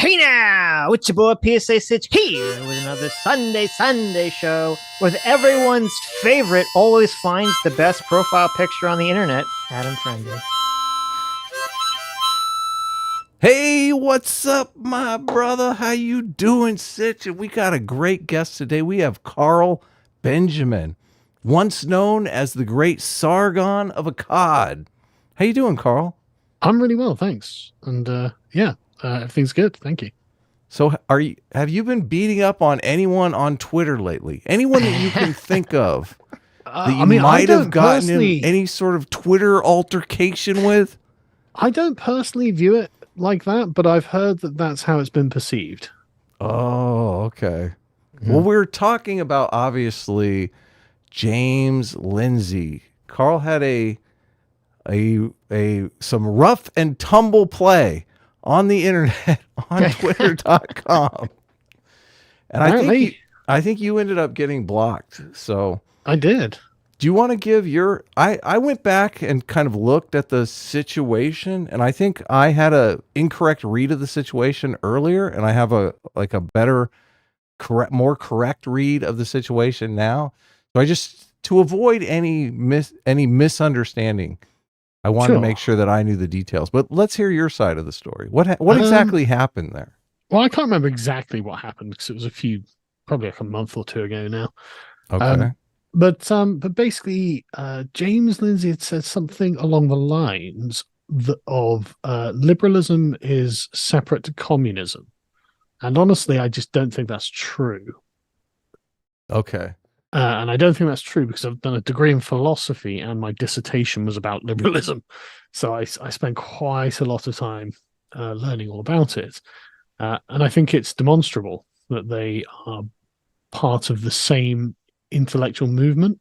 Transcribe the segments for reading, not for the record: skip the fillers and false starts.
Hey now, it's your boy PSA Sitch here with another Sunday show with everyone's favorite, always finds the best profile picture on the internet, Adam Friendly. Hey, what's up, my brother? How you doing, Sitch? And we got a great guest today. We have Karl Benjamin, once known as the great Sargon of Akkad. How you doing, Karl? I'm really well, thanks. And everything's good. Thank you. So have you been beating up on anyone on Twitter lately? Anyone that you can think of that you might have gotten in any sort of Twitter altercation with? I don't personally view it like that, but I've heard that that's how it's been perceived. Oh, okay. Well, we're talking about, obviously, James Lindsay. Karl had some rough and tumble play on the internet on twitter.com. And I think you ended up getting blocked. So I did. Do you want to give your I went back and kind of looked at the situation, and I think I had a incorrect read of the situation earlier, and I have a better more correct read of the situation now. So I just, to avoid any misunderstanding, I wanted to make sure that I knew the details. But let's hear your side of the story. What exactly happened there? Well, I can't remember exactly what happened because it was probably like a month or two ago now. Okay. But basically, James Lindsay had said something along the lines of liberalism is separate to communism. And honestly, I just don't think that's true. Okay. And I don't think that's true because I've done a degree in philosophy and my dissertation was about liberalism. So I spent quite a lot of time learning all about it. And I think it's demonstrable that they are part of the same intellectual movement.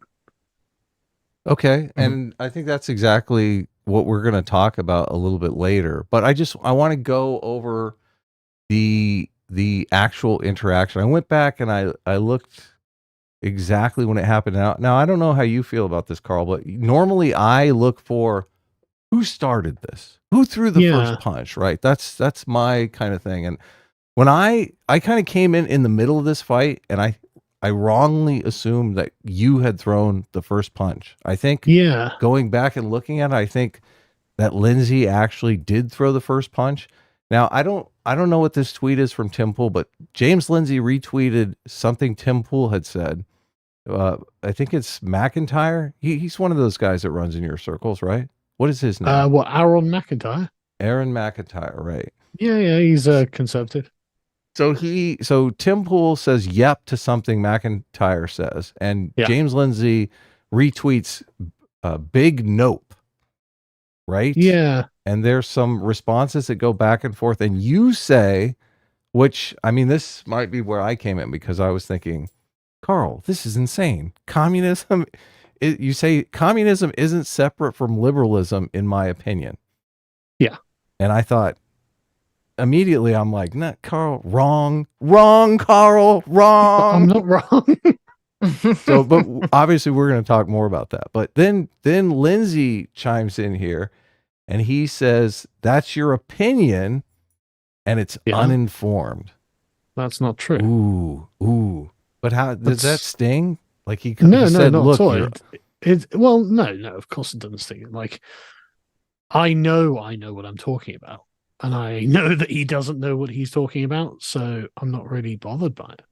Okay. And I think that's exactly what we're going to talk about a little bit later. But I want to go over the actual interaction. I went back and I looked exactly when it happened. Now, I don't know how you feel about this, Karl, but normally I look for who started this, who threw the first punch, right? That's my kind of thing. And when I kind of came in the middle of this fight, and I wrongly assumed that you had thrown the first punch. I think going back and looking at it, I think that Lindsay actually did throw the first punch. Now, I don't know what this tweet is from Tim Pool, but James Lindsay retweeted something Tim Pool had said. I think it's McIntyre. He's one of those guys that runs in your circles, right? What is his name? Aaron McIntyre. Aaron McIntyre, right? Yeah, he's a conservative. So Tim Pool says yep to something McIntyre says, and James Lindsay retweets big nope, right? Yeah. And there's some responses that go back and forth, and you say, which, I mean, this might be where I came in, because I was thinking, Karl, this is insane. Communism, you say communism isn't separate from liberalism, in my opinion. Yeah. And I thought, immediately, I'm like, nah, Karl, wrong, Karl, wrong. I'm not wrong. So, but obviously we're going to talk more about that. But then Lindsay chimes in here, and he says, that's your opinion, and it's uninformed. That's not true. Ooh. But how does that sting? Like he said, not look, at all. No, of course it doesn't sting. Like, I know what I'm talking about. And I know that he doesn't know what he's talking about, so I'm not really bothered by it.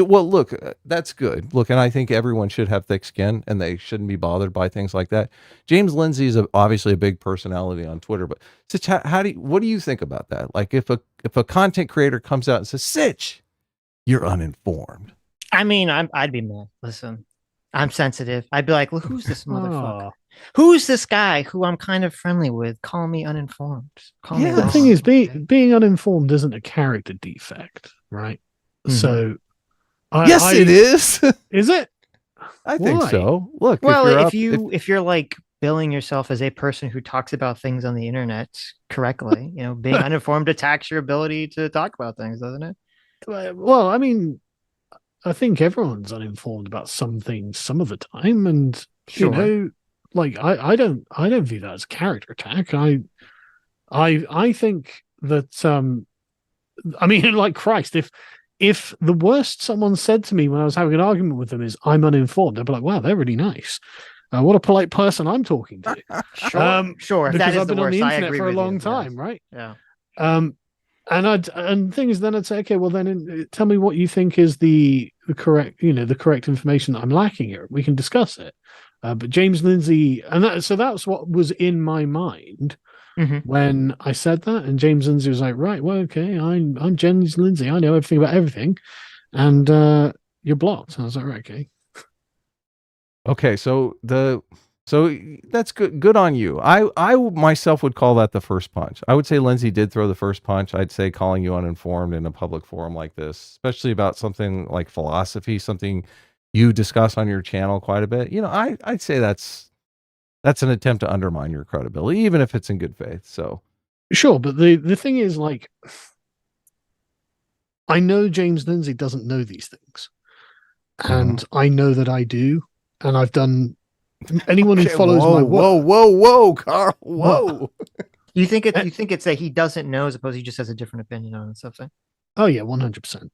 Well, look, that's good. Look, and I think everyone should have thick skin, and they shouldn't be bothered by things like that. James Lindsay is obviously a big personality on Twitter, but Sitch, what do you think about that? Like, if a content creator comes out and says, Sitch, you're uninformed. I mean, I'd be mad. Listen, I'm sensitive. I'd be like, well, who's this motherfucker? Who's this guy who I'm kind of friendly with? Call me uninformed. The thing is, being uninformed isn't a character defect, right? Mm-hmm. So, it is. Is it? I think so. Look, well, if you're like billing yourself as a person who talks about things on the internet correctly, being uninformed attacks your ability to talk about things, doesn't it? Well, I mean, I think everyone's uninformed about some things some of the time, and like I don't view that as a character attack. I think that I mean, like Christ, if the worst someone said to me when I was having an argument with them is I'm uninformed, I'd be like, wow, they're really nice. What a polite person I'm talking to. Sure. If Because that is I've the been on worst, the I internet agree for a with long you. time, Yes. right? Yeah. And the thing is, then I'd say, okay, well, then tell me what you think is the correct, the correct information that I'm lacking here. We can discuss it. But James Lindsay, so that's what was in my mind when I said that. And James Lindsay was like, right, well, okay, I'm James Lindsay. I know everything about everything, and you're blocked. And I was like, right, okay. Okay, so that's good on you. I myself would call that the first punch. I would say Lindsay did throw the first punch. I'd say calling you uninformed in a public forum like this, especially about something like philosophy, something you discuss on your channel quite a bit. I'd say that's an attempt to undermine your credibility, even if it's in good faith. So sure, but the thing is, like, I know James Lindsay doesn't know these things, and I know that I do, and I've done. Anyone who follows my work. Whoa, Karl, whoa. You think it's that he doesn't know, as opposed to he just has a different opinion on something? Oh yeah, 100%.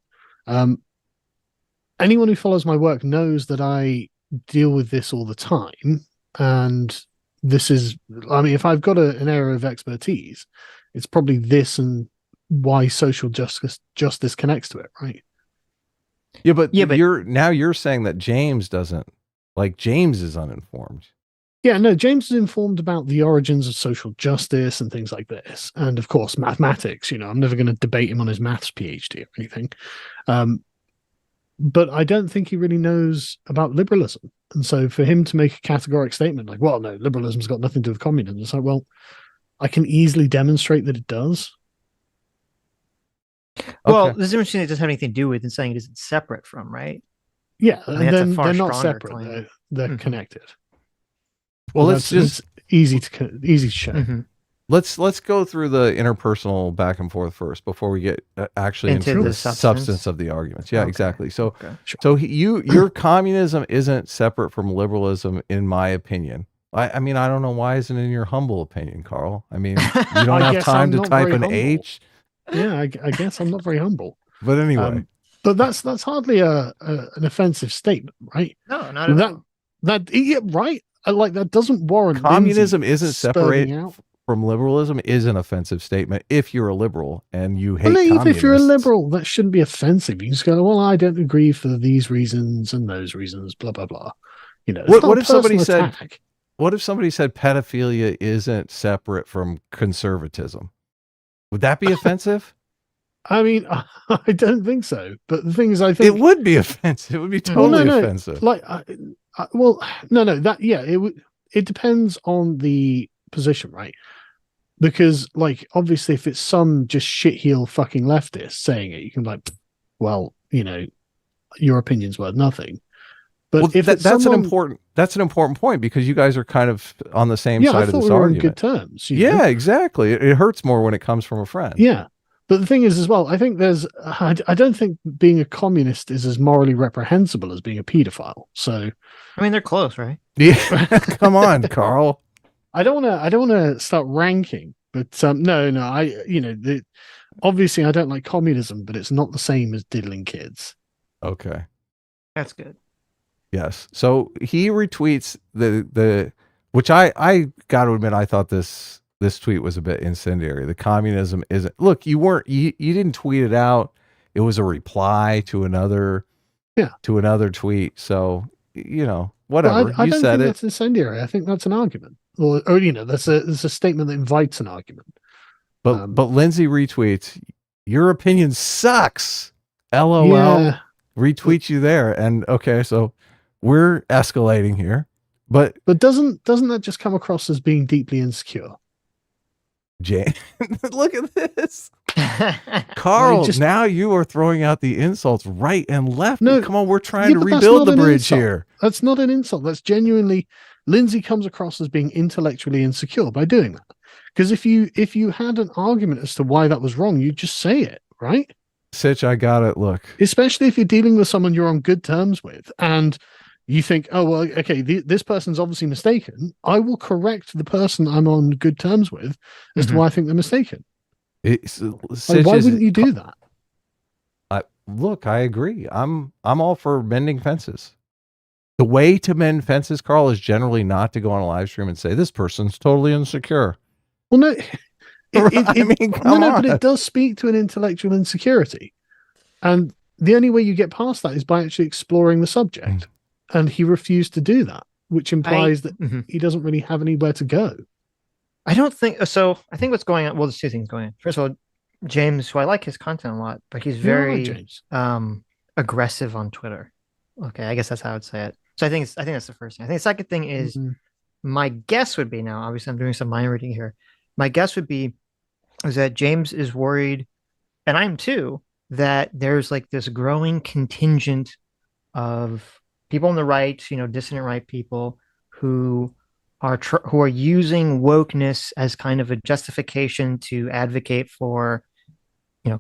Anyone who follows my work knows that I deal with this all the time, and this is, I mean, if I've got an area of expertise, it's probably this and why social justice connects to it, right? Yeah, but you're saying that James doesn't. Like, James is uninformed. Yeah, no, James is informed about the origins of social justice and things like this. And of course, mathematics, I'm never going to debate him on his maths PhD or anything. But I don't think he really knows about liberalism. And so for him to make a categoric statement like, well, no, liberalism's got nothing to do with communism. It's like, well, I can easily demonstrate that it does. Well, Okay. this is interesting. It doesn't have anything to do with and saying it isn't separate from, right? Yeah, I mean, and then they're not separate. claim. They're connected. Well, let's just easy to show. Let's go through the interpersonal back and forth first before we get actually into the substance of the arguments. Yeah, exactly. So, your communism isn't separate from liberalism, in my opinion. I mean, I don't know why isn't in your humble opinion, Karl. I mean, you don't have time to type an H. Yeah, I guess I'm not very humble. But anyway. But that's hardly an offensive statement, right? No, not at all. Yeah, right. Like, that doesn't warrant. Communism isn't separated from liberalism is an offensive statement if you're a liberal and you hate communists. Even if you're a liberal, that shouldn't be offensive. You just go, well, I don't agree for these reasons and those reasons, blah blah blah. What if somebody said pedophilia isn't separate from conservatism? Would that be offensive? I mean, I don't think so. But the thing is, I think it would be offensive. It would be totally offensive. Like, it depends on the position, right? Because, like, obviously, if it's some just shitheel fucking leftist saying it, you can be like, well, your opinion's worth nothing. But if that's an important point, because you guys are kind of on the same side of this argument. On good terms. Yeah, exactly. It hurts more when it comes from a friend. Yeah. But the thing is, as well, I think I don't think being a communist is as morally reprehensible as being a pedophile. So, I mean, they're close, right? Yeah. Come on, Karl. I don't want to start ranking, but no. Obviously I don't like communism, but it's not the same as diddling kids. Okay. That's good. Yes. So he retweets the which I got to admit, I thought this tweet was a bit incendiary. The communism isn't. Look, you didn't tweet it out. It was a reply to another tweet. So, whatever. Well, I don't think that's incendiary. I think that's an argument. Or that's a statement that invites an argument. But Lindsay retweets, your opinion sucks. LOL. Yeah. Retweets you there. And okay, so we're escalating here. But doesn't that just come across as being deeply insecure? Jay, look at this. Karl, now you are throwing out the insults right and left. No, come on, we're trying to rebuild the bridge here. That's not an insult. That's genuinely, Lindsay comes across as being intellectually insecure by doing that. Because if you had an argument as to why that was wrong, you'd just say it, right? Sitch, I got it. Look, especially if you're dealing with someone you're on good terms with, and you think, oh, well, okay, this person's obviously mistaken. I will correct the person I'm on good terms with as to why I think they're mistaken. Like, why wouldn't you do that? Look, I agree. I'm all for mending fences. The way to mend fences, Carl, is generally not to go on a live stream and say this person's totally insecure. Well, no, Come on. but it does speak to an intellectual insecurity, and the only way you get past that is by actually exploring the subject. And he refused to do that, which implies that he doesn't really have anywhere to go. I don't think so. I think what's going on. Well, there's two things going on. First of all, James, who I like his content a lot, but he's very aggressive on Twitter. Okay, I guess that's how I would say it. So I think that's the first thing. I think the second thing is my guess would be, now obviously I'm doing some mind reading here. My guess would be is that James is worried, and I'm too, that there's like this growing contingent of people on the right, dissident right people who are using wokeness as kind of a justification to advocate for,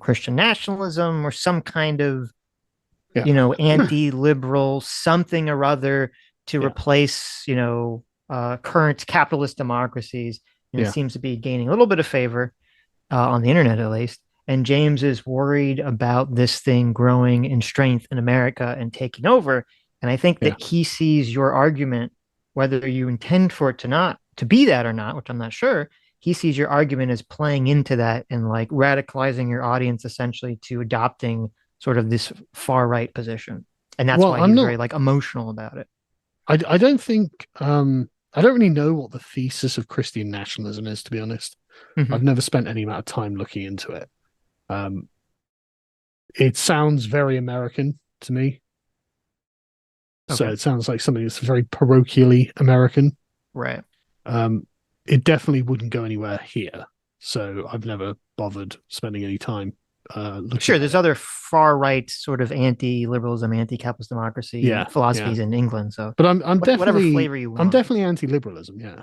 Christian nationalism or some kind of, anti-liberal something or other to replace, current capitalist democracies. And it seems to be gaining a little bit of favor on the internet, at least. And James is worried about this thing growing in strength in America and taking over. And I think that he sees your argument, whether you intend for it to be that or not, which I'm not sure, he sees your argument as playing into that and like radicalizing your audience essentially to adopting sort of this far right position. And that's why he's very like emotional about it. I don't think I don't really know what the thesis of Christian nationalism is, to be honest. I've never spent any amount of time looking into it. It sounds very American to me. Okay. So it sounds like something that's very parochially American. Right. It definitely wouldn't go anywhere here. So I've never bothered spending any time looking. Sure, there's other far right sort of anti-liberalism, anti-capitalist democracy philosophies in England. So, but I'm definitely whatever flavor you want. I'm definitely anti-liberalism. Yeah.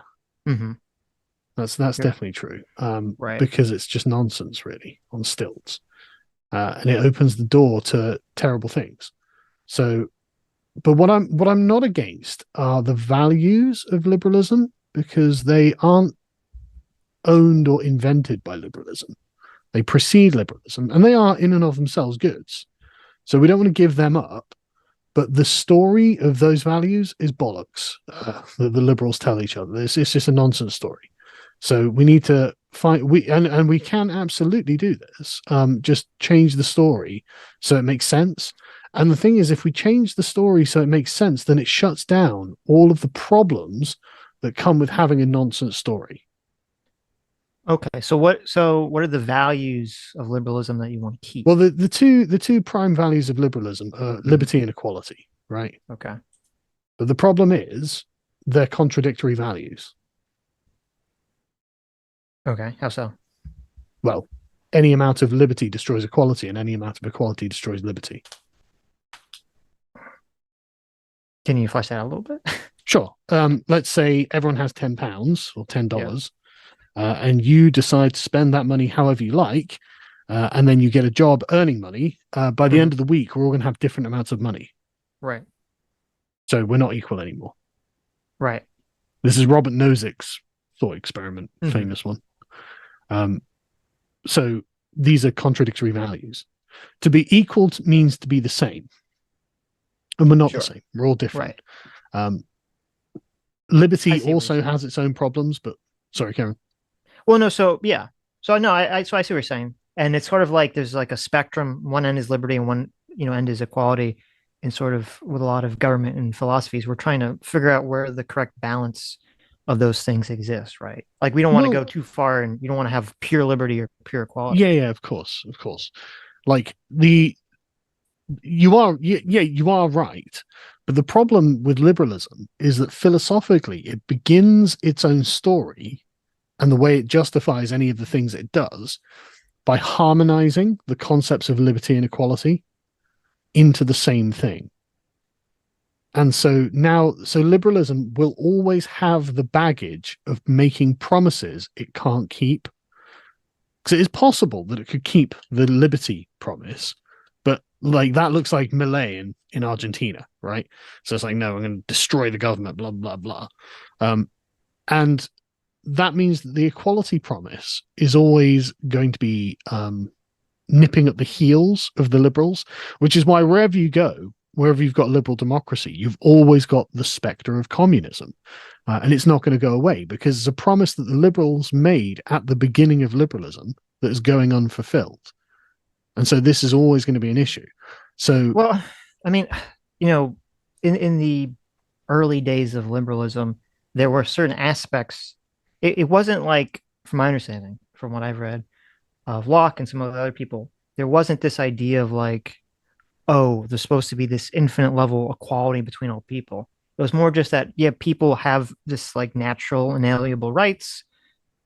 That's definitely true. Right. Because it's just nonsense, really, on stilts, and it opens the door to terrible things. So, but what I'm not against are the values of liberalism, because they aren't owned or invented by liberalism. They precede liberalism, and they are in and of themselves goods. So we don't want to give them up. But the story of those values is bollocks that the liberals tell each other. It's just a nonsense story. So we need to find and we can absolutely do this. Just change the story so it makes sense. And the thing is, if we change the story so it makes sense, then it shuts down all of the problems that come with having a nonsense story. Okay, so what are the values of liberalism that you want to keep? Well, the two prime values of liberalism are liberty and equality, right? Okay. But the problem is they're contradictory values. Okay, how so? Well, any amount of liberty destroys equality, and any amount of equality destroys liberty. Can you flesh that out a little bit? Sure. Let's say everyone has £10 or $10, and you decide to spend that money however you like, and then you get a job earning money. By the end of the week, we're all going to have different amounts of money. Right. So we're not equal anymore. Right. This is Robert Nozick's thought experiment, famous one. So these are contradictory values. To be equal means to be the same. And we're not the same. We're all different. Right. Liberty also has its own problems, but sorry, Karen. Well, no, so yeah. So no, I see what you're saying. And it's sort of like there's like a spectrum. One end is liberty and one, end is equality. And sort of with a lot of government and philosophies, we're trying to figure out where the correct balance of those things exist, right? Like we don't want to go too far, and you don't want to have pure liberty or pure equality. Yeah, of course. Like you are right. But the problem with liberalism is that philosophically it begins its own story, and the way it justifies any of the things it does, by harmonizing the concepts of liberty and equality into the same thing. And so liberalism will always have the baggage of making promises it can't keep. Because it is possible that it could keep the liberty promise, but like that looks like Milei in Argentina, right? So it's like, no, I'm going to destroy the government, blah, blah, blah. And that means that the equality promise is always going to be nipping at the heels of the liberals, which is why wherever you go, wherever you've got liberal democracy, you've always got the specter of communism. And it's not going to go away because it's a promise that the liberals made at the beginning of liberalism that is going unfulfilled. And so this is always going to be an issue. So, well, I mean, in the early days of liberalism, there were certain aspects. It wasn't like, from my understanding, from what I've read of Locke and some of the other people, there wasn't this idea of like, oh, there's supposed to be this infinite level equality between all people. It was more just that, yeah, people have this like natural inalienable rights,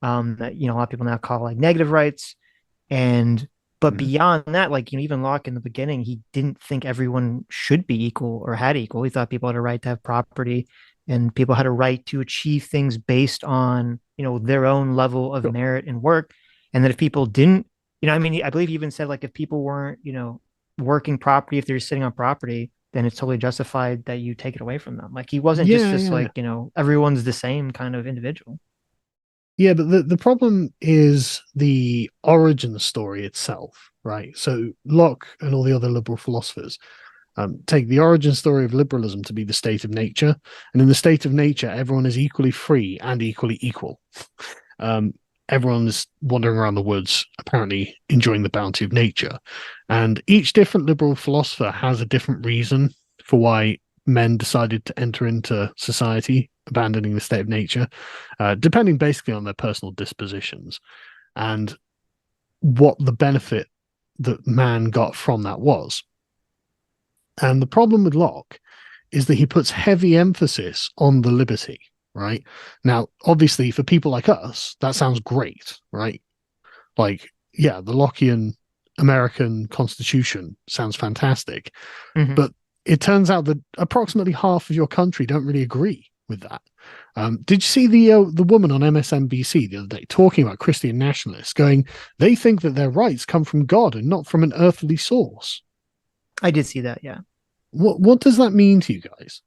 that a lot of people now call like negative rights, but beyond that, like even Locke in the beginning, he didn't think everyone should be equal or had equal. He thought people had a right to have property, and people had a right to achieve things based on their own level of merit and work, and that if people didn't, I believe he even said like if people weren't working property, if they're sitting on property, then it's totally justified that you take it away from them. Like he wasn't just this like everyone's the same kind of individual. Yeah, but the problem is the origin story itself, right? So Locke and all the other liberal philosophers take the origin story of liberalism to be the state of nature. And in the state of nature, everyone is equally free and equally equal. Everyone is wandering around the woods, apparently enjoying the bounty of nature. And each different liberal philosopher has a different reason for why men decided to enter into society, abandoning the state of nature, depending basically on their personal dispositions and what the benefit that man got from that was. And the problem with Locke is that he puts heavy emphasis on the liberty, right? Now, obviously, for people like us, that sounds great, right? Like, yeah, the Lockean American Constitution sounds fantastic, but it turns out that approximately half of your country don't really agree with that. Did you see the woman on MSNBC the other day talking about Christian nationalists, going, they think that their rights come from God and not from an earthly source? I did see that, yeah. What does that mean to you guys?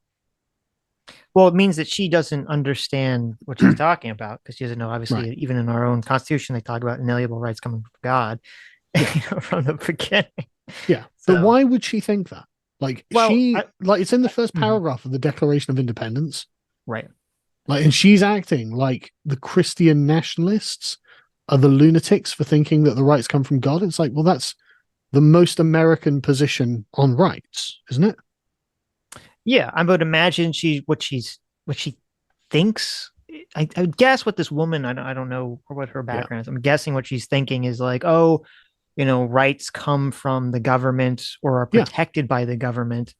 Well, it means that she doesn't understand what she's talking about, because she doesn't know, obviously, even in our own constitution, they talk about inalienable rights coming from God from the beginning. Yeah, so, but why would she think that? Like, it's in the first paragraph of the Declaration of Independence. Right. Like, and she's acting like the Christian nationalists are the lunatics for thinking that the rights come from God. It's like, well, that's the most American position on rights, isn't it? Yeah, I would imagine what she thinks. I would guess what this woman, I don't know what her background is. I'm guessing what she's thinking is like, oh, rights come from the government or are protected by the government,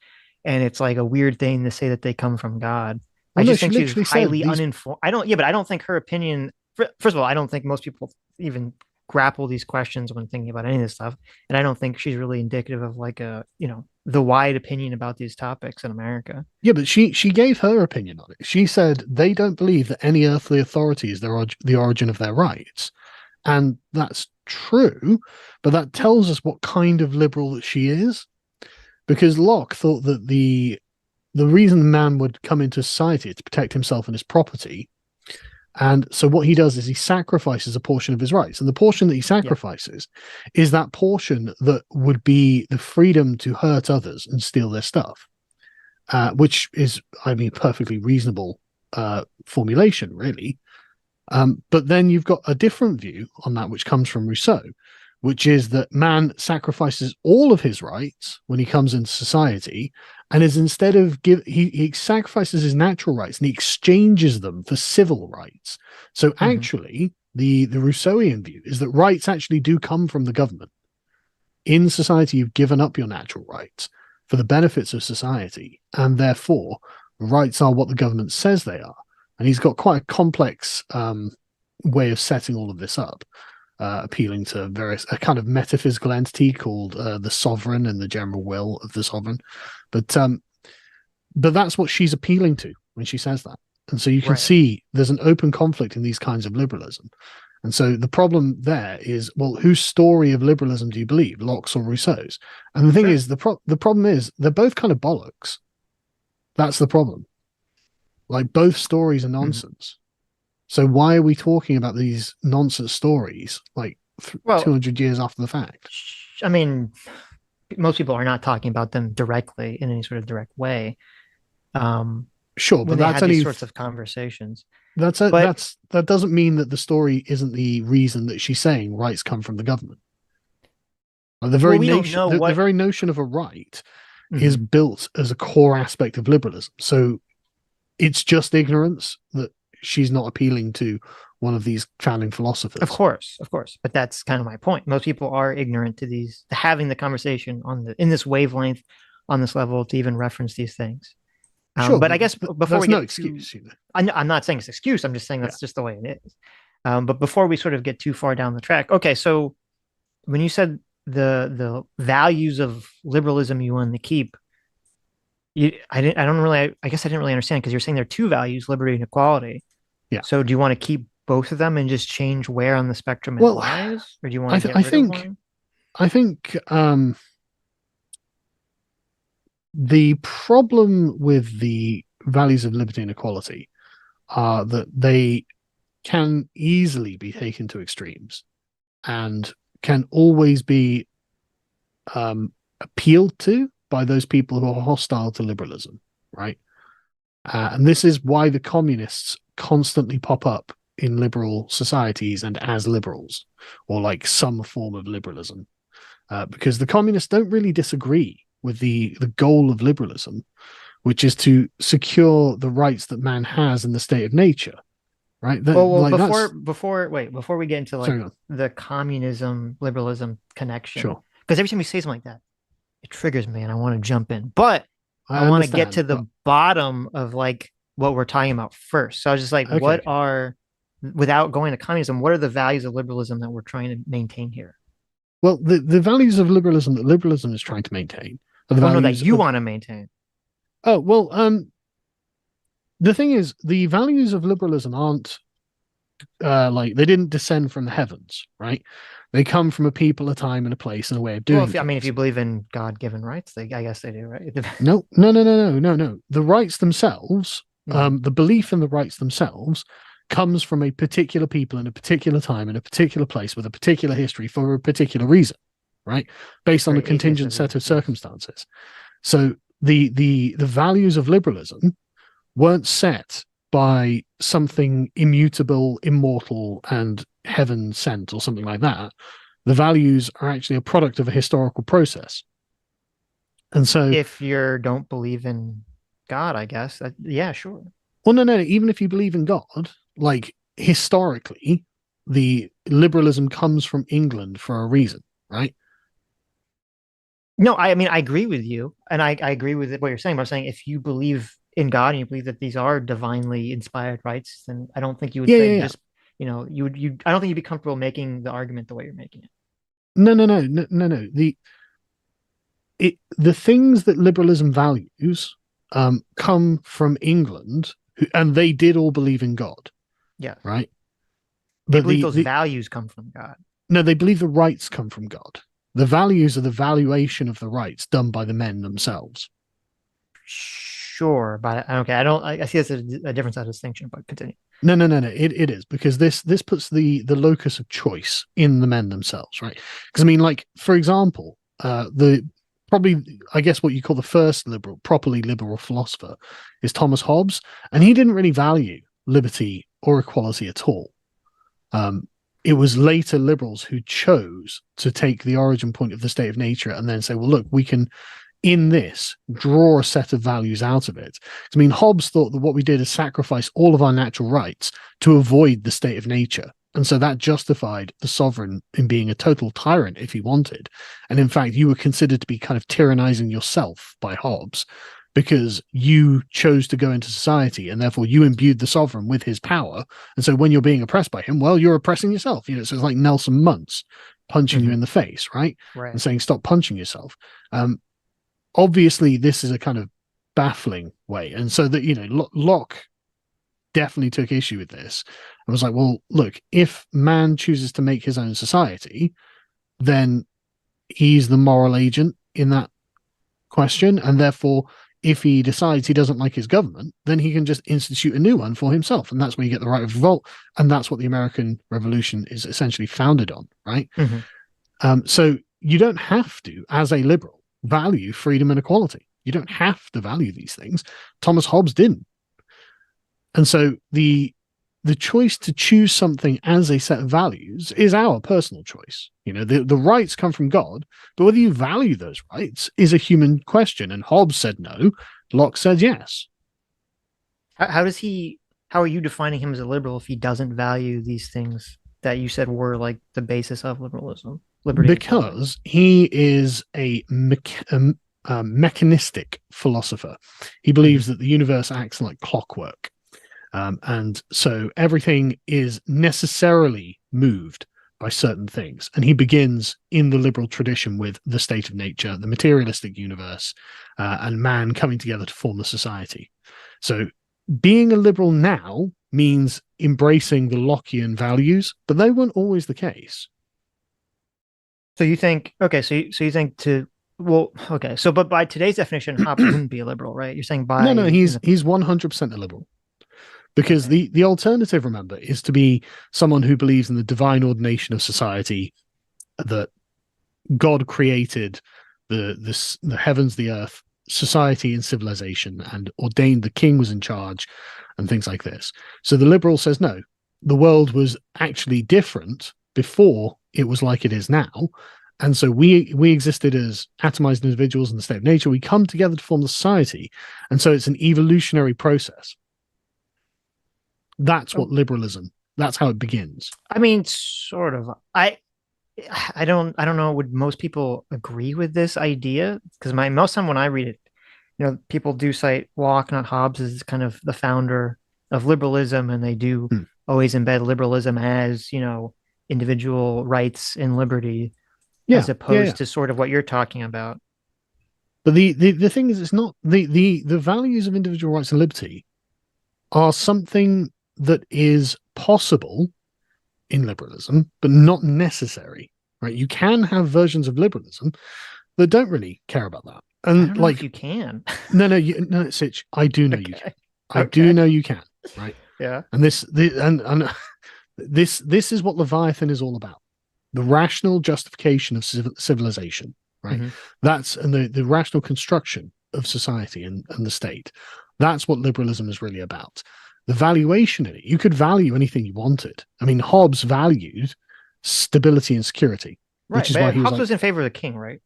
and it's like a weird thing to say that they come from God. Well, I just think she's highly uninformed. But I don't think her opinion. First of all, I don't think most people even grapple these questions when thinking about any of this stuff, and I don't think she's really indicative of like the wide opinion about these topics in America. Yeah, but she gave her opinion on it. She said they don't believe that any earthly authority is the origin of their rights, and that's true. But that tells us what kind of liberal that she is, because Locke thought that the reason man would come into society is to protect himself and his property. And so what he does is he sacrifices a portion of his rights. And the portion that he sacrifices is that portion that would be the freedom to hurt others and steal their stuff, which is, perfectly reasonable formulation, really. But then you've got a different view on that, which comes from Rousseau, which is that man sacrifices all of his rights when he comes into society, and is instead of he sacrifices his natural rights and he exchanges them for civil rights. So actually, the Rousseauian view is that rights actually do come from the government. In society, you've given up your natural rights for the benefits of society, and therefore rights are what the government says they are. And he's got quite a complex way of setting all of this up. Appealing to a kind of metaphysical entity called the sovereign and the general will of the sovereign, but that's what she's appealing to when she says that. And so you can see there's an open conflict in these kinds of liberalism. And so the problem there is, well, whose story of liberalism do you believe, Locke's or Rousseau's? And the thing is, the problem is they're both kind of bollocks. That's the problem. Like, both stories are nonsense. So why are we talking about these nonsense stories like 200 years after the fact? I mean, most people are not talking about them directly in any sort of direct way. Sure, but that's these sorts of conversations. That doesn't mean that the story isn't the reason that she's saying rights come from the government. The very the very notion of a right is built as a core aspect of liberalism. So it's just ignorance that she's not appealing to one of these founding philosophers. Of course. But that's kind of my point. Most people are ignorant to having the conversation in this wavelength, on this level, to even reference these things. Sure, but I guess before we get excuse, I'm not saying it's an excuse. I'm just saying that's just the way it is. But before we sort of get too far down the track, okay. So when you said the values of liberalism you want to keep, I guess I didn't really understand, because you're saying there are two values, liberty and equality. Yeah. So do you want to keep both of them and just change where on the spectrum it lies, or do you want to get rid of one? I think the problem with the values of liberty and equality are that they can easily be taken to extremes and can always be appealed to by those people who are hostile to liberalism, right? And this is why the communists constantly pop up in liberal societies and as liberals, or like some form of liberalism, because the communists don't really disagree with the goal of liberalism, which is to secure the rights that man has in the state of nature, right? Before we get into the communism liberalism connection, sure, because every time you say something like that, it triggers me and I want to jump in, but I want to get to the bottom of like what we're talking about first. So I was just like, without going to communism, what are the values of liberalism that we're trying to maintain here? Well, the values of liberalism that liberalism is trying to maintain are the values that you want to maintain. Oh, well, the thing is, the values of liberalism aren't they didn't descend from the heavens, right? They come from a people, a time, and a place, and a way of doing things. If you believe in God-given rights, I guess they do, right? No. The rights themselves, the belief in the rights themselves, comes from a particular people in a particular time in a particular place with a particular history for a particular reason, right? Based on a contingent set of circumstances. So the values of liberalism weren't set by something immutable, immortal, and heaven sent or something like that. The values are actually a product of a historical process. And so if you don't believe in God, I guess, yeah, sure. Well, no. Even if you believe in God, like historically, the liberalism comes from England for a reason, right? No, I mean, I agree with you, and I agree with what you're saying. But I'm saying if you believe in God and you believe that these are divinely inspired rights, then I don't think you would just, I don't think you'd be comfortable making the argument the way you're making it. No. The things that liberalism values come from England, and they did all believe in God. Yeah. Right? They believe those values come from God. No, they believe the rights come from God. The values are the valuation of the rights done by the men themselves. Sure, but okay, I see that's a different side of distinction, but continue. No. It is, because this puts the locus of choice in the men themselves, right? Because I mean, like, for example, I guess what you call the first properly liberal philosopher is Thomas Hobbes, and he didn't really value liberty or equality at all. It was later liberals who chose to take the origin point of the state of nature and then say, well, look, we can, in this, draw a set of values out of it. I mean, Hobbes thought that what we did is sacrifice all of our natural rights to avoid the state of nature. And so that justified the sovereign in being a total tyrant if he wanted. And in fact, you were considered to be kind of tyrannizing yourself by Hobbes, because you chose to go into society and therefore you imbued the sovereign with his power. And so when you're being oppressed by him, well, you're oppressing yourself. So it's like Nelson Muntz punching you in the face, right? And saying, stop punching yourself. Obviously, this is a kind of baffling way. And so that, Locke definitely took issue with this. I was like, well, look, if man chooses to make his own society, then he's the moral agent in that question. And therefore, if he decides he doesn't like his government, then he can just institute a new one for himself. And that's where you get the right of revolt. And that's what the American Revolution is essentially founded on, right? So you don't have to, as a liberal, value freedom and equality. You don't have to value these things. Thomas Hobbes didn't. And so the choice to choose something as a set of values is our personal choice. You know, the rights come from God, but whether you value those rights is a human question. And Hobbes said no. Locke said yes. How are you defining him as a liberal if he doesn't value these things that you said were like the basis of liberalism? Because he is a mechanistic philosopher. He believes that the universe acts like clockwork. And so everything is necessarily moved by certain things. And he begins in the liberal tradition with the state of nature, the materialistic universe, and man coming together to form the society. So being a liberal now means embracing the Lockean values, but they weren't always the case. So you think, okay, so you think but by today's definition, Hobbes wouldn't be a liberal, right? You're saying by... No, he's 100% a liberal. Because the alternative, remember, is to be someone who believes in the divine ordination of society, that God created the heavens, the earth, society and civilization, and ordained the king was in charge and things like this. So the liberal says, no, the world was actually different before it was like it is now. And so we existed as atomized individuals in the state of nature. We come together to form the society. And so it's an evolutionary process. That's what liberalism, that's how it begins. I mean, sort of. I don't know, would most people agree with this idea? Because most time when I read it, you know, people do cite Locke, not Hobbes, as kind of the founder of liberalism, and they do always embed liberalism as, you know, individual rights and liberty, as opposed to sort of what you're talking about. But the thing is, it's not the values of individual rights and liberty are something that is possible in liberalism, but not necessary, right? You can have versions of liberalism that don't really care about that. And I don't know if you can. No, Sitch, I do know you can. I do know you can, right? Yeah. And this is what Leviathan is all about. The rational justification of civilization, right? That's and the rational construction of society and the state. That's what liberalism is really about. The valuation in it, you could value anything you wanted. I mean, Hobbes valued stability and security, right? Which is why Hobbes was in favor of the king, right?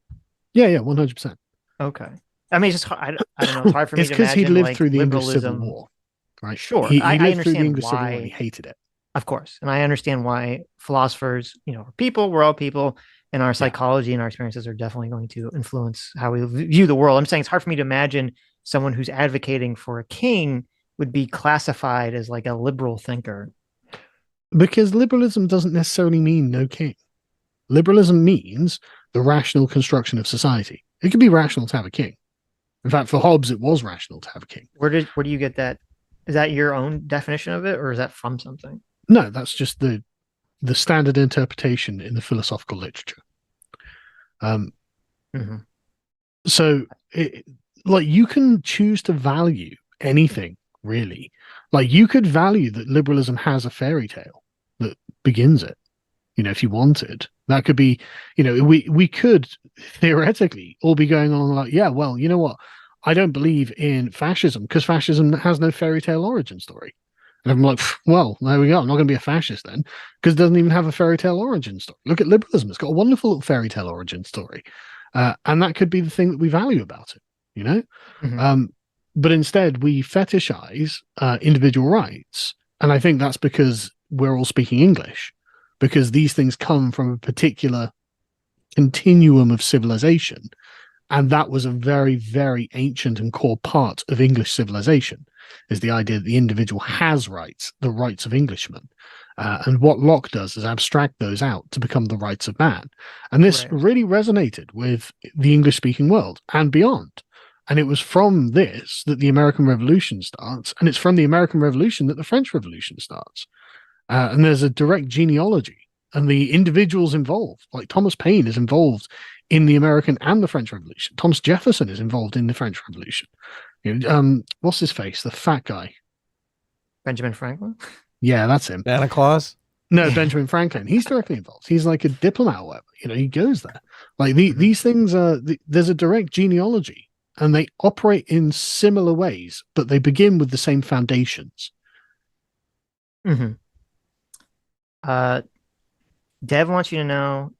Yeah, 100%. Okay. I mean, it's just I don't know. It's hard for me to imagine. It's because he lived through the English Civil War, right? Sure, he I lived through the understand English why. Civil War and he hated it. Of course, and I understand why philosophers, you know, we're all people, and our psychology and our experiences are definitely going to influence how we view the world. I'm saying it's hard for me to imagine someone who's advocating for a king would be classified as like a liberal thinker. Because liberalism doesn't necessarily mean no king. Liberalism means the rational construction of society. It could be rational to have a king. In fact, for Hobbes, it was rational to have a king. Where do you get that? Is that your own definition of it, or is that from something? No, that's just the standard interpretation in the philosophical literature. So, you can choose to value anything, really. Like, you could value that liberalism has a fairy tale that begins it. You know, if you wanted, that could be, you know, we could theoretically all be going on like, yeah, well, you know what? I don't believe in fascism because fascism has no fairy tale origin story. And I'm like, well, there we go. I'm not going to be a fascist then because it doesn't even have a fairy tale origin story. Look at liberalism. It's got a wonderful little fairy tale origin story. And that could be the thing that we value about it, you know? But instead, we fetishize individual rights. And I think that's because we're all speaking English, because these things come from a particular continuum of civilization. And that was a very, very ancient and core part of English civilization, is the idea that the individual has rights, the rights of Englishmen. And what Locke does is abstract those out to become the rights of man. And this really resonated with the English-speaking world and beyond. And it was from this that the American Revolution starts, and it's from the American Revolution that the French Revolution starts. And there's a direct genealogy, and the individuals involved, like Thomas Paine is involved in the American and the French Revolution. Thomas Jefferson is involved in the French Revolution. What's his face? The fat guy. Benjamin Franklin. Yeah, that's him. Santa Claus. No, Benjamin Franklin. He's directly involved. He's like a diplomat or whatever. He goes there. Like these things are. There's a direct genealogy, and they operate in similar ways, but they begin with the same foundations. Mm-hmm. Dev wants you to know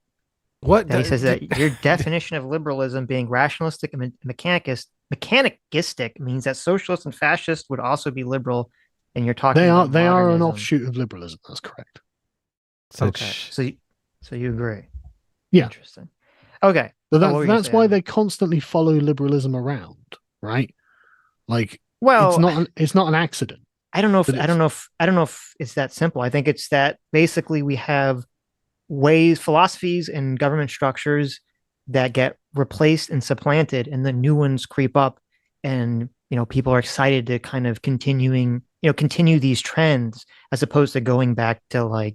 what he says that your definition of liberalism being rationalistic and mechanicistic means that socialists and fascists would also be liberal, and you're talking. They are an offshoot of liberalism. That's correct. Okay, so you agree? Yeah. Interesting. Okay, but that's why they constantly follow liberalism around, right? Like, well, it's not an accident. I don't know if it's that simple. I think it's that basically we have philosophies and government structures that get replaced and supplanted, and the new ones creep up, and people are excited to kind of continue these trends as opposed to going back to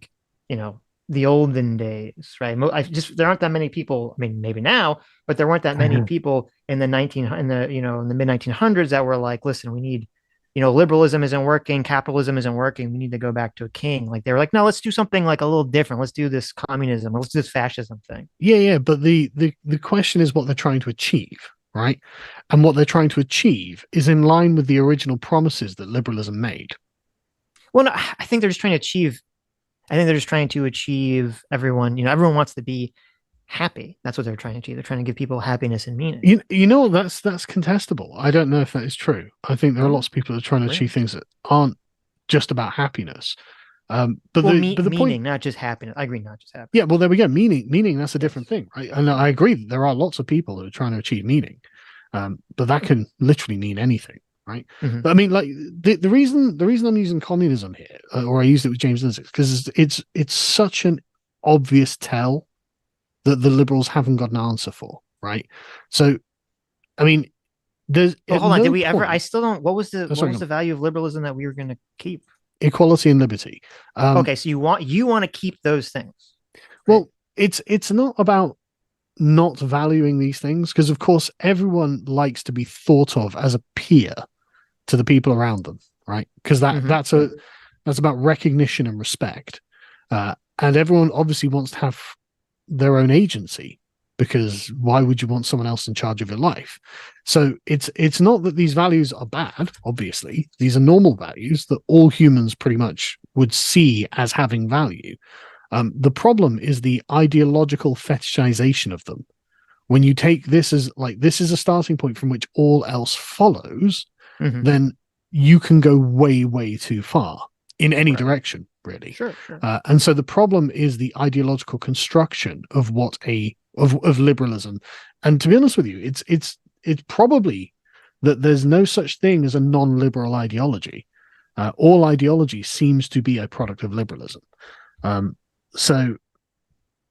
the olden days, right? There aren't that many people. I mean, maybe now, but there weren't that many people in the mid 1900s that were like, listen, we need. Liberalism isn't working, capitalism isn't working, we need to go back to a king. Like they were like, no, let's do something like a little different. Let's do this communism, let's do this fascism thing. Yeah, but the question is what they're trying to achieve, right? And what they're trying to achieve is in line with the original promises that liberalism made. Well, no, I think they're just trying to achieve everyone, everyone wants to be happy. That's what they're trying to achieve. They're trying to give people happiness and meaning. That's contestable. I don't know if that is true. I think there are lots of people that are trying to achieve things that aren't just about happiness. But the meaning, point, not just happiness. I agree, not just happiness. Yeah, well, there we go. Meaning, that's a different thing, right? And I agree that there are lots of people that are trying to achieve meaning, but that can literally mean anything, right? Mm-hmm. But I mean, like the reason I'm using communism here, or I used it with James Lindsay, because it's such an obvious tell that the liberals haven't got an answer for, right? So, I mean, there's. Well, hold on. Did we ever? I still don't. What was the value of liberalism that we were going to keep? Equality and liberty. Okay, so you want to keep those things. Right? Well, it's not about not valuing these things, because of course everyone likes to be thought of as a peer to the people around them, right? Because that's about recognition and respect, and everyone obviously wants to have their own agency, because why would you want someone else in charge of your life? So it's not that these values are bad. Obviously, these are normal values that all humans pretty much would see as having value. The problem is the ideological fetishization of them. When you take this as this is a starting point from which all else follows, then you can go way, way too far in any direction, really. Sure. And so the problem is the ideological construction of of liberalism. And to be honest with you, it's probably that there's no such thing as a non-liberal ideology. All ideology seems to be a product of liberalism. So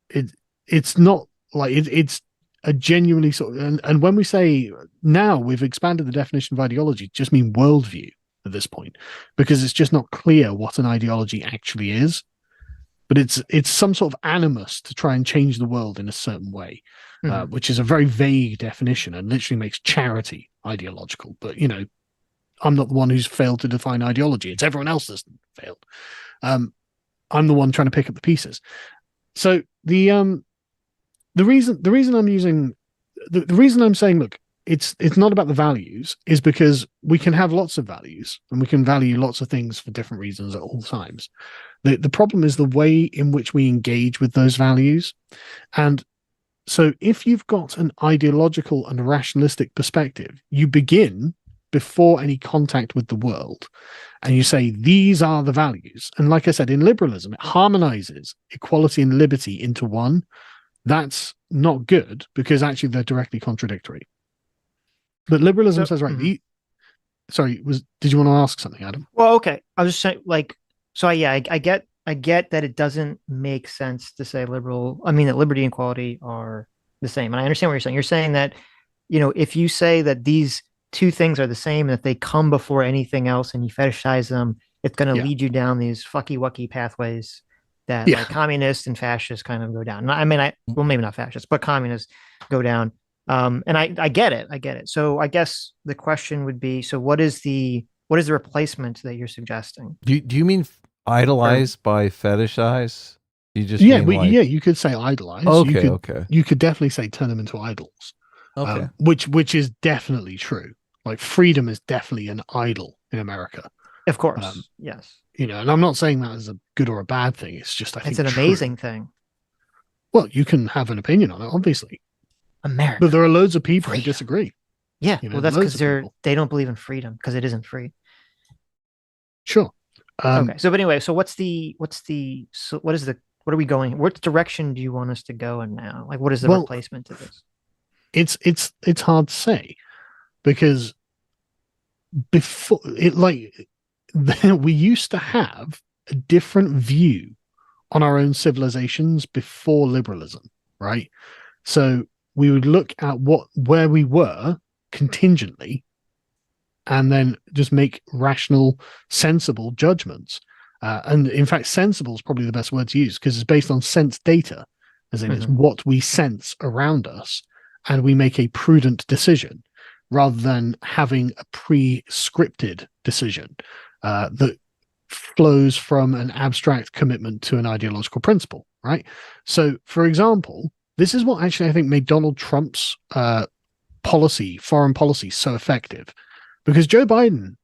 it's not like it's a genuinely sort of, and when we say now we've expanded the definition of ideology, just mean worldview at this point, because it's just not clear what an ideology actually is. But it's some sort of animus to try and change the world in a certain way, which is a very vague definition and literally makes charity ideological. But I'm not the one who's failed to define ideology. It's everyone else that's failed. I'm the one trying to pick up the pieces. So the reason I'm saying, look, it's not about the values, is because we can have lots of values and we can value lots of things for different reasons at all times. The problem is the way in which we engage with those values. And so if you've got an ideological and rationalistic perspective, you begin before any contact with the world and you say, these are the values. And like I said, in liberalism, it harmonizes equality and liberty into one. That's not good, because actually they're directly contradictory. But liberalism says, right, did you want to ask something, Adam? Well, okay. I was just saying, I get that it doesn't make sense to say that liberty and equality are the same. And I understand what you're saying. You're saying that, if you say that these two things are the same and that they come before anything else and you fetishize them, it's going to lead you down these fucky-wucky pathways that like communists and fascists kind of go down. I mean, well, maybe not fascists, but communists go down. And I get it. So I guess the question would be, so what is the replacement that you're suggesting? Do you mean idolize by fetishize? You just mean you could say idolize. Okay, you could definitely say turn them into idols. Okay, which is definitely true. Like freedom is definitely an idol in America. Of course, yes. And I'm not saying that as a good or a bad thing. It's just I think it's an amazing thing. Well, you can have an opinion on it, obviously. America, but there are loads of people who disagree. Yeah, well, that's because they don't believe in freedom because it isn't free. Sure. Okay. So, but anyway, so what are we going? What direction do you want us to go in now? Like, what is the replacement to this? It's hard to say because before it, like, we used to have a different view on our own civilizations before liberalism, right? So we would look at where we were contingently and then just make rational, sensible judgments. And in fact, sensible is probably the best word to use because it's based on sense data, as in it's what we sense around us, and we make a prudent decision rather than having a pre-scripted decision that flows from an abstract commitment to an ideological principle, right? So, for example, this is what actually I think made Donald Trump's foreign policy, so effective, because Joe Biden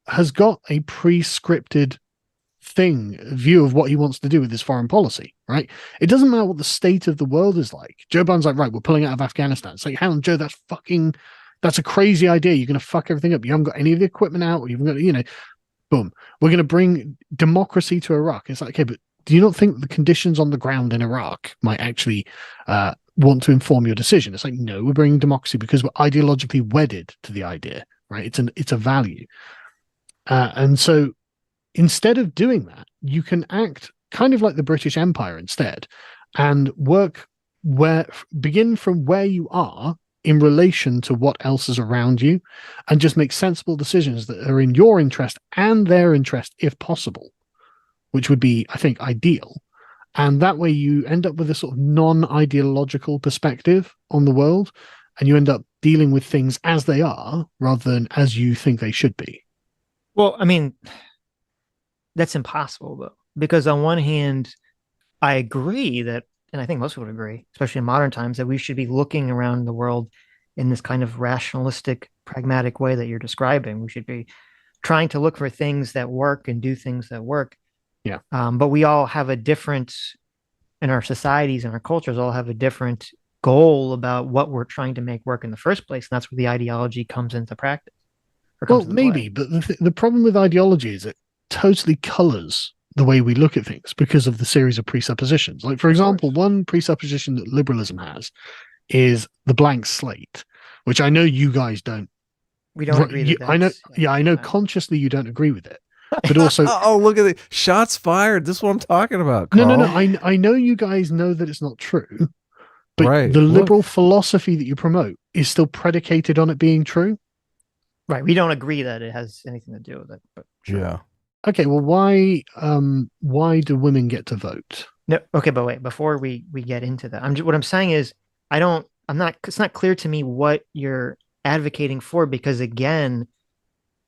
has got a pre-scripted view of what he wants to do with his foreign policy, right? It doesn't matter what the state of the world is like. Joe Biden's like, right, we're pulling out of Afghanistan. It's like, hang on, Joe, that's a crazy idea. You're going to fuck everything up. You haven't got any of the equipment out. Or you haven't got, boom. We're going to bring democracy to Iraq. It's like, okay, but do you not think the conditions on the ground in Iraq might actually want to inform your decision? It's like, no, we're bringing democracy because we're ideologically wedded to the idea, right? It's a value. And so instead of doing that, you can act kind of like the British Empire instead and begin from where you are in relation to what else is around you and just make sensible decisions that are in your interest and their interest if possible, which would be, I think, ideal. And that way you end up with a sort of non-ideological perspective on the world, and you end up dealing with things as they are rather than as you think they should be. Well, I mean, that's impossible, though, because on one hand, I agree that, and I think most people would agree, especially in modern times, that we should be looking around the world in this kind of rationalistic, pragmatic way that you're describing. We should be trying to look for things that work and do things that work. Yeah. But we all have a different, in our societies and our cultures, all have a different goal about what we're trying to make work in the first place. And that's where the ideology comes into practice. Well, maybe, but the problem with ideology is it totally colors the way we look at things because of the series of presuppositions. Like, for example, one presupposition that liberalism has is the blank slate, which I know you guys don't. We don't agree. I know consciously you don't agree with it, but also, oh, look at the shots fired. This is what I'm talking about, Karl. No. I know you guys know that it's not true, but the liberal philosophy that you promote is still predicated on it being true. Right. We don't agree that it has anything to do with it. But sure. Yeah. Okay. Well, why do women get to vote? No. Okay, but wait. Before we get into that, what I'm saying is, it's not clear to me what you're advocating for, because again,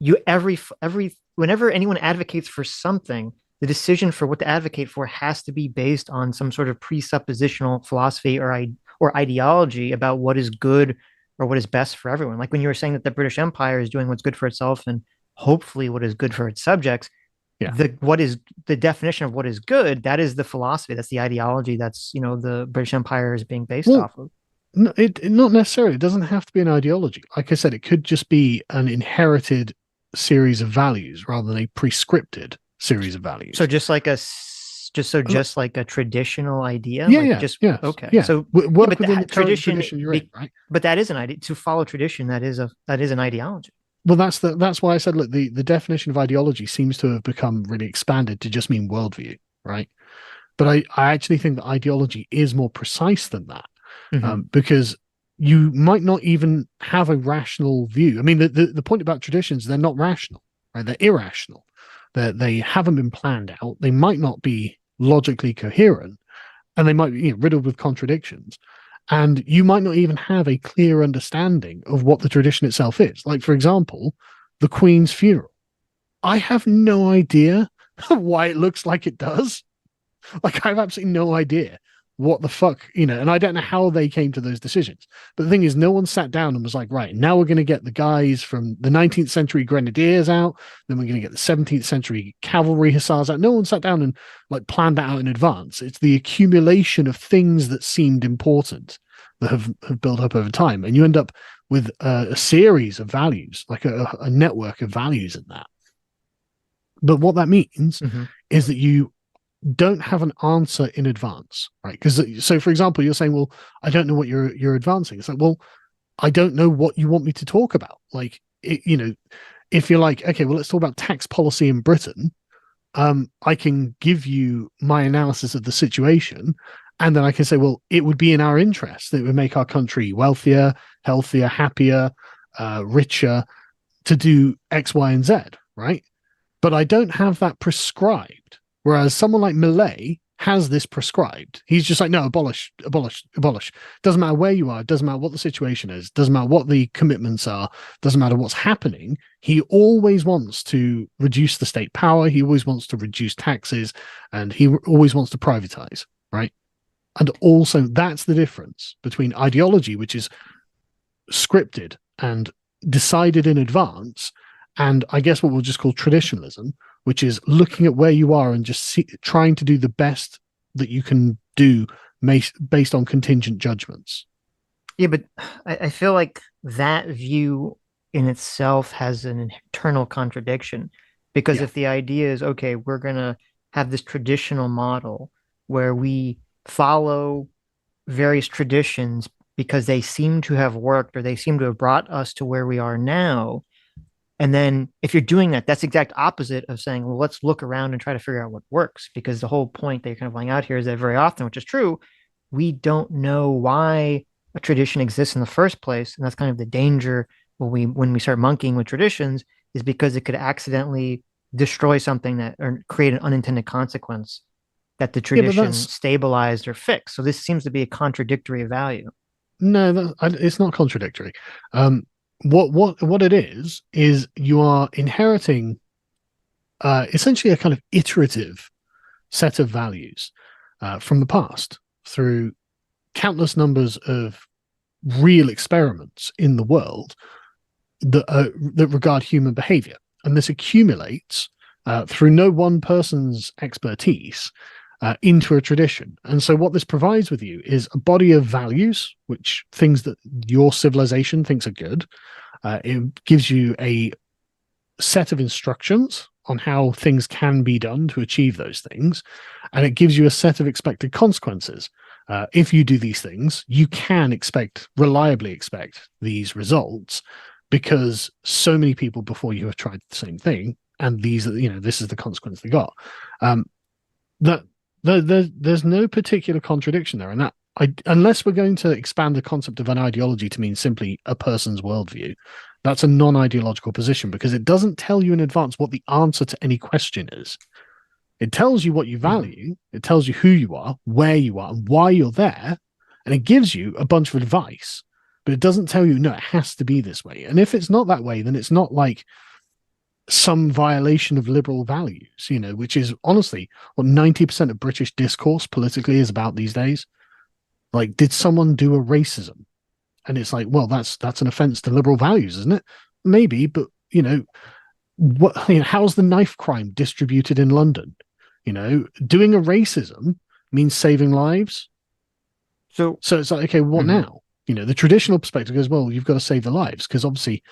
whenever anyone advocates for something, the decision for what to advocate for has to be based on some sort of presuppositional philosophy or ideology about what is good or what is best for everyone. Like when you were saying that the British Empire is doing what's good for itself and hopefully what is good for its subjects. Yeah. What is the definition of what is good? That is the philosophy. That's the ideology. That's, the British Empire is being based off of. No, not necessarily. It doesn't have to be an ideology. Like I said, it could just be an inherited series of values rather than a prescripted series of values. So just like a traditional idea. Yeah. Okay. Yeah. So work within the tradition you're in, right? But that is an idea. To follow tradition, that is an ideology. Well, that's why I said, look, the definition of ideology seems to have become really expanded to just mean worldview, right? But I actually think that ideology is more precise than that, because you might not even have a rational view. I mean, the point about traditions, they're not rational, right? They're irrational. They haven't been planned out. They might not be logically coherent, and they might be riddled with contradictions. And you might not even have a clear understanding of what the tradition itself is. Like, for example, the Queen's funeral. I have no idea why it looks like it does. Like, I have absolutely no idea what the fuck, and I don't know how they came to those decisions. But the thing is, no one sat down and was like, right, now we're going to get the guys from the 19th century grenadiers out, then we're going to get the 17th century cavalry hussars out. No one sat down and like planned that out in advance. It's the accumulation of things that seemed important that have built up over time. And you end up with a series of values, like a network of values in that. But what that means is that you don't have an answer in advance, right? Because so, for example, you're saying, well, I don't know what you're advancing. It's like, well, I don't know what you want me to talk about. Like, if you're like, okay, well, let's talk about tax policy in Britain. I can give you my analysis of the situation, and then I can say, well, it would be in our interest that it would make our country wealthier, healthier, happier, richer, to do X, Y, and Z, right? But I don't have that prescribed. Whereas someone like Millet has this prescribed. He's just like, no, abolish, abolish, abolish. Doesn't matter where you are. Doesn't matter what the situation is. Doesn't matter what the commitments are. Doesn't matter what's happening. He always wants to reduce the state power. He always wants to reduce taxes, and he always wants to privatize, right? And also, that's the difference between ideology, which is scripted and decided in advance, and I guess what we'll just call traditionalism, which is looking at where you are and just trying to do the best that you can do based on contingent judgments. Yeah, but I feel like that view in itself has an internal contradiction, because if the idea is, okay, we're going to have this traditional model where we follow various traditions because they seem to have worked or they seem to have brought us to where we are now. And then if you're doing that, that's the exact opposite of saying, well, let's look around and try to figure out what works. Because the whole point that you're kind of laying out here is that very often, which is true, we don't know why a tradition exists in the first place. And that's kind of the danger when we start monkeying with traditions, is because it could accidentally destroy something that, or create an unintended consequence that the tradition stabilized or fixed. So this seems to be a contradictory value. No, it's not contradictory. What it is you are inheriting essentially a kind of iterative set of values from the past through countless numbers of real experiments in the world that regard human behavior. And this accumulates through no one person's expertise into a tradition. And so what this provides with you is a body of values, which things that your civilization thinks are good. It gives you a set of instructions on how things can be done to achieve those things. And it gives you a set of expected consequences. If you do these things, you can reliably expect these results, because so many people before you have tried the same thing. And this is the consequence they got. There's no particular contradiction there, and that unless we're going to expand the concept of an ideology to mean simply a person's worldview, that's a non-ideological position, because it doesn't tell you in advance what the answer to any question is. It tells you what you value, it tells you who you are, where you are, and why you're there, and it gives you a bunch of advice, but it doesn't tell you, no, it has to be this way. And if it's not that way, then it's not like some violation of liberal values, which is honestly what 90% of British discourse politically is about these days. Like, did someone do a racism? And it's like, well, that's an offense to liberal values, isn't it? Maybe, but how's the knife crime distributed in London? Doing a racism means saving lives. So it's like, okay, what now? The traditional perspective goes, well, you've got to save the lives, because obviously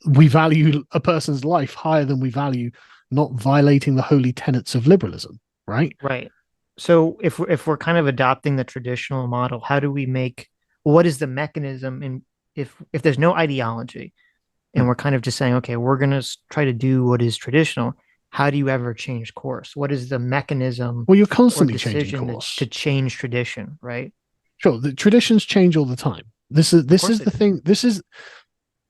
we value a person's life higher than we value not violating the holy tenets of liberalism, right? Right. So if we're kind of adopting the traditional model, how do we what is the mechanism if there's no ideology and we're kind of just saying, okay, we're going to try to do what is traditional, how do you ever change course? What is the mechanism? Well, you're constantly changing course to change tradition, right? Sure. The traditions change all the time. This is the thing. This is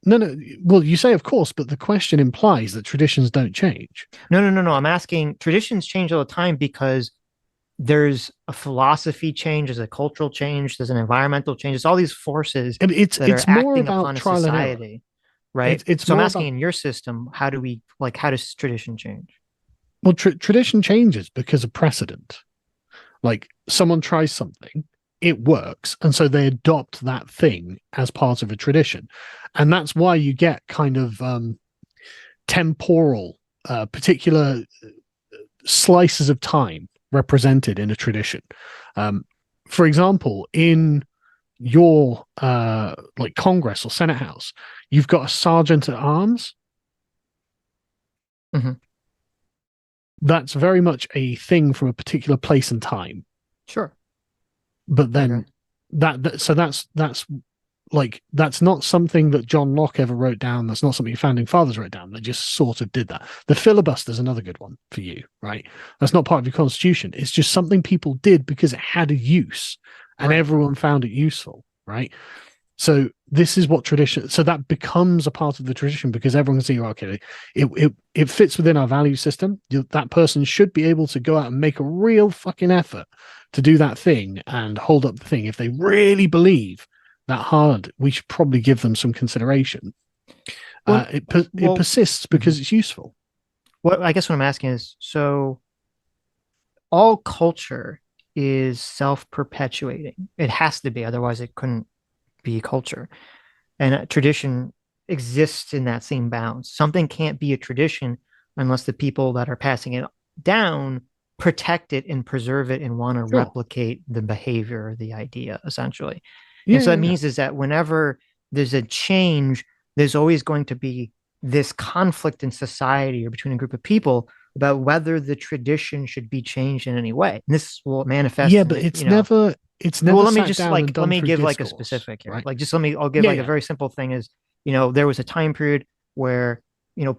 no. Well, you say of course, but the question implies that traditions don't change. No. I'm asking, traditions change all the time because there's a philosophy change, there's a cultural change, there's an environmental change. It's all these forces that are acting upon a society, right? So I'm asking, in your system, how does tradition change? Well, tradition changes because of precedent. Like, someone tries something, it works, and so they adopt that thing as part of a tradition. And that's why you get kind of temporal, particular slices of time represented in a tradition. For example, in your like Congress or Senate House, you've got a sergeant at arms. Mm-hmm. That's very much a thing from a particular place and time. Sure. But then that's not something that John Locke ever wrote down. That's not something the founding fathers wrote down. They just sort of did that. The filibuster is another good one for you, right? That's not part of your constitution. It's just something people did because it had a use and everyone found it useful, right? So this is what tradition. So that becomes a part of the tradition because everyone can see, okay, it fits within our value system. That person should be able to go out and make a real fucking effort to do that thing and hold up the thing. If they really believe that hard, we should probably give them some consideration. It persists because it's useful. What I guess what I'm asking is, so all culture is self-perpetuating. It has to be, otherwise it couldn't be culture. And a tradition exists in that same bounds. Something can't be a tradition unless the people that are passing it down protect it and preserve it and want to replicate the behavior or the idea, essentially. And so that means is that whenever there's a change, there's always going to be this conflict in society or between a group of people about whether the tradition should be changed in any way. And this will manifest. Yeah, but it's never. It's never. Well, let me just let me give like a specific here. Right? Like just I'll give a very simple thing is, there was a time period where,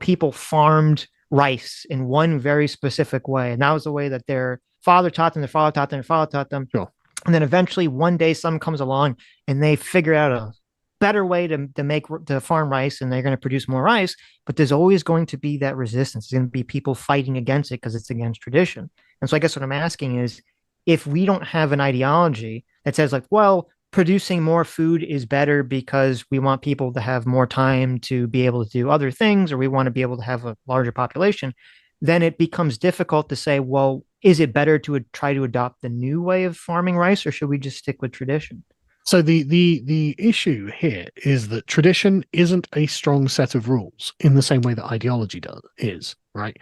people farmed rice in one very specific way. And that was the way that their father taught them, their father taught them, their father taught them. Sure. And then eventually one day someone comes along and they figure out a better way to farm rice, and they're going to produce more rice. But there's always going to be that resistance. There's going to be people fighting against it because it's against tradition. And so I guess what I'm asking is, if we don't have an ideology that says like, well, producing more food is better because we want people to have more time to be able to do other things, or we want to be able to have a larger population, then it becomes difficult to say, well, is it better to try to adopt the new way of farming rice, or should we just stick with tradition? So the issue here is that tradition isn't a strong set of rules in the same way that ideology is, right?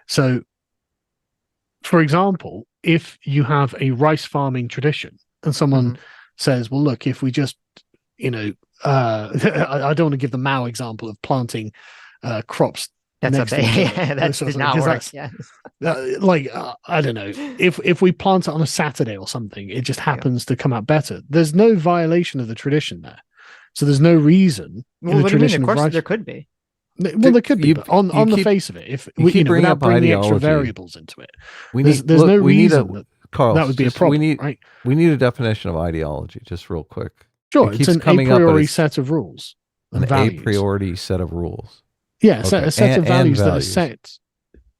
So, for example, if you have a rice farming tradition and someone says, well, look, if we just, I don't want to give the Mao example of planting crops. That did not work. I don't know. If we plant it on a Saturday or something, it just happens to come out better. There's no violation of the tradition there, so there's no reason. Well, what do you mean? Of course, there could be. Well, there could be, but on the face of it, if we without bringing extra variables into it, there's no reason Carl, that would be a problem. We need a definition of ideology, just real quick. Sure, it's an a priori set of rules. An a priori set of rules. Yeah, a set of values that are set.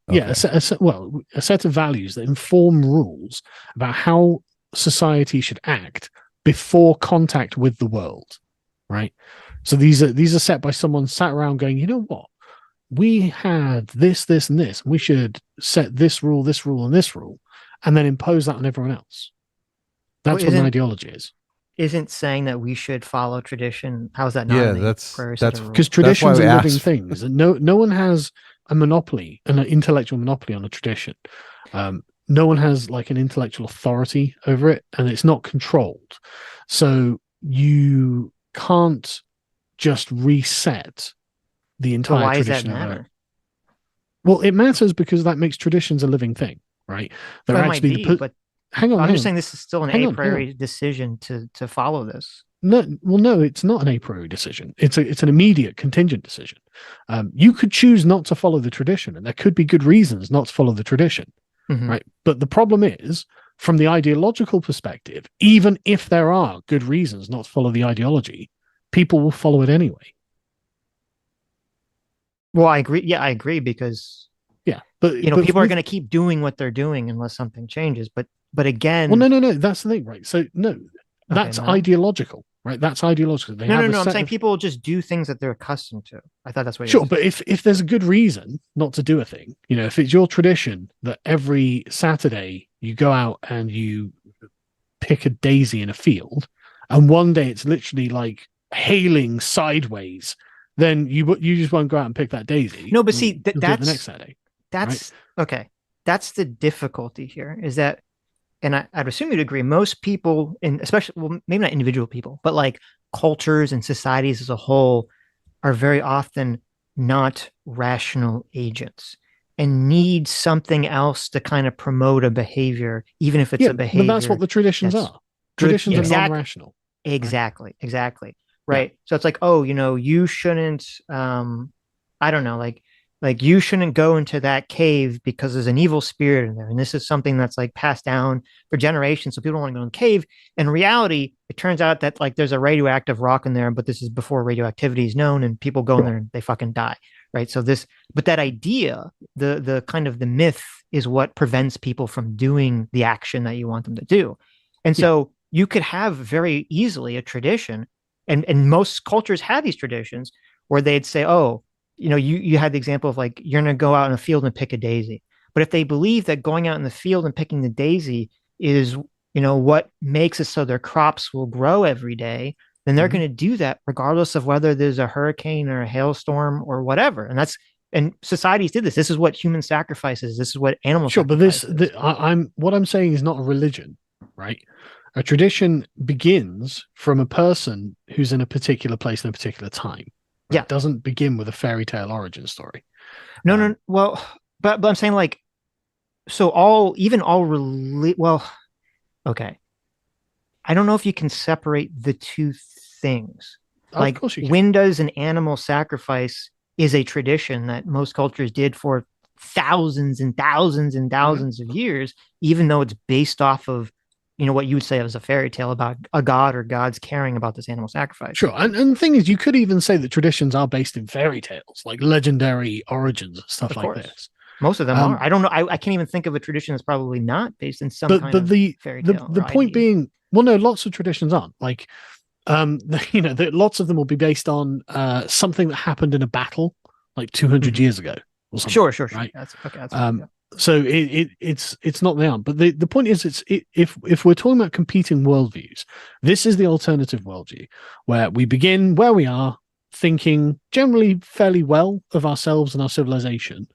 Okay. Yeah, a set of values that inform rules about how society should act before contact with the world, right? So these are set by someone sat around going, you know what? We had this, and this. We should set this rule, and this rule, and then impose that on everyone else. That's what an ideology is. Isn't saying that we should follow tradition. How is that not? Yeah, that's because traditions are living things, and no one has a monopoly, an intellectual monopoly on a tradition. No one has like an intellectual authority over it, and it's not controlled. So you can't just reset the entire why tradition. Does that matter? Well, it matters because that makes traditions a living thing, right? They're actually but I'm just saying this is still an a priori decision to follow this. No, it's not an a priori decision. It's an immediate contingent decision. You could choose not to follow the tradition, and there could be good reasons not to follow the tradition, right? But the problem is, from the ideological perspective, even if there are good reasons not to follow the ideology, people will follow it anyway. Well, I agree. Yeah, I agree because but people are going to keep doing what they're doing unless something changes. But But again, well, no. That's the thing, right? So no, that's ideological, right? That's ideological. No. I'm saying people just do things that they're accustomed to. I thought that's what. Sure, but if there's a good reason not to do a thing, if it's your tradition that every Saturday you go out and you pick a daisy in a field, and one day it's literally like hailing sideways, then you just won't go out and pick that daisy. No, but see, that's the next Saturday. That's right? Okay. That's the difficulty here. Is that, and I'd assume you'd agree, most people, especially, well, maybe not individual people, but like cultures and societies as a whole, are very often not rational agents and need something else to kind of promote a behavior, even if it's a behavior. But that's what the traditions are. Traditions are non-rational. Exactly. Right. So it's like, oh, you shouldn't, I don't know, like you shouldn't go into that cave because there's an evil spirit in there. And this is something that's like passed down for generations. So people don't want to go in the cave. In reality, it turns out that like there's a radioactive rock in there, but this is before radioactivity is known, and people go in there and they fucking die. Right. So but that idea, the kind of the myth is what prevents people from doing the action that you want them to do. And so you could have very easily a tradition, and most cultures have these traditions where they'd say, oh, you had the example of like, you're going to go out in a field and pick a daisy. But if they believe that going out in the field and picking the daisy is, what makes it so their crops will grow every day, then they're going to do that regardless of whether there's a hurricane or a hailstorm or whatever. And societies did this. This is what human sacrifices. This is what animal sacrifices. But what I'm saying is not a religion, right? A tradition begins from a person who's in a particular place in a particular time. Yeah, it doesn't begin with a fairy tale origin story. No. Well, but I'm saying like, so okay. I don't know if you can separate the two things. Like, of course you can. When does an animal sacrifice is a tradition that most cultures did for thousands and thousands and thousands of years, even though it's based off of what you would say was a fairy tale about a god or gods caring about this animal sacrifice. Sure. And the thing is, you could even say that traditions are based in fairy tales, like legendary origins and stuff like this. Most of them are. I don't know. I can't even think of a tradition that's probably not based in some kind of fairy tale. The point being, well, no, lots of traditions aren't. Like, lots of them will be based on something that happened in a battle like 200 years ago or something. Sure. Right? That's okay. So it's not they aren't, but the point is, if we're talking about competing worldviews, this is the alternative worldview where we begin where we are, thinking generally fairly well of ourselves and our civilization,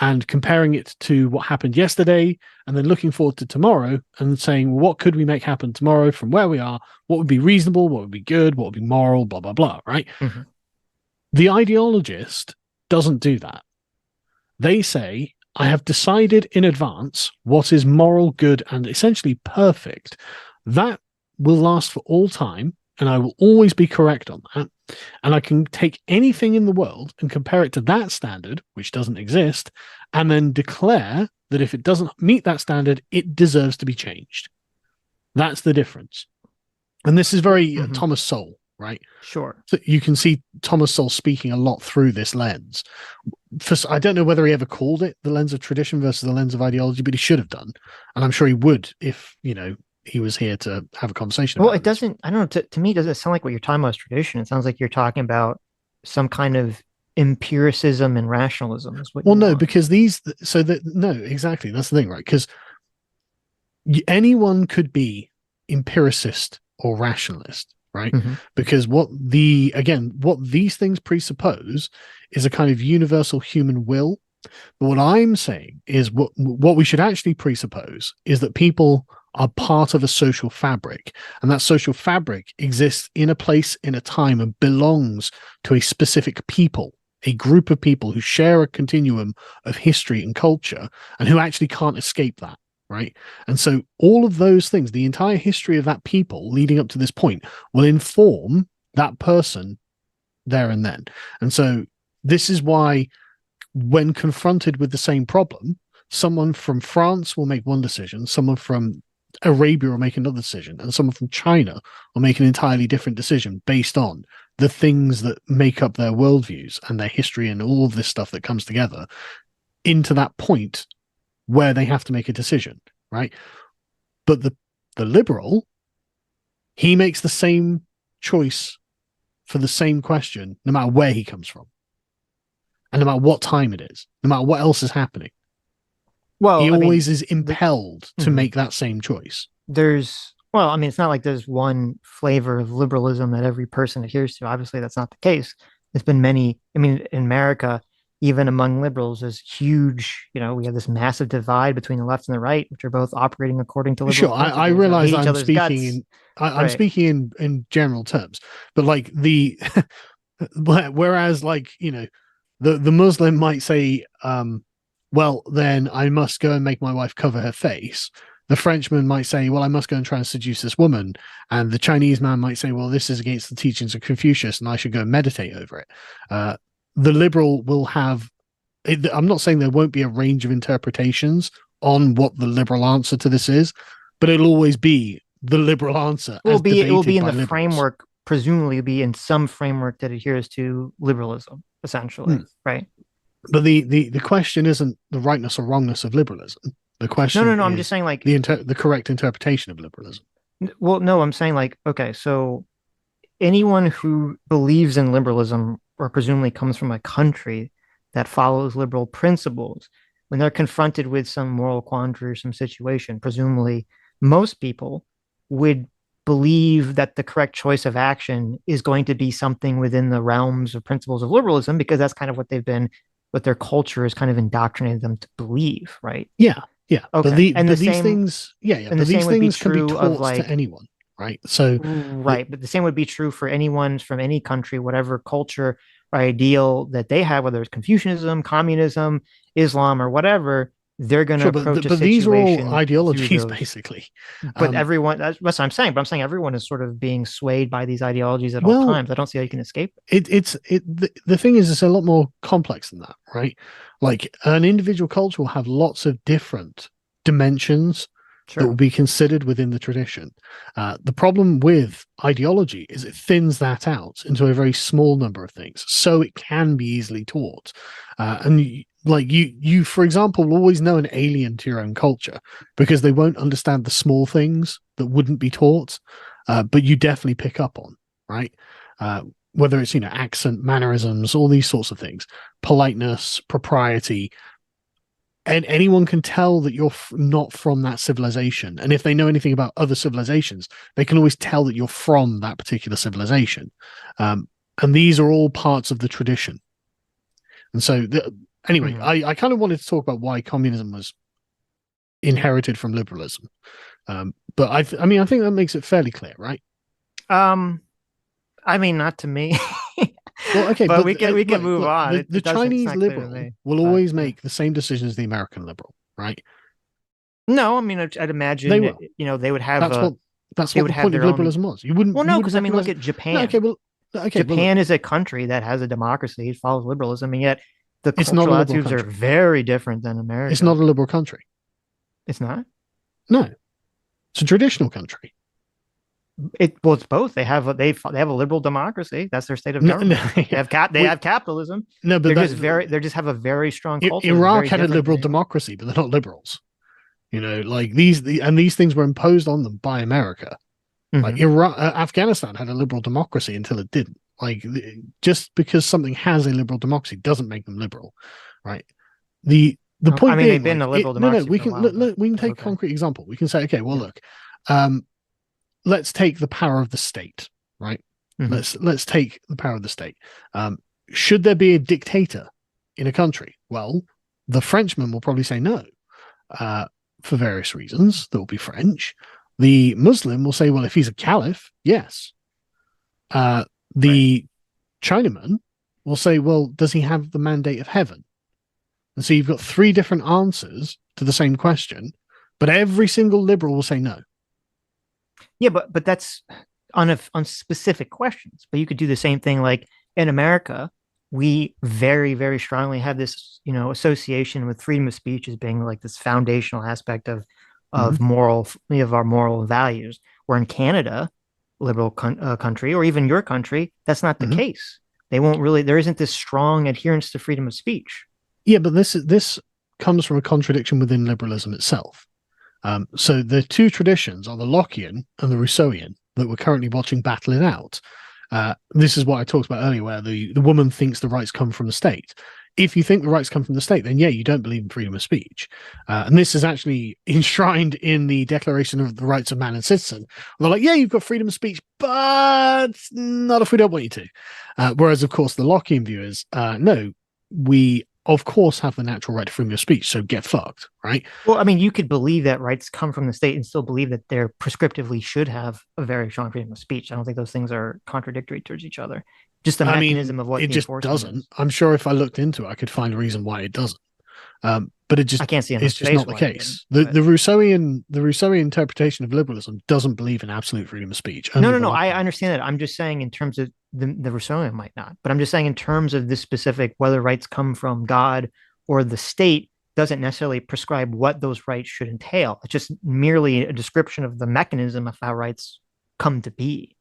and comparing it to what happened yesterday, and then looking forward to tomorrow and saying, well, what could we make happen tomorrow from where we are? What would be reasonable? What would be good? What would be moral? Blah blah blah. Right? Mm-hmm. The ideologist doesn't do that. They say, I have decided in advance what is moral, good, and essentially perfect. That will last for all time, and I will always be correct on that. And I can take anything in the world and compare it to that standard, which doesn't exist, and then declare that if it doesn't meet that standard, it deserves to be changed. That's the difference. And this is very Thomas Sowell, right? Sure. So you can see Thomas Sowell speaking a lot through this lens. I don't know whether he ever called it the lens of tradition versus the lens of ideology, but he should have done. And I'm sure he would if, he was here to have a conversation. Well, it doesn't, I don't know, to me, doesn't sound like what you're talking about is tradition. It sounds like you're talking about some kind of empiricism and rationalism. Because no, exactly. That's the thing, right? Because anyone could be empiricist or rationalist, right? Mm-hmm. Because what these things presuppose is a kind of universal human will. But what I'm saying is what we should actually presuppose is that people are part of a social fabric, and that social fabric exists in a place, in a time, and belongs to a specific people, a group of people who share a continuum of history and culture, and who actually can't escape that, right? And so all of those things, the entire history of that people leading up to this point, will inform that person there and then. And so this is why, when confronted with the same problem, someone from France will make one decision, someone from Arabia will make another decision, and someone from China will make an entirely different decision based on the things that make up their worldviews and their history and all of this stuff that comes together into that point where they have to make a decision, right? But the liberal, he makes the same choice for the same question, no matter where he comes from, and no matter what time it is, no matter what else is happening. Well, he I mean, always is impelled to make that same choice. Well, I mean, it's not like there's one flavor of liberalism that every person adheres to. Obviously, that's not the case. There's been many. I mean, in America, even among liberals, there's huge. We have this massive divide between the left and the right, which are both operating according to liberal Sure, principles. I realize I'm speaking I'm speaking in general terms, but like whereas like the Muslim might say, well, then I must go and make my wife cover her face. The Frenchman might say, well, I must go and try and seduce this woman. And the Chinese man might say, well, this is against the teachings of Confucius and I should go and meditate over it. The liberal will have, I'm not saying there won't be a range of interpretations on what the liberal answer to this is, but it'll always be the liberal answer. It will be in the liberals. Framework, presumably be in some framework that adheres to liberalism, essentially, right? But the question isn't the rightness or wrongness of liberalism. The question no, I'm just saying like the correct interpretation of liberalism. Well, no, I'm saying like, okay, so anyone who believes in liberalism or presumably comes from a country that follows liberal principles, when they're confronted with some moral quandary or some situation, presumably most people would believe that the correct choice of action is going to be something within the realms of principles of liberalism, because that's kind of what their culture has kind of indoctrinated them to believe, right? Yeah. Yeah. Okay. But these things can be taught to anyone, right? So right. But the same would be true for anyone from any country, whatever culture or ideal that they have, whether it's Confucianism, communism, Islam, or whatever. They're going to approach a situation. But these are all ideologies, basically. But everyone, that's what I'm saying. But I'm saying everyone is sort of being swayed by these ideologies at all times. I don't see how you can escape it. The thing is, it's a lot more complex than that, right? Like an individual culture will have lots of different dimensions that will be considered within the tradition. The problem with ideology is it thins that out into a very small number of things, so it can be easily taught. Like you, for example, will always know an alien to your own culture because they won't understand the small things that wouldn't be taught, but you definitely pick up on, right? Whether it's, accent, mannerisms, all these sorts of things, politeness, propriety, and anyone can tell that you're not from that civilization. And if they know anything about other civilizations, they can always tell that you're from that particular civilization. And these are all parts of the tradition. And so anyway, I kind of wanted to talk about why communism was inherited from liberalism. But I think that makes it fairly clear, right? I mean, not to me. Well, okay, but we can move on. The Chinese liberal will always make the same decision as the American liberal, right? No, I mean, I'd imagine they will. They would have that's what the point of liberalism was. You wouldn't. Well, no, because I mean, look at Japan. No, Japan is a country that has a democracy. It follows liberalism, and yet the cultural attitudes are very different than America. It's not a liberal country. It's not? No. It's a traditional country. It's both. They have a liberal democracy. That's their state of government. They have capitalism. No, but they just have a very strong culture. Iraq had a liberal democracy, but they're not liberals. Like these things were imposed on them by America. Like Afghanistan had a liberal democracy until it didn't. Like just because something has a liberal democracy doesn't make them liberal, right? The point being, they've been a liberal democracy. We can take a concrete example. We can say, okay, well, look, let's take the power of the state, right? Let's take the power of the state. Should there be a dictator in a country? Well, the Frenchman will probably say no, for various reasons. That will be French. The Muslim will say, well, if he's a caliph, yes. The Chinaman will say, well, does he have the mandate of heaven? And so you've got three different answers to the same question, but every single liberal will say no. Yeah, but that's on specific questions. But you could do the same thing. Like in America, we very, very strongly have this, association with freedom of speech as being like this foundational aspect of our moral values. Where in Canada, liberal country, or even your country, that's not the case. They won't really. There isn't this strong adherence to freedom of speech. Yeah, but this comes from a contradiction within liberalism itself. So the two traditions are the Lockean and the Rousseauian that we're currently watching battle it out. This is what I talked about earlier, where the woman thinks the rights come from the state. If you think the rights come from the state, then yeah, you don't believe in freedom of speech. And this is actually enshrined in the Declaration of the Rights of Man and Citizen. They're like, yeah, you've got freedom of speech, but not if we don't want you to. Whereas, of course, the Lockean view is, no, we, of course, have the natural right to freedom of speech, so get fucked, right? Well, I mean, you could believe that rights come from the state and still believe that they're prescriptively should have a very strong freedom of speech. I don't think those things are contradictory towards each other. Just the mechanism of what it just doesn't. I'm sure if I looked into it, I could find a reason why it doesn't. But it just, I can't see it's just not the case. The Rousseauian interpretation of liberalism doesn't believe in absolute freedom of speech. No. I understand that. I'm just saying in terms of the Rousseauian might not, but I'm just saying in terms of this specific, whether rights come from God or the state doesn't necessarily prescribe what those rights should entail. It's just merely a description of the mechanism of how rights come to be.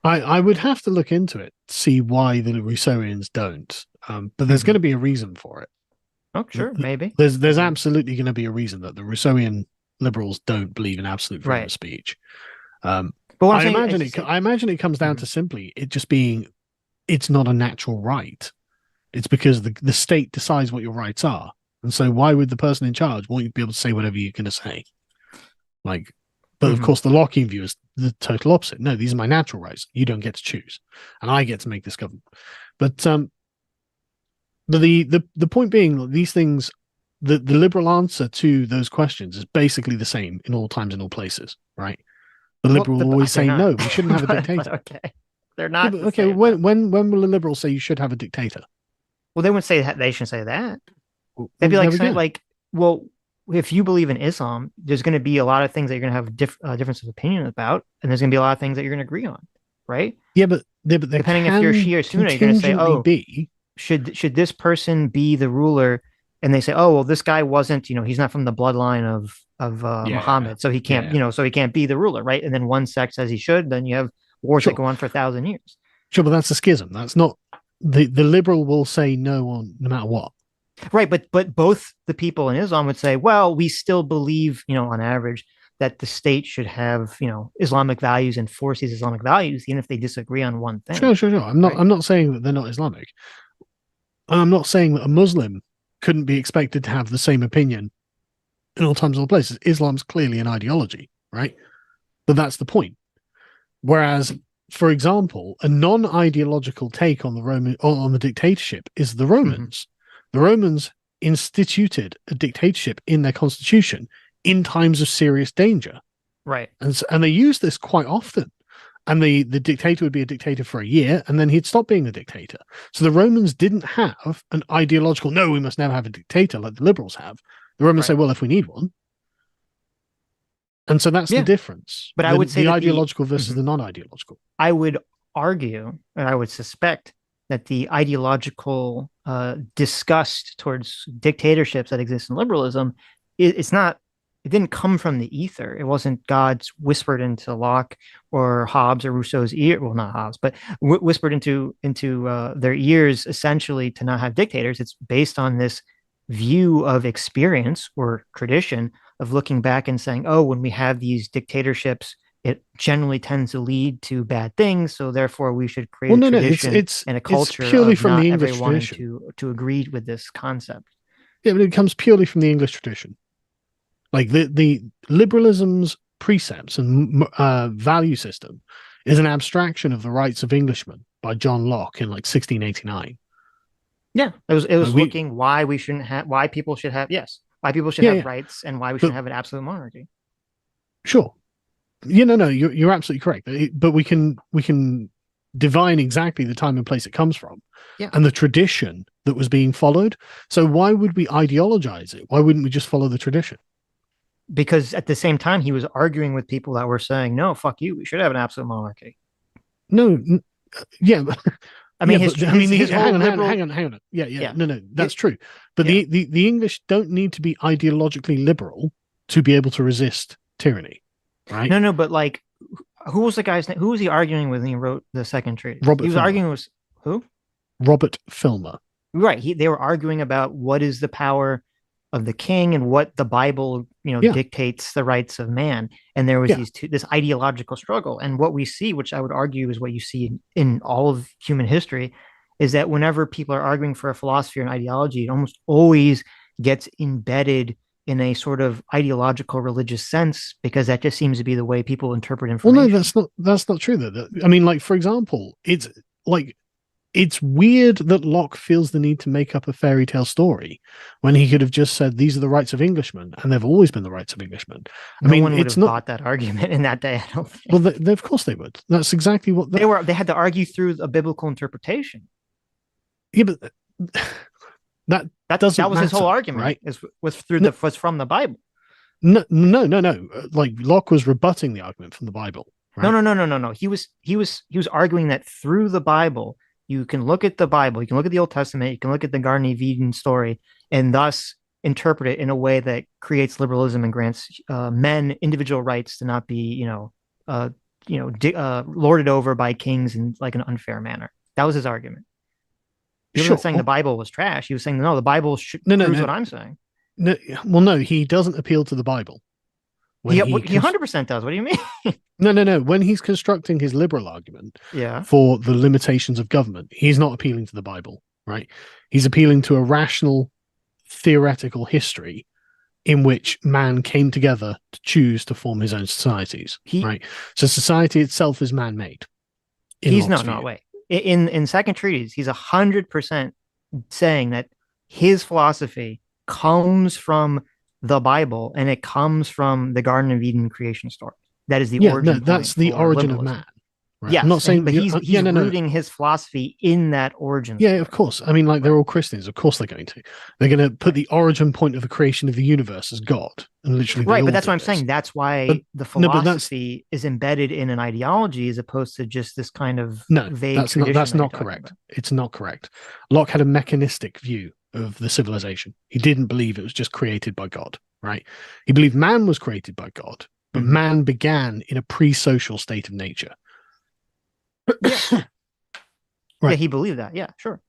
I would have to look into it, see why the Rousseauians don't. But there's going to be a reason for it. Oh, sure, maybe. There's absolutely going to be a reason that the Rousseauian liberals don't believe in absolute freedom of speech. But I imagine it comes down to simply it just being, it's not a natural right. It's because the state decides what your rights are. And so why would the person in charge want you to be able to say whatever you're going to say? But of course, the Lockean view is the total opposite. No, these are my natural rights. You don't get to choose, and I get to make this government. But the point being, these things, the liberal answer to those questions is basically the same in all times and all places, right? The liberal will always say, no, we shouldn't have a dictator. Okay, they're not. Yeah, okay, when will the liberals say you should have a dictator? Well, they wouldn't say that. They shouldn't say that. They'd be like saying, like, well, if you believe in Islam, there's going to be a lot of things that you're going to have difference of opinion about, and there's going to be a lot of things that you're going to agree on, right? Yeah, but depending if you're Shia or Sunni, you're going to say, oh, should this person be the ruler? And they say, oh, well, this guy wasn't, he's not from the bloodline of Muhammad, so he can't, so he can't be the ruler, right? And then one sect says he should, then you have wars that go on for 1,000 years. Sure, but that's a schism. That's not the liberal will say no matter what. Right, but both the people in Islam would say, well, we still believe, on average, that the state should have, Islamic values and force these Islamic values, even if they disagree on one thing. Sure. I'm not saying that they're not Islamic. And I'm not saying that a Muslim couldn't be expected to have the same opinion in all times and all places. Islam's clearly an ideology, right? But that's the point. Whereas, for example, a non-ideological take on the dictatorship is the Romans. The Romans instituted a dictatorship in their constitution in times of serious danger. Right. And they use this quite often. And the dictator would be a dictator for a year, and then he'd stop being the dictator. So the Romans didn't have an ideological, no, we must never have a dictator like the liberals have. The Romans say, well, if we need one. And so that's the difference. But I would say the ideological versus the non-ideological. I would argue, and I would suspect that the ideological disgust towards dictatorships that exist in liberalism, it didn't come from the ether. It wasn't God's whispered into Locke or Hobbes or Rousseau's ear. Well, not Hobbes, but whispered into their ears, essentially, to not have dictators. It's based on this view of experience or tradition of looking back and saying, oh, when we have these dictatorships, it generally tends to lead to bad things. So therefore, we should create a tradition and a culture purely from the English tradition to agree with this concept. Yeah, but it comes purely from the English tradition. Like the liberalism's precepts and value system is an abstraction of the rights of Englishmen by John Locke in 1689. Yeah, it was looking why people should have rights and why we shouldn't have an absolute monarchy. Sure. No, you're absolutely correct. But we can divine exactly the time and place it comes from, and the tradition that was being followed. So why would we ideologize it? Why wouldn't we just follow the tradition? Because at the same time, he was arguing with people that were saying, no, fuck you, we should have an absolute monarchy. No, yeah. Hang on. Yeah. No, that's true. But the English don't need to be ideologically liberal to be able to resist tyranny, right? No, but who was the guy's name? Who was he arguing with when he wrote the Second Treaty? Arguing with who? Robert Filmer. Right. They were arguing about what is the power of the king and what the Bible, dictates the rights of man. And there was this ideological struggle. And what we see, which I would argue is what you see in all of human history, is that whenever people are arguing for a philosophy or an ideology, it almost always gets embedded in a sort of ideological religious sense, because that just seems to be the way people interpret information. Well, no, that's not true. I mean, like, for example, it's weird that Locke feels the need to make up a fairy tale story when he could have just said these are the rights of Englishmen, and they've always been the rights of Englishmen. No one would have bought that argument in that day, I don't think. Well, of course they would. That's exactly what they had to argue through a biblical interpretation. Yeah, but that was matter, his whole argument, right? Was from the Bible. No. Like, Locke was rebutting the argument from the Bible. Right? No. He was arguing that through the Bible, you can look at the Bible, you can look at the Old Testament, you can look at the Garden of Eden story, and thus interpret it in a way that creates liberalism and grants men individual rights to not be, lorded over by kings in like an unfair manner. That was his argument. He wasn't saying the Bible was trash. He was saying, no, the Bible proves what I'm saying. No, he doesn't appeal to the Bible. He 100% does. What do you mean? No. When he's constructing his liberal argument for the limitations of government, he's not appealing to the Bible, right? He's appealing to a rational, theoretical history in which man came together to choose to form his own societies, right? So society itself is man-made. He's not, wait. In Second Treatise, he's 100% saying that his philosophy comes from the Bible, and it comes from the Garden of Eden creation story. That is the origin. That's the origin of man. Right? Yeah, I'm not saying, but he's rooting his philosophy in that origin. Yeah, of course. I mean, like, they're all Christians. Of course, they're going to put the origin point of the creation of the universe as God, and literally. Right, but that's what I'm saying. That's why the philosophy is embedded in an ideology as opposed to just this kind of vague. That's not correct. It's not correct. Locke had a mechanistic view of the civilization. He didn't believe it was just created by God, right? He believed man was created by God, but man began in a pre-social state of nature. Yeah. Right. Yeah, he believed that. Yeah, sure.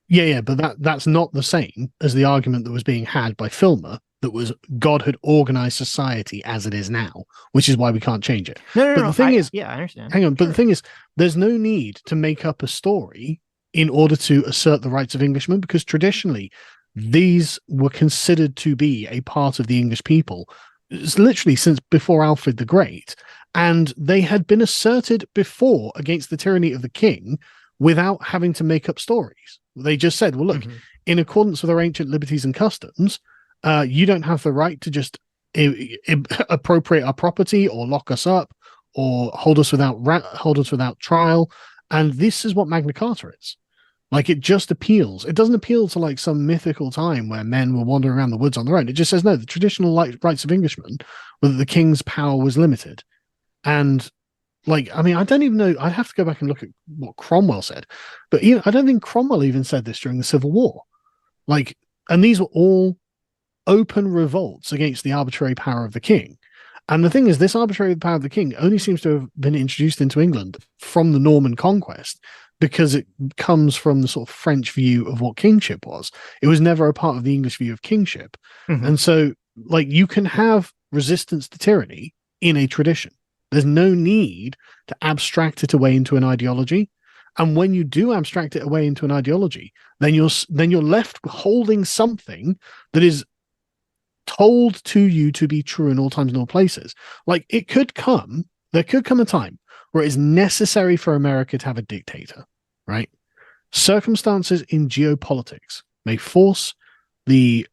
Yeah, but that's not the same as the argument that was being had by Filmer, that was God had organized society as it is now, which is why we can't change it. No. The thing is, I understand. Hang on, but the thing is, there's no need to make up a story in order to assert the rights of Englishmen, because traditionally these were considered to be a part of the English people, literally since before Alfred the Great, and they had been asserted before against the tyranny of the king without having to make up stories. They just said, well, look, in accordance with our ancient liberties and customs, you don't have the right to just appropriate our property or lock us up or hold us without trial. And this is what Magna Carta is. Like, it just appeals. It doesn't appeal to like some mythical time where men were wandering around the woods on their own. It just says, no, the traditional rights of Englishmen were that the king's power was limited. And like, I mean, I don't even know. I'd have to go back and look at what Cromwell said. But I don't think Cromwell even said this during the Civil War. Like, and these were all open revolts against the arbitrary power of the king. And the thing is, this arbitrary power of the king only seems to have been introduced into England from the Norman conquest, because it comes from the sort of French view of what kingship was. It was never a part of the English view of kingship. And so, like, you can have resistance to tyranny in a tradition. There's no need to abstract it away into an ideology. And when you do abstract it away into an ideology, then you're left holding something that is told to you to be true in all times and all places. Like, there could come a time where it is necessary for America to have a dictator, right? Circumstances in geopolitics may force the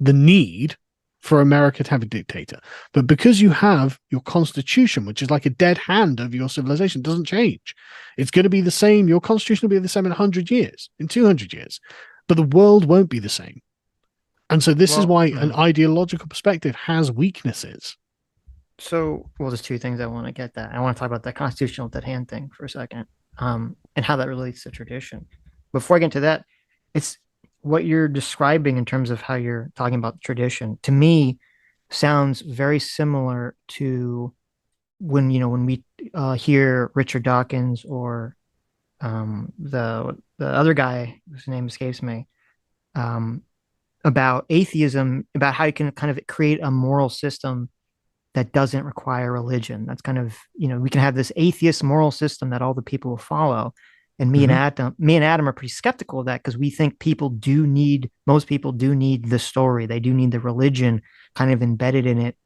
need for America to have a dictator. But because you have your constitution, which is like a dead hand of your civilization, doesn't change. It's going to be the same. Your constitution will be the same in 100 years, in 200 years. But the world won't be the same. And so this is why an ideological perspective has weaknesses. So, well, there's two things I want to get that. I want to talk about that constitutional dead hand thing for a second, and how that relates to tradition. Before I get into that, it's what you're describing in terms of how you're talking about tradition, to me, sounds very similar to when we hear Richard Dawkins or the other guy whose name escapes me, about atheism, about how you can kind of create a moral system that doesn't require religion. That's kind of, we can have this atheist moral system that all the people will follow. And me and Adam are pretty skeptical of that because we think most people do need the story. They do need the religion kind of embedded in it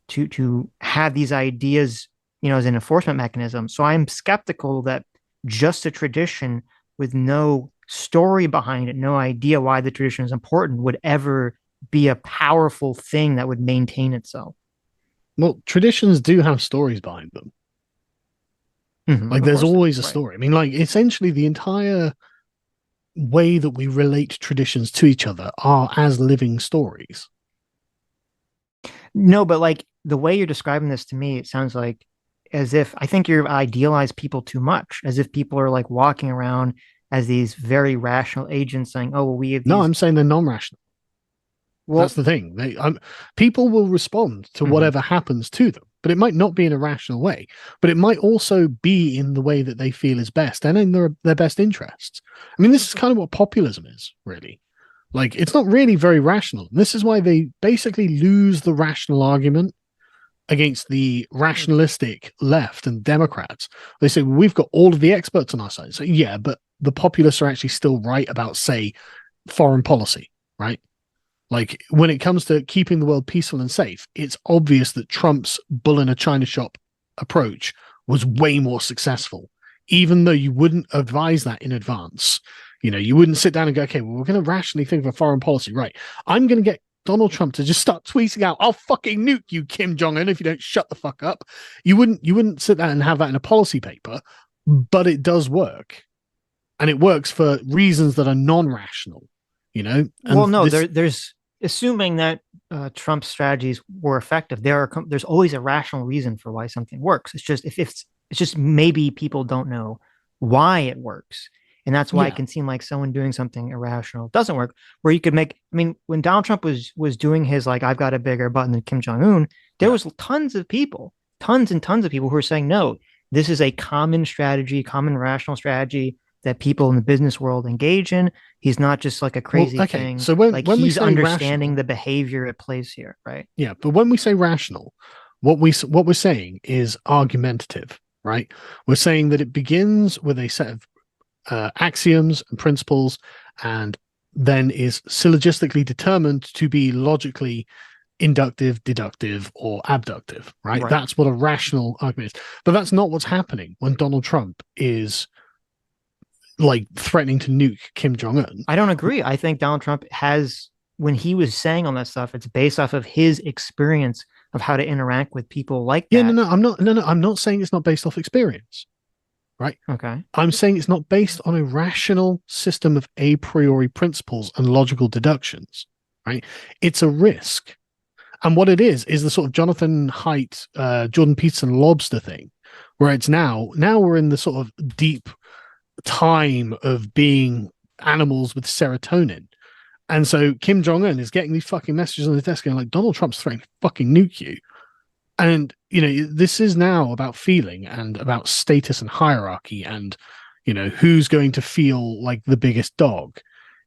to have these ideas, as an enforcement mechanism. So I'm skeptical that just a tradition with no story behind it, no idea why the tradition is important, would ever be a powerful thing that would maintain itself. Well, traditions do have stories behind them. Like there's always a story. I mean, like essentially the entire way that we relate traditions to each other are as living stories. No, but like the way you're describing this to me, it sounds like as if I think you idealize people too much, as if people are like walking around as these very rational agents saying, "Oh, well, we have." No, I'm saying they're non-rational. Well, that's the thing. People will respond to whatever happens to them, but it might not be in a rational way. But it might also be in the way that they feel is best and in their best interests. I mean, this is kind of what populism is, really. Like, it's not really very rational. And this is why they basically lose the rational argument against the rationalistic left and Democrats. They say, well, we've got all of the experts on our side. So, yeah, but the populists are actually still right about, say, foreign policy, right? Like, when it comes to keeping the world peaceful and safe, it's obvious that Trump's bull in a china shop approach was way more successful, even though you wouldn't advise that in advance. You wouldn't sit down and go, okay, well, we're going to rationally think of a foreign policy, right? I'm going to get Donald Trump to just start tweeting out, "I'll fucking nuke you, Kim Jong-un, if you don't shut the fuck up." You wouldn't sit there and have that in a policy paper, but it does work. And it works for reasons that are non-rational, And well, no, there's assuming that Trump's strategies were effective. There's always a rational reason for why something works. It's just it's just maybe people don't know why it works. And that's why it can seem like someone doing something irrational doesn't work. Where you could when Donald Trump was doing his, like, I've got a bigger button than Kim Jong-un, there was tons and tons of people who were saying, no, this is a common strategy, common rational strategy that people in the business world engage in. He's not just like a crazy thing. So when he's understanding rational, the behavior at place here, right? Yeah, but when we say rational, what we're saying is argumentative, right? We're saying that it begins with a set of axioms and principles, and then is syllogistically determined to be logically inductive, deductive, or abductive, right? That's what a rational argument is. But that's not what's happening when Donald Trump is like threatening to nuke Kim Jong-un. I don't agree. I think Donald Trump when he was saying all that stuff, it's based off of his experience of how to interact with people like that. I'm not saying it's not based off experience. Right. Okay. I'm saying it's not based on a rational system of a priori principles and logical deductions. Right. It's a risk. And what it is the sort of Jonathan Haidt, Jordan Peterson lobster thing, where it's now we're in the sort of deep time of being animals with serotonin. And so Kim Jong-un is getting these fucking messages on the desk going like, Donald Trump's threatening to fucking nuke you. And, this is now about feeling and about status and hierarchy and, who's going to feel like the biggest dog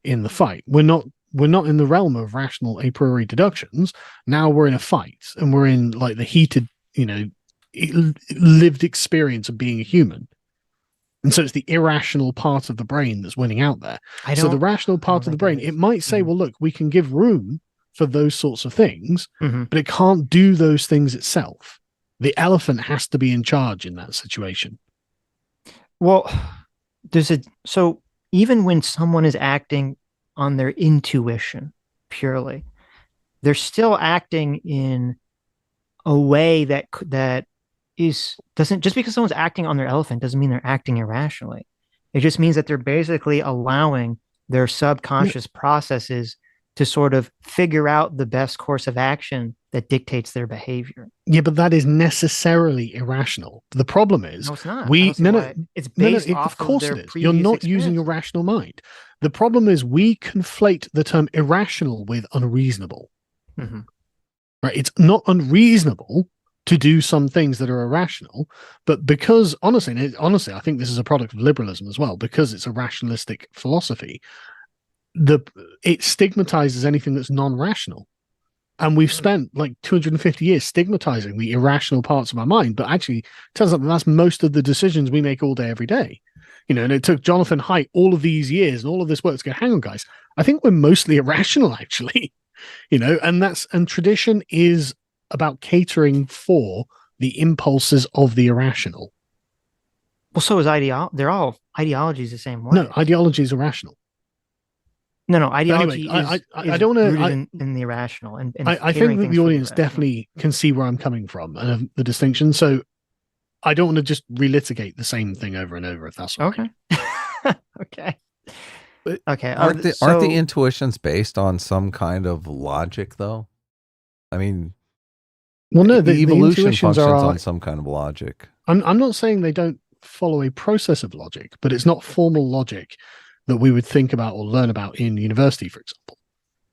in the fight. We're not in the realm of rational a priori deductions. Now we're in a fight and we're in like the heated, lived experience of being a human. And so it's the irrational part of the brain that's winning out there. So the rational part of the brain, it might say, well, look, we can give room for those sorts of things, but it can't do those things itself. The elephant has to be in charge in that situation. Well, so even when someone is acting on their intuition purely, they're still acting in a way that doesn't, just because someone's acting on their elephant doesn't mean they're acting irrationally. It just means that they're basically allowing their subconscious processes to sort of figure out the best course of action that dictates their behavior. Yeah, but that is necessarily irrational. The problem is, no, it's not. It's based off of their previous You're not using your rational mind. The problem is we conflate the term irrational with unreasonable. Right? It's not unreasonable to do some things that are irrational, but because honestly, I think this is a product of liberalism as well, because it's a rationalistic philosophy. it stigmatizes anything that's non-rational. And we've spent like 250 years stigmatizing the irrational parts of our mind, but actually, it turns out that's most of the decisions we make all day, every day. And it took Jonathan Haidt all of these years and all of this work to go, hang on, guys, I think we're mostly irrational, actually. And tradition is about catering for the impulses of the irrational. Well, so is they're all ideologies the same way. No, ideology is irrational. No, ideology anyway, is I don't know in the irrational. And I think that the audience definitely can see where I'm coming from and the distinction. So I don't want to just relitigate the same thing over and over, if that's okay. Okay. Okay. Aren't the intuitions based on some kind of logic, though? I mean, well, no, the evolution intuitions functions on some kind of logic. I'm not saying they don't follow a process of logic, but it's not formal logic that we would think about or learn about in university, for example.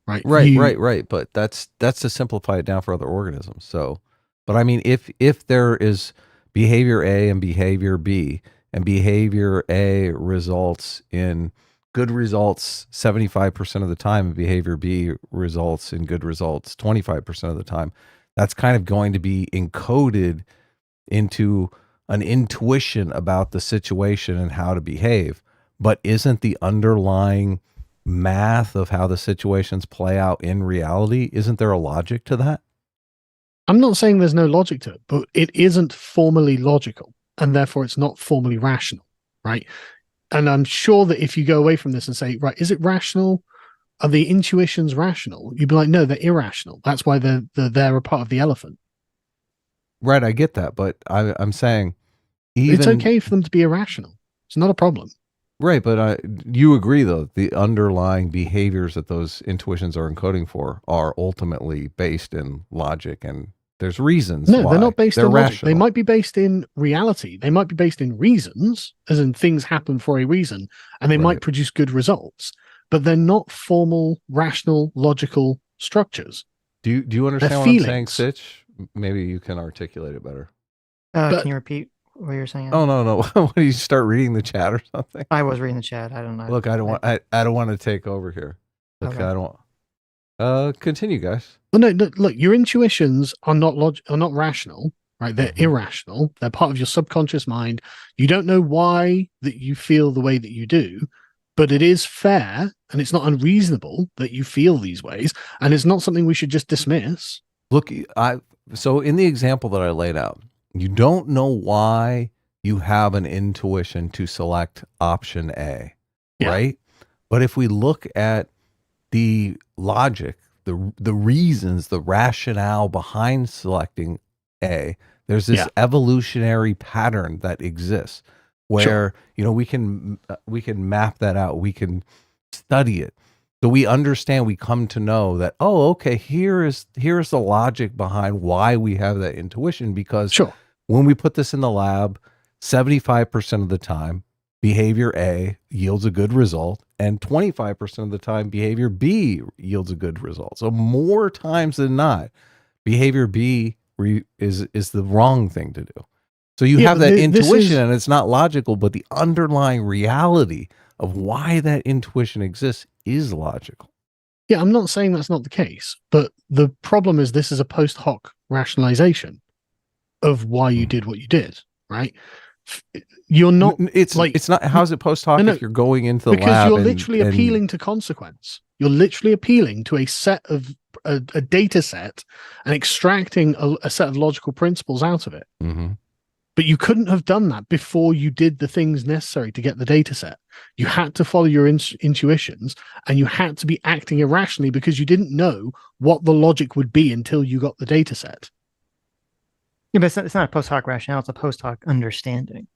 Right. Right. But that's to simplify it down for other organisms. So, but I mean, if there is behavior A and behavior B, and behavior A results in good results 75% of the time, and behavior B results in good results 25% of the time, that's kind of going to be encoded into an intuition about the situation and how to behave. But isn't the underlying math of how the situations play out in reality, isn't there a logic to that? I'm not saying there's no logic to it, but it isn't formally logical, and therefore it's not formally rational, right? And I'm sure that if you go away from this and say, right, is it rational? Are the intuitions rational? You'd be like, no, they're irrational. That's why they're a part of the elephant. Right, I get that, but I'm saying it's okay for them to be irrational. It's not a problem. Right, but you agree, though, the underlying behaviors that those intuitions are encoding for are ultimately based in logic, and there's reasons No, why. They're not based in logic. Rational. They might be based in reality. They might be based in reasons, as in things happen for a reason, and they might produce good results, but they're not formal, rational, logical structures. Do you understand what I'm saying, Sitch? Maybe you can articulate it better. Can you repeat what you're saying? Oh, no. What, do you start reading the chat or something? I was reading the chat. I don't know. Look, I don't want to take over here. Look, okay. I don't want. Continue, guys. Well, no. Look, your intuitions are not rational, right? They're irrational. They're part of your subconscious mind. You don't know why that you feel the way that you do, but it is fair and it's not unreasonable that you feel these ways, and it's not something we should just dismiss. Look, so in the example that I laid out, you don't know why you have an intuition to select option A, right? But if we look at the logic, the reasons, the rationale behind selecting A, there's this evolutionary pattern that exists where we can map that out, we can study it. So we understand, we come to know that, okay, here's the logic behind why we have that intuition, because when we put this in the lab, 75% of the time, behavior A yields a good result, and 25% of the time, behavior B yields a good result. So more times than not, behavior B is the wrong thing to do. So you have that intuition, and it's not logical, but the underlying reality of why that intuition exists is logical. Yeah, I'm not saying that's not the case, but the problem is this is a post hoc rationalization of why you did what you did, right? You're not. It's not. How's it post hoc if you're going into the lab? Because you're literally appealing to consequence. You're literally appealing to a set of a data set and extracting a set of logical principles out of it. Mm-hmm. But you couldn't have done that before you did the things necessary to get the data set. You had to follow your intuitions, and you had to be acting irrationally because you didn't know what the logic would be until you got the data set. Yeah, but it's not a post hoc rationale, it's a post hoc understanding.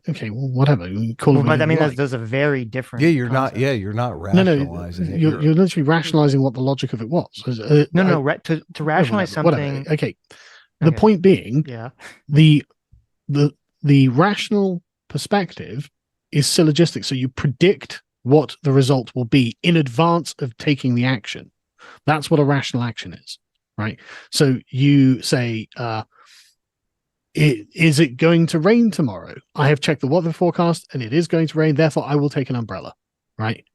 Okay, well, whatever. But I mean, there's a very different. Yeah, you're not rationalizing. No, you're literally rationalizing what the logic of it was. To rationalize something. Whatever. Okay. The point being, the rational perspective is syllogistic. So you predict what the result will be in advance of taking the action. That's what a rational action is, right? So you say, is it going to rain tomorrow? I have checked the weather forecast and it is going to rain. Therefore, I will take an umbrella, right?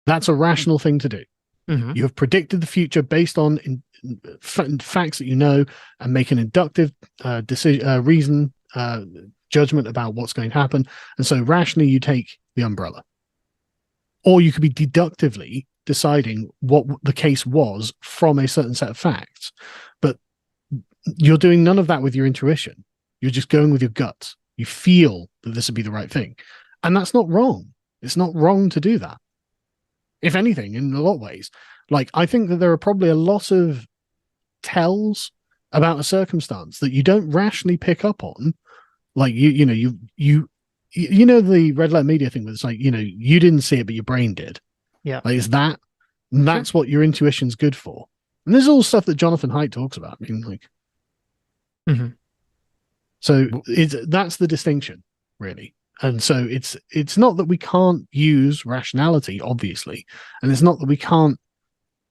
That's a rational thing to do. Mm-hmm. You have predicted the future based on facts that you know, and make an inductive reason judgment about what's going to happen. And so rationally, you take the umbrella. Or you could be deductively deciding what the case was from a certain set of facts. But you're doing none of that with your intuition. You're just going with your guts. You feel that this would be the right thing. And that's not wrong. It's not wrong to do that. If anything, in a lot of ways. Like, I think that there are probably a lot of tells about a circumstance that you don't rationally pick up on. Like, you know the red letter media thing, where it's like, you didn't see it, but your brain did. Yeah. Like, that's what your intuition's good for. And there's all stuff that Jonathan Haidt talks about. I mean, like, so that's the distinction, really. And so it's not that we can't use rationality, obviously, and it's not that we can't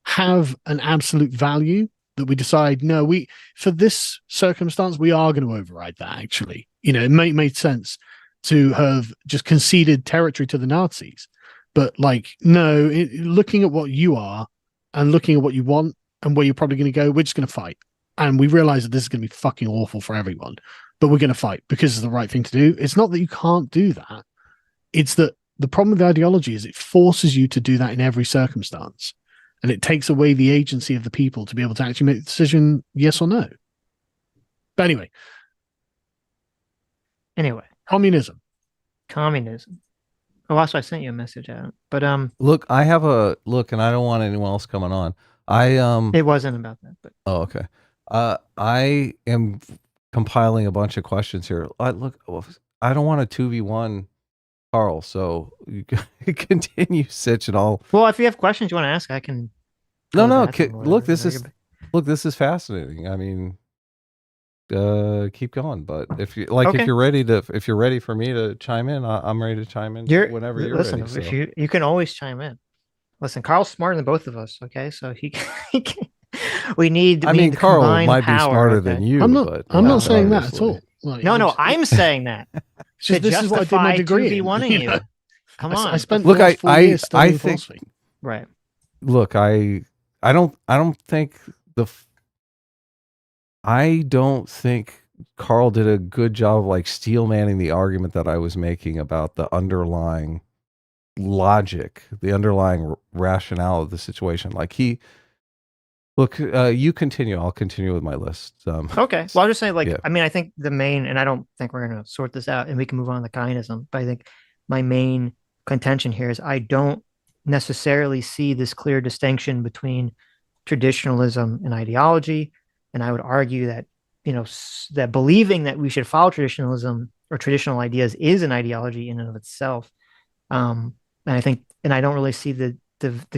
have an absolute value that we decide, no, for this circumstance, we are going to override that, actually. It made sense to have just conceded territory to the Nazis. But, like, no, looking at what you are and looking at what you want and where you're probably going to go, we're just going to fight. And we realize that this is going to be fucking awful for everyone, but we're going to fight because it's the right thing to do. It's not that you can't do that. It's that the problem with ideology is it forces you to do that in every circumstance. And it takes away the agency of the people to be able to actually make the decision, yes or no. But anyway. Communism. Oh, also, I sent you a message out. But look, I have a look, and I don't want anyone else coming on. It wasn't about that, but okay. I am compiling a bunch of questions here. Look, I don't want a 2v1 Karl, so you continue, Sitch, and all. Well, if you have questions you want to ask, I can. No. Look, this is fascinating. I mean, keep going. But if you like, okay. if you're ready for me to chime in, I'm ready to chime in whenever you're ready. Listen, if you can always chime in. Listen, Karl's smarter than both of us. Okay, so he can. We need. I mean, Karl might be smarter okay? than you. I'm not saying that at all. Like, no, I'm saying that. This is what I did my degree in. You. Come on. I spent the last 4 years studying philosophy. Right. Look, I don't think Karl did a good job of, like, steelmanning the argument that I was making about the underlying logic, the underlying rationale of the situation. Like, you continue. I'll continue with my list. Okay. Well, I'll just say, like, yeah. I mean, I think the main, and I don't think we're going to sort this out and we can move on to Communism, but I think my main contention here is I don't necessarily see this clear distinction between traditionalism and ideology. And I would argue that, that believing that we should follow traditionalism or traditional ideas is an ideology in and of itself. And I don't really see the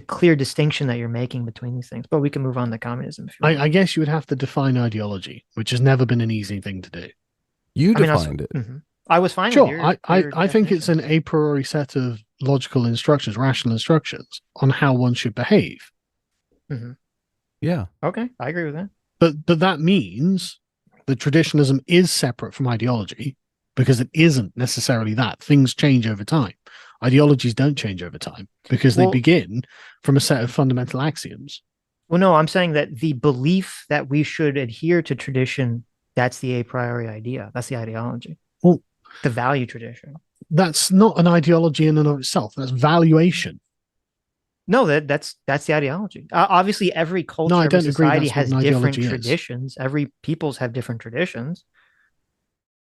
clear distinction that you're making between these things, but we can move on to Communism. If you want. I guess you would have to define ideology, which has never been an easy thing to do. You defined it. Mm-hmm. I was fine. Sure. I think it's an a priori set of logical instructions, rational instructions on how one should behave. Mm-hmm. Yeah. Okay. I agree with that. But that means that traditionalism is separate from ideology because it isn't necessarily that. Things change over time. Ideologies don't change over time because they begin from a set of fundamental axioms. Well, no, I'm saying that the belief that we should adhere to tradition, that's the a priori idea. That's the ideology. Well, the value tradition. That's not an ideology in and of itself. That's valuation. No, that's the ideology. Obviously, every culture, every society has different traditions. Every peoples have different traditions.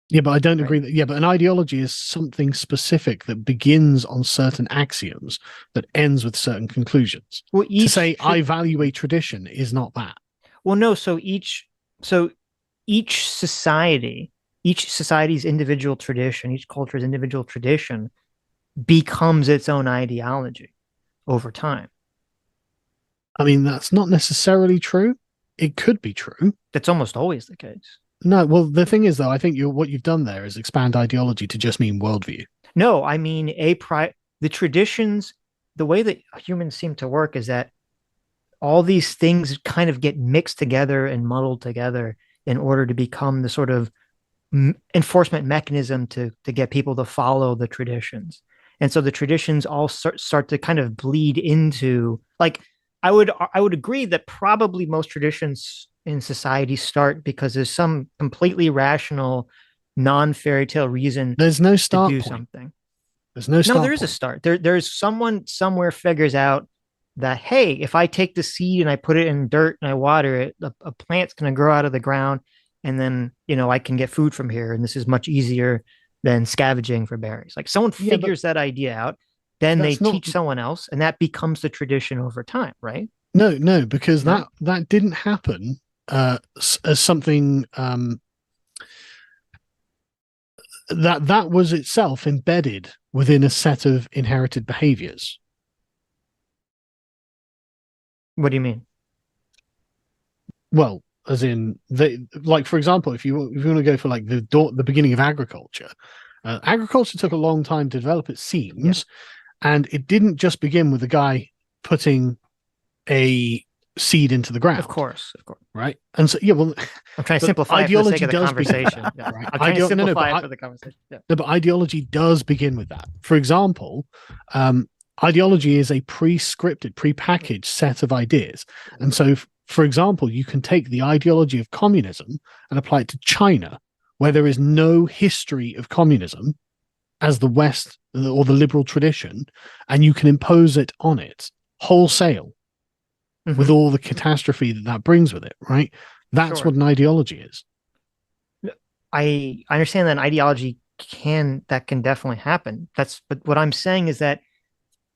Yeah, but I don't agree that. Yeah, but an ideology is something specific that begins on certain axioms that ends with certain conclusions. Well, to say I value a tradition is not that. Well, no. So each society's individual tradition, each culture's individual tradition, becomes its own ideology over time. I mean, that's not necessarily true. It could be true. That's almost always the case. No, well, the thing is, though, I think what you've done there is expand ideology to just mean worldview. No, I mean the traditions, the way that humans seem to work is that all these things kind of get mixed together and muddled together in order to become the sort of enforcement mechanism to get people to follow the traditions. And so the traditions all start to kind of bleed into, like, I would agree that probably most traditions in society start because there's some completely rational, non-fairy tale reason There's no to start do point. something. There's no start No, there is a point. start. There's someone somewhere figures out that, hey, if I take the seed and I put it in dirt and I water it, a plant's going to grow out of the ground, and then I can get food from here, and this is much easier than scavenging for berries. Like, someone Yeah, but figures that idea out, then they that's not. teach someone else, and that becomes the tradition over time, right? No, because No, that didn't happen as something that was itself embedded within a set of inherited behaviors. what do you mean? Well, as in like, for example, if you want to go for like the beginning of agriculture, agriculture took a long time to develop, it seems, and it didn't just begin with a guy putting a seed into the ground. Of course, right? And so, yeah, well, I'm trying to simplify it for the sake of the conversation. That, right? I'm trying to simplify it for the conversation. Yeah. No, but ideology does begin with that. For example, ideology is a pre-scripted, pre-packaged set of ideas. And so, for example, you can take the ideology of communism and apply it to China, where there is no history of communism as the West or the liberal tradition, and you can impose it on it wholesale with all the catastrophe that brings with it, right? That's what an ideology is. I understand that an ideology can definitely happen. But what I'm saying is that,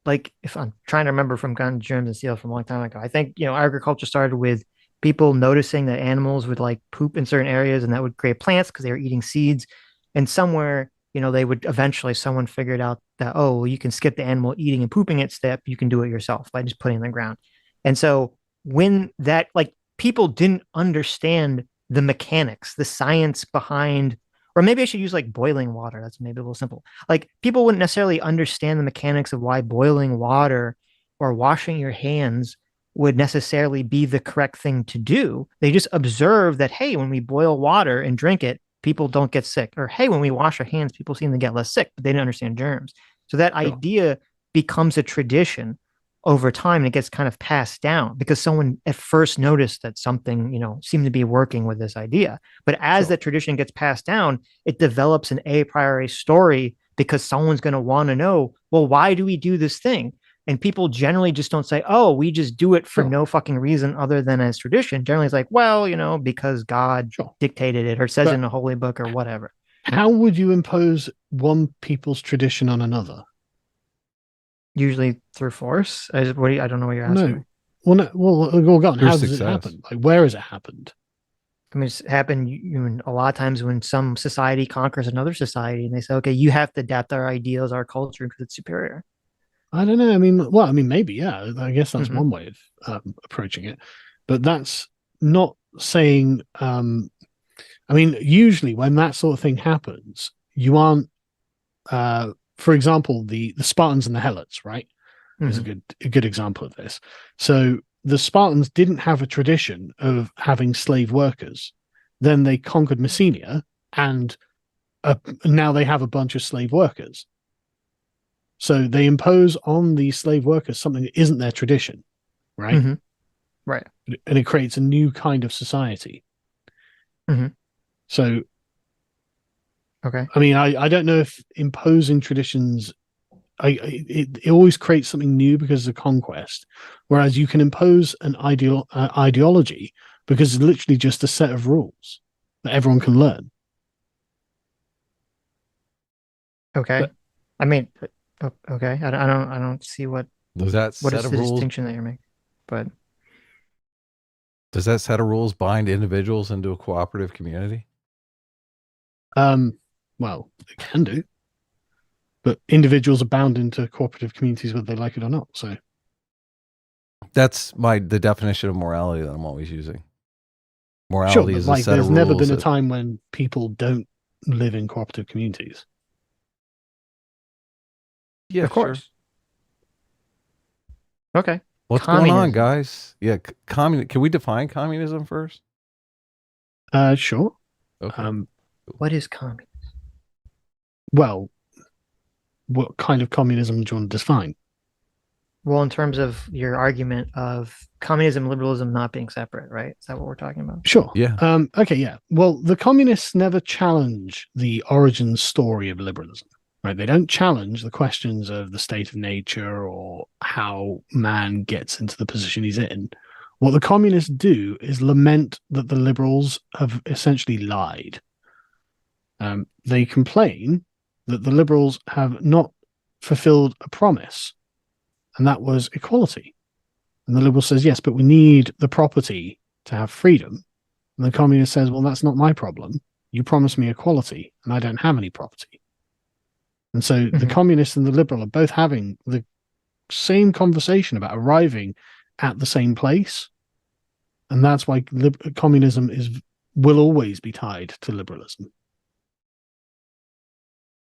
like, if I'm trying to remember from Guns, Germs, and Steel from a long time ago, I think agriculture started with people noticing that animals would like poop in certain areas, and that would create plants because they were eating seeds. And somewhere, they would eventually, someone figured out that, oh, well, you can skip the animal eating and pooping it step. You can do it yourself by just putting it in the ground. And so when that, like, people didn't understand the mechanics, the science behind, or maybe I should use like boiling water. That's maybe a little simple. Like, people wouldn't necessarily understand the mechanics of why boiling water or washing your hands would necessarily be the correct thing to do. They just observe that, hey, when we boil water and drink it, people don't get sick. Or, hey, when we wash our hands, people seem to get less sick, but they didn't understand germs. So that idea becomes a tradition over time, and it gets kind of passed down because someone at first noticed that something, seemed to be working with this idea. But as that tradition gets passed down, it develops an a priori story because someone's going to want to know, well, why do we do this thing? And people generally just don't say, oh, we just do it for no fucking reason other than as tradition. Generally, it's like, well, because God dictated it or says it in a holy book or whatever. How would you impose one people's tradition on another? Usually through force. I don't know what you're asking. No. Well, go on. How does it happen? Like, where has it happened? I mean, it's happened a lot of times when some society conquers another society, and they say, "Okay, you have to adapt our ideals, our culture, because it's superior." I don't know. I mean, maybe, yeah. I guess that's one way of approaching it, but that's not saying. I mean, usually when that sort of thing happens, you aren't. For example, the Spartans and the Helots, right? Is a good example of this. So the Spartans didn't have a tradition of having slave workers. Then they conquered Messenia, and now they have a bunch of slave workers. So they impose on these slave workers something that isn't their tradition, right? Right. And it creates a new kind of society. So, okay. I mean, I don't know if imposing traditions, it always creates something new because of conquest, whereas you can impose an ideology because it's literally just a set of rules that everyone can learn. Okay. But, I mean, okay. I don't see what is the distinction that you're making. But does that set of rules bind individuals into a cooperative community? Well, it can do, but individuals are bound into cooperative communities whether they like it or not. So that's the definition of morality that I'm always using. Morality is a set of rules. There's never been a time when people don't live in cooperative communities. Yeah, of course. Sure. Okay. What's going on, guys? Yeah, can we define communism first? Sure. Okay. What is communism? Well, what kind of communism do you want to define? Well, in terms of your argument of communism and liberalism not being separate, right? Is that what we're talking about? Sure. Yeah. Okay, yeah. Well, the communists never challenge the origin story of liberalism, right? They don't challenge the questions of the state of nature or how man gets into the position he's in. What the communists do is lament that the liberals have essentially lied. They complain that the liberals have not fulfilled a promise, and that was equality. And the liberal says, yes, but we need the property to have freedom. And the communist says, well, that's not my problem. You promised me equality, and I don't have any property. And so the communist and the liberal are both having the same conversation about arriving at the same place. And that's why communism will always be tied to liberalism.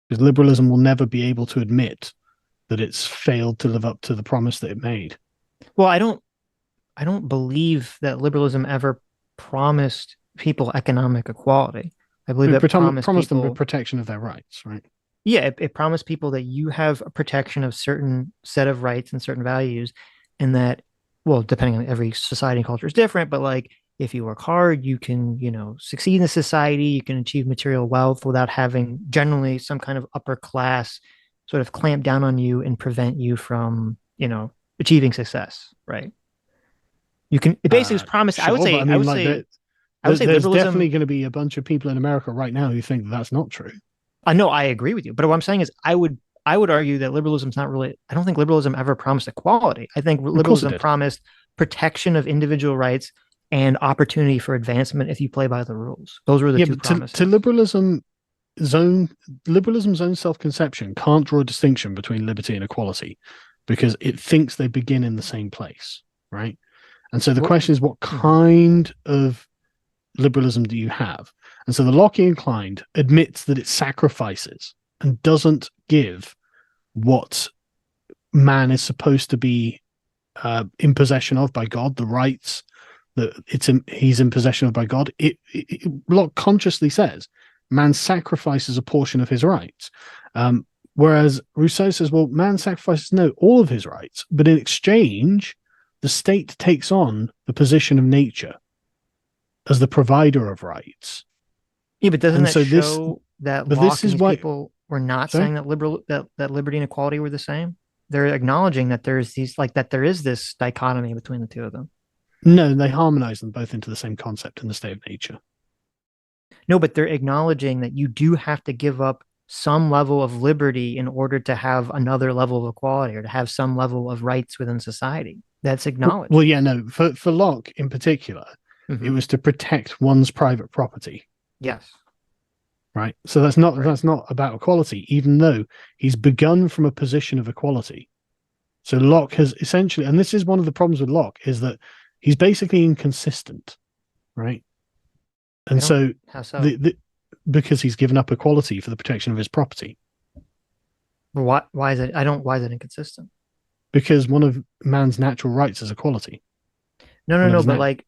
Because liberalism will never be able to admit that it's failed to live up to the promise that it made. Well, I don't believe that liberalism ever promised people economic equality. I believe it promised them the protection of their rights, right? Yeah, it promised people that you have a protection of certain set of rights and certain values, and that, well, depending on every society and culture is different, but like if you work hard, you can, succeed in the society, you can achieve material wealth without having generally some kind of upper class sort of clamp down on you and prevent you from, achieving success, right? You can, it basically is promised. Sure, I would say, I would say there's liberalism, definitely going to be a bunch of people in America right now who think that's not true. I know, I agree with you, but what I'm saying is I would argue that liberalism's not really, I don't think liberalism ever promised equality. I think liberalism promised protection of individual rights and opportunity for advancement if you play by the rules. Those were the two promises. To liberalism's own self-conception can't draw a distinction between liberty and equality because it thinks they begin in the same place, right? And so the question is, what kind of liberalism do you have? And so the Lockean Klein admits that it sacrifices and doesn't give what man is supposed to be in possession of by God, the rights that he's in possession of by God. Locke consciously says man sacrifices a portion of his rights. Whereas Rousseau says, well, man sacrifices all of his rights, but in exchange, the state takes on the position of nature as the provider of rights. Yeah, but doesn't that show that Locke and these people were not saying that that liberty and equality were the same? They're acknowledging that there is this dichotomy between the two of them. No, they harmonize them both into the same concept in the state of nature. No, but they're acknowledging that you do have to give up some level of liberty in order to have another level of equality or to have some level of rights within society. That's acknowledged. Well, yeah, no, for Locke in particular, it was to protect one's private property. Yes. Right. So that's not about equality, even though he's begun from a position of equality. So Locke has essentially, and this is one of the problems with Locke, is that he's basically inconsistent, right? And how so? Because he's given up equality for the protection of his property. Why is it? Why is it inconsistent? Because one of man's natural rights is equality. No. But like,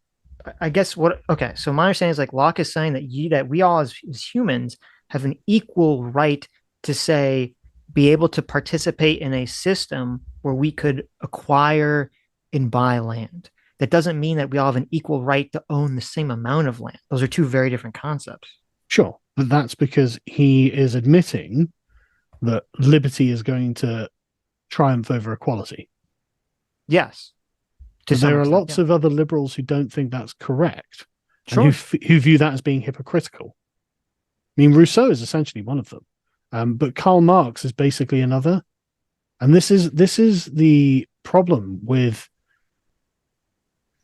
I guess okay. So my understanding is like Locke is saying that we all as humans have an equal right to be able to participate in a system where we could acquire and buy land. That doesn't mean that we all have an equal right to own the same amount of land. Those are two very different concepts. Sure, but that's because he is admitting that liberty is going to triumph over equality. Yes. There are lots of other liberals who don't think that's correct, sure, who view that as being hypocritical. I mean, Rousseau is essentially one of them, but Karl Marx is basically another. And this is the problem with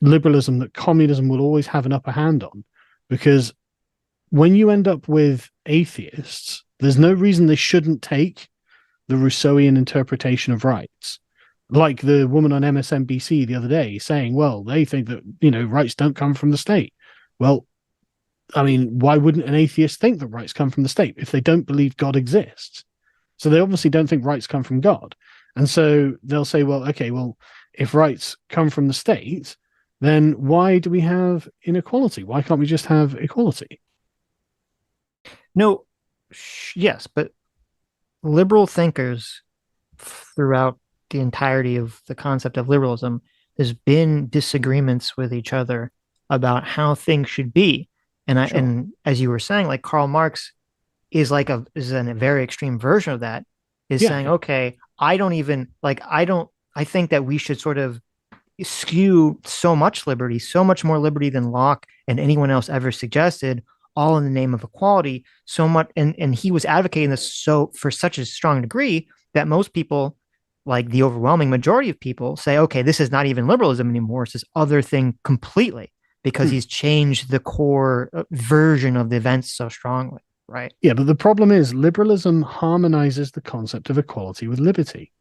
liberalism that communism will always have an upper hand on, because when you end up with atheists, there's no reason they shouldn't take the Rousseauian interpretation of rights. Like the woman on MSNBC the other day saying, well, they think that, rights don't come from the state. Well, I mean, why wouldn't an atheist think that rights come from the state if they don't believe God exists? So they obviously don't think rights come from God. And so they'll say, well, okay, well, if rights come from the state, then why do we have inequality? Why can't we just have equality? No, yes, but liberal thinkers throughout the entirety of the concept of liberalism, there's been disagreements with each other about how things should be. And as you were saying, like Karl Marx is a very extreme version of that, is saying, okay, I think that we should sort of skew so much liberty, so much more liberty than Locke and anyone else ever suggested, all in the name of equality. So much, and he was advocating this for such a strong degree that most people, like the overwhelming majority of people, say, okay, this is not even liberalism anymore. It's this other thing completely, because he's changed the core version of the events so strongly, right? Yeah, but the problem is liberalism harmonizes the concept of equality with liberty.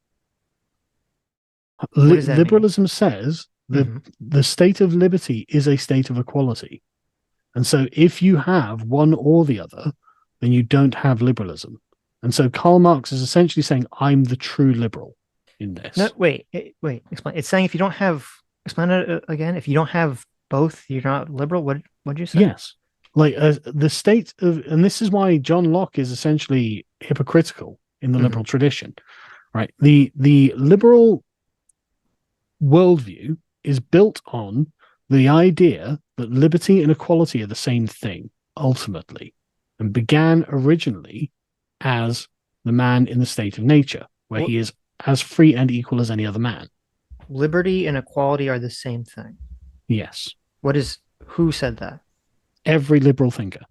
Liberalism says that the state of liberty is a state of equality. And so if you have one or the other, then you don't have liberalism. And so Karl Marx is essentially saying, I'm the true liberal in this. No, wait, explain. It's saying if you don't have, explain it again, if you don't have both, you're not liberal. What did you say? Yes. Like the state of, and this is why John Locke is essentially hypocritical in the liberal tradition, right? The liberal worldview is built on the idea that liberty and equality are the same thing, ultimately, and began originally as the man in the state of nature, where he is as free and equal as any other man. Liberty and equality are the same thing. Yes. Who said that? Every liberal thinker.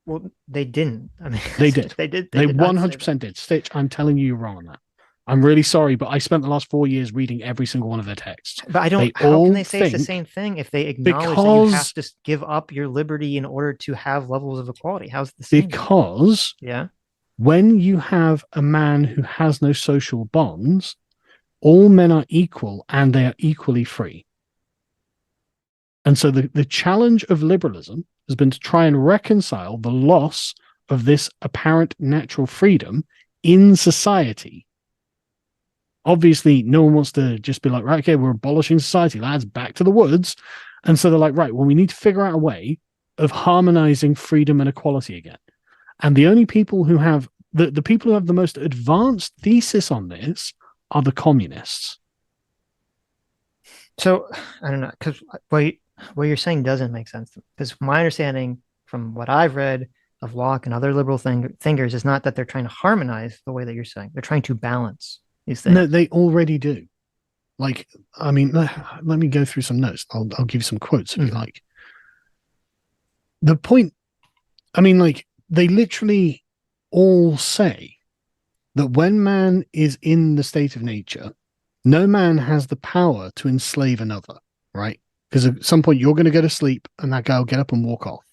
Well, they didn't. I mean, they did. They did. They 100% did. Stitch, I'm telling you, you're wrong on that. I'm really sorry, but I spent the last 4 years reading every single one of their texts. But how can they say it's the same thing if they acknowledge that you have to give up your liberty in order to have levels of equality? How's it the same? Because when you have a man who has no social bonds, all men are equal and they are equally free. And so the challenge of liberalism has been to try and reconcile the loss of this apparent natural freedom in society. Obviously, no one wants to just be like, right, okay, we're abolishing society, lads, back to the woods. And so they're like, right, well, we need to figure out a way of harmonizing freedom and equality again. And the only people who have, the people who have the most advanced thesis on this are the communists. So, I don't know, because what you're saying doesn't make sense. Because my understanding from what I've read of Locke and other liberal thinkers is not that they're trying to harmonize the way that you're saying. They're trying to balance. No, they already do. Like, I mean, let me go through some notes. I'll give you some quotes if you like. The point, I mean, like, they literally all say that when man is in the state of nature, no man has the power to enslave another, right? Because at some point you're going to go to sleep and that guy will get up and walk off,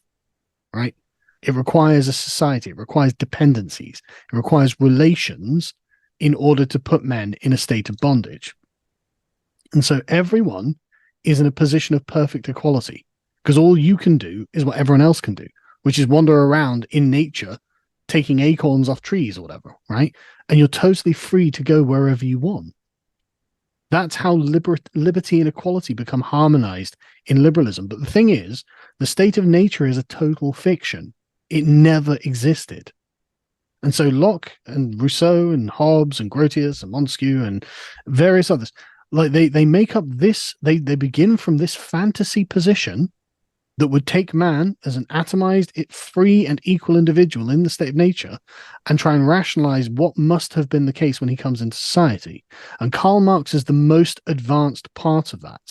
right? It requires a society. It requires dependencies. It requires relations in order to put men in a state of bondage. And so everyone is in a position of perfect equality, because all you can do is what everyone else can do, which is wander around in nature, taking acorns off trees or whatever, right? And you're totally free to go wherever you want. That's how liberty and equality become harmonized in liberalism. But the thing is, the state of nature is a total fiction. It never existed. And so Locke and Rousseau and Hobbes and Grotius and Montesquieu and various others, like they make up this, they begin from this fantasy position that would take man as an atomized, free and equal individual in the state of nature and try and rationalize what must have been the case when he comes into society. And Karl Marx is the most advanced part of that,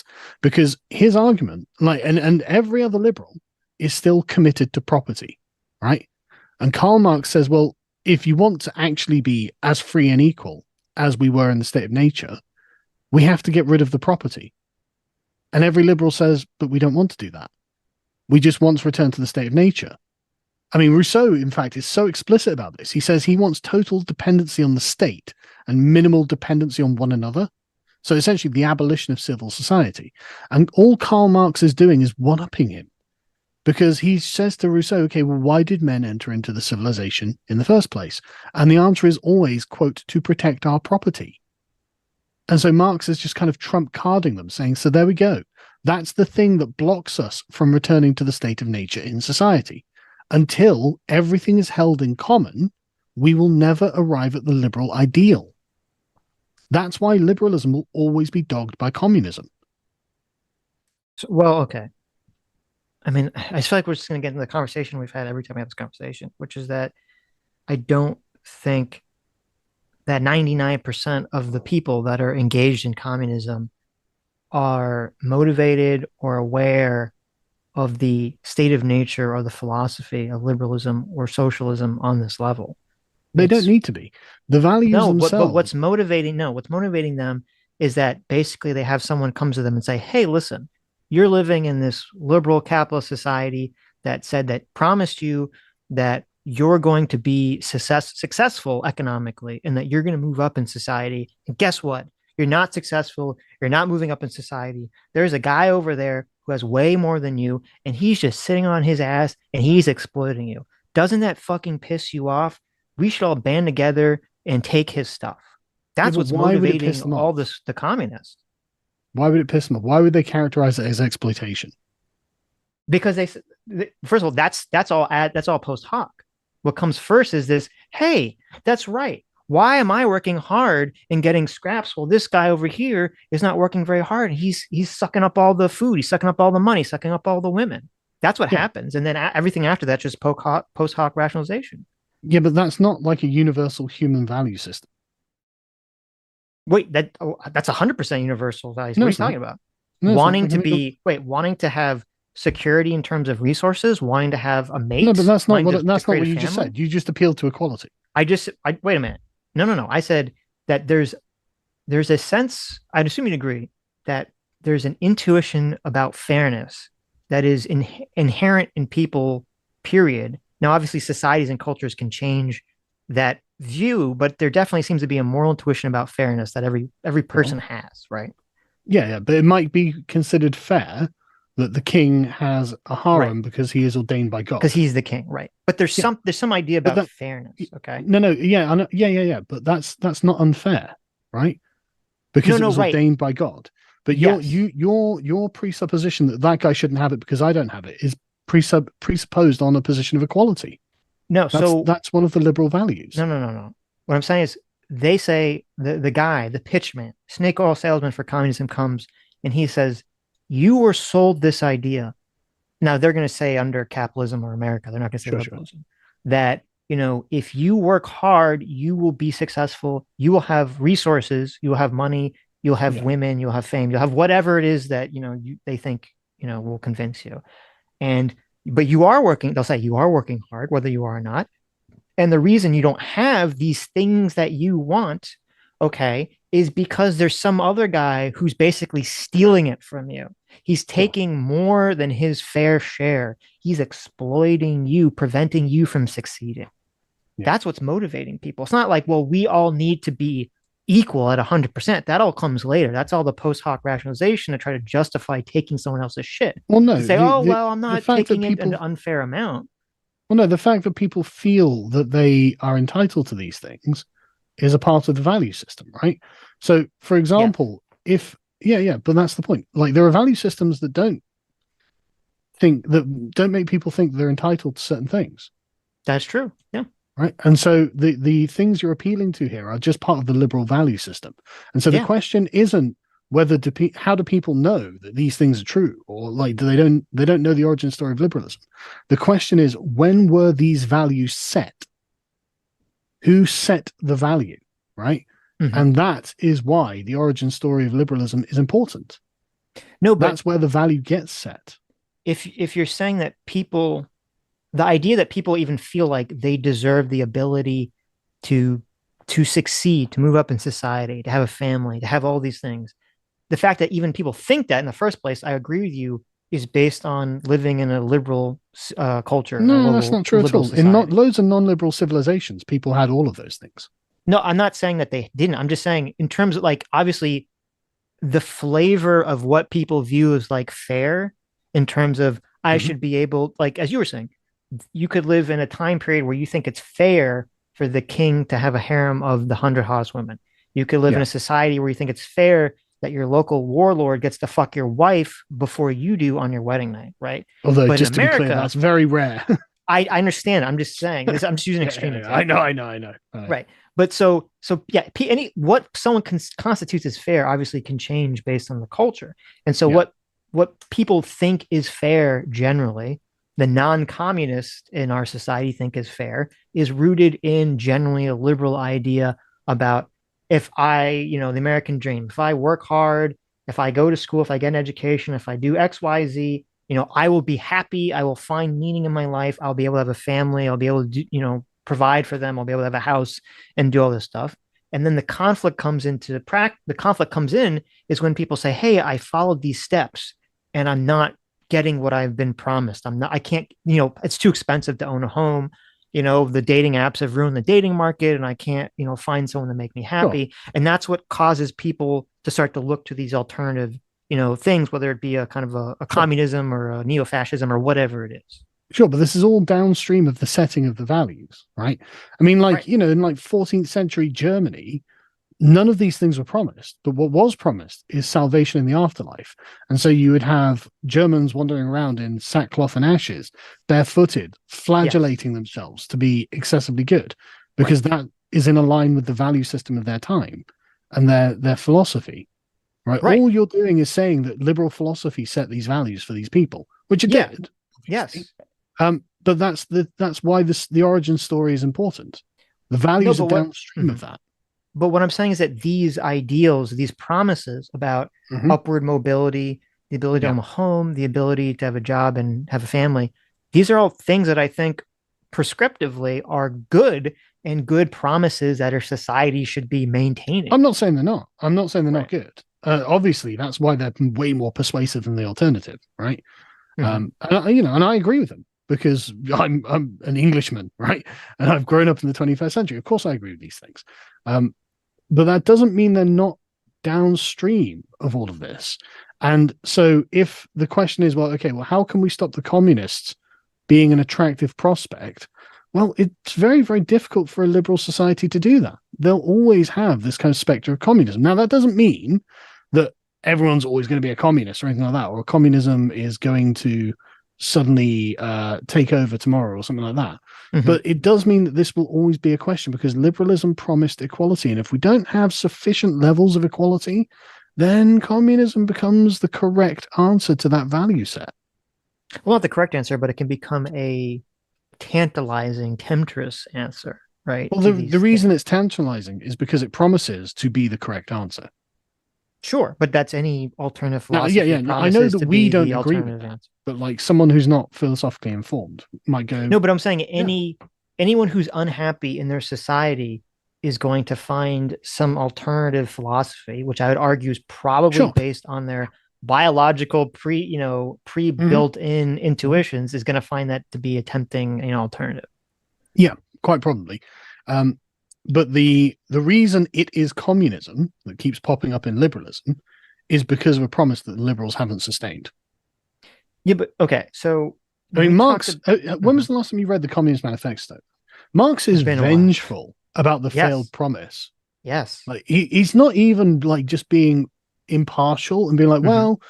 because his argument, like, and every other liberal is still committed to property, right? And Karl Marx says, well, if you want to actually be as free and equal as we were in the state of nature, we have to get rid of the property. And every liberal says, but we don't want to do that. We just want to return to the state of nature. I mean, Rousseau, in fact, is so explicit about this. He says he wants total dependency on the state and minimal dependency on one another. So essentially the abolition of civil society. And all Karl Marx is doing is one-upping him. Because he says to Rousseau, okay, well, why did men enter into the civilization in the first place? And the answer is always, quote, to protect our property. And so Marx is just kind of trump carding them, saying, so there we go. That's the thing that blocks us from returning to the state of nature in society. Until everything is held in common, we will never arrive at the liberal ideal. That's why liberalism will always be dogged by communism. So, well, okay. I mean, I feel like we're just going to get into the conversation we've had every time we have this conversation, which is that I don't think that 99% of the people that are engaged in communism are motivated or aware of the state of nature or the philosophy of liberalism or socialism on this level. They don't need to be. The values themselves. But what's motivating them is that basically they have someone come to them and say, hey, listen, you're living in this liberal capitalist society that said that promised you that you're going to be successful economically and that you're going to move up in society. And guess what? You're not successful. You're not moving up in society. There's a guy over there who has way more than you, and he's just sitting on his ass and he's exploiting you. Doesn't that fucking piss you off? We should all band together and take his stuff. That's what's motivating all this, the communists. Why would it piss them off? Why would they characterize it as exploitation? Because first of all, that's all post hoc. What comes first is this, hey, that's right. Why am I working hard and getting scraps while this guy over here is not working very hard? He's sucking up all the food. He's sucking up all the money, sucking up all the women. That's what happens. And then everything after that, just post hoc rationalization. Yeah, but that's not like a universal human value system. Wait, that's 100% universal values. What are you talking about? Wanting to have security in terms of resources, wanting to have a mate. No, but that's not what you just said. You just appealed to equality. Wait a minute. No. I said that there's a sense, I'd assume you'd agree, that there's an intuition about fairness that is inherent in people, period. Now, obviously, societies and cultures can change that view, but there definitely seems to be a moral intuition about fairness that every person has, right? Yeah, but it might be considered fair that the king has a harem because he is ordained by God. Because he's the king, right? But there's some idea about fairness, okay? Yeah, but that's not unfair, right? Because it was ordained by God. But your presupposition that guy shouldn't have it because I don't have it is presupposed on a position of equality. No, that's one of the liberal values. No. What I'm saying is they say the guy, the pitchman, snake oil salesman for communism comes and he says, you were sold this idea. Now they're going to say under capitalism or America, they're not going to say liberalism, that, if you work hard, you will be successful. You will have resources, you will have money, you'll have women, you'll have fame, you'll have whatever it is that, they think, will convince you. But you are working, they'll say you are working hard, whether you are or not. And the reason you don't have these things that you want, is because there's some other guy who's basically stealing it from you. He's taking more than his fair share. He's exploiting you, preventing you from succeeding. Yeah. That's what's motivating people. It's not like, well, we all need to be equal at 100%. That all comes later. That's all the post hoc rationalization to try to justify taking someone else's shit. Well, no. To say, I'm not taking it an unfair amount. Well, no, the fact that people feel that they are entitled to these things is a part of the value system, right? So, for example, but that's the point. Like, there are value systems that don't make people think they're entitled to certain things. That's true. Yeah. Right. And so the things you're appealing to here are just part of the liberal value system. And so the question isn't how do people know that these things are true, or like they don't know the origin story of liberalism. The question is, when were these values set? Who set the value, right? Mm-hmm. And that is why the origin story of liberalism is important. No, but that's where the value gets set. If you're saying that the idea that people even feel like they deserve the ability to succeed, to move up in society, to have a family, to have all these things, the fact that even people think that in the first place, I agree with you, is based on living in a liberal culture. No, that's not true at all. Society. In loads of non-liberal civilizations, people had all of those things. No, I'm not saying that they didn't. I'm just saying in terms of, like, obviously the flavor of what people view as like fair, in terms of I should be able, like, as you were saying, you could live in a time period where you think it's fair for the king to have a harem of the 100 horsewomen. You could live in a society where you think it's fair that your local warlord gets to fuck your wife before you do on your wedding night, right? Although, just to be clear, that's very rare. I understand. I'm just saying this. I'm just using extreme example. I know. Right. But so yeah, what someone constitutes as fair obviously can change based on the culture. And so what people think is fair generally, the non-communists in our society think is fair, is rooted in generally a liberal idea about if the American dream, if I work hard, if I go to school, if I get an education, if I do X, Y, Z, I will be happy. I will find meaning in my life. I'll be able to have a family. I'll be able to provide for them. I'll be able to have a house and do all this stuff. And then the conflict comes into practice. The conflict comes in is when people say, "Hey, I followed these steps and I'm not getting what I've been promised. I can't, it's too expensive to own a home. The dating apps have ruined the dating market and I can't, find someone to make me happy." Sure. And that's what causes people to start to look to these alternative, things, whether it be a kind of a communism or a neo-fascism or whatever it is. Sure, but this is all downstream of the setting of the values, right? I mean, like, in like 14th century Germany, none of these things were promised, but what was promised is salvation in the afterlife. And so you would have Germans wandering around in sackcloth and ashes, barefooted, flagellating themselves to be excessively good, because that is in line with the value system of their time and their philosophy, right? All you're doing is saying that liberal philosophy set these values for these people, which it did. Yes. But that's why the origin story is important. The values are downstream of that. But what I'm saying is that these ideals, these promises about upward mobility, the ability to own a home, the ability to have a job and have a family, these are all things that I think prescriptively are good and good promises that our society should be maintaining. I'm not saying they're not. I'm not saying they're not good. Obviously, that's why they're way more persuasive than the alternative, right? And I agree with them because I'm an Englishman, right? And I've grown up in the 21st century. Of course, I agree with these things. But that doesn't mean they're not downstream of all of this. And so if the question is, well, how can we stop the communists being an attractive prospect? Well, it's very, very difficult for a liberal society to do that. They'll always have this kind of specter of communism. Now, that doesn't mean that everyone's always going to be a communist or anything like that, or communism is going to suddenly take over tomorrow or something like that. But it does mean that this will always be a question because liberalism promised equality. And if we don't have sufficient levels of equality, then communism becomes the correct answer to that value set. Well, not the correct answer, but it can become a tantalizing, temptress answer, right? Well, the reason it's tantalizing is because it promises to be the correct answer. Sure, but that's any alternative philosophy. I know that we don't agree with that, but like someone who's not philosophically informed might go. No, but I'm saying anyone who's unhappy in their society is going to find some alternative philosophy, which I would argue is probably based on their biological pre-built in intuitions, is going to find that to be a tempting alternative. Yeah, quite probably. But the reason it is communism that keeps popping up in liberalism is because of a promise that the liberals haven't sustained. Yeah, but okay, so I mean, Marx. When was the last time you read the Communist Manifesto? Marx is vengeful about the failed promise. Yes, like he's not even like just being impartial and being like, well,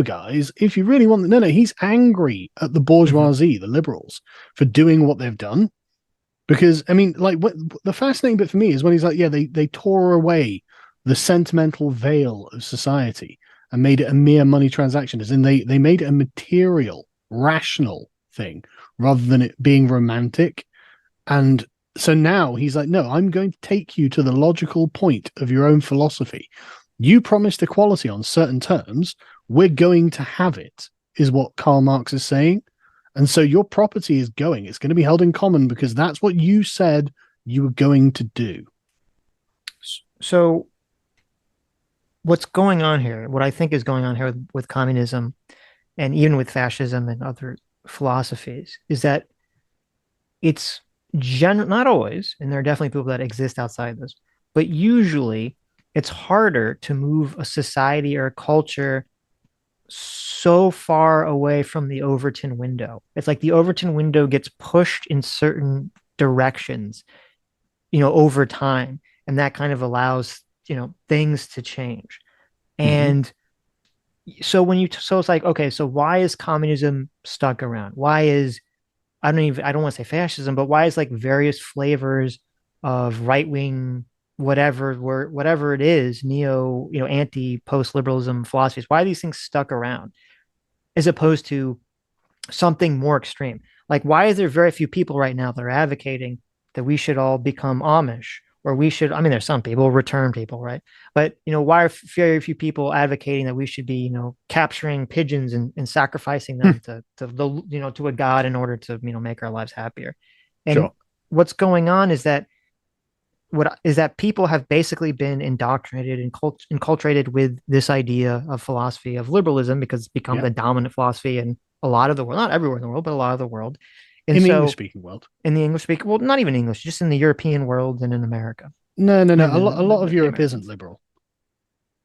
guys, if you really want, no, he's angry at the bourgeoisie, the liberals, for doing what they've done. Because, I mean, like, the fascinating bit for me is when he's like, they tore away the sentimental veil of society and made it a mere money transaction. As in, they made it a material, rational thing rather than it being romantic. And so now he's like, no, I'm going to take you to the logical point of your own philosophy. You promised equality on certain terms. We're going to have it, is what Karl Marx is saying. And so your property is it's going to be held in common because that's what you said you were going to do. So what's going on here, what I think is going on here with communism and even with fascism and other philosophies is that it's not always, and there are definitely people that exist outside this, but usually it's harder to move a society or a culture so far away from the Overton window. It's like the Overton window gets pushed in certain directions, over time. And that kind of allows, things to change. And so it's like, okay, so why is communism stuck around? Why is I don't want to say fascism, but why is like various flavors of right wing whatever it is, neo, anti post liberalism philosophies, why are these things stuck around as opposed to something more extreme? Like, why is there very few people right now that are advocating that we should all become Amish, or we should, I mean, there's some people, return people, right? But, why are very few people advocating that we should be, capturing pigeons and sacrificing them to the, to a god in order to, make our lives happier? And Sure. what's going on is that people have basically been indoctrinated and enculturated with this idea of philosophy of liberalism because it's become the dominant philosophy in a lot of the world, not everywhere in the world, but a lot of the world. And in the so English speaking world, in the English speaking, well, not even English, just in the European world and in America. no. A lot of The Europe Americans. isn't liberal.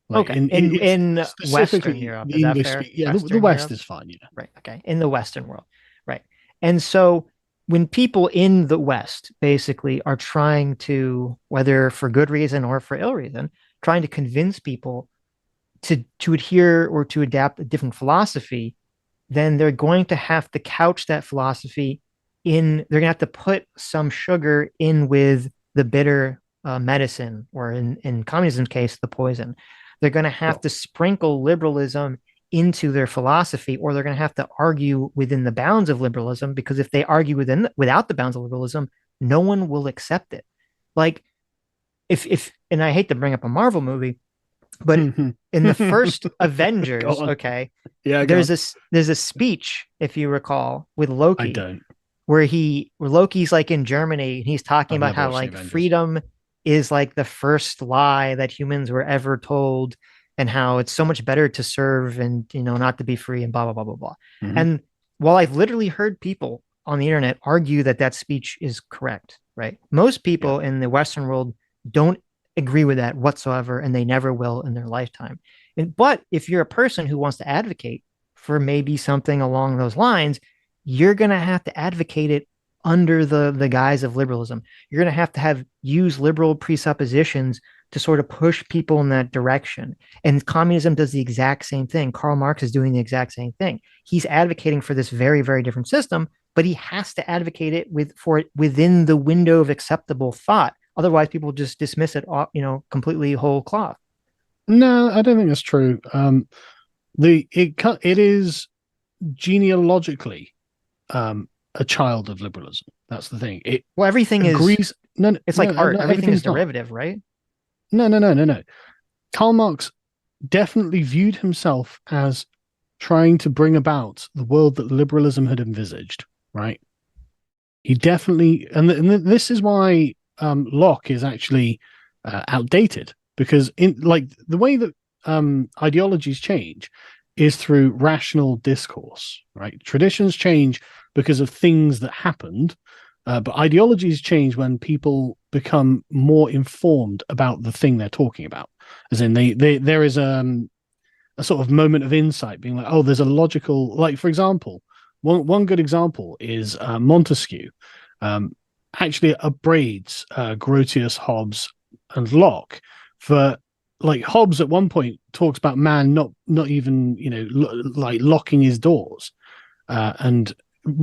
Like Okay, in Western specifically Europe, the is that English fair? speak. Yeah, the Western West Europe, is fine. Yeah. right? Okay, in the Western world, right? And so when people in the West basically are trying to, whether for good reason or for ill reason, trying to convince people to adhere or to adapt a different philosophy, then they're going to have to couch that philosophy in, they're going to have to put some sugar in with the bitter medicine, or in communism's case, the poison. They're going to have to sprinkle liberalism into their philosophy, or they're going to have to argue within the bounds of liberalism, because if they argue without the bounds of liberalism, no one will accept it. Like, if and I hate to bring up a Marvel movie, but in the first Avengers, okay, yeah, there's a speech, if you recall, with Loki. I don't. Where Loki's like in Germany, and he's talking about how like freedom is like the first lie that humans were ever told, and how it's so much better to serve and not to be free, and blah blah blah blah blah. And while I've literally heard people on the internet argue that speech is correct, right? Most people in the Western world don't agree with that whatsoever, and they never will in their lifetime. But if you're a person who wants to advocate for maybe something along those lines, you're going to have to advocate it under the guise of liberalism. You're going to have use liberal presuppositions to sort of push people in that direction. And communism does the exact same thing. Karl Marx is doing the exact same thing. He's advocating for this very, very different system, but he has to advocate it for it within the window of acceptable thought. Otherwise, people just dismiss it, completely whole cloth. No, I don't think that's true. It is genealogically a child of liberalism. That's the thing. Everything agrees. It's like art. Everything is derivative, right? No. Karl Marx definitely viewed himself as trying to bring about the world that liberalism had envisaged. Right. He definitely, and this is why Locke is actually outdated, because in like the way that ideologies change is through rational discourse, right? Traditions change because of things that happened, but ideologies change when people become more informed about the thing they're talking about. As in, there is a sort of moment of insight, being like, oh, there's a logical, like, for example, one good example is Montesquieu. Actually upbraids Grotius, Hobbes, and Locke for, like, Hobbes at one point talks about man not even like locking his doors, and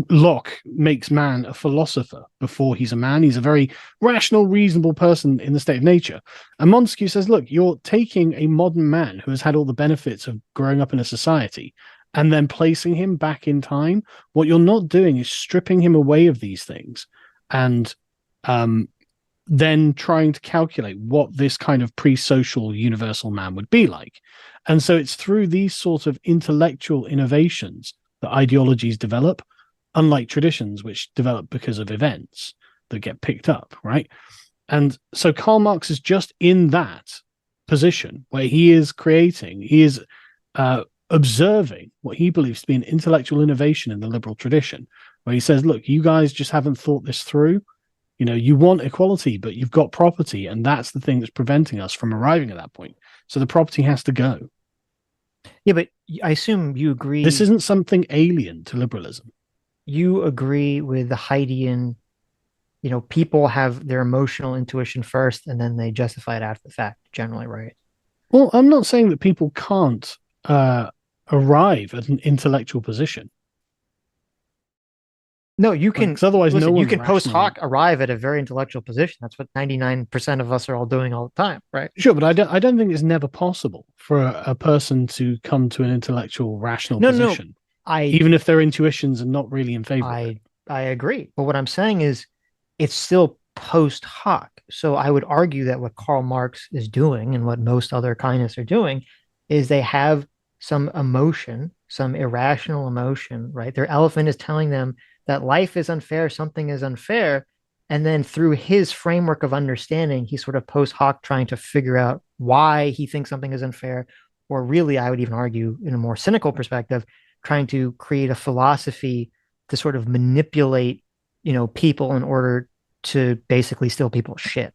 Locke makes man a philosopher before he's a man. He's a very rational, reasonable person in the state of nature. And Montesquieu says, look, you're taking a modern man who has had all the benefits of growing up in a society and then placing him back in time. What you're not doing is stripping him away of these things and then trying to calculate what this kind of pre-social universal man would be like. And so it's through these sort of intellectual innovations that ideologies develop, unlike traditions, which develop because of events that get picked up, right? And so Karl Marx is just in that position where he is observing what he believes to be an intellectual innovation in the liberal tradition, where he says, look, you guys just haven't thought this through. You want equality, but you've got property, and that's the thing that's preventing us from arriving at that point. So the property has to go. Yeah, but I assume you agree. This isn't something alien to liberalism. You agree with the Heidean, people have their emotional intuition first, and then they justify it after the fact, generally, right? Well, I'm not saying that people can't arrive at an intellectual position. No, you can. Because otherwise, listen, no one you can post rationally- hoc arrive at a very intellectual position. That's what 99% of us are all doing all the time, right? Sure, but I don't think it's never possible for a person to come to an intellectual, rational No, position, even if their intuitions are not really in favor of it. I agree. But what I'm saying is it's still post hoc. So I would argue that what Karl Marx is doing and what most other kindness are doing is they have some emotion, some irrational emotion, right? Their elephant is telling them that life is unfair, something is unfair. And then through his framework of understanding, he's sort of post hoc trying to figure out why he thinks something is unfair. Or really, I would even argue in a more cynical perspective, trying to create a philosophy to sort of manipulate, people in order to basically steal people's shit,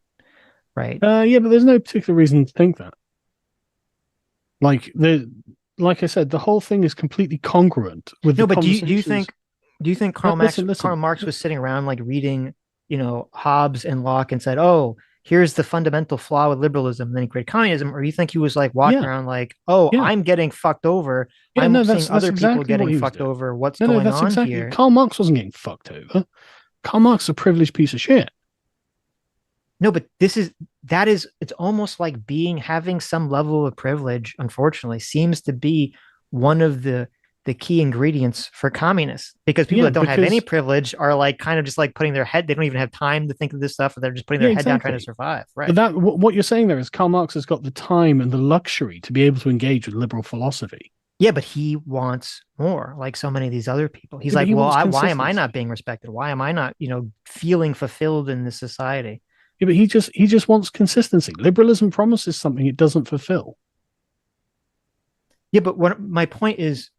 right? Yeah, but there's no particular reason to think that. Like I said, the whole thing is completely congruent with the but do you conversations. think Karl Marx was sitting around like reading, Hobbes and Locke and said, "Oh, here's the fundamental flaw with liberalism," and then he created communism? Or do you think he was like walking around like, "Oh, I'm getting fucked over. I'm seeing other people getting fucked over. What's going on here?" Karl Marx wasn't getting fucked over. Karl Marx is a privileged piece of shit. No, but it's almost like having some level of privilege, unfortunately, seems to be one of the key ingredients for communists, because people that don't have any privilege are like kind of just like putting their head, they don't even have time to think of this stuff, and they're just putting their head down trying to survive. Right. But what you're saying there is Karl Marx has got the time and the luxury to be able to engage with liberal philosophy. Yeah, but he wants more, like so many of these other people. He's like, well, why am I not being respected? Why am I not, feeling fulfilled in this society? Yeah, but he just wants consistency. Liberalism promises something it doesn't fulfill. Yeah, but what my point is,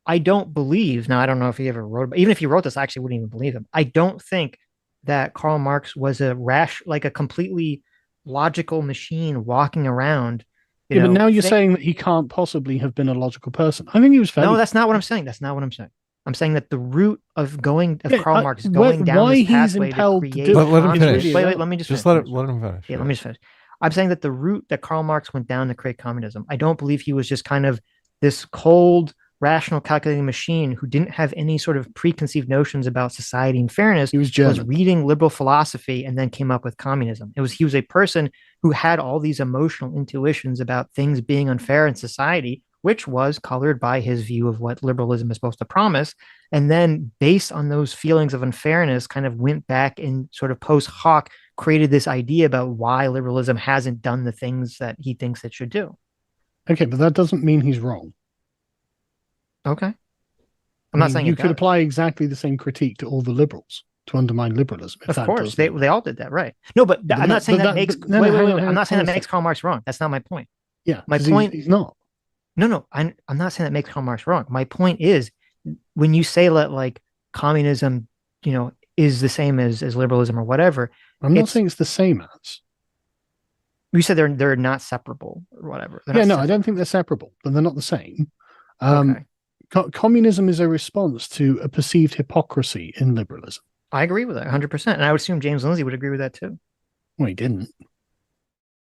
I don't believe, now I don't know if he ever wrote, but even if he wrote this, I actually wouldn't even believe him. I don't think that Karl Marx was a completely logical machine walking around. But now you're saying that he can't possibly have been a logical person. I think he was fairly... No, that's not what I'm saying. I'm saying that the root of Karl Marx going down this pathway to create... Let him finish. Wait, let me just finish. Let him finish. Yeah, let me just finish. I'm saying that the route that Karl Marx went down to create communism, I don't believe he was just kind of this cold, rational, calculating machine who didn't have any sort of preconceived notions about society and fairness. He was German. Was reading liberal philosophy and then came up with communism. He was a person who had all these emotional intuitions about things being unfair in society, which was colored by his view of what liberalism is supposed to promise. And then based on those feelings of unfairness, kind of went back and sort of post hoc created this idea about why liberalism hasn't done the things that he thinks it should do. Okay, but that doesn't mean he's wrong. Okay. I'm not saying you could apply exactly the same critique to all the liberals to undermine liberalism. Of course, they all did that, right? No, but I'm not saying that makes. I'm not saying that makes Karl Marx wrong. That's not my point. Yeah, my point. He's not. No, I'm not saying that makes Karl Marx wrong. My point is, when you say that like communism, is the same as liberalism or whatever. I'm not saying it's the same as. You said they're not separable or whatever. I don't think they're separable, but they're not the same. Okay. Communism is a response to a perceived hypocrisy in liberalism. I agree with that 100%. And I would assume James Lindsay would agree with that too. Well, he didn't.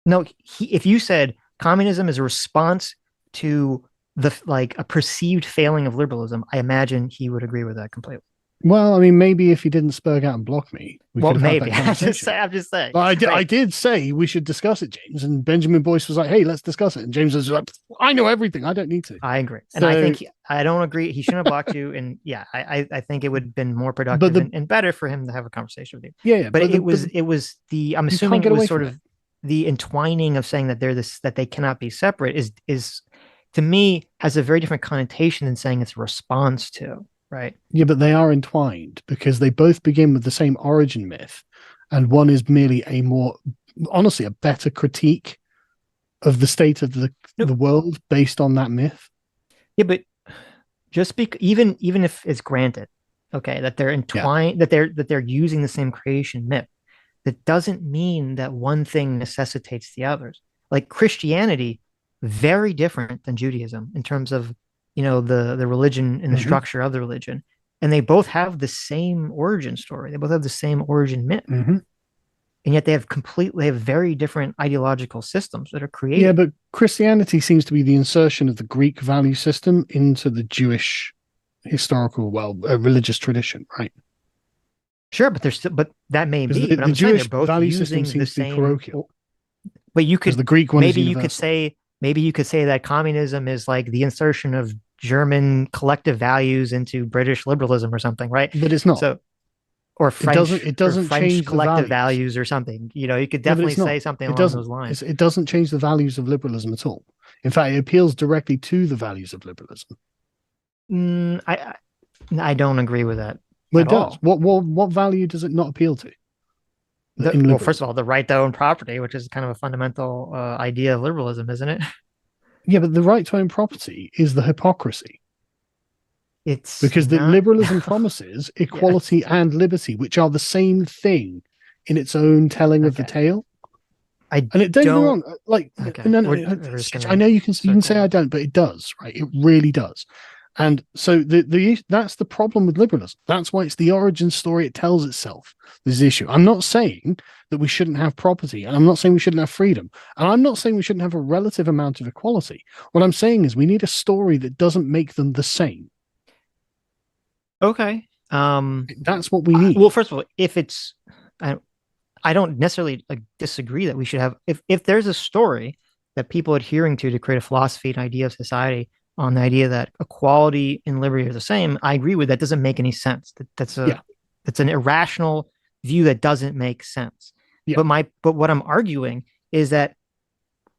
No, if you said communism is a response to a perceived failing of liberalism, I imagine he would agree with that completely. Well, I mean, maybe if he didn't spurg out and block me, maybe. I'm just saying. Well, I did say we should discuss it, James, and Benjamin Boyce was like, "Hey, let's discuss it." And James was like, "I know everything. I don't need to." I agree, and I think I don't agree. He shouldn't have blocked you, and yeah, I think it would have been more productive and better for him to have a conversation with you. Yeah, but it was the. I'm assuming it was sort of the entwining of saying that that they cannot be separate is to me has a very different connotation than saying it's a response to. Right. Yeah, but they are entwined because they both begin with the same origin myth, and one is merely a better critique of the state of the world based on that myth. Yeah, but just even if it's granted, okay, that they're entwined, that they're using the same creation myth, that doesn't mean that one thing necessitates the others. Like Christianity, very different than Judaism in terms of the religion and the structure of the religion, and they both have the same origin story. They both have the same origin myth, and yet they have very different ideological systems that are created. Yeah, but Christianity seems to be the insertion of the Greek value system into the Jewish historical, religious tradition, right? Sure, but there's still, but that may be. The, But the I'm saying they're Jewish both value using system seems the to be same. parochial. But you could The Greek one maybe is you could say that communism is like the insertion of German collective values into British liberalism or something, right? but it's not. So or French It doesn't change collective the values or something. You know, you could No, but definitely it's not. say something It along doesn't. those lines. It doesn't change the values of liberalism at all. In fact, it appeals directly to the values of liberalism. I don't agree with that. Well, it does. All. What value does it not appeal to? Well, first of all, the right to own property, which is kind of a fundamental idea of liberalism, isn't it? Yeah, but the right to own property is the hypocrisy. It's because the liberalism promises equality and liberty, which are the same thing in its own telling of the tale. And it don't get me wrong, like I know you can say I don't, but it does, right? It really does. And so that's the problem with liberalism. That's why it's the origin story it tells itself. This issue. I'm not saying that we shouldn't have property, and I'm not saying we shouldn't have freedom, and I'm not saying we shouldn't have a relative amount of equality. What I'm saying is we need a story that doesn't make them the same. Okay. That's what we need. Well, first of all, if it's, I don't necessarily disagree that we should have, if there's a story that people are adhering to create a philosophy and idea of society on the idea that equality and liberty are the same, I agree with that. Doesn't make any sense. That's an irrational view that doesn't make sense. Yeah. But what I'm arguing is that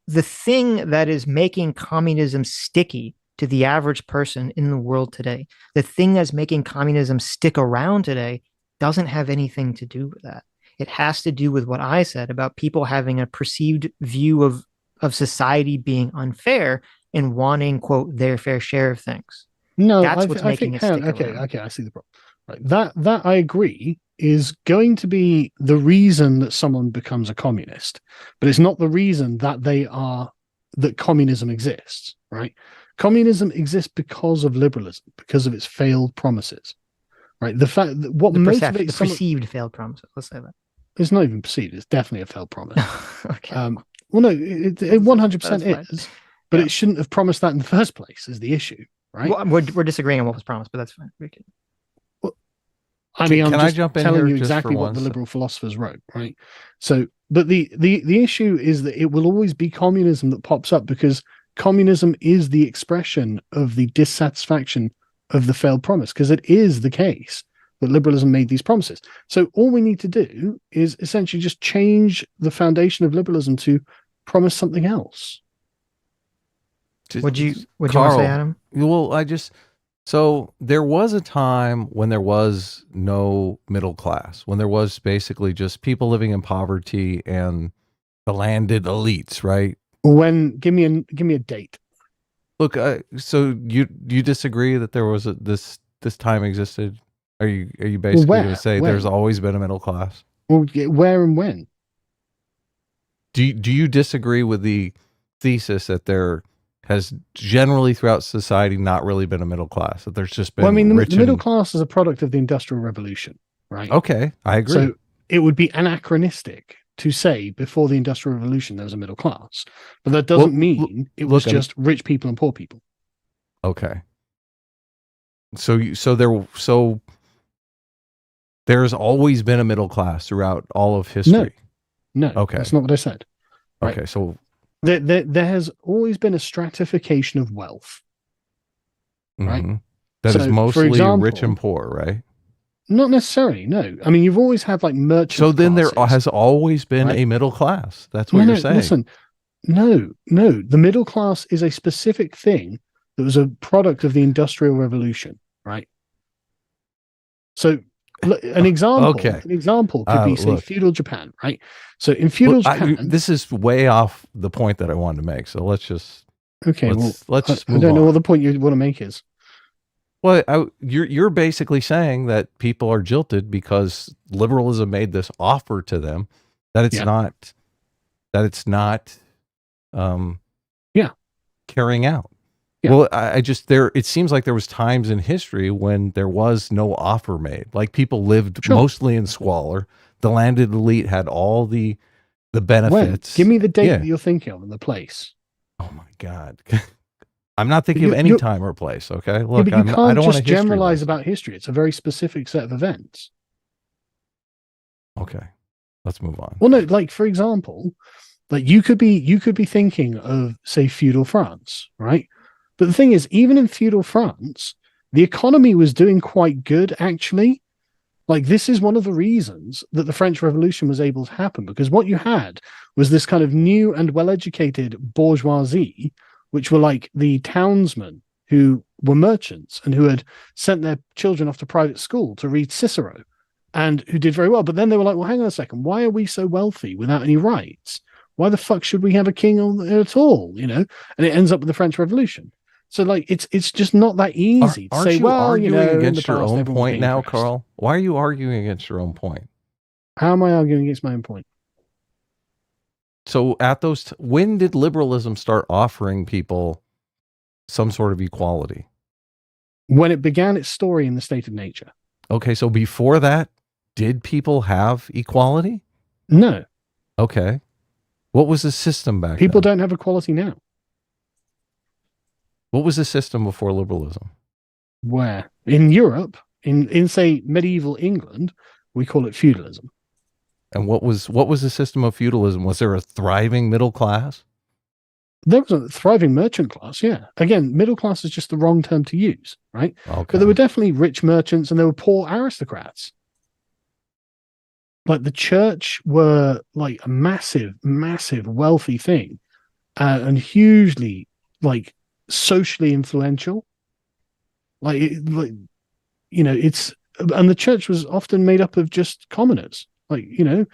the thing that is making communism sticky to the average person in the world today, the thing that's making communism stick around today, doesn't have anything to do with that. It has to do with what I said about people having a perceived view of society being unfair and wanting, quote, their fair share of things. No, that's what's making it stick around. Okay, I see the problem. Right. That I agree is going to be the reason that someone becomes a communist, but it's not the reason that that communism exists, right? Communism exists because of liberalism, because of its failed promises, right? The fact that what motivates the perceived failed promises. Let's say that it's not even perceived; it's definitely a failed promise. Okay. Well, no, it 100% is, but it shouldn't have promised that in the first place. Is the issue, right? Well, we're disagreeing on what was promised, but that's fine. We can. I mean, I'm just telling you exactly what the liberal philosophers wrote, right? So, but the issue is that it will always be communism that pops up because communism is the expression of the dissatisfaction of the failed promise, because it is the case that liberalism made these promises. So all we need to do is essentially just change the foundation of liberalism to promise something else. Would you want to say, Adam? Well, so there was a time when there was no middle class, when there was basically just people living in poverty and the landed elites, right? Give me a date. Look, so you disagree that there was this time existed? Are you basically going to say there's always been a middle class? Well, where and when? Do you disagree with the thesis that there has generally throughout society not really been a middle class, that there's just been the middle class is a product of the Industrial Revolution, right? Okay, I agree. So it would be anachronistic to say before the Industrial Revolution there was a middle class, but that doesn't mean it was just rich people and poor people. Okay. So there's always been a middle class throughout all of history. No. Okay, that's not what I said. Right? Okay, so there has always been a stratification of wealth, right? That is mostly rich and poor, right? Not necessarily, no. I mean, you've always had like merchant. So then there has always been a middle class. That's what you're saying. Listen, no. The middle class is a specific thing that was a product of the Industrial Revolution, right? So an example could be, say, feudal Japan, right? So in feudal Japan, this is way off the point that I wanted to make. So let's just let's just move on. I don't know what the point you want to make is. Well, you're basically saying that people are jilted because liberalism made this offer to them that it's not carrying out. Yeah. Well, it seems like there was times in history when there was no offer made. Like people lived mostly in squalor. The landed elite had all the benefits. Give me the date that you're thinking of and the place. Oh my God. I'm not thinking of any time or place. Okay. Look, I don't just generalize about history. It's a very specific set of events. Okay, let's move on. Well, no, like for example, like you could be thinking of, say, feudal France, right? But the thing is, even in feudal France, the economy was doing quite good, actually. Like, this is one of the reasons that the French Revolution was able to happen, because what you had was this kind of new and well-educated bourgeoisie, which were like the townsmen who were merchants and who had sent their children off to private school to read Cicero and who did very well. But then they were like, well, hang on a second, why are we so wealthy without any rights? Why the fuck should we have a king at all? You know, and it ends up with the French Revolution. So like it's just not that easy to say, well, you know, against your own point now, Karl? Why are you arguing against your own point? How am I arguing against my own point? So at those, when did liberalism start offering people some sort of equality? When it began its story in the State of Nature. Okay, so before that, did people have equality? No. Okay. What was the system back then? People don't have equality now. What was the system before liberalism? Where? In Europe, in say medieval England, we call it feudalism. And what was the system of feudalism? Was there a thriving middle class? There was a thriving merchant class, yeah. Again, middle class is just the wrong term to use, right? Okay. But there were definitely rich merchants and there were poor aristocrats. Like the church were like a massive, massive wealthy thing, and hugely like socially influential. Like you know, and the church was often made up of just commoners. Like, you know,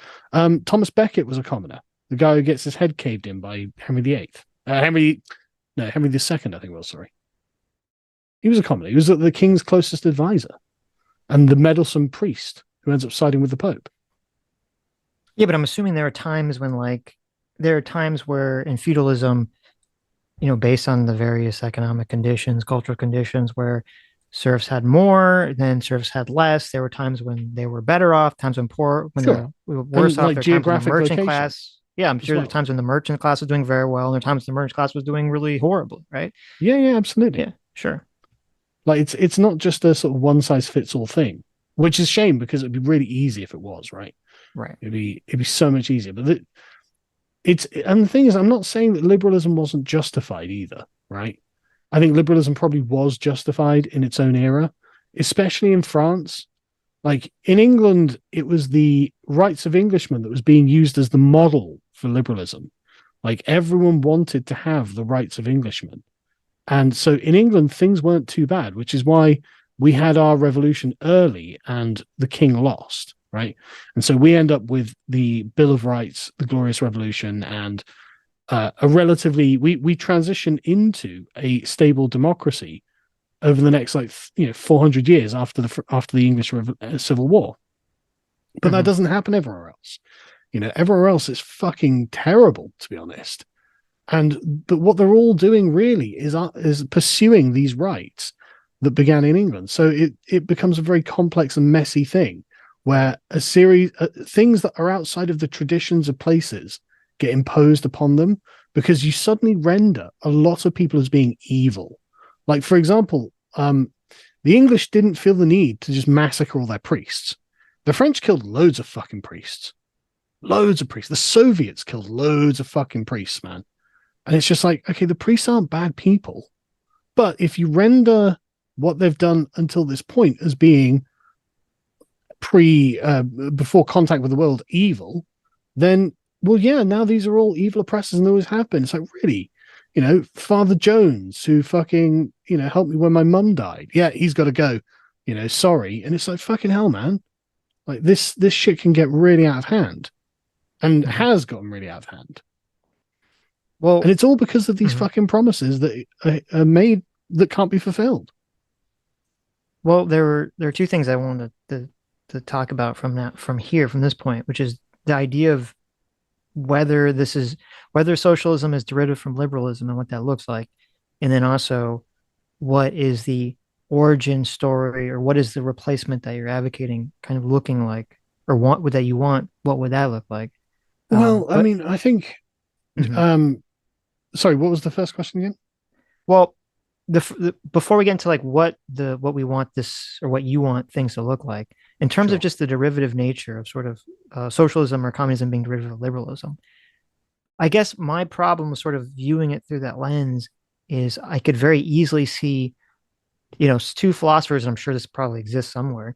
Thomas Becket was a commoner, the guy who gets his head caved in by Henry VIII. Henry II, I think it was, sorry. He was a commoner. He was the king's closest advisor and the meddlesome priest who ends up siding with the Pope. Yeah, but I'm assuming there are times where in feudalism, you know, based on the various economic conditions, cultural conditions, where serfs had more, then serfs had less. There were times when they were better off, times when they were worse off. Like there geographic times when the merchant location class. Yeah, I'm sure there are times when the merchant class was doing very well, and there are times the merchant class was doing really horribly, right? Yeah, absolutely. Yeah, sure. Like it's not just a sort of one size fits all thing, which is a shame because it'd be really easy if it was, right? Right. It'd be so much easier. But and the thing is, I'm not saying that liberalism wasn't justified either, right? I think liberalism probably was justified in its own era, especially in France. Like in England, it was the rights of Englishmen that was being used as the model for liberalism. Like everyone wanted to have the rights of Englishmen. And so in England, things weren't too bad, which is why we had our revolution early and the king lost, right? And so we end up with the Bill of Rights, the Glorious Revolution, and we transition into a stable democracy over the next 400 years after the English Civil War. But that doesn't happen everywhere else. You know, everywhere else is fucking terrible, to be honest. But what they're all doing really is pursuing these rights that began in England. So it becomes a very complex and messy thing where a series things that are outside of the traditions of places get imposed upon them because you suddenly render a lot of people as being evil. Like, for example, the English didn't feel the need to just massacre all their priests. The French killed loads of fucking priests. Loads of priests. The Soviets killed loads of fucking priests, man. And it's just like, okay, the priests aren't bad people. But if you render what they've done until this point as being before contact with the world evil, then, well, yeah, now these are all evil oppressors and they always have been. It's like, really? You know, Father Jones, who fucking, you know, helped me when my mum died. Yeah, he's got to go, you know, sorry. And it's like, fucking hell, man. Like this shit can get really out of hand and has gotten really out of hand. Well, and it's all because of these fucking promises that are made that can't be fulfilled. Well, there are two things I wanted to talk about from this point, which is the idea of whether socialism is derivative from liberalism and what that looks like, and then also what is the origin story or what is the replacement that you're advocating kind of looking like, or what would that look like? Well, I mean, I think sorry, what was the first question again? Well, before we get into like what we want this or what you want things to look like in terms of just the derivative nature of sort of socialism or communism being derivative of liberalism, I guess my problem with sort of viewing it through that lens is I could very easily see, two philosophers, and I'm sure this probably exists somewhere,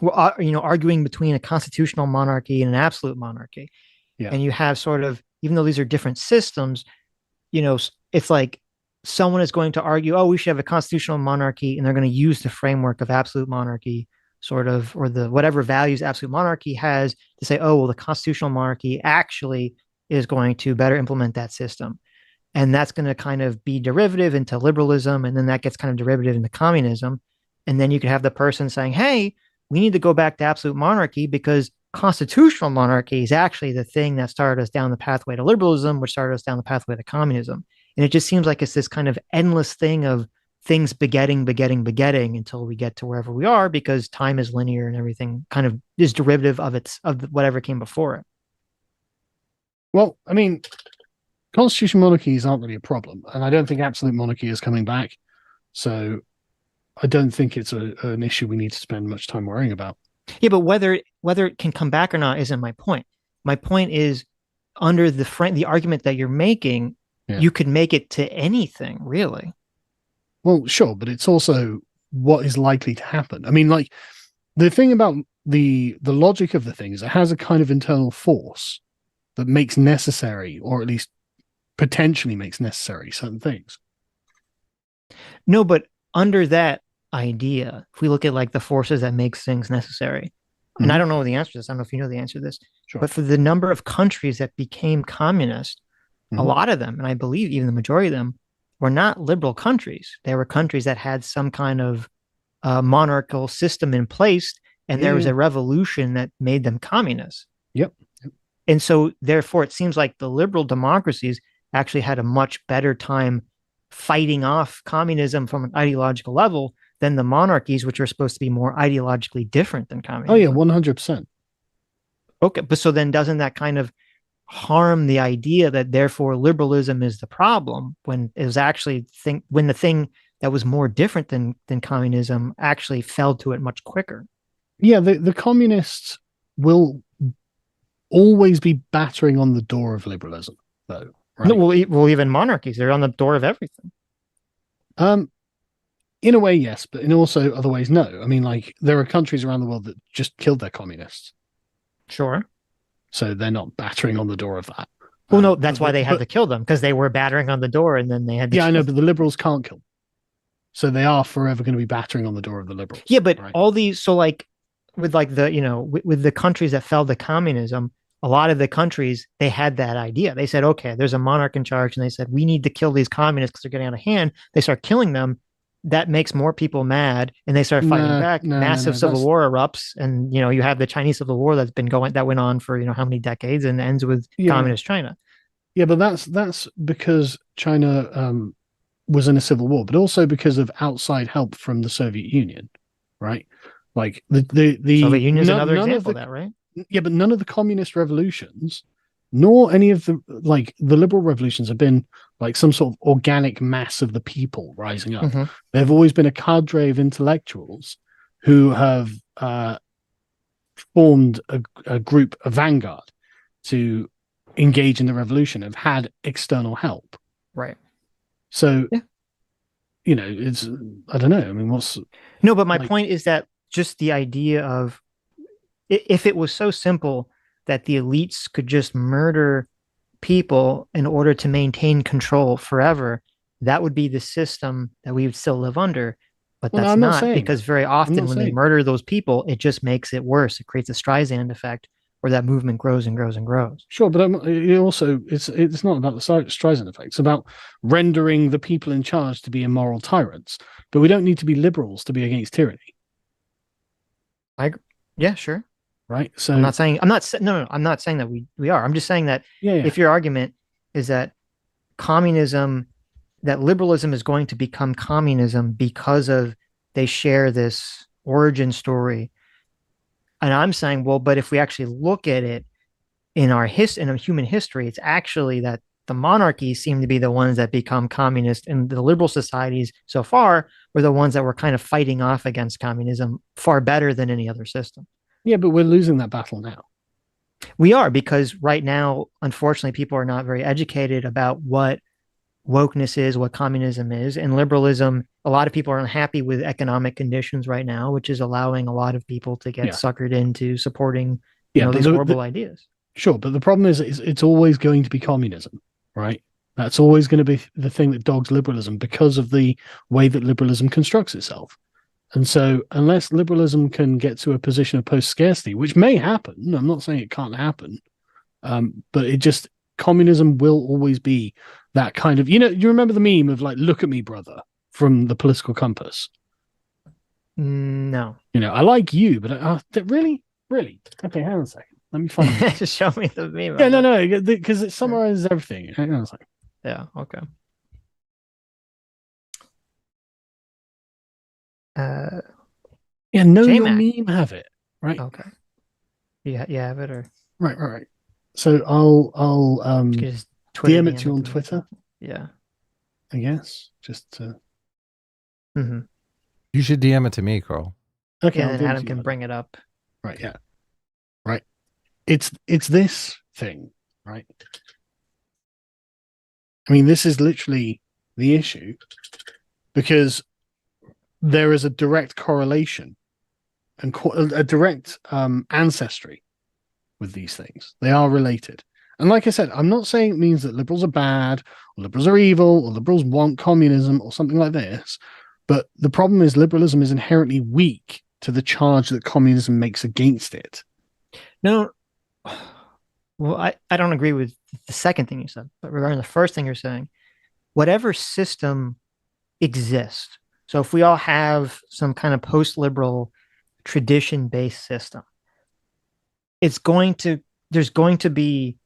arguing between a constitutional monarchy and an absolute monarchy. Yeah. And you have sort of, even though these are different systems, it's like someone is going to argue, oh, we should have a constitutional monarchy, and they're going to use the framework of absolute monarchy, sort of, or the whatever values absolute monarchy has to say, oh, well, the constitutional monarchy actually is going to better implement that system. And that's going to kind of be derivative into liberalism. And then that gets kind of derivative into communism. And then you could have the person saying, hey, we need to go back to absolute monarchy because constitutional monarchy is actually the thing that started us down the pathway to liberalism, which started us down the pathway to communism. And it just seems like it's this kind of endless thing of things begetting until we get to wherever we are, because time is linear and everything kind of is derivative of whatever came before it. Well, I mean, constitutional monarchies aren't really a problem, and I don't think absolute monarchy is coming back. So I don't think it's an issue we need to spend much time worrying about. Yeah, but whether it can come back or not isn't my point. My point is, under the argument that you're making, you could make it to anything, really. Well, sure, but it's also what is likely to happen. I mean, like, the thing about the logic of the thing is it has a kind of internal force that makes necessary, or at least potentially makes necessary, certain things. No, but under that idea, if we look at like the forces that makes things necessary, and I don't know the answer to this, I don't know if you know the answer to this, but for the number of countries that became communist, a lot of them, and I believe even the majority of them, were not liberal countries. They were countries that had some kind of monarchical system in place, and there was a revolution that made them communist. Yep. And so therefore it seems like the liberal democracies actually had a much better time fighting off communism from an ideological level than the monarchies, which are supposed to be more ideologically different than communism. Oh yeah, 100%. Okay, but so then doesn't that kind of harm the idea that therefore liberalism is the problem, when it was actually when the thing that was more different than communism actually fell to it much quicker? Yeah, the communists will always be battering on the door of liberalism, though. Right? No, well, even monarchies, they're on the door of everything. In a way, yes, but in also other ways, no. I mean, like, there are countries around the world that just killed their communists. Sure. So they're not battering on the door of that. Well, no, that's why they had to kill them, because they were battering on the door, and then they had to I know, but the liberals can't kill them. So they are forever going to be battering on the door of the liberals. Yeah, but all these, so like, with like the, with the countries that fell to communism, a lot of the countries, they had that idea. They said, okay, there's a monarch in charge, and they said, we need to kill these communists because they're getting out of hand. They start killing them. That makes more people mad, and they start fighting back. Massive civil war erupts, and you have the Chinese Civil War that went on for how many decades and ends with communist China. Yeah, but that's because China was in a civil war, but also because of outside help from the Soviet Union, right? Like the Soviet Union is another example of that, right? Yeah, but none of the communist revolutions, nor any of the liberal revolutions, have been like some sort of organic mass of the people rising up. They've always been a cadre of intellectuals who have formed a group, a vanguard, to engage in the revolution, have had external help. Right. So, it's, I don't know. I mean, No, but my point is that just the idea of, if it was so simple that the elites could just murder people in order to maintain control forever, that would be the system that we would still live under. But that's not, because very often when they murder those people, it just makes it worse. It creates a Streisand effect where that movement grows and grows and grows. Sure, but it's not about the Streisand effect. It's about rendering the people in charge to be immoral tyrants. But we don't need to be liberals to be against tyranny. Yeah, sure. Right. So I'm not saying that we are. I'm just saying that if your argument is that that liberalism is going to become communism because of they share this origin story, and I'm saying, well, but if we actually look at it in our in human history, it's actually that the monarchies seem to be the ones that become communist, and the liberal societies so far were the ones that were kind of fighting off against communism far better than any other system. Yeah, but we're losing that battle now. We are, because right now, unfortunately, people are not very educated about what wokeness is, what communism is, and liberalism. A lot of people are unhappy with economic conditions right now, which is allowing a lot of people to get suckered into supporting, these horrible ideas. Sure, but the problem is it's always going to be communism, right? That's always going to be the thing that dogs liberalism because of the way that liberalism constructs itself. And so unless liberalism can get to a position of post-scarcity, which may happen, I'm not saying it can't happen, but communism will always be that kind of, you remember the meme of like, look at me, brother, from the Political Compass? No. I like you, but really? Okay, hang on a second. Let me find it. Just show me the meme. Yeah, no, because it summarizes everything. Hang on a second. Yeah, okay. Your meme have it, right? Okay. Yeah, you have it, or right. So I'll just DM it to you on Twitter. Yeah, I guess just to. Mm-hmm. You should DM it to me, Karl. Okay, and then Adam can bring it up. Right. Yeah. Right. It's this thing, right? I mean, this is literally the issue, because there is a direct correlation and a direct ancestry with these things. They are related. And like I said, I'm not saying it means that liberals are bad, or liberals are evil, or liberals want communism, or something like this. But the problem is liberalism is inherently weak to the charge that communism makes against it. No. Well, I don't agree with the second thing you said, but regarding the first thing you're saying, whatever system exists, so if we all have some kind of post-liberal tradition-based system, there's going to be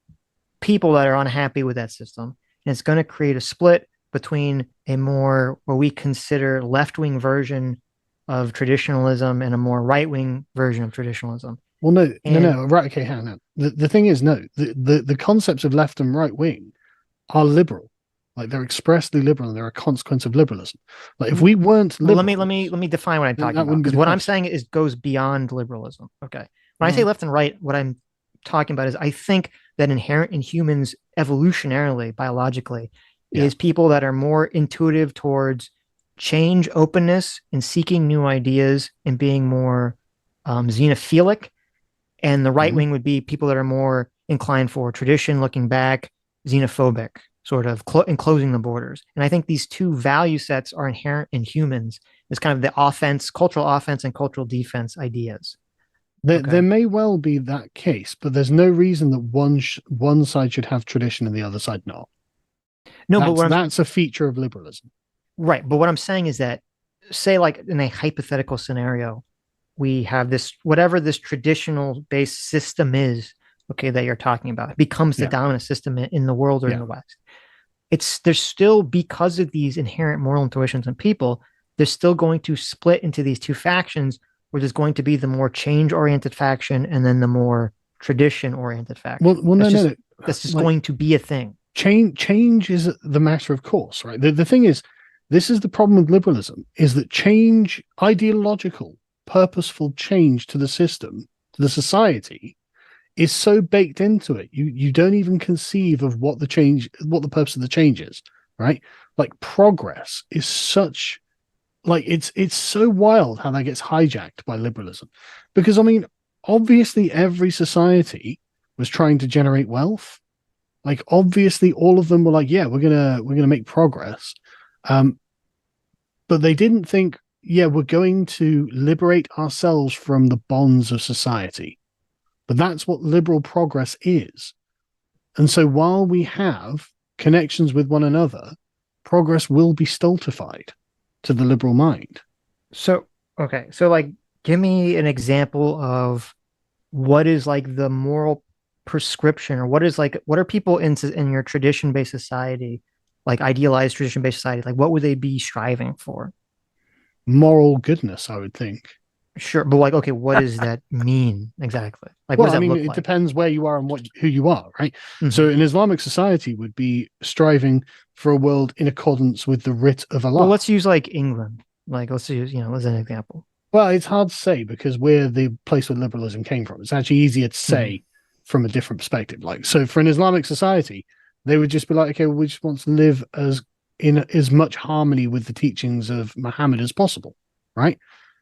people that are unhappy with that system, and it's going to create a split between a more what we consider left-wing version of traditionalism and a more right-wing version of traditionalism. Well, no. Right. Okay, hang on. The thing is, no, the concepts of left and right wing are liberal. Like, they're expressly liberal, and they're a consequence of liberalism. Like, if we weren't liberal, let me define what I'm talking about, because what I'm saying goes beyond liberalism. Okay. When I say left and right, what I'm talking about is, I think that inherent in humans evolutionarily, biologically, is people that are more intuitive towards change, openness, and seeking new ideas, and being more xenophilic. And the right wing would be people that are more inclined for tradition, looking back, xenophobic, sort of enclosing the borders. And I think these two value sets are inherent in humans. It's kind of the cultural offense and cultural defense ideas. There may well be that case, but there's no reason that one side should have tradition and the other side not. No, but that's a feature of liberalism. Right. But what I'm saying is that, say, like in a hypothetical scenario, we have this, whatever this traditional based system is, okay, that you're talking about, it becomes the dominant system in the world or in the West. There's still, because of these inherent moral intuitions in people, there's still going to split into these two factions, where there's going to be the more change-oriented faction and then the more tradition-oriented faction. Well, that's just going to be a thing. Change is the matter of course, right? The thing is, this is the problem with liberalism, is that change, ideological, purposeful change to the system, to the society, is so baked into it. You don't even conceive of what the purpose of the change is, right? Like, progress is such, like, it's so wild how that gets hijacked by liberalism. Because, I mean, obviously every society was trying to generate wealth. Like, obviously all of them were like, yeah, we're gonna make progress. But they didn't think, yeah, we're going to liberate ourselves from the bonds of society. But that's what liberal progress is. And so while we have connections with one another, progress will be stultified to the liberal mind. So, okay. So, like, give me an example of what is like the moral prescription, or what are people in your tradition-based society, like idealized tradition-based society, like what would they be striving for? Moral goodness, I would think. Sure, but like, okay, what does that mean exactly? Like, what does that look it like? depends where you are and who you are, right? Mhm. So an Islamic society would be striving for a world in accordance with the writ of Allah. Well, let's use like England. Like, let's use, as an example. Well, it's hard to say because we're the place where liberalism came from. It's actually easier to say from a different perspective. Like, so for an Islamic society, they would just be like, okay, well, we just want to live in as much harmony with the teachings of Muhammad as possible, right?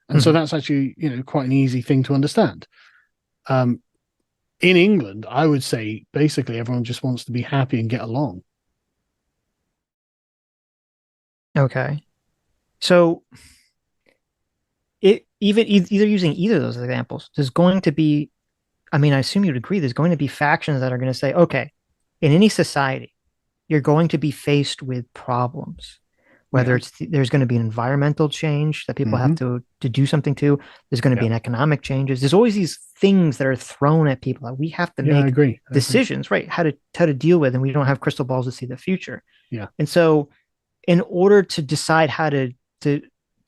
And so that's actually, quite an easy thing to understand. In England, I would say basically everyone just wants to be happy and get along. Okay. So either using either of those examples, there's going to be, I mean, I assume you'd agree, there's going to be factions that are going to say, okay, in any society, you're going to be faced with problems. Whether there's going to be an environmental change that people have to do something to, there's going to be an economic changes. There's always these things that are thrown at people that we have to make decisions, right? How to deal with, and we don't have crystal balls to see the future. Yeah. And so, in order to decide how to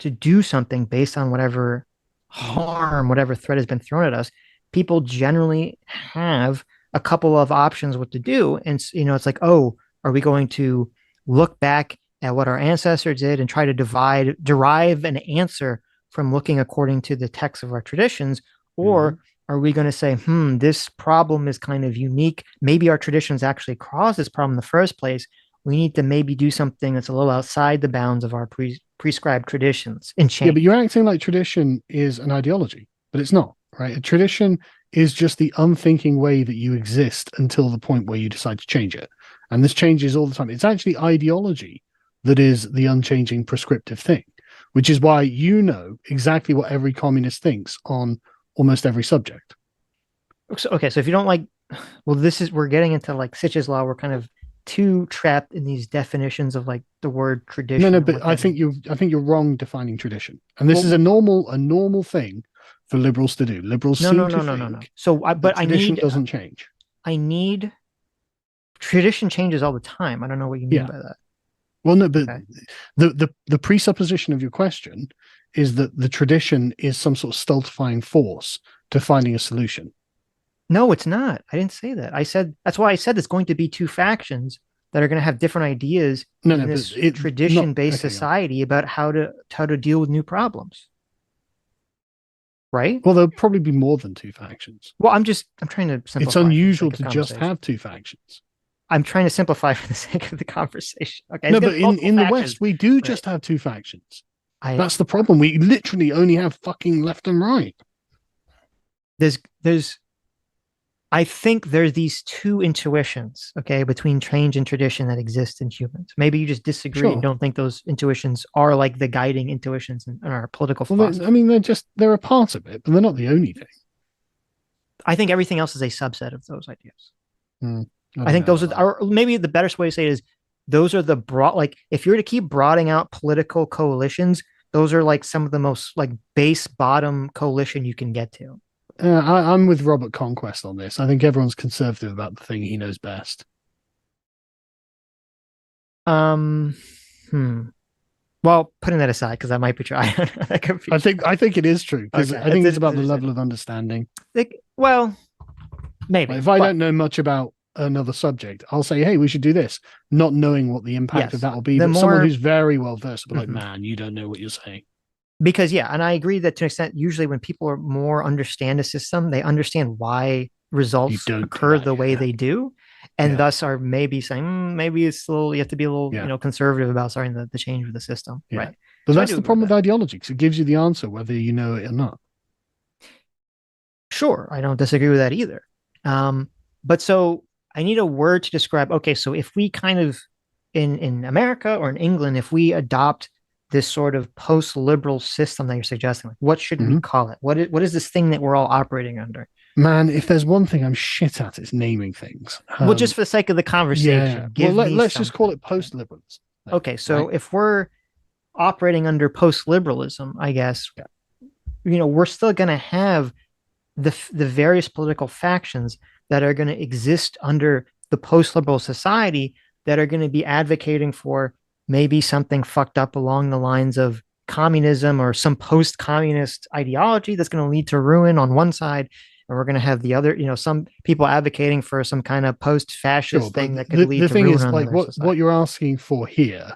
do something based on whatever harm, whatever threat has been thrown at us, people generally have a couple of options what to do. And it's like, oh, are we going to look back at what our ancestors did and try to derive an answer from looking according to the text of our traditions? Or are we going to say, this problem is kind of unique. Maybe our traditions actually caused this problem in the first place. We need to maybe do something that's a little outside the bounds of our prescribed traditions and change. Yeah, but you're acting like tradition is an ideology, but it's not, right? A tradition is just the unthinking way that you exist until the point where you decide to change it. And this changes all the time. It's actually ideology that is the unchanging prescriptive thing, which is why you know exactly what every communist thinks on almost every subject. Okay, so if you don't like, well, we're getting into like Sitch's law. We're kind of too trapped in these definitions of like the word tradition. No, but I think you're wrong defining tradition, and this is a normal thing for liberals to do. Liberals no. So, tradition doesn't change. Tradition changes all the time. I don't know what you mean by that. Well, no, but the presupposition of your question is that the tradition is some sort of stultifying force to finding a solution. No, it's not. I didn't say that. I said that's why I said there's going to be two factions that are going to have different ideas in this tradition-based society about how to deal with new problems. Right? Well, there'll probably be more than two factions. Well, I'm trying to simplify. It's unusual to just have two factions. I'm trying to simplify for the sake of the conversation. Okay. No, but in the West, we do just have two factions. That's the problem. We literally only have fucking left and right. I think there's these two intuitions, okay, between change and tradition that exist in humans. Maybe you just disagree and don't think those intuitions are like the guiding intuitions in our political philosophy. I mean, they're a part of it, but they're not the only thing. I think everything else is a subset of those ideas. I think those are maybe the better way to say it is those are the broad, like if you were to keep broadening out political coalitions, those are like some of the most like base bottom coalition you can get to. I'm with Robert Conquest on this. I think everyone's conservative about the thing he knows best. Well, putting that aside, because that might be true. I think it is true because I think it's about the level of understanding. Well, maybe if I don't know much about another subject, I'll say, hey, we should do this, not knowing what the impact of that will be. But someone who's very well versed will be like, man, you don't know what you're saying. Because and I agree that to an extent, usually when people are more understand a system, they understand why results occur the way they do, and thus are maybe saying maybe it's a little, you have to be a little conservative about starting the change of the system, right? But that's the problem with ideology, because it gives you the answer whether you know it or not. Sure, I don't disagree with that either. But so I need a word to describe. Okay, so if we kind of in America or in England, if we adopt this sort of post-liberal system that you're suggesting, like, what should we call it? What is this thing that we're all operating under? Man, if there's one thing I'm shit at, it's naming things. Well, just for the sake of the conversation, let's just call it post-liberalism. Okay, so if we're operating under post-liberalism, I guess, we're still going to have the various political factions that are going to exist under the post-liberal society that are going to be advocating for maybe something fucked up along the lines of communism or some post-communist ideology that's going to lead to ruin on one side, and we're going to have the other, some people advocating for some kind of post-fascist thing that could lead to ruin on the other side. What you're asking for here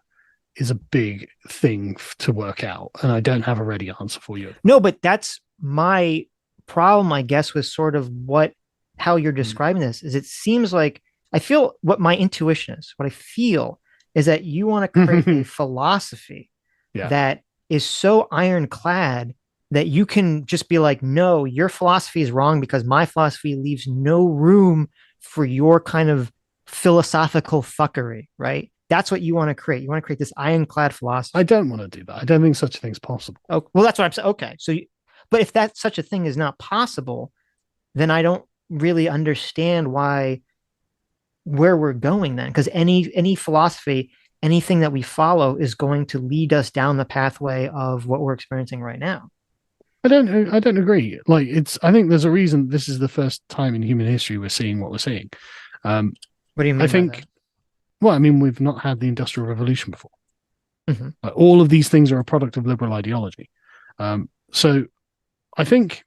is a big thing to work out, and I don't have a ready answer for you. No, but that's my problem, I guess, with sort of how you're describing this. Is it seems like I feel what my intuition is. What I feel is that you want to create a philosophy that is so ironclad that you can just be like, no, your philosophy is wrong because my philosophy leaves no room for your kind of philosophical fuckery, right? That's what you want to create. You want to create this ironclad philosophy. I don't want to do that. I don't think such a thing's possible. Oh, well, that's what I'm saying. Okay. So, but if that such a thing is not possible, then I don't really understand where we're going then. Because any philosophy, anything that we follow is going to lead us down the pathway of what we're experiencing right now. I don't agree. Like I think there's a reason this is the first time in human history we're seeing what we're seeing. What do you mean? I think, well, I mean, we've not had the Industrial Revolution before. Mm-hmm. Like, all of these things are a product of liberal ideology. So I think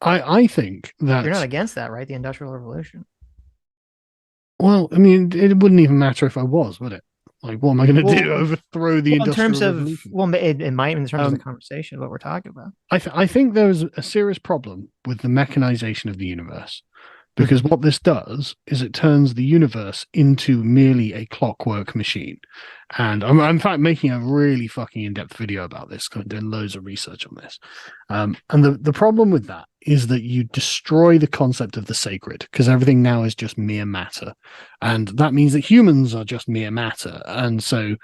I think that you're not against that, right? The Industrial Revolution. Well, I mean, it wouldn't even matter if I was, would it? Like, what am I going to do? Overthrow the Industrial Revolution? It might in terms of the conversation, what we're talking about. I think there was a serious problem with the mechanization of the universe, because what this does is it turns the universe into merely a clockwork machine. And I'm in fact making a really fucking in-depth video about this, because I've done loads of research on this. And the problem with that is that you destroy the concept of the sacred, because everything now is just mere matter. And that means that humans are just mere matter. And so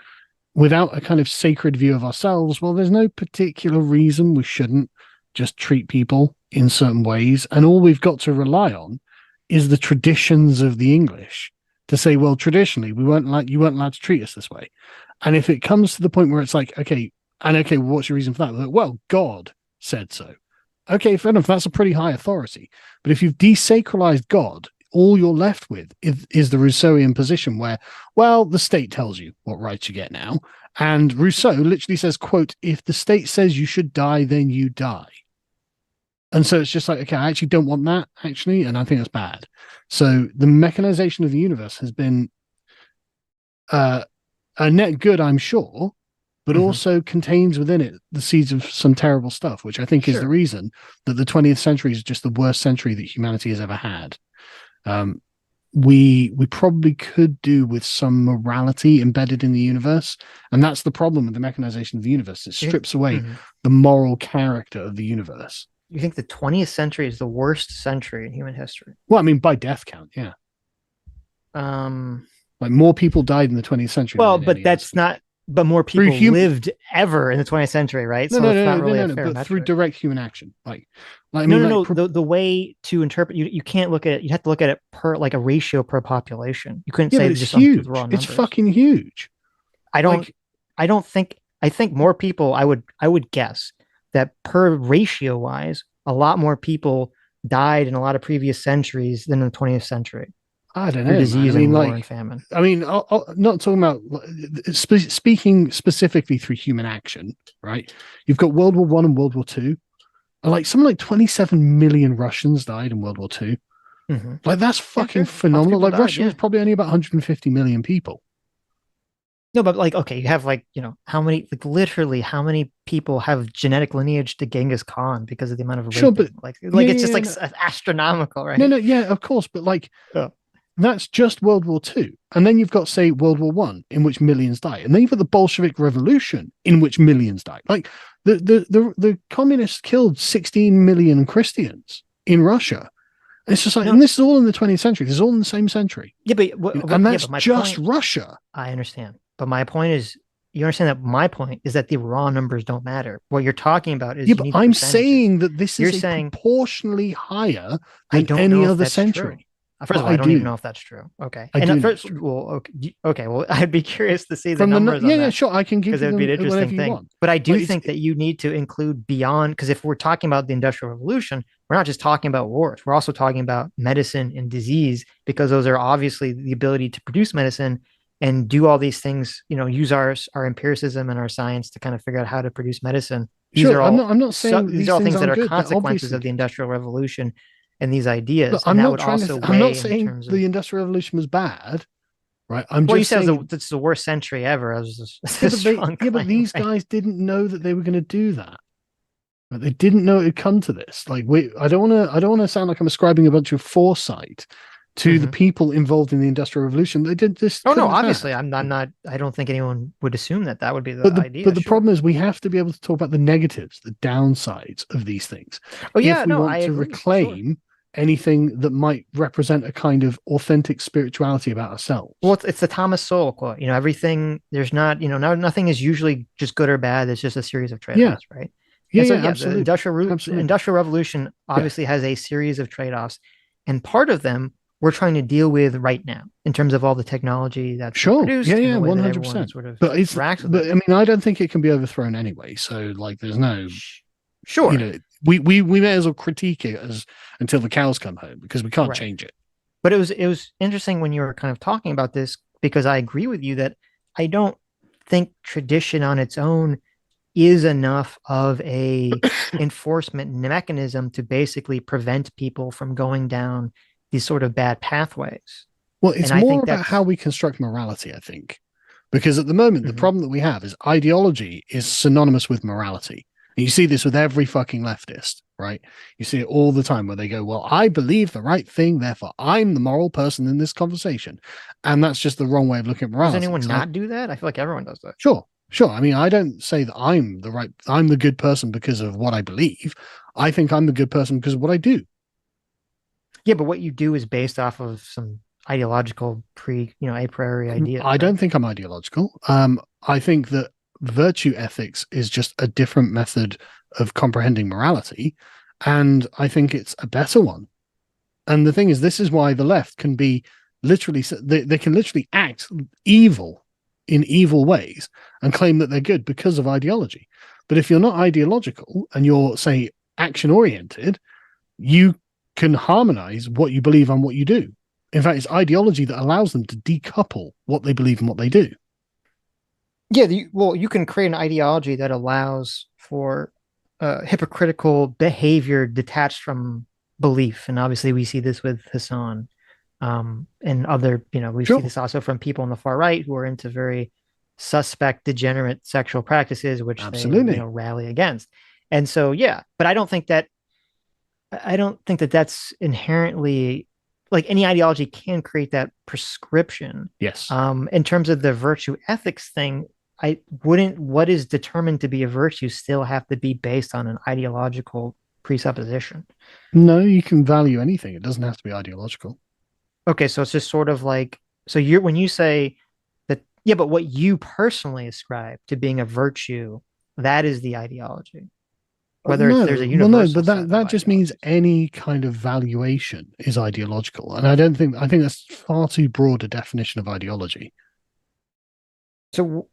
without a kind of sacred view of ourselves, well, there's no particular reason we shouldn't just treat people in certain ways. And all we've got to rely on is the traditions of the English to say, well, traditionally you weren't allowed to treat us this way. And if it comes to the point where it's like, okay, what's your reason for that? Like, well, God said so. Okay, fair enough. That's a pretty high authority. But if you've desacralized God, all you're left with is the Rousseauian position where, well, the state tells you what rights you get now. And Rousseau literally says, quote, if the state says you should die, then you die. And so it's just like, okay, I actually don't want that, actually, and I think that's bad. So the mechanization of the universe has been a net good, I'm sure, but also contains within it the seeds of some terrible stuff, which I think is the reason that the 20th century is just the worst century that humanity has ever had. We probably could do with some morality embedded in the universe, and that's the problem with the mechanization of the universe. It strips away the moral character of the universe. You think the 20th century is the worst century in human history? Well, I mean, by death count, yeah. Like, more people died in the 20th century. Well, but that's not. But more people lived ever in the 20th century, right? No, but through direct human action. The way to interpret you can't look at it. You have to look at it per like a ratio per population. You couldn't say it's just huge. It's fucking huge. I think more people. I would guess that per ratio wise, a lot more people died in a lot of previous centuries than in the 20th century. I don't know. Disease and war and famine. I mean, I'm not talking about speaking specifically through human action, right? You've got World War I and World War II. Like something like 27 million Russians died in World War II. Like, that's fucking phenomenal. Like, Russia was probably only about 150 million people. No, but like, okay, you have like, how many, like literally how many people have genetic lineage to Genghis Khan because of the amount of raping? It's just astronomical, right? No, yeah, of course. But like, that's just World War II. And then you've got, say, World War I, in which millions died. And then you've got the Bolshevik Revolution, in which millions died. Like, the communists killed 16 million Christians in Russia. And it's just like, and this is all in the 20th century. This is all in the same century. Yeah, but and that's just Russia. I understand. But my point is, you understand that my point is that the raw numbers don't matter. What you're talking about is but I'm saying that this is proportionally higher than any other century. True. First of all, I don't even know if that's true. Okay. Well, I'd be curious to see the numbers. Yeah, sure. I can give you because it would be an interesting thing. But I do think that you need to include beyond, because if we're talking about the Industrial Revolution, we're not just talking about wars. We're also talking about medicine and disease, because those are obviously the ability to produce medicine and do all these things, use our empiricism and our science to kind of figure out how to produce medicine. These are all I'm not saying these are all things that are good. consequences of the Industrial Revolution and these ideas. Look, and that would also I'm not weigh in saying terms of the Industrial Revolution was bad, right? I'm well, you just said saying it's the worst century ever. I was just but these guys didn't know that they were going to do that. Right? They didn't know it would come to this. Like I don't want to sound like I'm ascribing a bunch of foresight to the people involved in the Industrial Revolution. They did this. Oh no, obviously, I'm not. I don't think anyone would assume that would be the idea. But the problem is, we have to be able to talk about the negatives, the downsides of these things. Oh yeah, if we want to reclaim anything that might represent a kind of authentic spirituality about ourselves. Well, it's the Thomas Sowell quote. Everything there's not. Nothing is usually just good or bad. It's just a series of trade-offs, right? Absolutely. The Industrial Revolution obviously has a series of trade-offs, and part of them we're trying to deal with right now in terms of all the technology that's produced. 100%. Sort of but I mean, I don't think it can be overthrown anyway. So there's no sure. We may as well critique it until the cows come home, because we can't change it. But it was interesting when you were kind of talking about this, because I agree with you that I don't think tradition on its own is enough of a enforcement mechanism to basically prevent people from going down these sort of bad pathways. Well, it's more about how we construct morality, I think, because at the moment, the problem that we have is ideology is synonymous with morality. And you see this with every fucking leftist, right? You see it all the time where they go, well, I believe the right thing, therefore I'm the moral person in this conversation. And that's just the wrong way of looking at morality. Does anyone not do that? I feel like everyone does that. Sure. I mean, I don't say that I'm the good person because of what I believe. I think I'm the good person because of what I do. Yeah, but what you do is based off of some ideological a priori idea. I don't think I'm ideological. I think that virtue ethics is just a different method of comprehending morality, and I think it's a better one. And the thing is, this is why the left can be they can literally act evil in evil ways and claim that they're good because of ideology. But if you're not ideological and you're, say, action oriented, you can harmonize what you believe and what you do. In fact, it's ideology that allows them to decouple what they believe and what they do. Yeah, you can create an ideology that allows for hypocritical behavior detached from belief, and obviously we see this with Hassan, and other. We see this also from people on the far right who are into very suspect, degenerate sexual practices, which they rally against. And so, but I don't think that that's inherently, like, any ideology can create that prescription. Yes. In terms of the virtue ethics thing, what is determined to be a virtue still have to be based on an ideological presupposition. No, you can value anything. It doesn't have to be ideological. Okay, so it's just sort of like, so when you say that, but what you personally ascribe to being a virtue, that is the ideology. Whether there's a universal. But that just means any kind of valuation is ideological, and I think that's far too broad a definition of ideology. So,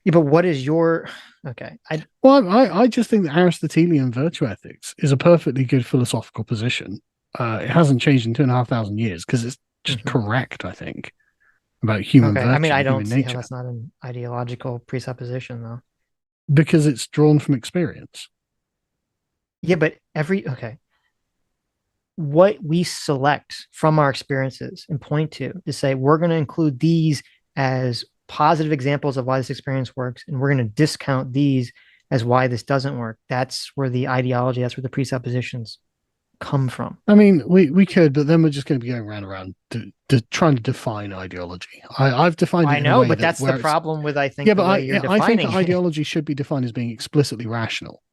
but what is your I just think that Aristotelian virtue ethics is a perfectly good philosophical position. It hasn't changed in 2,500 years because it's just correct, I think, about human virtue. I mean, I don't see how that's not an ideological presupposition, though, because it's drawn from experience. Yeah, but what we select from our experiences and point to say we're going to include these as positive examples of why this experience works, and we're going to discount these as why this doesn't work. That's where the ideology, that's where the presuppositions come from. I mean, we could, but then we're just going to be going around to trying to define ideology. I've defined it. I know, but that's the problem with, I think, I think ideology should be defined as being explicitly rational,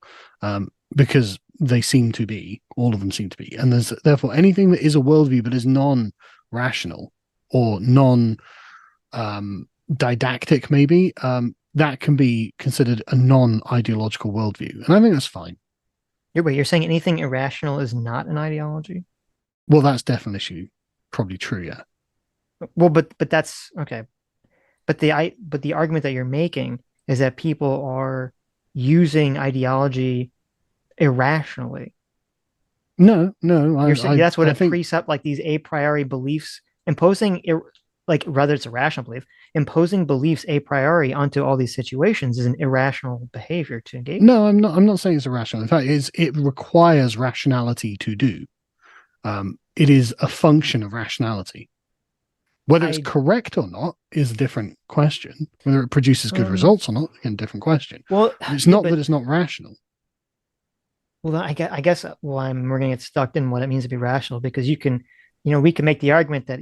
because they seem to be, all of them seem to be, and there's therefore anything that is a worldview but is non-rational or non-didactic, maybe, that can be considered a non-ideological worldview, and I think that's fine. You're saying anything irrational is not an ideology? Well, that's definitely probably true, yeah. Well, but that's okay. But the argument that you're making is that people are using ideology irrationally. No, you're saying that's what a precept, like these a priori beliefs, imposing like whether it's a rational belief, imposing beliefs a priori onto all these situations is an irrational behavior to engage. No, I'm not saying it's irrational. In fact, it requires rationality to do. It is a function of rationality. Whether it's correct or not is a different question. Whether it produces good results or not, again, different question. Well, it's not that it's not rational. Well, I guess we're going to get stuck in what it means to be rational, because we can make the argument that,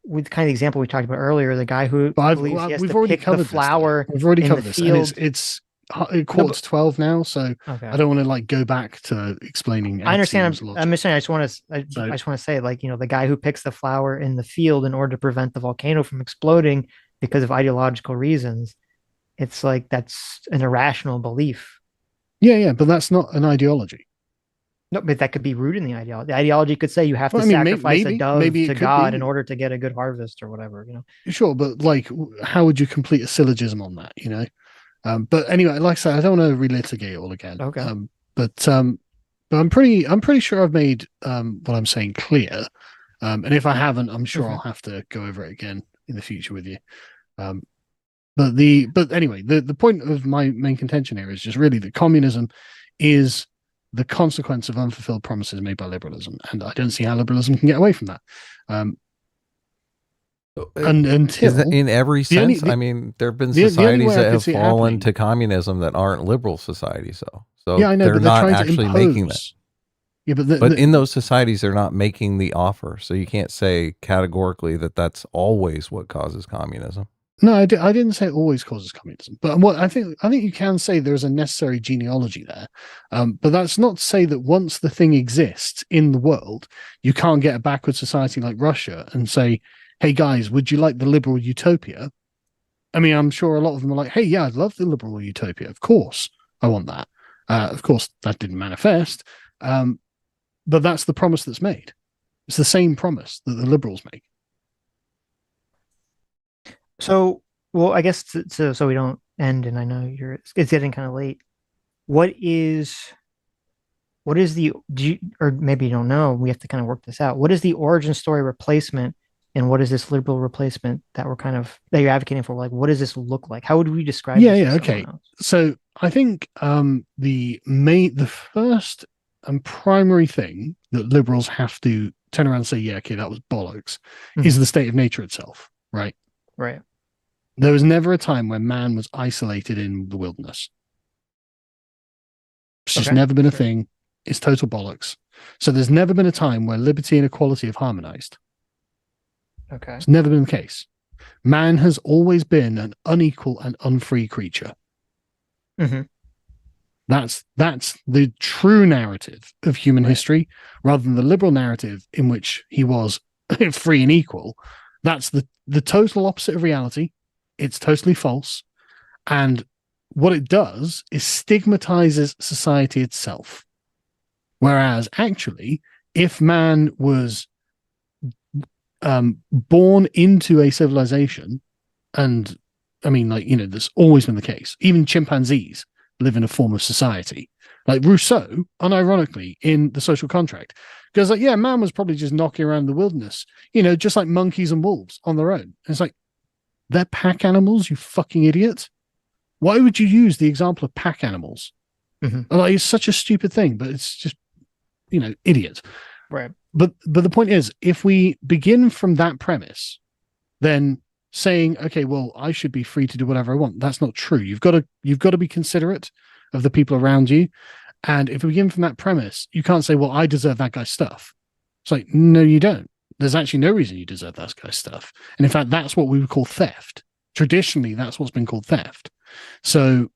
with kind of the example we talked about earlier, the guy who believes he has to pick the flower. We've already covered this. And it's 11:45 now, so okay. I don't want to like go back to explaining. I understand. I'm just saying. I just want to say, like, the guy who picks the flower in the field in order to prevent the volcano from exploding because of ideological reasons. It's like that's an irrational belief. Yeah, but that's not an ideology. No, but that could be rooted in the ideology. The ideology could say you have to sacrifice a dove to God in order to get a good harvest or whatever. Sure, but like, how would you complete a syllogism on that? But anyway, like I said, I don't want to relitigate it all again. Okay. But I'm pretty sure I've made what I'm saying clear. And if I haven't, I'm sure I'll have to go over it again in the future with you. But anyway, the point of my main contention here is just really that communism is the consequence of unfulfilled promises made by liberalism, and I don't see how liberalism can get away from that. And until in every sense, I mean, there have been societies that have fallen to communism that aren't liberal societies, so yeah, I know, they're not actually making that. Yeah, but in those societies, they're not making the offer, so you can't say categorically that that's always what causes communism. No, I didn't say it always causes communism, but what I think you can say there's a necessary genealogy there, but that's not to say that once the thing exists in the world, you can't get a backward society like Russia and say, hey guys, would you like the liberal utopia? I mean, I'm sure a lot of them are like, hey, yeah, I'd love the liberal utopia. Of course, I want that. Of course, that didn't manifest, but that's the promise that's made. It's the same promise that the liberals make. So, well, I guess so we don't end, and I know it's getting kind of late. What is or maybe you don't know, we have to kind of work this out. What is the origin story replacement, and what is this liberal replacement that you're advocating for? Like, what does this look like? How would we describe this? Yeah, okay. So I think the first and primary thing that liberals have to turn around and say, yeah, okay, that was bollocks, is the state of nature itself, right? Right. There was never a time when man was isolated in the wilderness. It's just never been a thing. It's total bollocks. So there's never been a time where liberty and equality have harmonized. Okay. It's never been the case. Man has always been an unequal and unfree creature. Mm-hmm. That's the true narrative of human history, rather than the liberal narrative in which he was free and equal. That's the total opposite of reality. It's totally false. And what it does is stigmatizes society itself. Whereas actually, if man was born into a civilization, and I mean, like, that's always been the case. Even chimpanzees live in a form of society. Like Rousseau, unironically, in The Social Contract, goes like, yeah, man was probably just knocking around the wilderness, just like monkeys and wolves on their own. And it's like, they're pack animals, you fucking idiot. Why would you use the example of pack animals? Mm-hmm. Like, it's such a stupid thing, but it's just, idiot. Right. But the point is, if we begin from that premise, then saying, okay, well, I should be free to do whatever I want. That's not true. You've got to be considerate of the people around you. And if we begin from that premise, you can't say, well, I deserve that guy's stuff. It's like, no, you don't. There's actually no reason you deserve that guy's stuff. And in fact, that's what we would call theft. Traditionally, that's what's been called theft. So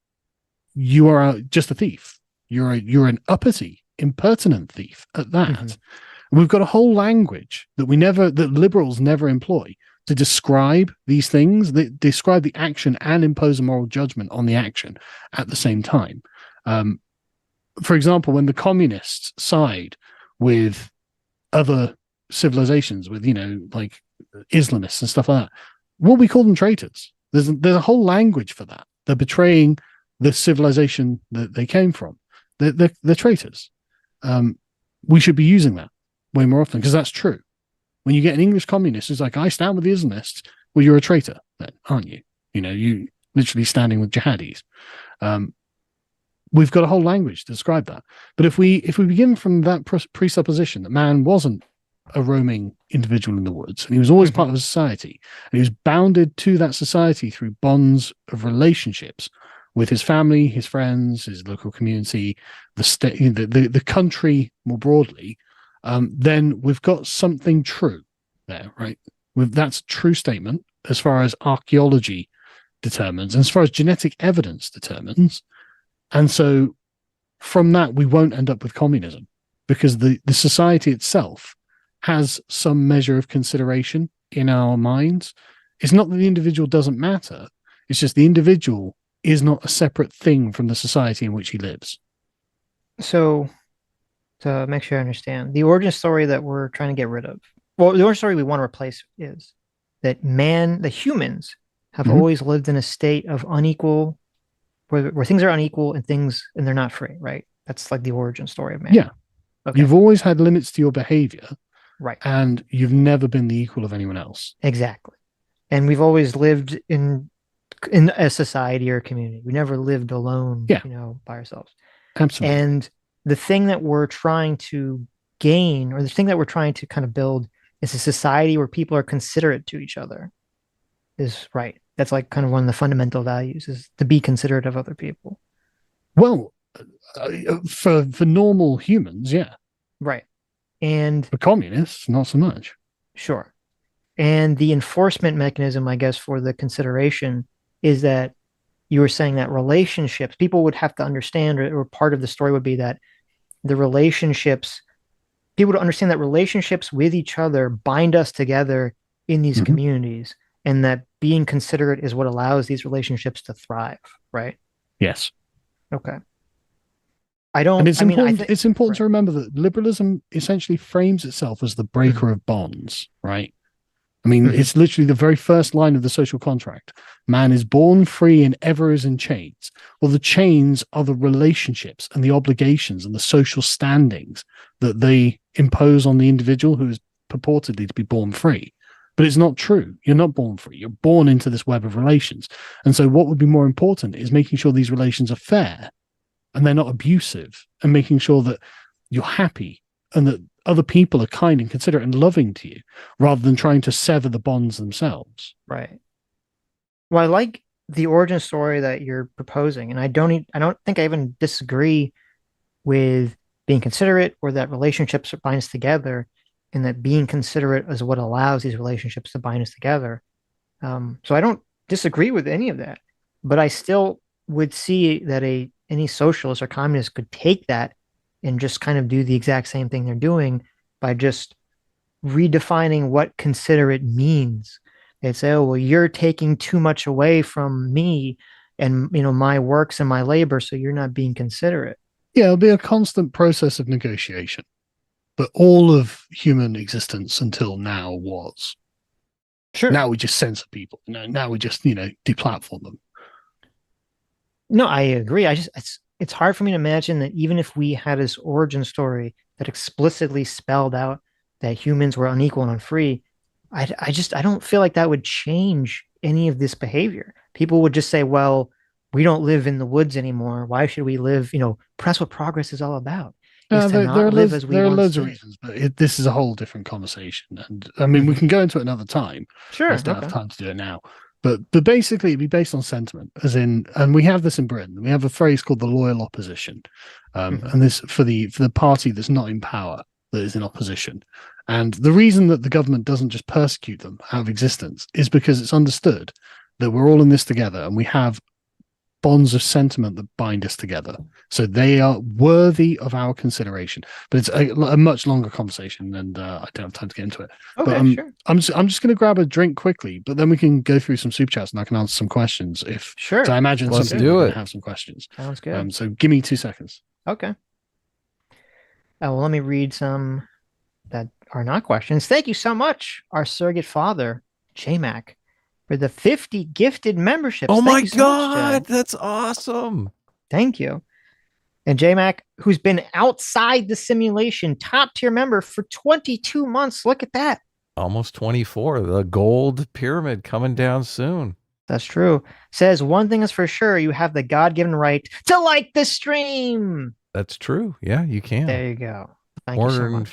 you are just a thief. You're an uppity, impertinent thief at that. Mm-hmm. We've got a whole language that liberals never employ to describe these things, that describe the action and impose a moral judgment on the action at the same time. For example, when the communists side with other civilizations, with like Islamists and stuff like that, well, we call them traitors. There's a whole language for that. They're betraying the civilization that they came from. They're traitors. We should be using that way more often, because that's true. When you get an English communist who's like, I stand with the Islamists, well, you're a traitor then, aren't you? You know, you literally standing with jihadis. We've got a whole language to describe that. But if we begin from that presupposition that man wasn't a roaming individual in the woods, and he was always part of a society, and he was bounded to that society through bonds of relationships with his family, his friends, his local community, the state, the country more broadly, then we've got something true there, right? That's a true statement as far as archaeology determines, and as far as genetic evidence determines. And so from that, we won't end up with communism, because the society itself has some measure of consideration in our minds. It's not that the individual doesn't matter. It's just the individual is not a separate thing from the society in which he lives. So to make sure I understand, the origin story that we're trying to get rid of, well, the origin story we want to replace is that the humans have always lived in a state of unequal, where things are unequal and they're not free, right? That's like the origin story of man. Yeah. Okay. You've always had limits to your behavior. Right. And you've never been the equal of anyone else. Exactly. And we've always lived in a society or a community. We never lived alone, by ourselves. Absolutely. And the thing that we're trying to gain, or the thing that we're trying to kind of build, is a society where people are considerate to each other. Is right. That's like kind of one of the fundamental values, is to be considerate of other people. Well, for normal humans, yeah. Right. And for communists, not so much. Sure. And the enforcement mechanism, I guess, for the consideration is that you were saying that relationships, people would have to understand, or part of the story would be that the relationships, people would understand that relationships with each other bind us together in these communities, and that being considerate is what allows these relationships to thrive, right? Yes. Okay. It's important to remember that liberalism essentially frames itself as the breaker of bonds, right? I mean, it's literally the very first line of the social contract. Man is born free and ever is in chains. Well, the chains are the relationships and the obligations and the social standings that they impose on the individual who is purportedly to be born free. But it's not true. You're not born free. You're born into this web of relations. And so what would be more important is making sure these relations are fair and they're not abusive, and making sure that you're happy and that other people are kind and considerate and loving to you, rather than trying to sever the bonds themselves. Right. Well, I like the origin story that you're proposing, and I don't think I even disagree with being considerate, or that relationships bind us together, and that being considerate is what allows these relationships to bind us together. So I don't disagree with any of that, but I still would see that any socialist or communist could take that and just kind of do the exact same thing they're doing by just redefining what considerate means. They'd say, oh, well, you're taking too much away from me and, my works and my labor, so you're not being considerate. Yeah, it'll be a constant process of negotiation. But all of human existence until now was. Sure. Now we just censor people. Now we just, deplatform them. No, I agree. It's hard for me to imagine that even if we had this origin story that explicitly spelled out that humans were unequal and unfree, I don't feel like that would change any of this behavior. People would just say, well, we don't live in the woods anymore. Why should we live? That's what progress is all about. There are loads of reasons, but this is a whole different conversation. And I mean, we can go into it another time. Sure. I just don't have time to do it now. But basically, it'd be based on sentiment, as in, and we have this in Britain. We have a phrase called the loyal opposition, and this for the party that's not in power, that is in opposition. And the reason that the government doesn't just persecute them out of existence is because it's understood that we're all in this together, and we have bonds of sentiment that bind us together. So they are worthy of our consideration. But it's a much longer conversation, and I don't have time to get into it. Okay, but, sure. I'm just going to grab a drink quickly, but then we can go through some super chats and I can answer some questions. Sure. So I imagine Let's some do people it. have some questions. Sounds good. So give me 2 seconds. Okay. Well, let me read some that are not questions. Thank you so much, our surrogate father, J-Mac, for the 50 gifted memberships. Oh my so God, that's awesome. Thank you. And J-Mac, who's been outside the simulation, top tier member for 22 months. Look at that. Almost 24. The gold pyramid coming down soon. That's true. Says one thing is for sure, you have the God-given right to like the stream. That's true. Yeah, you can. There you go. Thank you so much.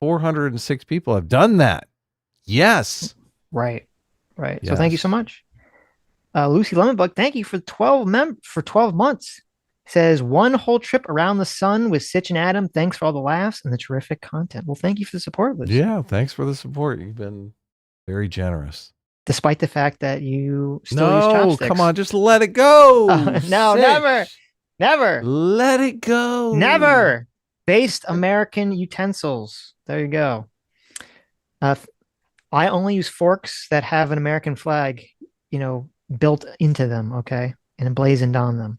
406 people have done that. Yes. Right. Right. Yes. So thank you so much. Lucy Lemonbug, thank you for 12 months. Says one whole trip around the sun with Sitch and Adam. Thanks for all the laughs and the terrific content. Well, thank you for the support, Lucy. Yeah, thanks for the support. You've been very generous. Despite the fact that you still use chopsticks. Come on, just let it go. No, Sitch. never. Let it go. Never. Based American utensils. There you go. I only use forks that have an American flag, built into them, okay, and emblazoned on them.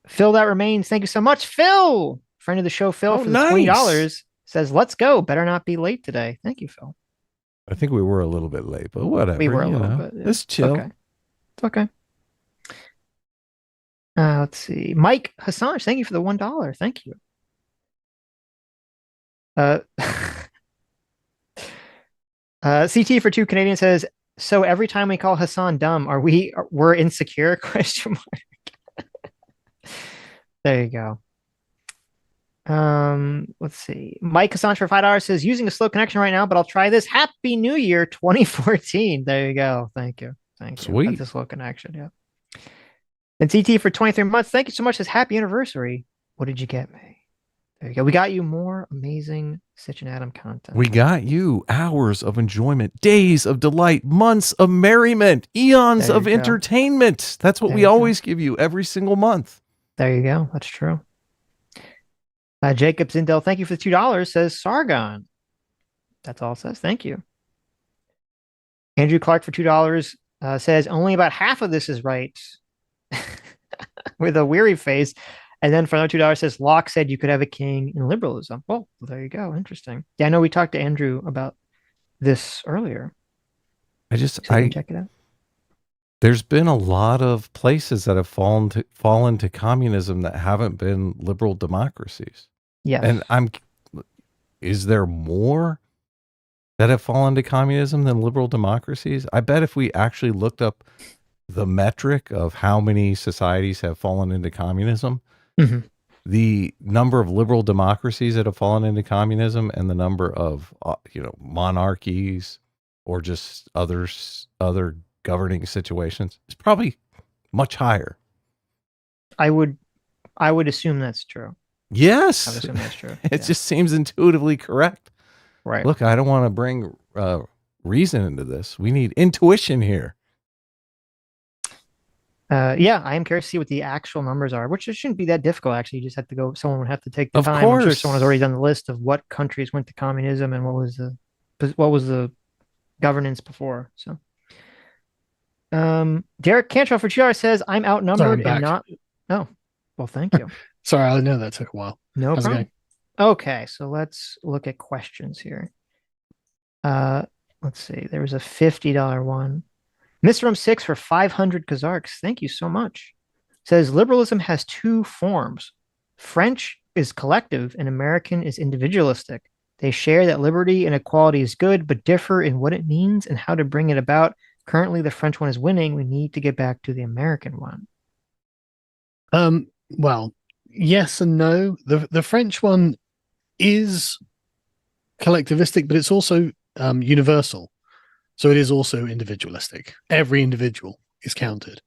Phil, that remains. Thank you so much, Phil. Friend of the show, Phil, for the $20 says, "Let's go. Better not be late today." Thank you, Phil. I think we were a little bit late, but whatever. We were a little bit. Yeah. Let's chill. It's okay. Let's see. Mike Hassan, thank you for the $1. Thank you. CT for 2 Canadian says, so every time we call Hassan dumb, we're insecure? ? There you go. Let's see. Mike Hassan for $5 says, using a slow connection right now, but I'll try this. Happy New Year 2014. There you go. Thank you. Sweet. That's a slow connection, yeah. And CT for 23 months. Thank you so much. Says happy anniversary. What did you get me? There you go. We got you more amazing Sitch and Adam content. We got you hours of enjoyment, days of delight, months of merriment, eons of entertainment. That's what we always give you every single month. There you go. That's true. Jacob Zindel, thank you for the $2, says Sargon. That's all it says. Thank you. Andrew Clark for $2 says only about half of this is right. With a weary face. And then for another $2 says Locke said you could have a king in liberalism. Well, there you go. Interesting. Yeah, I know we talked to Andrew about this earlier. Check it out. There's been a lot of places that have fallen to communism that haven't been liberal democracies. Yes. And is there more that have fallen to communism than liberal democracies? I bet if we actually looked up the metric of how many societies have fallen into communism, the number of liberal democracies that have fallen into communism and the number of monarchies or just other governing situations is probably much higher. I would assume that's true. Yes. I would assume that's true. It just seems intuitively correct. Right. Look, I don't want to bring reason into this. We need intuition here. Yeah, I am curious to see what the actual numbers are, which it shouldn't be that difficult. Actually, you just have to go. Someone would have to take the time. Course. I'm sure someone has already done the list of what countries went to communism and what was the governance before. So, Derek Cantrell for $2 says, "I'm outnumbered and not." Oh, well, thank you. Sorry, I know that took a while. No problem. Okay, so let's look at questions here. Let's see. There was a $50 one. Mr. M6 for 500 Kazarks. Thank you so much. Says liberalism has two forms. French is collective and American is individualistic. They share that liberty and equality is good, but differ in what it means and how to bring it about. Currently, the French one is winning. We need to get back to the American one. Well, yes and no. The French one is collectivistic, but it's also universal. So it is also individualistic. Every individual is counted.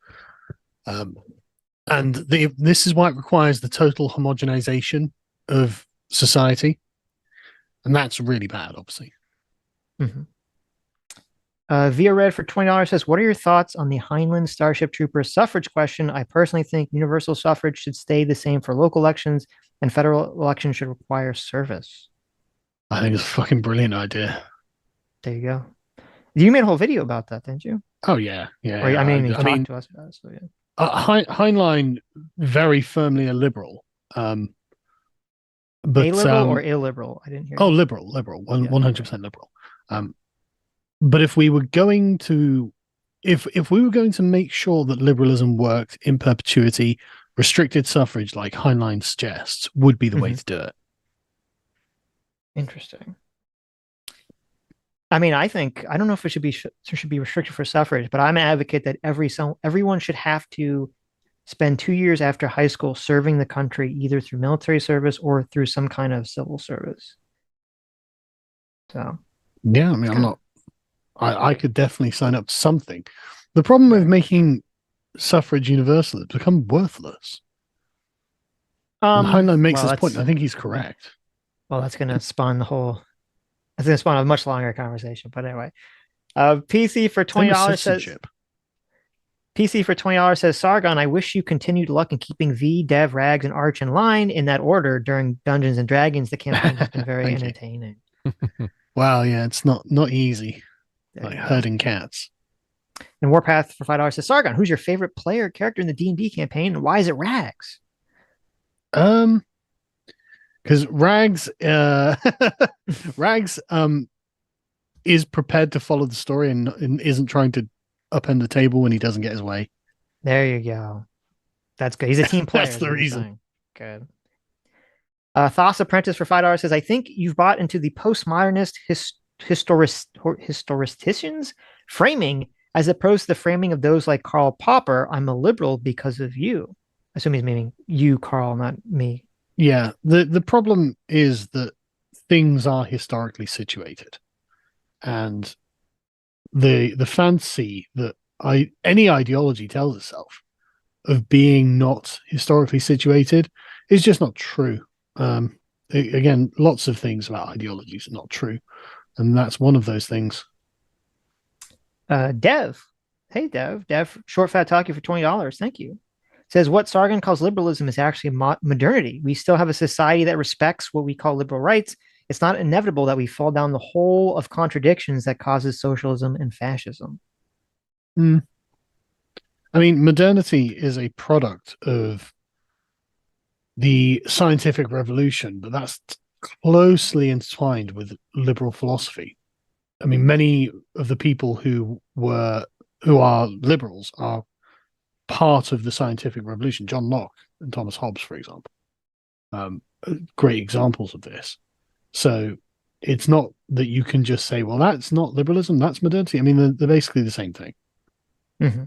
And this is why it requires the total homogenization of society. And that's really bad, obviously. Via Red for $20 says, what are your thoughts on the Heinlein Starship Troopers suffrage question? I personally think universal suffrage should stay the same for local elections and federal elections should require service. I think it's a fucking brilliant idea. There you go. You made a whole video about that, didn't you? Oh, yeah. Yeah. Or, I mean, you talked to us about it, so yeah. Heinlein, very firmly a liberal. But, a liberal or illiberal? I didn't hear. Oh, liberal, 100% liberal. But if we were going to, if we were going to make sure that liberalism worked in perpetuity, restricted suffrage, like Heinlein suggests, would be the way to do it. Interesting. I mean, I don't know if it should be restricted for suffrage, but I'm an advocate that everyone should have to spend 2 years after high school serving the country, either through military service or through some kind of civil service. So, yeah, I mean, I'm not. I could definitely sign up to something. The problem with making suffrage universal, it's become worthless. Heinlein makes this point, and I think he's correct. Well, that's going to spawn That's going to spawn a much longer conversation. But anyway, PC for $20 says. PC for $20 says, Sargon, I wish you continued luck in keeping V, Dev, Rags, and Arch in line in that order during Dungeons and Dragons. The campaign has been very entertaining. Wow, yeah, it's not easy. Like herding cats. And Warpath for $5 says, Sargon, who's your favorite player character in the D&D campaign, and why is it Rags? Because Rags Rags is prepared to follow the story and isn't trying to upend the table when he doesn't get his way. There you go. That's good. He's a team player. That's the reason. Good. Thos Apprentice for $5 says, I think you've bought into the postmodernist historicisticians framing as opposed to the framing of those like Karl Popper. I'm a liberal because of you. I assume he's meaning you, Karl, not me. Yeah. The problem is that things are historically situated. And the fancy that any ideology tells itself of being not historically situated is just not true. Again, lots of things about ideologies are not true, and that's one of those things. Dev, hey Dev, short fat talkie for $20. Thank you. Says what Sargon calls liberalism is actually modernity. We still have a society that respects what we call liberal rights. It's not inevitable that we fall down the hole of contradictions that causes socialism and fascism. I mean, modernity is a product of the scientific revolution, but that's closely entwined with liberal philosophy. I mean, many of the people who are liberals are part of the scientific revolution. John Locke and Thomas Hobbes, for example, great examples of this. So it's not that you can just say, well, that's not liberalism, that's modernity. I mean, they're basically the same thing. Mm-hmm.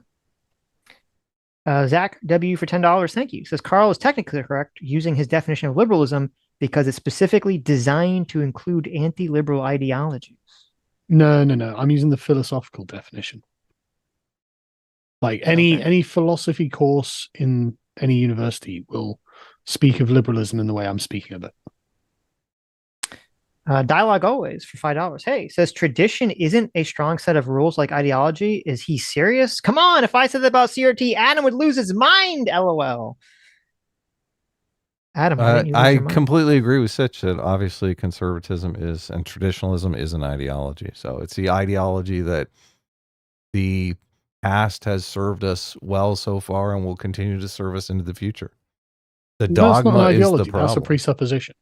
Zach W for $10, thank you. Says Karl is technically correct using his definition of liberalism because it's specifically designed to include anti-liberal ideologies. No. I'm using the philosophical definition. Like any philosophy course in any university will speak of liberalism in the way I'm speaking of it. Dialogue always for $5. Hey, says tradition isn't a strong set of rules like ideology. Is he serious? Come on, if I said that about CRT, Adam would lose his mind. LOL. Adam, I completely agree with Sitch that obviously conservatism is and traditionalism is an ideology. So it's the ideology that the past has served us well so far and will continue to serve us into the future. The dogma is the problem. That's a presupposition.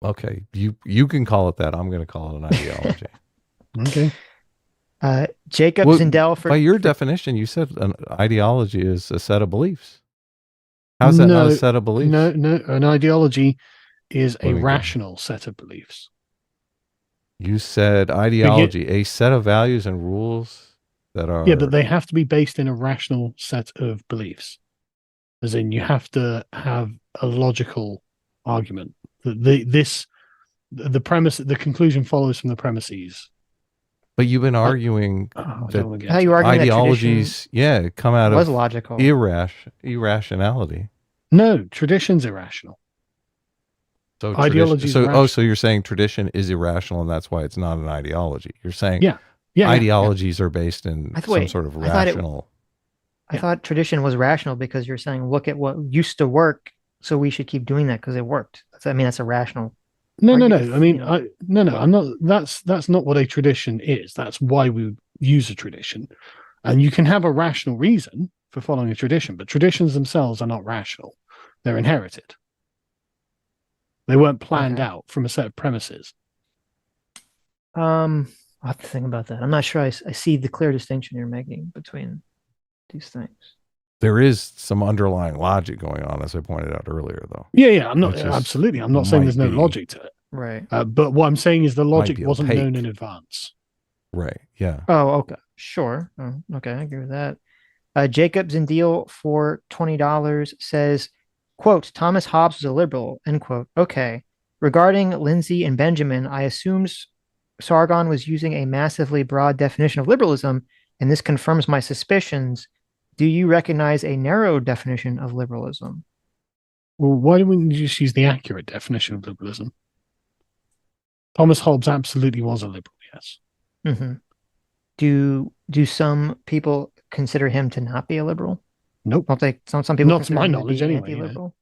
Okay, you can call it that. I'm going to call it an ideology. Okay. Jacob Zindel by your definition, you said an ideology is a set of beliefs. How's that not a set of beliefs? No. An ideology is a rational set of beliefs. You said ideology, a set of values and rules that are... Yeah, but they have to be based in a rational set of beliefs. As in, you have to have a logical argument. The premise, the conclusion follows from the premises. But you've been arguing that ideologies, come out of logical irrationality. No, tradition's irrational. So ideology. So you're saying tradition is irrational, and that's why it's not an ideology. You're saying ideologies are based in some sort of rational. I thought tradition was rational because you're saying look at what used to work, so we should keep doing that because it worked. That's a rational. No. I mean, I'm not. That's not what a tradition is. That's why we use a tradition, and you can have a rational reason for following a tradition, but traditions themselves are not rational. They're inherited. They weren't planned out from a set of premises. I'll have to think about that. I'm not sure I see the clear distinction you're making between these things. There is some underlying logic going on, as I pointed out earlier, though. Yeah. I'm not absolutely. I'm not saying there's no logic to it. Right. But what I'm saying is the logic be wasn't known opaque. in advance. Right. Yeah. Oh, okay. Sure. Oh, okay, I agree with that. Jacob Zindeal for $20 says, quote, Thomas Hobbes was a liberal, end quote. Okay. Regarding Lindsay and Benjamin, I assumed Sargon was using a massively broad definition of liberalism, and this confirms my suspicions. Do you recognize a narrow definition of liberalism? Well, why don't we just use the accurate definition of liberalism? Thomas Hobbes absolutely was a liberal, yes. Mm-hmm. Do some people consider him to not be a liberal? Nope. Don't they? Some people not to my knowledge, anyway. Anti-liberal.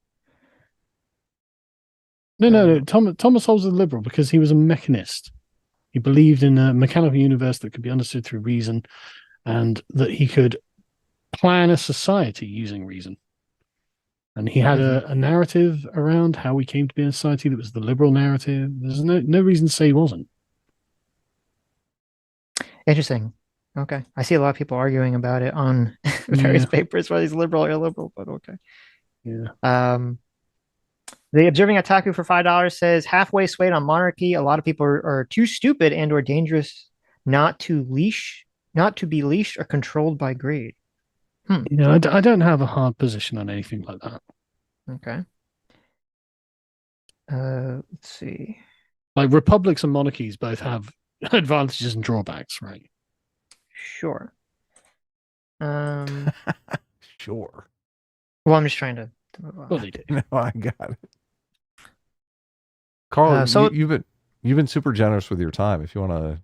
No. Thomas Hobbes was a liberal because he was a mechanist. He believed in a mechanical universe that could be understood through reason, and that he could plan a society using reason. And he had a narrative around how we came to be in a society that was the liberal narrative. There's no reason to say he wasn't. Interesting. Okay. I see a lot of people arguing about it on various papers, whether he's liberal or illiberal, but okay. Yeah. The Observing Otaku for $5 says, halfway swayed on monarchy. A lot of people are too stupid and or dangerous not to be leashed or controlled by greed. I don't have a hard position on anything like that. Okay. Let's see. Like republics and monarchies both have advantages and drawbacks, right? Sure. Sure. Well, I'm just trying to move on. Well, they do. No, I got it. Karl, you've been super generous with your time. If you want to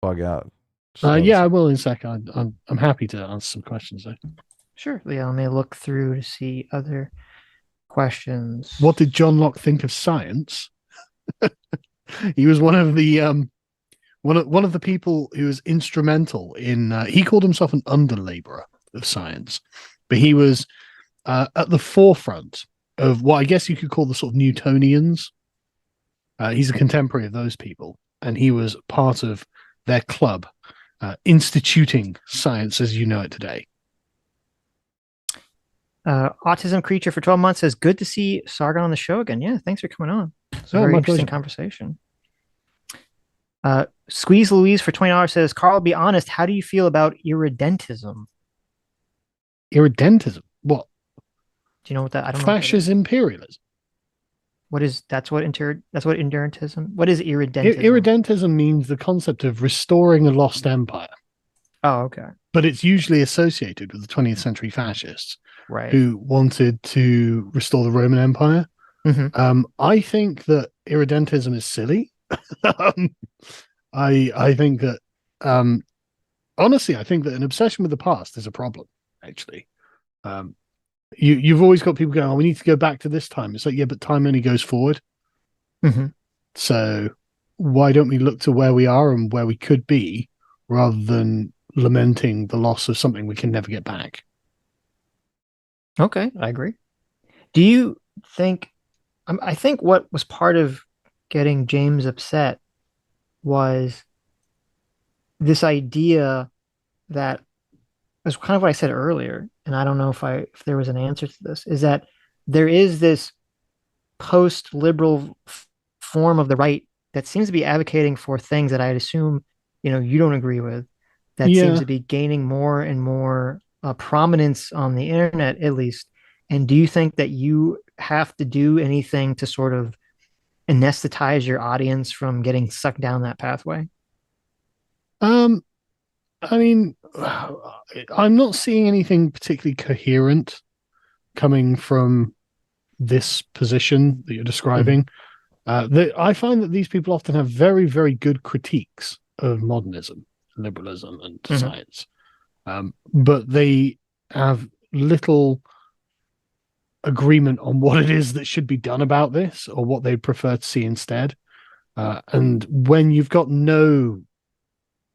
bug out. Yeah, I will in a sec. I'm happy to answer some questions though. Sure. Yeah, let me look through to see other questions. What did John Locke think of science? He was one of the one of the people who was instrumental in. He called himself an underlaborer of science, but he was at the forefront of what I guess you could call the sort of Newtonians. He's a contemporary of those people, and he was part of their club, instituting science as you know it today. Autism Creature for 12 months says, good to see Sargon on the show again. Yeah, thanks for coming on. It's a very interesting conversation. Squeeze Louise for $20 says, Karl, be honest, how do you feel about irredentism? Irredentism? What? Do you know what that? I don't know. Fascist imperialism. What is that's what irredentism? What is irredentism? Irredentism means the concept of restoring a lost empire. Oh, okay. But it's usually associated with the 20th century fascists, right, who wanted to restore the Roman Empire. I think that irredentism is silly. I think that honestly, I think that an obsession with the past is a problem, actually. You've always got people going, oh, we need to go back to this time. It's like, yeah, but time only goes forward. So why don't we look to where we are and where we could be rather than lamenting the loss of something we can never get back? Okay, I agree. Do you think, I think what was part of getting James upset was this idea that was kind of what I said earlier, and I don't know if there was an answer to this, is that there is this post-liberal form of the right that seems to be advocating for things that I'd assume, you don't agree with, that seems to be gaining more and more prominence on the internet, at least. And do you think that you have to do anything to sort of anesthetize your audience from getting sucked down that pathway? I mean, I'm not seeing anything particularly coherent coming from this position that you're describing. I find that these people often have very, very good critiques of modernism, liberalism, and science, but they have little agreement on what it is that should be done about this or what they'd prefer to see instead. And when you've got no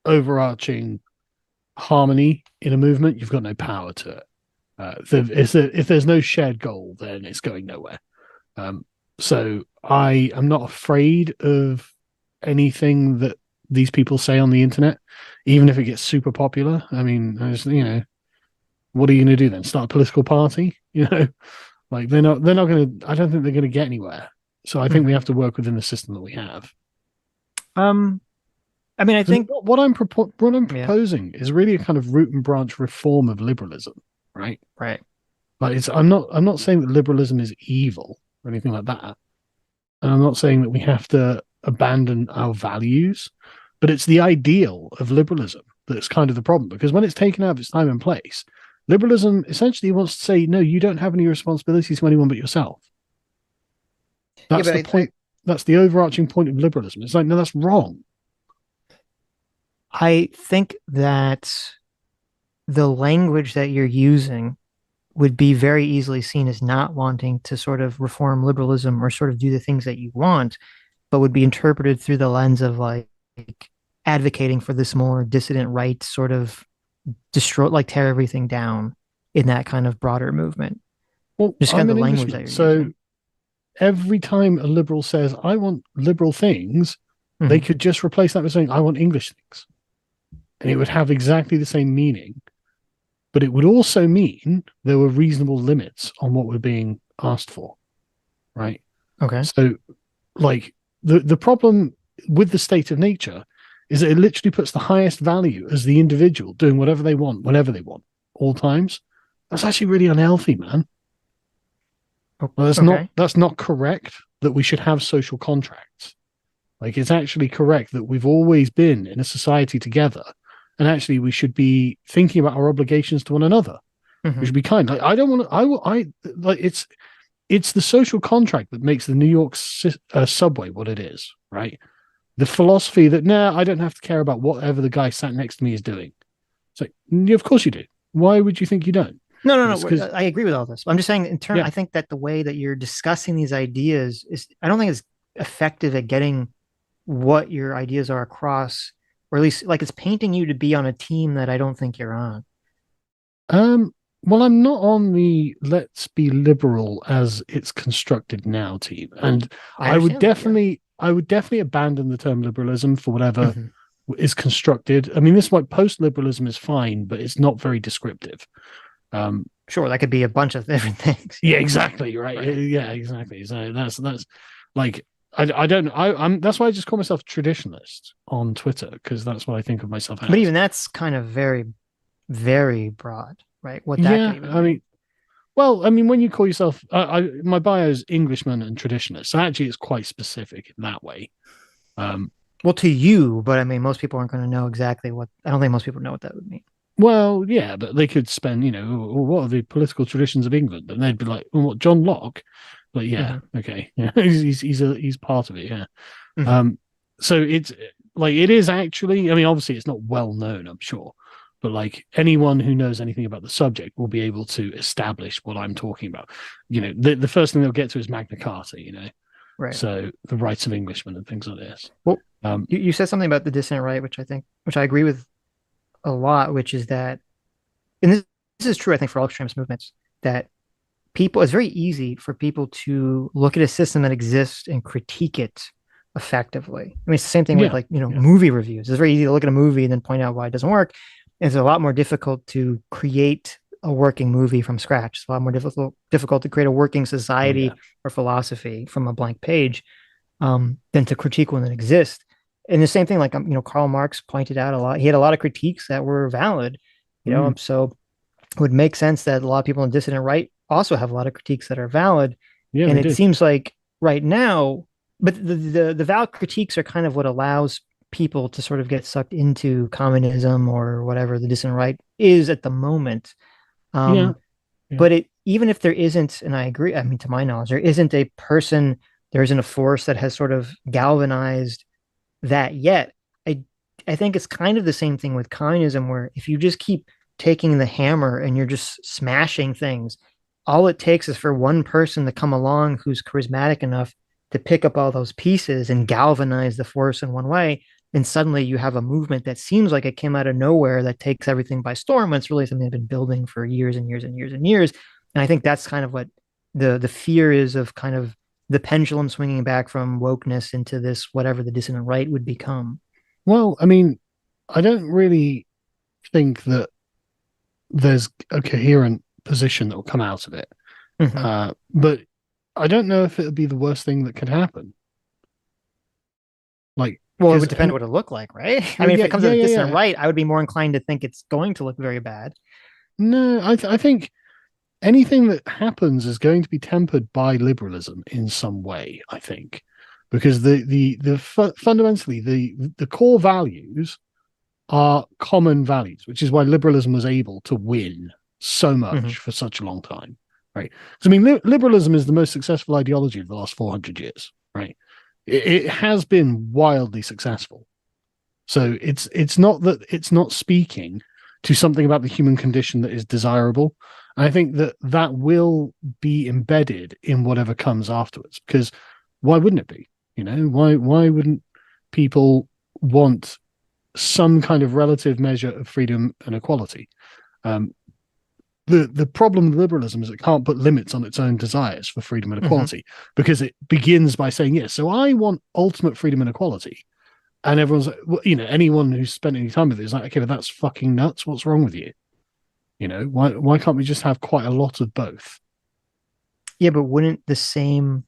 overarching harmony in a movement, you've got no power to it. If there's no shared goal, then it's going nowhere. So I am not afraid of anything that these people say on the internet, even if it gets super popular. I mean, what are you going to do then? Start a political party? Like they're not going to. I don't think they're going to get anywhere So I think we have to work within the system that we have. I mean, I think what I'm proposing is really a kind of root and branch reform of liberalism, right? Right. Like I'm not saying that liberalism is evil or anything like that. And I'm not saying that we have to abandon our values, but it's the ideal of liberalism that's kind of the problem, because when it's taken out of its time and place, liberalism essentially wants to say, no, you don't have any responsibilities to anyone but yourself. That's the point. That's the overarching point of liberalism. It's like, no, that's wrong. I think that the language that you're using would be very easily seen as not wanting to sort of reform liberalism or sort of do the things that you want, but would be interpreted through the lens of like advocating for this more dissident right sort of destroy, like tear everything down in that kind of broader movement. Well, just kind of the language that you're using. Every time a liberal says, I want liberal things, they could just replace that with saying, I want English things. And it would have exactly the same meaning. But it would also mean there were reasonable limits on what we're being asked for. Right? Okay. So, like, the problem with the state of nature is that it literally puts the highest value as the individual doing whatever they want, whenever they want, all times. That's actually really unhealthy, man. Well, that's not correct that we should have social contracts. Like, it's actually correct that we've always been in a society together, and actually we should be thinking about our obligations to one another. We should be kind. Like, I don't want to. Like, it's the social contract that makes the New York subway what it is, right? The philosophy that I don't have to care about whatever the guy sat next to me is doing. It's like, yeah, of course you do. Why would you think you don't? No. I agree with all this. I'm just saying, in terms, I think that the way that you're discussing these ideas is, I don't think it's effective at getting what your ideas are across, or at least like it's painting you to be on a team that I don't think you're on. Well, I'm not on the let's be liberal as it's constructed now team, and I would definitely abandon the term liberalism for whatever is constructed. I mean, this like post-liberalism is fine, but it's not very descriptive. Sure, that could be a bunch of different things. Yeah, exactly. Right. Yeah, exactly. So that's like I'm that's why I just call myself traditionalist on Twitter, because that's what I think of myself as. But even that's kind of very, very broad, right? What that could even mean. When you call yourself, my bio is Englishman and traditionalist, so actually it's quite specific in that way. Well, to you, but I mean, most people aren't going to know exactly what. I don't think most people know what that would mean. Well, yeah, but they could spend, what are the political traditions of England? And they'd be like, well, what, John Locke? But yeah, okay, yeah, he's part of it, yeah. So it's like, it is actually, I mean, obviously it's not well known, I'm sure, but like anyone who knows anything about the subject will be able to establish what I'm talking about. The first thing they'll get to is Magna Carta, right? So the rights of Englishmen and things like this. Well, you said something about the dissident right, which I agree with a lot, which is that, and this is true, I think, for all extremist movements, that it's very easy for people to look at a system that exists and critique it effectively. I mean, it's the same thing with movie reviews. It's very easy to look at a movie and then point out why it doesn't work. And it's a lot more difficult to create a working movie from scratch. It's a lot more difficult to create a working society or philosophy from a blank page than to critique one that exists. And the same thing, like, Karl Marx pointed out a lot. He had a lot of critiques that were valid, so it would make sense that a lot of people in dissident right also have a lot of critiques that are valid. Yeah, and it seems like right now, but the valid critiques are kind of what allows people to sort of get sucked into communism or whatever the dissident right is at the moment. But even if there isn't, and I agree, I mean, to my knowledge, there isn't a force that has sort of galvanized that yet. I think it's kind of the same thing with communism, where if you just keep taking the hammer and you're just smashing things, all it takes is for one person to come along who's charismatic enough to pick up all those pieces and galvanize the force in one way, and suddenly you have a movement that seems like it came out of nowhere that takes everything by storm, when it's really something they've been building for years and years and years and years. And I think that's kind of what the fear is, of kind of the pendulum swinging back from wokeness into this, whatever the dissident right would become. Well, I mean, I don't really think that there's a coherent position that will come out of it. But I don't know if it would be the worst thing that could happen. Like, well, it would depend on what it looked like, right? Well, if it comes to the dissident right, I would be more inclined to think it's going to look very bad. No, I think anything that happens is going to be tempered by liberalism in some way, I think, because fundamentally the core values are common values, which is why liberalism was able to win so much for such a long time, right? Because I mean, liberalism is the most successful ideology of the last 400 years, right? It has been wildly successful. So it's not that it's not speaking to something about the human condition that is desirable. And I think that will be embedded in whatever comes afterwards. Because why wouldn't it be? You know, why wouldn't people want some kind of relative measure of freedom and equality? The problem with liberalism is it can't put limits on its own desires for freedom and equality, because it begins by saying, yes, so I want ultimate freedom and equality. And everyone's like, well, you know, anyone who's spent any time with it is like, okay, but that's fucking nuts. What's wrong with you? You know, why can't we just have quite a lot of both? Yeah, but wouldn't the same?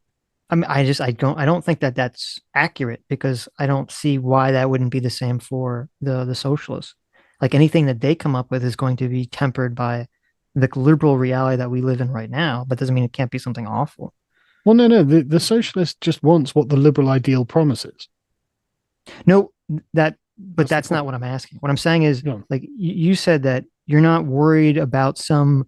I mean, I don't think that that's accurate, because I don't see why that wouldn't be the same for the socialists. Like, anything that they come up with is going to be tempered by the liberal reality that we live in right now, but doesn't mean it can't be something awful. Well, no, the socialist just wants what the liberal ideal promises. No, but that's not what I'm asking. What I'm saying is, like, you said that you're not worried about some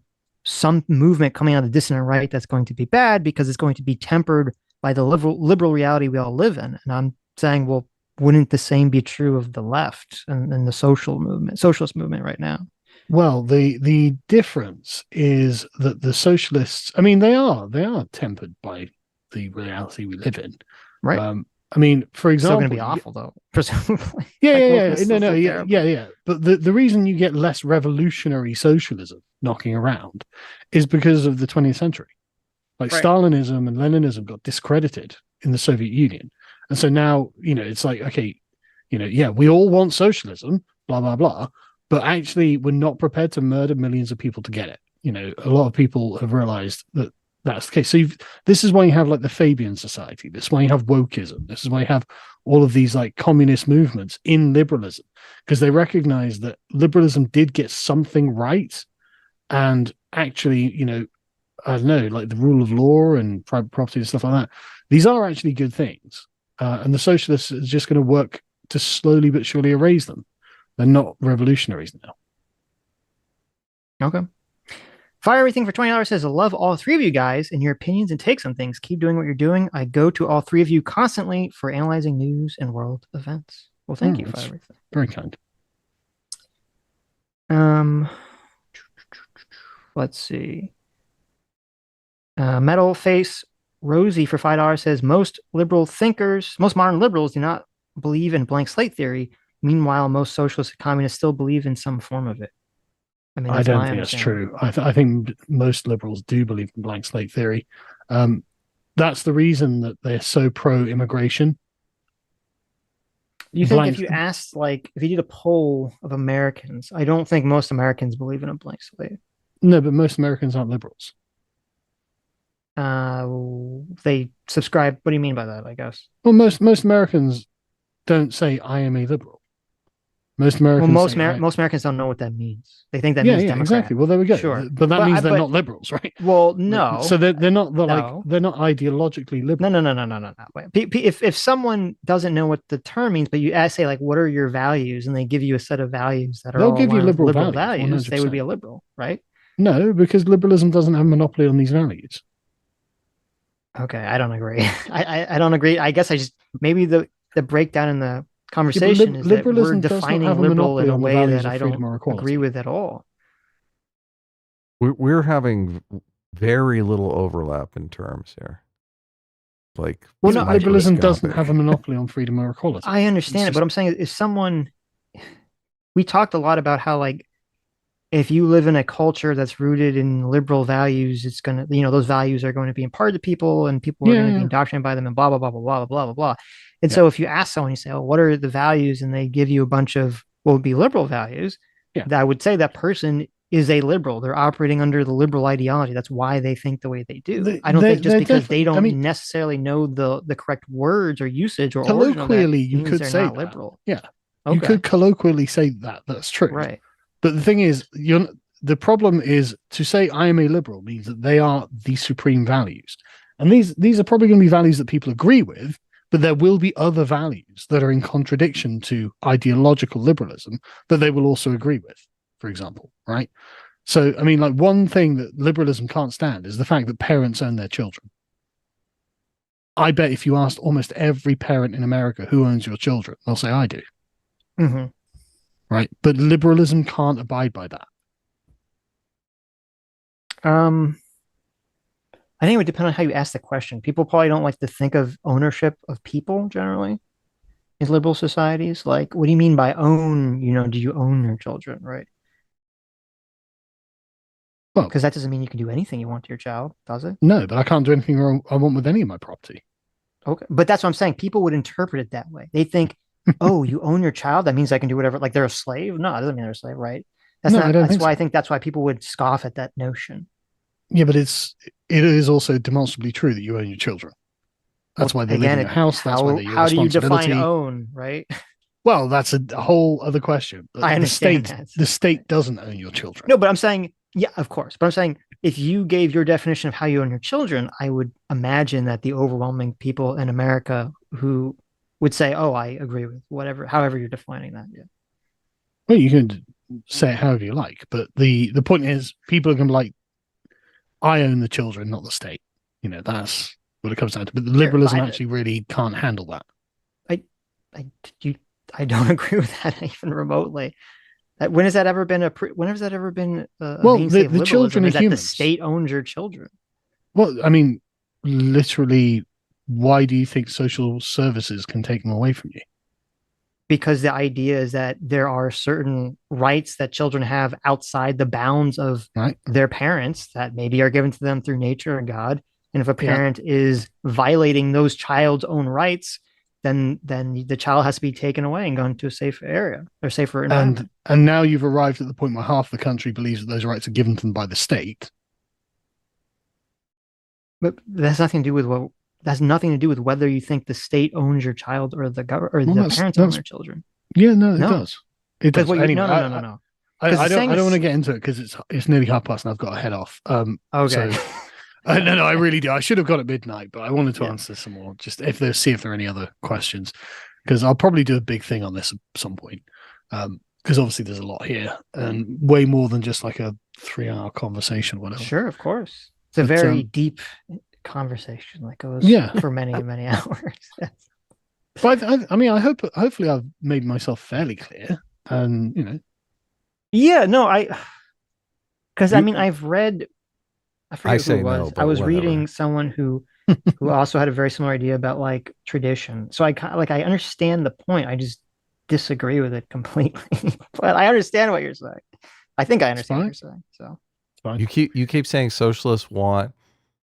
movement coming out of the dissident right that's going to be bad, because it's going to be tempered by the liberal reality we all live in. And I'm saying, well, wouldn't the same be true of the left and the socialist movement right now? Well, the difference is that the socialists, I mean, they are tempered by the reality we live in, right? I mean, for example, it's still going to be awful, though, presumably. Yeah. But the reason you get less revolutionary socialism knocking around is because of the 20th century. Like, right. Stalinism and Leninism got discredited in the Soviet Union, and so now, you know, it's like, okay, you know, yeah, we all want socialism, blah blah blah, but actually, we're not prepared to murder millions of people to get it. You know, a lot of people have realized that that's the case. So this is why you have like the Fabian Society. This is why you have wokeism. This is why you have all of these like communist movements in liberalism, because they recognize that liberalism did get something right. And actually, you know, I don't know, like the rule of law and private property and stuff like that, these are actually good things. And the socialists is just going to work to slowly but surely erase them. They're not revolutionaries now. Okay. Fire Everything for $20 says, I love all three of you guys and your opinions and takes on things. Keep doing what you're doing. I go to all three of you constantly for analyzing news and world events. Well, thank you, Fire Everything. Very kind. Let's see. Metal Face Rosie for $5 says, most modern liberals do not believe in blank slate theory. Meanwhile, most socialists and communists still believe in some form of it. I mean, I don't think that's true. I think most liberals do believe in blank slate theory. That's the reason that they're so pro-immigration. You think if you asked, like, if you did a poll of Americans, I don't think most Americans believe in a blank slate. No, but most Americans aren't liberals. They subscribe. What do you mean by that, I guess? Well, most Americans don't say, I am a liberal. Most Americans. Well, most Americans don't know what that means. They think that means Democrat. Exactly. Well, there we go. Sure, but that means they're not liberals, right? Well, no. So they're not they're not ideologically liberal. No. If someone doesn't know what the term means, but you say, like, what are your values, and they give you a set of values that are they'll give you liberal values, they would be a liberal, right? No, because liberalism doesn't have a monopoly on these values. Okay, I don't agree. I don't agree. I guess maybe the breakdown in the conversation is that we're defining liberal in a way that I don't agree with at all. We're having very little overlap in terms here. Like, well, no, liberalism doesn't have a monopoly on freedom or equality. I understand it, but I'm saying we talked a lot about how, like, if you live in a culture that's rooted in liberal values, it's going to, those values are going to be imparted to people, and people are going to be indoctrinated by them, and blah, blah, blah, blah, blah, blah, blah, blah. And so if you ask someone, you say, oh, what are the values? And they give you a bunch of what would be liberal values. Yeah. I would say that person is a liberal. They're operating under the liberal ideology. That's why they think the way they do. I don't think just because they don't necessarily know the correct words or usage or origin of that colloquially, you means could they're say not that. liberal. Yeah, Okay. you could colloquially say that. That's true. Right. But the thing is, the problem is to say I am a liberal means that they are the supreme values, and these are probably going to be values that people agree with. But there will be other values that are in contradiction to ideological liberalism that they will also agree with, for example, right? So, I mean, like one thing that liberalism can't stand is the fact that parents own their children. I bet if you asked almost every parent in America who owns your children, they'll say, I do. Mm-hmm. Right? But liberalism can't abide by that. I think it would depend on how you ask the question. People probably don't like to think of ownership of people generally in liberal societies. Like, what do you mean by own? Do you own your children, right? Well, because that doesn't mean you can do anything you want to your child, does it? No, but I can't do anything wrong I want with any of my property. Okay, but that's what I'm saying. People would interpret it that way. They think, oh, you own your child. That means I can do whatever. Like they're a slave. No, it doesn't mean they're a slave, right? That's not. That's why I think that's why people would scoff at that notion. Yeah, but it is also demonstrably true that you own your children. That's why they live in your house. That's why they're your responsibility. How do you define own, right? Well, that's a whole other question. I understand that. The state doesn't own your children. No, but I'm saying, yeah, of course. But I'm saying if you gave your definition of how you own your children, I would imagine that the overwhelming people in America who would say, oh, I agree with however you're defining that. Yeah. Well, you can say it however you like, but the point is people are going to be like, I own the children, not the state. That's what it comes down to. But the liberalism actually really can't handle that. I don't agree with that even remotely. When has that ever been well, the children are humans. The state owns your children. Well, I mean, literally, why do you think social services can take them away from you? Because the idea is that there are certain rights that children have outside the bounds of their parents that maybe are given to them through nature or God. And if a parent is violating those child's own rights, then the child has to be taken away and gone to a safe area or safer environment. And now you've arrived at the point where half the country believes that those rights are given to them by the state. But that's nothing to do with that's nothing to do with whether you think the state owns your child or the government or the parents own their children. Yeah, no, it does. It does. Anyway, no. I don't want to get into it because it's nearly 30:30 and I've got to head off. Okay. So, no, I really do. I should have got at midnight, but I wanted to answer some more. Just see if there are any other questions, because I'll probably do a big thing on this at some point. Because obviously there's a lot here and way more than just like a 3-hour conversation, whatever. Sure, of course. It's a very deep conversation that goes for many, many hours. But I mean, hopefully I've made myself fairly clear, and Yeah, no, because I mean, I've read. I forget who it was. I was reading someone who also had a very similar idea about like tradition. So I understand the point. I just disagree with it completely. But I understand what you're saying. I think I understand what you're saying. So you keep saying socialists want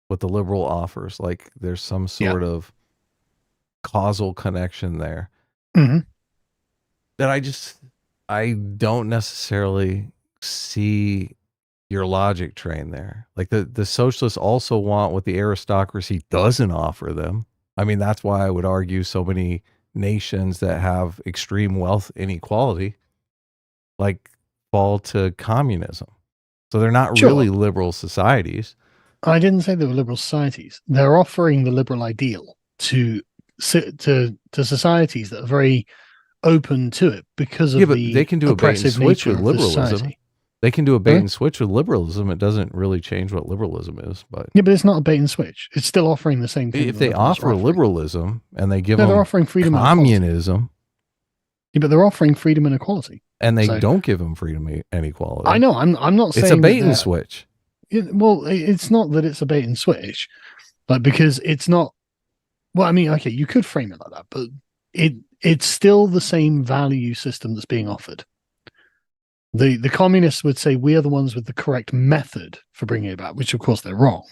what the liberal offers, like there's some sort of causal connection there. Mm-hmm. That I don't necessarily see your logic train there. Like the socialists also want what the aristocracy doesn't offer them. I mean, that's why I would argue so many nations that have extreme wealth inequality like fall to communism. So they're not really liberal societies. I didn't say they were liberal societies. They're offering the liberal ideal to societies that are very open to it because of they can do a bait and switch with liberalism. They can do a bait and switch with liberalism. It doesn't really change what liberalism is, but it's not a bait and switch. It's still offering the same thing. If they offer liberalism and they give they're offering freedom communism, but they're offering freedom and equality, and they don't give them freedom and equality. I know. I'm not saying it's a bait and switch. Well, it's not that it's a bait and switch, but because it's not. Well, I mean, okay, you could frame it like that, but it's still the same value system that's being offered. The communists would say we are the ones with the correct method for bringing it about, which of course they're wrong.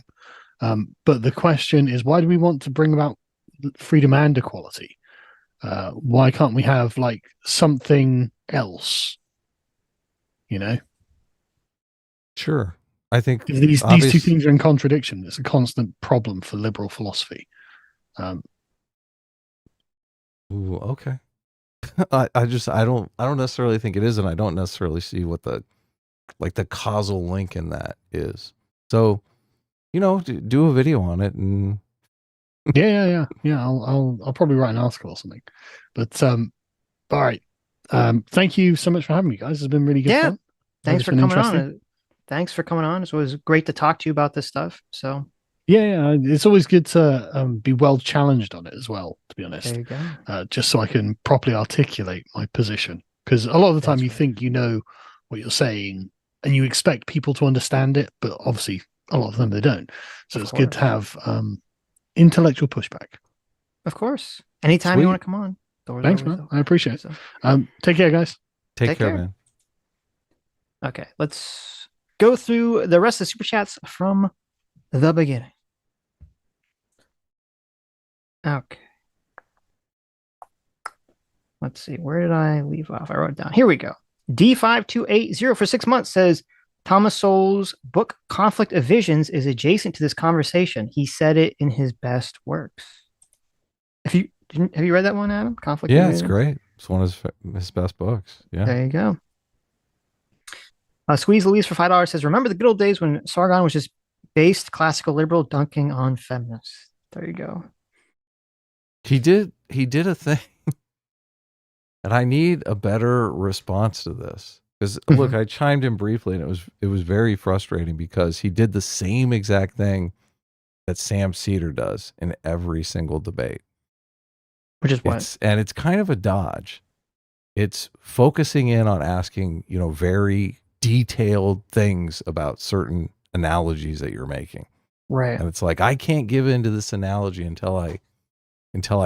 But the question is, why do we want to bring about freedom and equality? Why can't we have like something else? Sure. I think these two things are in contradiction. It's a constant problem for liberal philosophy. Ooh, okay. I don't necessarily think it is, and I don't necessarily see what the causal link in that is. So, do a video on it, and yeah. I'll probably write an article or something. But all right. Thank you so much for having me, guys. It's been really good fun. Thanks for coming on. Thanks for coming on. It was great to talk to you about this stuff. So yeah, it's always good to be well challenged on it as well, to be honest. There you go. Just so I can properly articulate my position. Because a lot of the time you think you know what you're saying and you expect people to understand it, but obviously a lot of them they don't. So it's good to have intellectual pushback. Of course. Anytime you want to come on. Thanks, man. I appreciate it. Take care, guys. Take care, man. Okay, let's go through the rest of the super chats from the beginning. Okay. Let's see. Where did I leave off? I wrote it down. Here we go. D5280 for 6 months says Thomas Sowell's book Conflict of Visions is adjacent to this conversation. He said it in his best works. Have you read that one, Adam? Conflict of Visions? It's great. It's one of his best books. Yeah. There you go. Squeeze Louise for $5 says, remember the good old days when Sargon was just based classical liberal dunking on feminists. There you go. He did a thing. And I need a better response to this. Because look, I chimed in briefly and it was very frustrating because he did the same exact thing that Sam Cedar does in every single debate. Which is what? And it's kind of a dodge. It's focusing in on asking, very detailed things about certain analogies that you're making. Right. And it's like, I can't give into this analogy until I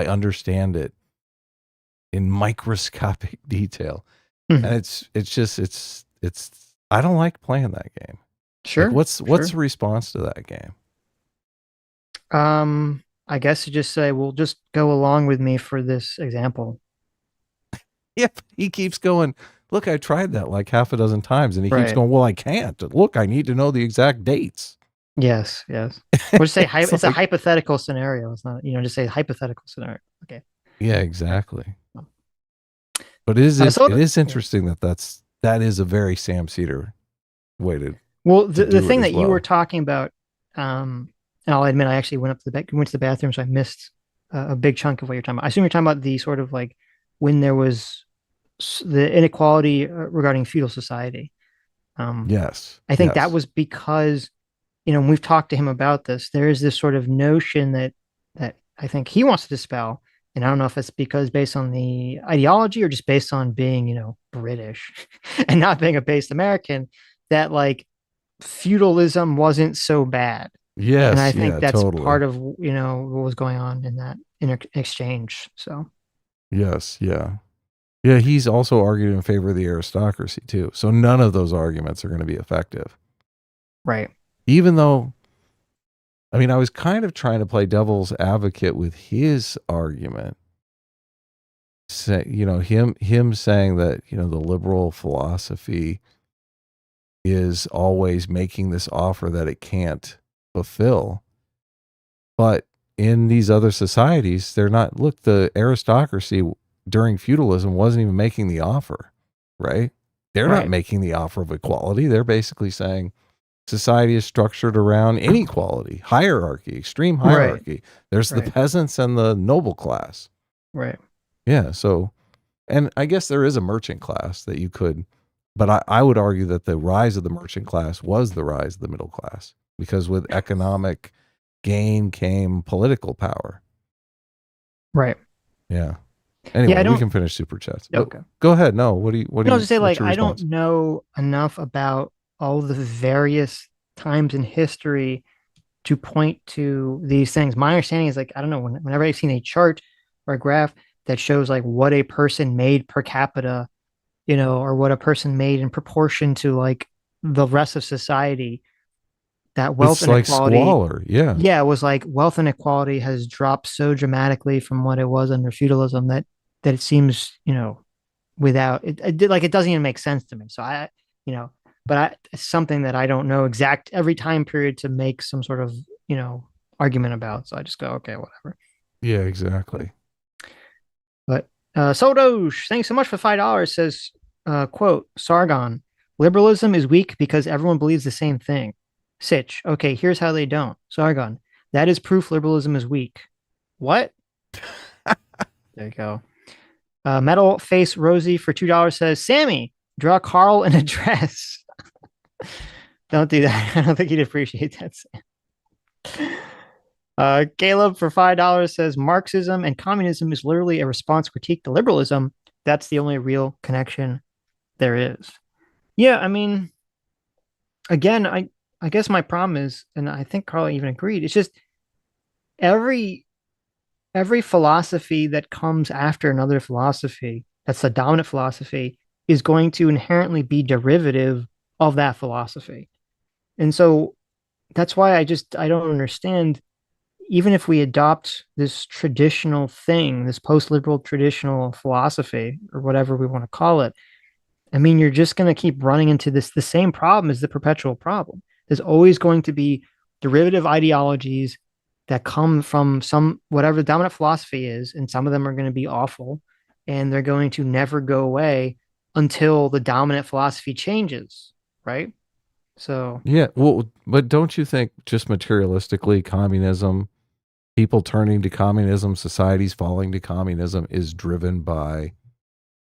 understand it in microscopic detail. And it's I don't like playing that game. Sure. Like, what's the response to that game? I guess you just say, well, just go along with me for this example. Yep. He keeps going, look, I tried that like half a dozen times. And he keeps going, well, I can't. Look, I need to know the exact dates. Yes. Or just say, it's a hypothetical scenario. It's not, just say hypothetical scenario. Okay. Yeah, exactly. But it is interesting that is a very Sam Cedar way to. Well, the thing that you were talking about, and I'll admit I actually went to the bathroom, so I missed a big chunk of what you're talking about. I assume you're talking about the sort of like when there was the inequality regarding feudal society. Yes, I think that was because, when we've talked to him about this, there is this sort of notion that I think he wants to dispel. And I don't know if it's because based on the ideology or just based on being, British and not being a based American, that like feudalism wasn't so bad. Yes. And I think that's totally part of, what was going on in that exchange. So. Yes. Yeah. Yeah. He's also argued in favor of the aristocracy too. So none of those arguments are going to be effective. Right. Even though, I was kind of trying to play devil's advocate with his argument. Him saying that, the liberal philosophy is always making this offer that it can't fulfill. But in these other societies, they're not, look, the aristocracy during feudalism wasn't even making the offer, right? They're not making the offer of equality. They're basically saying, society is structured around inequality, hierarchy, extreme hierarchy. Right. There's the peasants and the noble class. Right. Yeah. So, and I guess there is a merchant class that you could, but I would argue that the rise of the merchant class was the rise of the middle class, because with economic gain came political power. Right. Yeah. Anyway, we can finish super chats. Okay. Go ahead. No, what do you just say, like, I don't know enough about all the various times in history to point to these things. My understanding is, like, I don't know, whenever I've seen a chart or a graph that shows like what a person made per capita, or what a person made in proportion to like the rest of society, that wealth inequality, like squalor. Yeah, it was like wealth inequality has dropped so dramatically from what it was under feudalism that it seems, without it doesn't even make sense to me. So but it's something that I don't know every time period to make some sort of, argument about. So I just go, okay, whatever. Yeah, exactly. But Sodosh, thanks so much for $5. Says, quote, Sargon, liberalism is weak because everyone believes the same thing. Sitch, okay, here's how they don't. Sargon, that is proof liberalism is weak. What? There you go. Metal Face Rosie for $2 says, Sammy, draw Karl in a dress. Don't do that. I don't think he'd appreciate that. Caleb for $5 says, Marxism and communism is literally a response critique to liberalism. That's the only real connection there is. Yeah, I mean, again, I guess my problem is, and I think Karl even agreed, it's just every philosophy that comes after another philosophy, that's the dominant philosophy, is going to inherently be derivative of that philosophy. And so that's why I don't understand, even if we adopt this traditional thing, this post-liberal traditional philosophy, or whatever we want to call it, I mean, you're just going to keep running into the same problem as the perpetual problem. There's always going to be derivative ideologies that come from whatever the dominant philosophy is, and some of them are going to be awful, and they're going to never go away until the dominant philosophy changes, right? So yeah, well, but don't you think just materialistically, communism, people turning to communism, societies falling to communism is driven by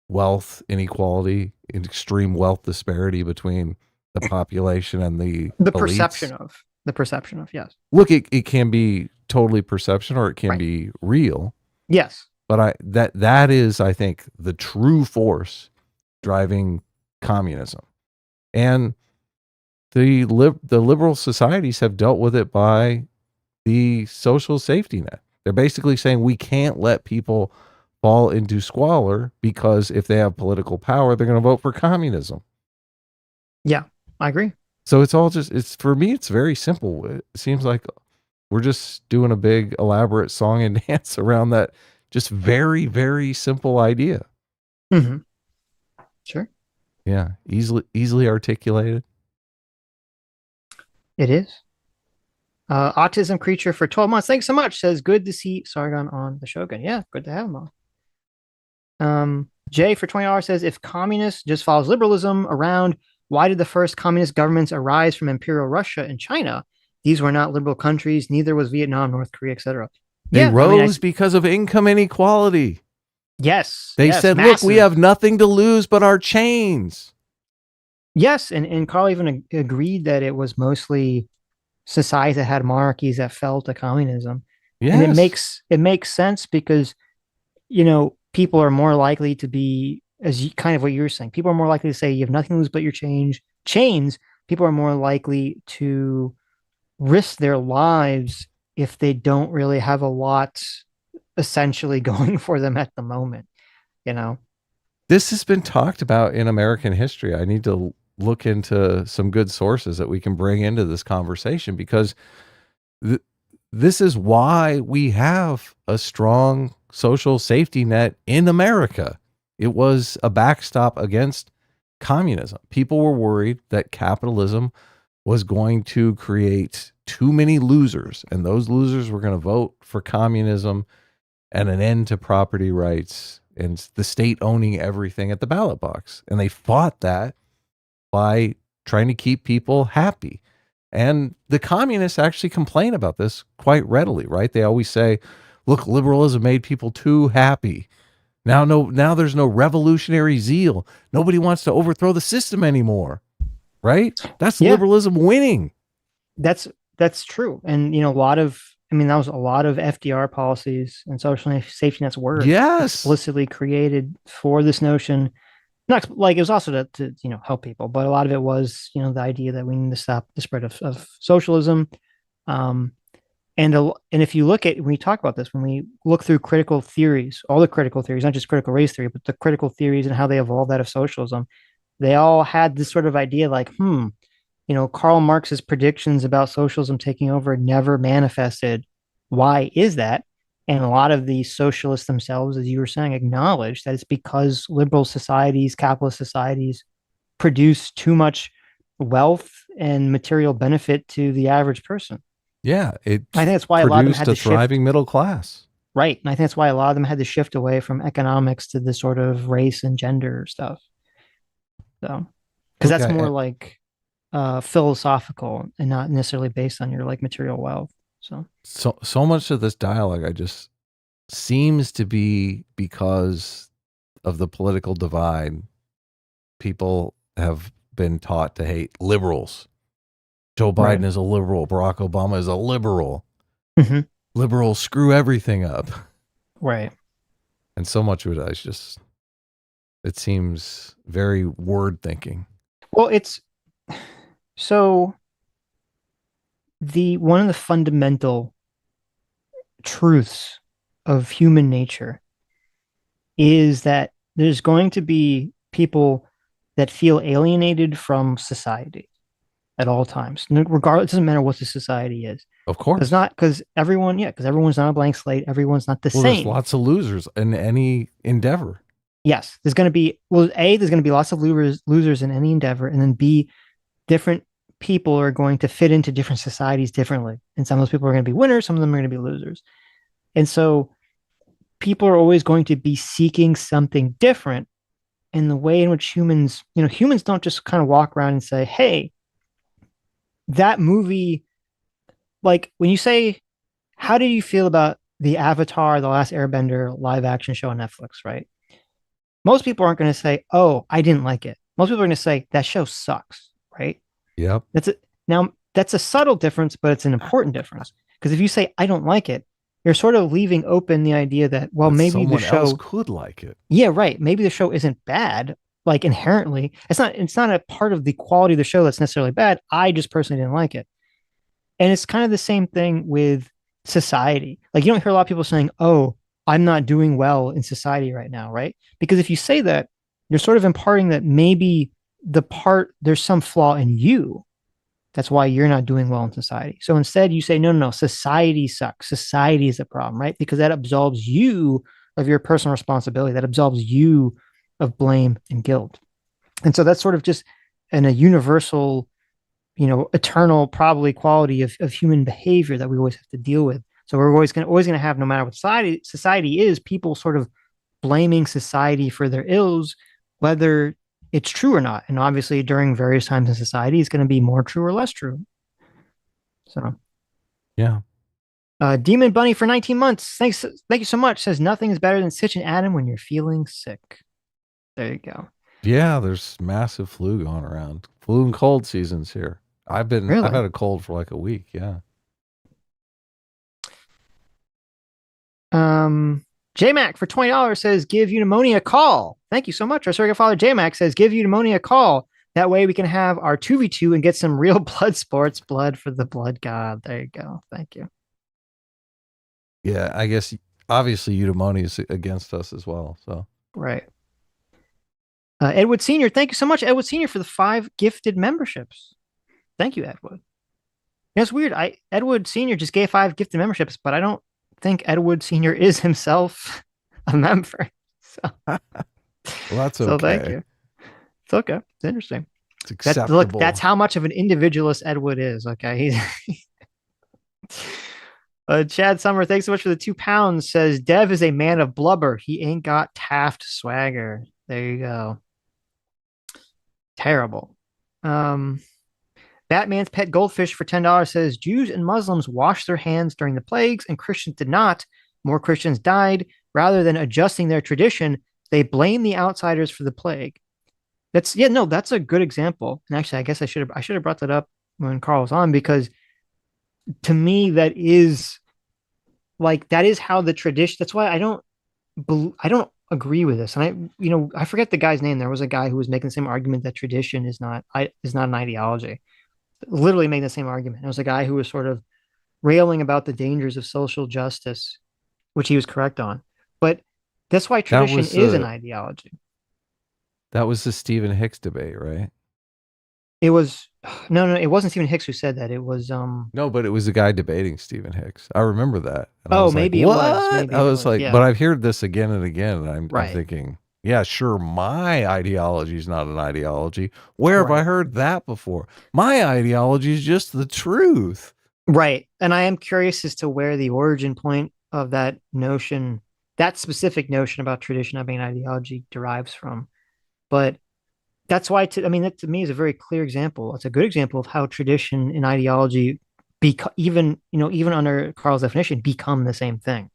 wealth inequality, extreme wealth disparity between the population and the elites? The perception of, yes. Look, it can be totally perception or it can be real. Yes. But that is, I think, the true force driving communism. And the liberal societies have dealt with it by the social safety net. They're basically saying we can't let people fall into squalor because if they have political power, they're going to vote for communism. Yeah, I agree. So it's all for me, it's very simple. It seems like we're just doing a big elaborate song and dance around that just very, very simple idea. Mm-hmm. Sure. Yeah. Easily articulated. It is. Autism Creature for 12 months. Thanks so much. Says, good to see Sargon on the Shogun. Yeah, good to have him on. Jay for $20 says, if communists just follows liberalism around, why did the first communist governments arise from Imperial Russia and China? These were not liberal countries. Neither was Vietnam, North Korea, etc. They rose because of income inequality. Yes. They said, massive. Look, we have nothing to lose but our chains. Yes, and Karl even agreed that it was mostly societies that had monarchies that fell to communism. Yes. And it makes sense because, people are more likely to be, kind of what you were saying, people are more likely to say you have nothing to lose but your chains. People are more likely to risk their lives if they don't really have a lot essentially going for them at the moment, This has been talked about in American history. I need to look into some good sources that we can bring into this conversation, because this is why we have a strong social safety net in America. It was a backstop against communism. People were worried that capitalism was going to create too many losers, and those losers were going to vote for communism and an end to property rights and the state owning everything at the ballot box. And they fought that by trying to keep people happy. And the communists actually complain about this quite readily, right? They always say, look, liberalism made people too happy. Now there's no revolutionary zeal. Nobody wants to overthrow the system anymore, right? That's liberalism winning. That's true. And, that was a lot of FDR policies and social safety nets were explicitly created for this notion. Not like it was also to help people, but a lot of it was, the idea that we need to stop the spread of socialism. And if you look at, when we talk about this, when we look through critical theories, all the critical theories, not just critical race theory, but the critical theories and how they evolved out of socialism, they all had this sort of idea like, Karl Marx's predictions about socialism taking over never manifested. Why is that? And a lot of the socialists themselves, as you were saying, acknowledge that it's because liberal societies, capitalist societies, produce too much wealth and material benefit to the average person. Yeah, it I think that's why a lot of them had to thriving shift. middle class. Right. And I think that's why a lot of them had to shift away from economics to this sort of race and gender stuff. So, because that's more like philosophical and not necessarily based on your like material wealth. So much of this dialogue, I just seems to be because of the political divide. People have been taught to hate liberals. Joe Biden is a liberal. Barack Obama is a liberal. Mm-hmm. Liberals screw everything up. Right. And so much of it is just, it seems very word thinking. Well, it's so one of the fundamental truths of human nature is that there's going to be people that feel alienated from society at all times, regardless. It doesn't matter what the society is. Of course. It's not because everyone's not a blank slate. Everyone's not the same. There's lots of losers in any endeavor. Yes, there's going to be, there's going to be lots of losers in any endeavor. And then B, different people are going to fit into different societies differently. And some of those people are going to be winners. Some of them are going to be losers. And so people are always going to be seeking something different. And the way in which humans don't just kind of walk around and say, hey, that movie, like when you say, how do you feel about the Avatar, The Last Airbender live action show on Netflix, right? Most people aren't going to say, oh, I didn't like it. Most people are going to say that show sucks, right? Yep. That's a subtle difference, but it's an important difference. Because if you say, I don't like it, you're sort of leaving open the idea that, well, but maybe the show else could like it. Yeah, right. Maybe the show isn't bad, like inherently. It's not a part of the quality of the show that's necessarily bad. I just personally didn't like it. And it's kind of the same thing with society. Like you don't hear a lot of people saying, oh, I'm not doing well in society right now, right? Because if you say that, you're sort of imparting that maybe there's some flaw in you. That's why you're not doing well in society. So instead you say, no, society sucks. Society is a problem, right? Because that absolves you of your personal responsibility. That absolves you of blame and guilt. And so that's sort of just a universal, eternal probably quality of human behavior that we always have to deal with. So we're always going to have, no matter what society is, people sort of blaming society for their ills, whether it's true or not. And obviously during various times in society, it's going to be more true or less true. So, yeah. Demon Bunny for 19 months. Thank you so much. Says nothing is better than Sitch and Adam when you're feeling sick. There you go. Yeah, there's massive flu going around. Flu and cold seasons here. I've had a cold for like a week. Yeah. JMac for $20 says, give Eudaimonia a call. Thank you so much. Our surrogate father JMac says, give Eudaimonia a call. That way we can have our 2v2 and get some real blood sports, blood for the blood god. There you go. Thank you. Yeah, I guess obviously Eudaimonia is against us as well. So right. Edward Sr., thank you so much, Edward Sr., for the 5 gifted memberships. Thank you, Edward. It's weird. Edward Sr. just gave 5 gifted memberships, but I don't think Edward Sr. is himself a member. So, well, that's okay. So thank you. It's okay. It's interesting. It's acceptable. Look, that's how much of an individualist Edward is. Okay. Chad Summer, thanks so much for the £2. Says Dev is a man of blubber. He ain't got Taft swagger. There you go. Terrible. Batman's Pet Goldfish for $10 says Jews and Muslims washed their hands during the plagues and Christians did not. More Christians died. Rather than adjusting their tradition, they blame the outsiders for the plague. That's a good example. And actually, I guess I should have brought that up when Karl was on, because to me, that is how the tradition. That's why I don't agree with this. And I forget the guy's name. There was a guy who was making the same argument that tradition is not an ideology. Literally making the same argument. It was a guy who was sort of railing about the dangers of social justice, which he was correct on. But that's why tradition is an ideology. That was the Stephen Hicks debate, right? It was no, it wasn't Stephen Hicks who said that. It was No, but it was the guy debating Stephen Hicks. I remember that. And maybe it was. I was like, yeah. But I've heard this again and again, and I'm thinking, Yeah, sure, my ideology is not an ideology. Where have I heard that before? My ideology is just the truth. Right. And I am curious as to where the origin point of that notion, that specific notion about tradition having an ideology derives from. But that's why, I mean, that to me is a very clear example. It's a good example of how tradition and ideology, even, even under Karl's definition, become the same thing,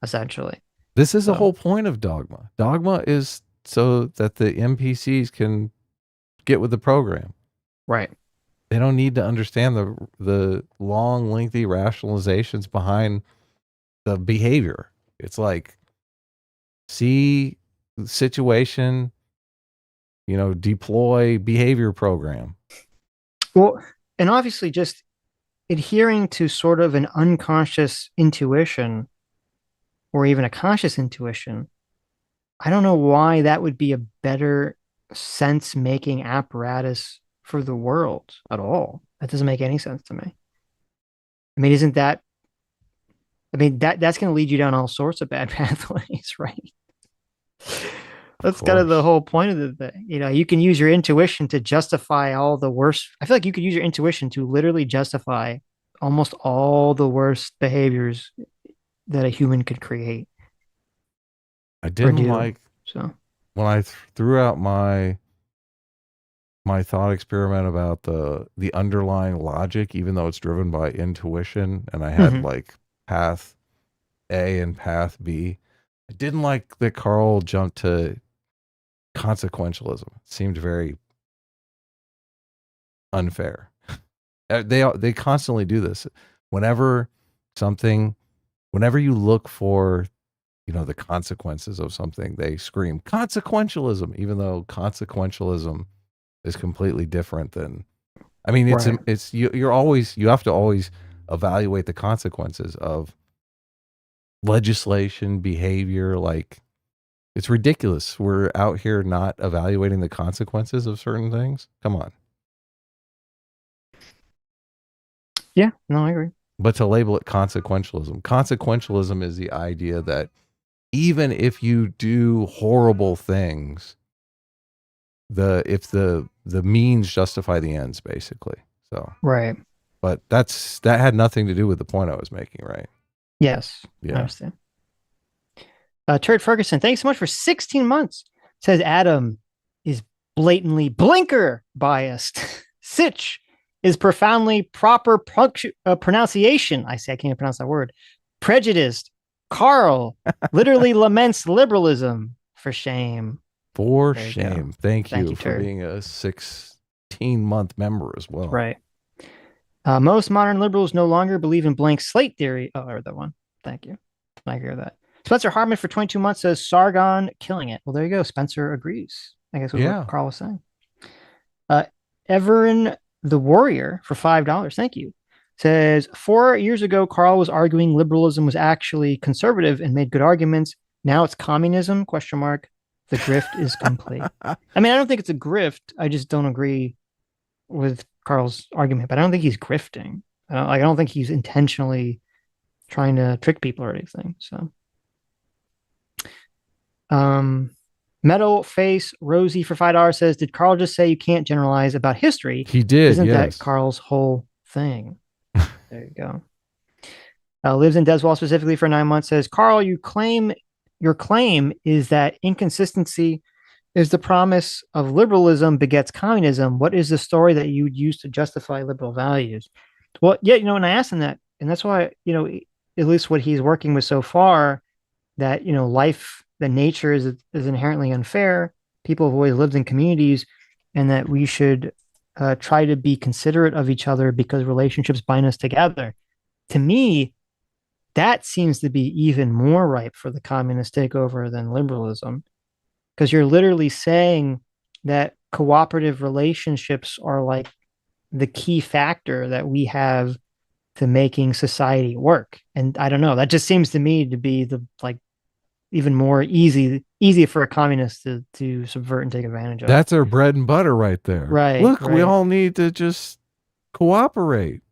essentially. This is the whole point of dogma. Dogma is so that the NPCs can get with the program. Right. They don't need to understand the long, lengthy rationalizations behind the behavior. It's like, see situation, deploy behavior program. Well, and obviously just adhering to sort of an unconscious intuition or even a conscious intuition, I don't know why that would be a better sense making apparatus for the world at all. That doesn't make any sense to me. I mean, that's going to lead you down all sorts of bad pathways, right? That's kind of the whole point of the thing. You can use your intuition to justify all the worst. I feel like you could use your intuition to literally justify almost all the worst behaviors that a human could create. I didn't like when I threw out my thought experiment about the underlying logic, even though it's driven by intuition, and I had like path A and path B. I didn't like that Karl jumped to consequentialism. It seemed very unfair. They constantly do this. Whenever you look for the consequences of something, they scream consequentialism, even though consequentialism is completely different than, I mean, you have to always evaluate the consequences of legislation, behavior. Like, it's ridiculous. We're out here not evaluating the consequences of certain things. Come on. Yeah, no, I agree. But to label it consequentialism is the idea that even if you do horrible things, if the means justify the ends, basically. So right. But that had nothing to do with the point I was making, right? Yes, yeah. I understand. Turd Ferguson, thanks so much for 16 months. Says Adam is blatantly blinker biased. Sitch is profoundly proper pronunciation. I can't even pronounce that word. Prejudiced. Karl literally laments liberalism. For shame. For shame. Thank you for being a 16-month member as well. Right. Most modern liberals no longer believe in blank slate theory. Oh, I read that one. Thank you. I hear that. Spencer Hartman for 22 months says Sargon killing it. Well, there you go. Spencer agrees. I guess was what Karl was saying. Everin the Warrior for $5. Thank you. Says 4 years ago, Karl was arguing liberalism was actually conservative and made good arguments. Now it's communism? ? The grift is complete. I mean, I don't think it's a grift. I just don't agree with Karl's argument, but I don't think he's grifting. I don't think he's intentionally trying to trick people or anything. So, Metal Face Rosie for $5 says, "Did Karl just say you can't generalize about history?" He did. Isn't that Karl's whole thing? There you go. Lives in Deswall specifically for 9 months says, "Karl, your claim is that inconsistency is the promise of liberalism begets communism. What is the story that you would use to justify liberal values?" Well, yeah, and I asked him that, and that's why, at least what he's working with so far, that, that nature is inherently unfair. People have always lived in communities, and that we should try to be considerate of each other because relationships bind us together. To me, that seems to be even more ripe for the communist takeover than liberalism, because you're literally saying that cooperative relationships are like the key factor that we have to making society work. And I don't know, that just seems to me to be the even more easy for a communist to subvert and take advantage of. That's our bread and butter right there. Right. Look, we all need to just cooperate.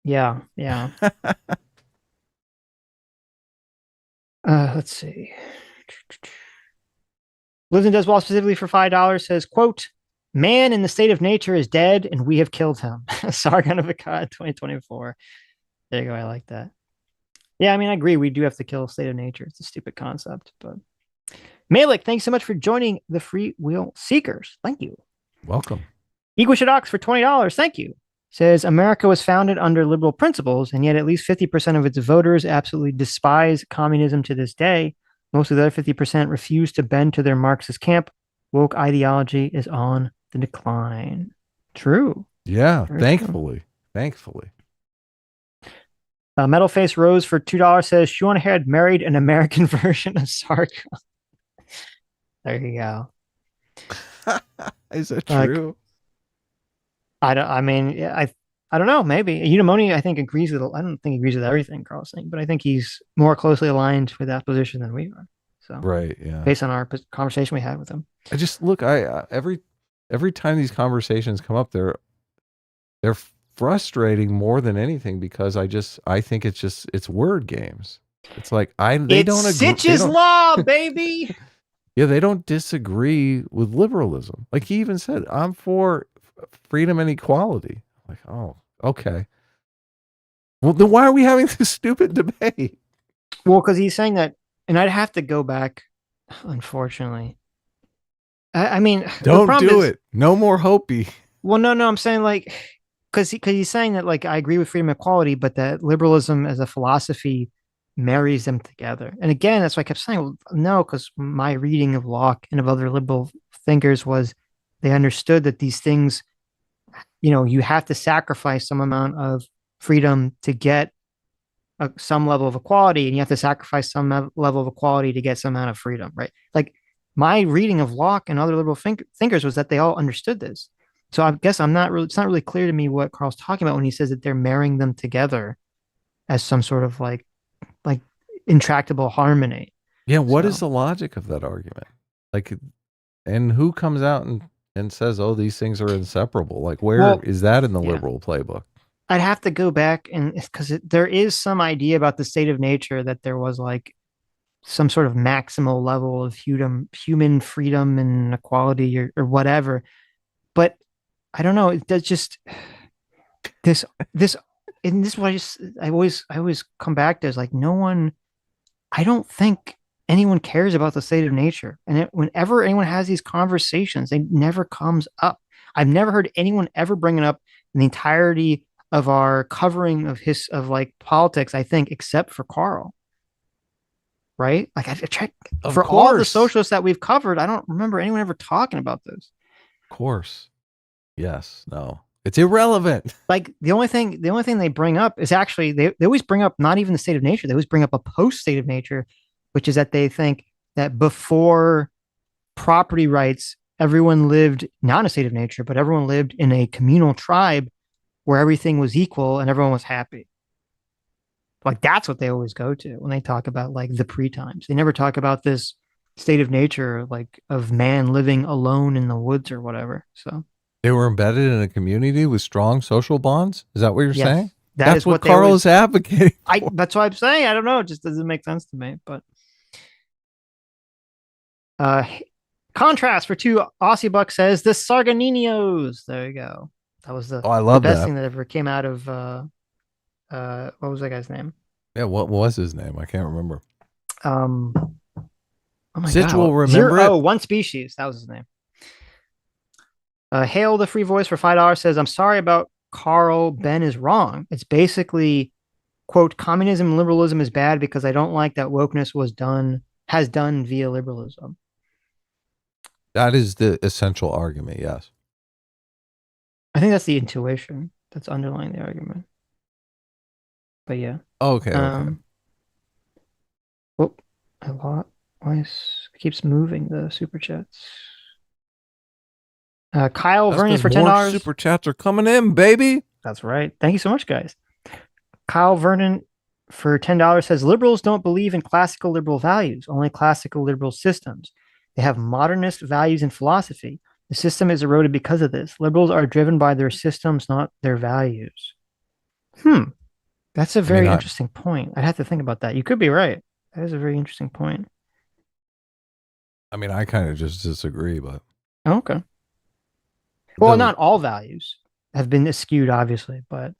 Yeah. Let's see. Lives and Does Well specifically for $5 says, quote, man in the state of nature is dead and we have killed him. Sargon of Akkad 2024. There you go. I like that. Yeah, I mean, I agree. We do have to kill state of nature. It's a stupid concept. But Malik, thanks so much for joining the Free Will Seekers. Thank you. Welcome. Equishadox for $20. Thank you. Says America was founded under liberal principles, and yet at least 50% of its voters absolutely despise communism to this day. Most of the other 50% refuse to bend to their Marxist camp. Woke ideology is on the decline. True. Yeah, Very thankfully. true. Thankfully. Metal Face Rose for $2 says Sean had married an American version of Sargon. There you go. Is that true? I don't know. Maybe Unimoni, I think, agrees with. I don't think he agrees with everything Carl's saying, but I think he's more closely aligned with that position than we are. So, right, yeah. Based on our conversation we had with him, I just look. Every time these conversations come up, they're frustrating more than anything because I think it's word games. It's like they don't agree. Sitch's law, baby. Yeah, they don't disagree with liberalism. Like he even said, I'm for freedom and equality. Like, oh, okay. Well, then why are we having this stupid debate? Well, because he's saying that, and I'd have to go back, unfortunately. I mean, don't do it. No more Hopi. Well, no, I'm saying like, because he's saying that like I agree with freedom and equality, but that liberalism as a philosophy marries them together. And again, that's why I kept saying, well, no, because my reading of Locke and of other liberal thinkers was they understood that these things, you have to sacrifice some amount of freedom to get some level of equality, and you have to sacrifice some level of equality to get some amount of freedom, right? Like my reading of Locke and other liberal thinkers was that they all understood this. So I guess it's not really clear to me what Carl's talking about when he says that they're marrying them together as some sort of like intractable harmony. Yeah, what is the logic of that argument? Like, and who comes out and says, oh, these things are inseparable? Like, where is that in the liberal playbook? I'd have to go back and because there is some idea about the state of nature that there was like some sort of maximal level of human freedom and equality or whatever. But I don't know. It does just this, and this is what I always come back to is like I don't think anyone cares about the state of nature. And whenever anyone has these conversations, it never comes up. I've never heard anyone ever bring it up in the entirety of our covering of like politics, I think, except for Karl. Right? Like I checked for all the socialists that we've covered. I don't remember anyone ever talking about this. Of course. Yes. No. It's irrelevant. Like the only thing they bring up is actually they always bring up not even the state of nature. They always bring up a post state of nature, which is that they think that before property rights, everyone lived not in a state of nature, but everyone lived in a communal tribe where everything was equal and everyone was happy. Like that's what they always go to when they talk about like the pre-times. They never talk about this state of nature, like of man living alone in the woods or whatever. So they were embedded in a community with strong social bonds. Is that what you're saying? That's what Karl is advocating for. That's what I'm saying. I don't know. It just doesn't make sense to me. But contrast for $2 Aussie bucks says the Sargoninos. There you go. That was the best thing that ever came out of what was that guy's name? Yeah, what was his name? I can't remember. Oh my Sitch God. will remember it. One Species. That was his name. Hail the Free Voice for $5 says, I'm sorry about Karl. Ben is wrong. It's basically, quote, communism and liberalism is bad because I don't like that wokeness has done via liberalism. That is the essential argument, yes. I think that's the intuition that's underlying the argument. But yeah. Okay. Oh, it keeps moving the super chats. Kyle Vernon for $10. Super chats are coming in, baby. That's right. Thank you so much, guys. Kyle Vernon for $10 says liberals don't believe in classical liberal values, only classical liberal systems. They have modernist values and philosophy. The system is eroded because of this. Liberals are driven by their systems, not their values. That's a very interesting point. I'd have to think about that. You could be right. That is a very interesting point. I mean, I kind of just disagree, but Okay. Well, not all values have been skewed, obviously, but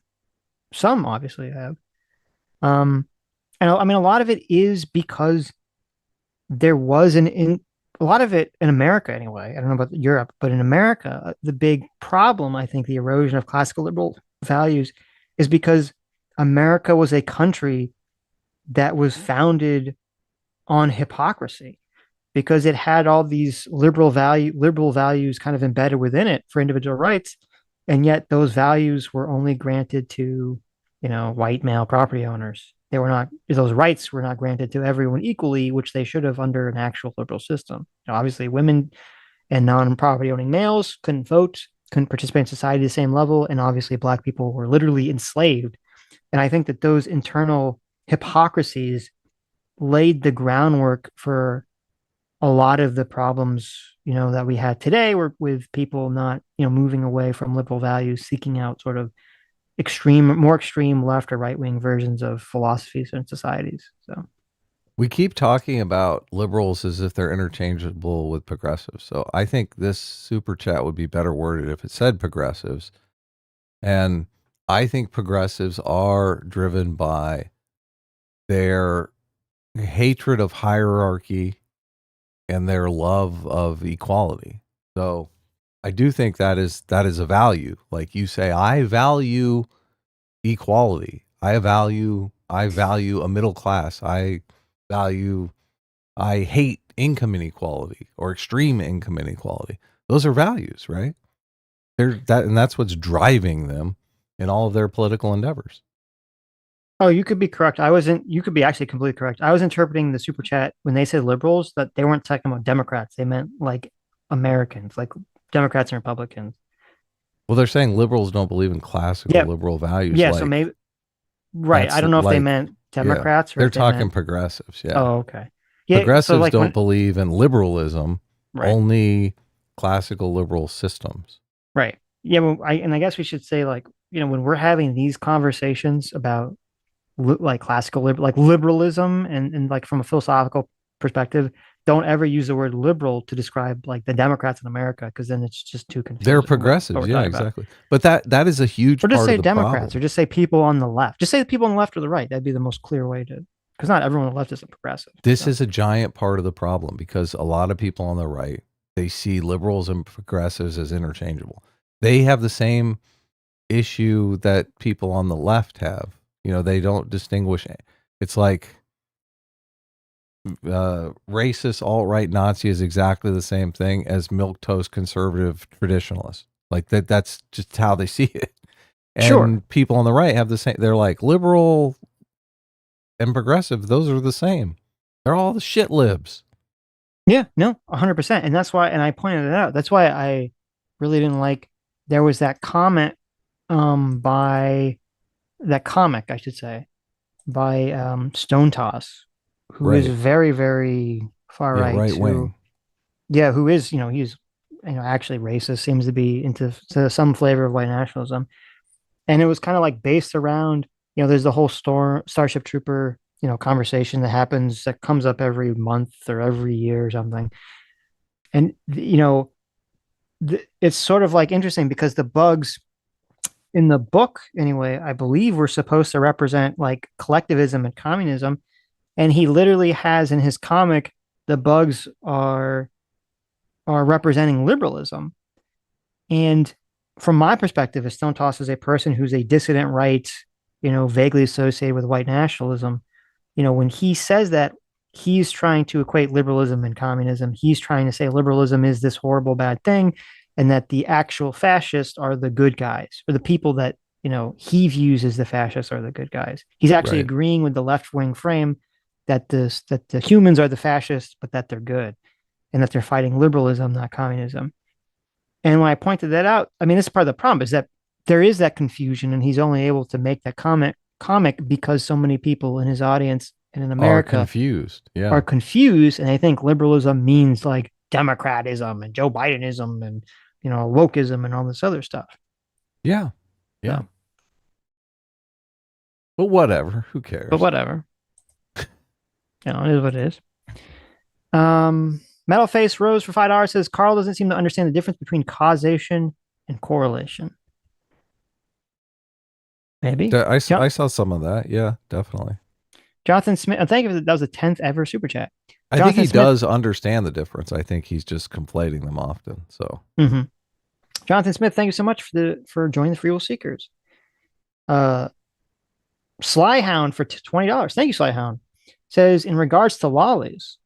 some obviously have. And I mean, a lot of it is because there was a lot of it in America anyway. I don't know about Europe, but in America, the big problem, I think, the erosion of classical liberal values is because America was a country that was founded on hypocrisy because it had all these liberal values kind of embedded within it for individual rights, and yet those values were only granted to, white male property owners. Those rights were not granted to everyone equally, which they should have under an actual liberal system. Obviously, women and non-property owning males couldn't vote, couldn't participate in society at the same level, and obviously black people were literally enslaved. And I think that those internal hypocrisies laid the groundwork for a lot of the problems, that we had today were with people not, moving away from liberal values, seeking out sort of more extreme left or right wing versions of philosophies and societies. So we keep talking about liberals as if they're interchangeable with progressives. So I think this super chat would be better worded if it said progressives. And I think progressives are driven by their hatred of hierarchy and their love of equality. So I do think that is a value. Like you say, I value equality. I value a middle class. I hate income inequality or extreme income inequality. Those are values, right? And that's what's driving them in all of their political endeavors. Oh, you could be correct. You could be actually completely correct. I was interpreting the super chat when they said liberals that they weren't talking about Democrats. They meant like Americans, like Democrats and Republicans. Well, they're saying liberals don't believe in classical liberal values. Yeah. So maybe, right. I don't know if they meant Democrats or they're talking progressives. Yeah. Oh, okay. Yeah. Progressives don't believe in liberalism, only classical liberal systems. Right. Yeah. Well, I guess we should say when we're having these conversations about like classical liberalism and like from a philosophical perspective, don't ever use the word liberal to describe like the Democrats in America, because then it's just too confusing. They're progressives, yeah, exactly. But that is a huge part of the problem. Or just say Democrats, or just say people on the left. Just say the people on the left or the right. That'd be the most clear way to, because not everyone on the left is a progressive. This is a giant part of the problem because a lot of people on the right, they see liberals and progressives as interchangeable. They have the same issue that people on the left have. They don't distinguish. It's like racist alt-right Nazi is exactly the same thing as milquetoast conservative traditionalist. Like that's just how they see it. And people on the right have the same. They're like liberal and progressive. Those are the same. They're all the shit libs. Yeah, no, 100%. And that's why, and I pointed it out. That's why I really didn't like, there was that comment by that comic, I should say, by Stone Toss, who is very, very far right wing. Yeah, who is, he's actually racist, seems to be into some flavor of white nationalism. And it was kind of like based around, there's the whole Starship Trooper, conversation that comes up every month or every year or something. And it's sort of like interesting because the bugs in the book, anyway, I believe were supposed to represent like collectivism and communism. And he literally has in his comic, the bugs are representing liberalism. And from my perspective, as Stone Toss is a person who's a dissident right, vaguely associated with white nationalism, when he says that, he's trying to equate liberalism and communism. He's trying to say liberalism is this horrible, bad thing, and that the actual fascists are the good guys, or the people that, he views as the fascists are the good guys. He's actually agreeing with the left-wing frame that the humans are the fascists, but that they're good, and that they're fighting liberalism, not communism. And when I pointed that out, I mean, this is part of the problem, is that there is that confusion, and he's only able to make that comic because so many people in his audience and in America are confused. And they think liberalism means like democratism and Joe Bidenism and, wokeism and all this other stuff. Yeah. Yeah. But whatever. Who cares? But whatever. It is what it is. Metal Face Rose for $5 says Karl doesn't seem to understand the difference between causation and correlation. Maybe. I saw some of that. Yeah, definitely. Jonathan Smith, I think that was the 10th ever super chat. I think he does understand the difference. I think he's just conflating them often. So, Jonathan Smith, thank you so much for joining the Free Will Seekers. Slyhound for $20. Thank you, Slyhound. Says, in regards to lollies,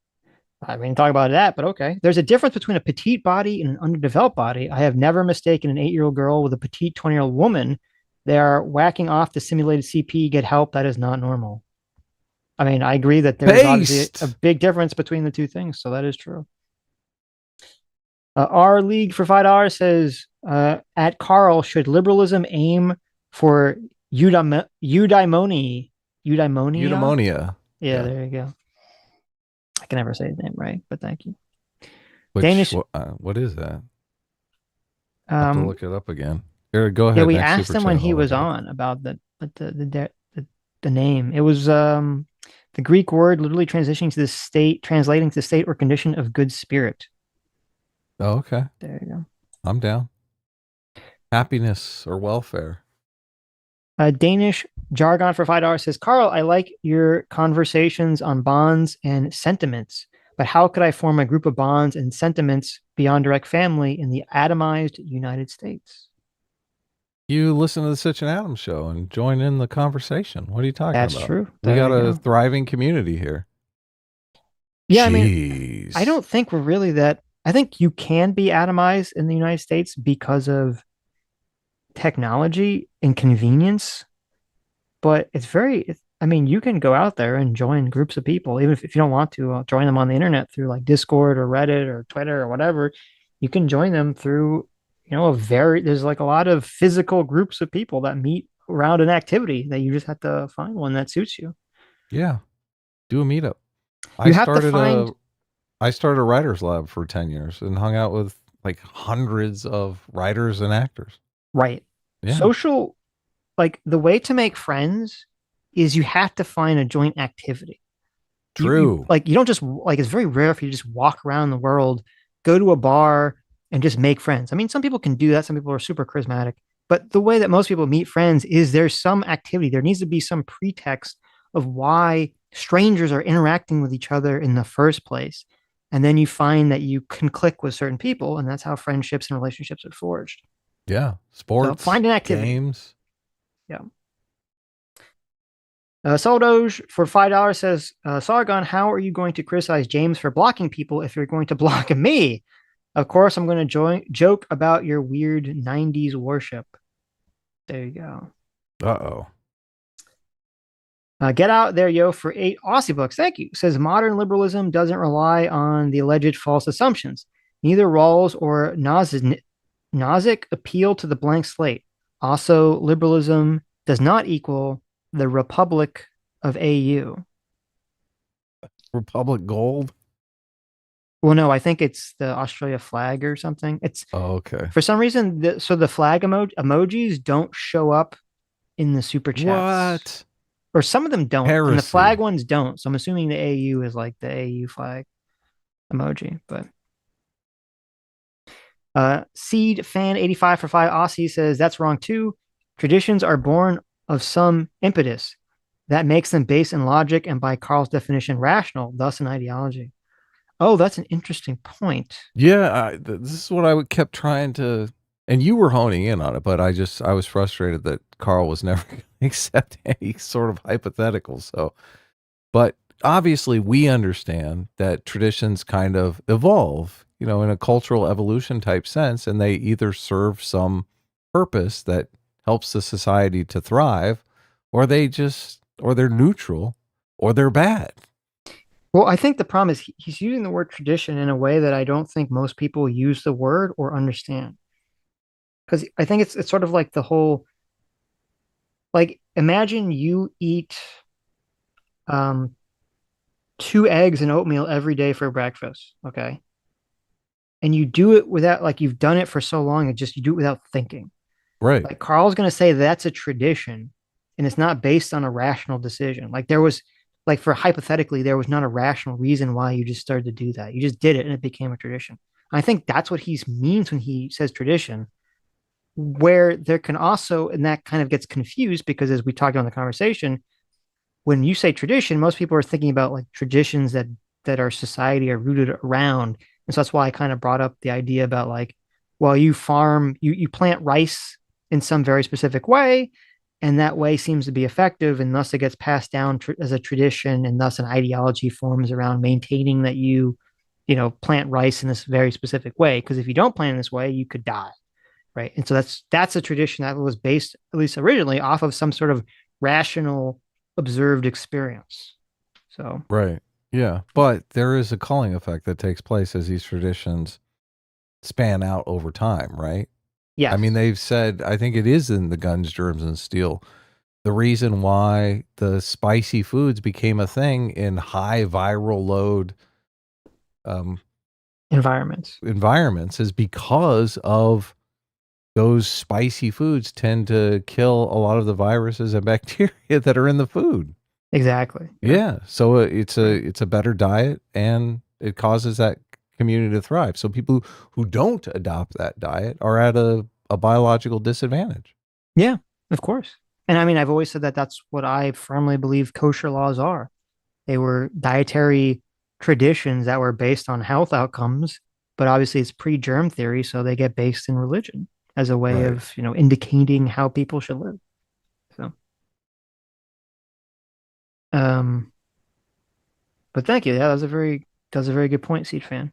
I mean, talk about that, but okay. There's a difference between a petite body and an underdeveloped body. I have never mistaken an 8-year-old girl with a petite 20-year-old woman. They are whacking off the simulated CP. Get help. That is not normal. I mean, I agree that there's obviously a big difference between the two things, so that is true. R League for $5 says, at Karl, should liberalism aim for eudaimonia? Eudaimonia. Yeah, there you go. I can never say his name right, but thank you. Danish. What is that? I have to look it up again. Here, go ahead. Yeah, we asked him when he was on about the name. It was the Greek word literally translating to the state or condition of good spirit. Oh, okay. There you go. I'm down. Happiness or welfare. Danish jargon for $5 says, Karl, I like your conversations on bonds and sentiments, but how could I form a group of bonds and sentiments beyond direct family in the atomized United States? You listen to the Sitch and Adams show and join in the conversation. What are you talking about? That's true. We got a thriving community here. Yeah, Jeez. I mean, I don't think we're really that. I think you can be atomized in the United States because of technology and convenience, but I mean, you can go out there and join groups of people, even if you don't want to join them on the internet through like Discord or Reddit or Twitter or whatever. You can join them through, there's like a lot of physical groups of people that meet around an activity that you just have to find one that suits you. Yeah. Do a meetup. I started a writers lab for 10 years and hung out with like hundreds of writers and actors. Right. Yeah. Social, like the way to make friends is you have to find a joint activity. True. You don't just it's very rare if you just walk around the world, go to a bar and just make friends. I mean, some people can do that. Some people are super charismatic, but the way that most people meet friends is there's some activity. There needs to be some pretext of why strangers are interacting with each other in the first place. And then you find that you can click with certain people, and that's how friendships and relationships are forged. Yeah. Sports. So find an activity. Games. Yeah. Soldoge for $5 says, Sargon, how are you going to criticize James for blocking people if you're going to block me? Of course, I'm going to joke about your weird 90s worship. There you go. Uh-oh. Get out there, yo, for 8 Aussie bucks. Thank you. Says modern liberalism doesn't rely on the alleged false assumptions. Neither Rawls or Nozick appeal to the blank slate. Also, liberalism does not equal the Republic of AU. Republic Gold? Well, no, I think it's the Australia flag or something. It's okay. For some reason, the flag emojis don't show up in the super chats. What? Or some of them don't, Heresy. And the flag ones don't. So I'm assuming the AU is like the AU flag emoji. But Seed Fan 85 for 5 Aussie says that's wrong too. Traditions are born of some impetus that makes them based in logic and, by Karl's definition, rational, thus an ideology. Oh, that's an interesting point. Yeah, this is what I kept trying to, and you were honing in on it, but I was frustrated that Karl was never going to accept any sort of hypothetical. So, but obviously we understand that traditions kind of evolve, in a cultural evolution type sense, and they either serve some purpose that helps the society to thrive, or they're neutral, or they're bad. Well, I think the problem is he's using the word tradition in a way that I don't think most people use the word or understand. Because I think it's sort of like the whole, like, imagine you eat 2 eggs and oatmeal every day for breakfast, okay? And you do it without, like, you've done it for so long, you do it without thinking. Right. Like, Karl's going to say that's a tradition, and it's not based on a rational decision. Like, there was like for hypothetically, there was not a rational reason why you just started to do that. You just did it and it became a tradition. And I think that's what he means when he says tradition, where there can also, and that kind of gets confused because as we talked on the conversation, when you say tradition, most people are thinking about like traditions that our society are rooted around. And so that's why I kind of brought up the idea about like, well, you farm, you plant rice in some very specific way, and that way seems to be effective, and thus it gets passed down as a tradition, and thus an ideology forms around maintaining that you know, plant rice in this very specific way. Because if you don't plant in this way, you could die, right? And so that's a tradition that was based, at least originally, off of some sort of rational observed experience. So right, yeah, but there is a culling effect that takes place as these traditions span out over time, right? yes, I mean, they've said, I think it is in the Guns, Germs, and Steel, the reason why the spicy foods became a thing in high viral load environments is because of those spicy foods tend to kill a lot of the viruses and bacteria that are in the food. exactly. Yeah. So it's a better diet and it causes that community to thrive. So people who don't adopt that diet are at a biological disadvantage. Yeah, of course. And I mean, I've always said that that's what I firmly believe kosher laws are. They were dietary traditions that were based on health outcomes, but obviously it's pre-germ theory, so they get based in religion as a way Right. of, you know, indicating how people should live. So, um, but thank you. Yeah, that was a very good point, Seed fan.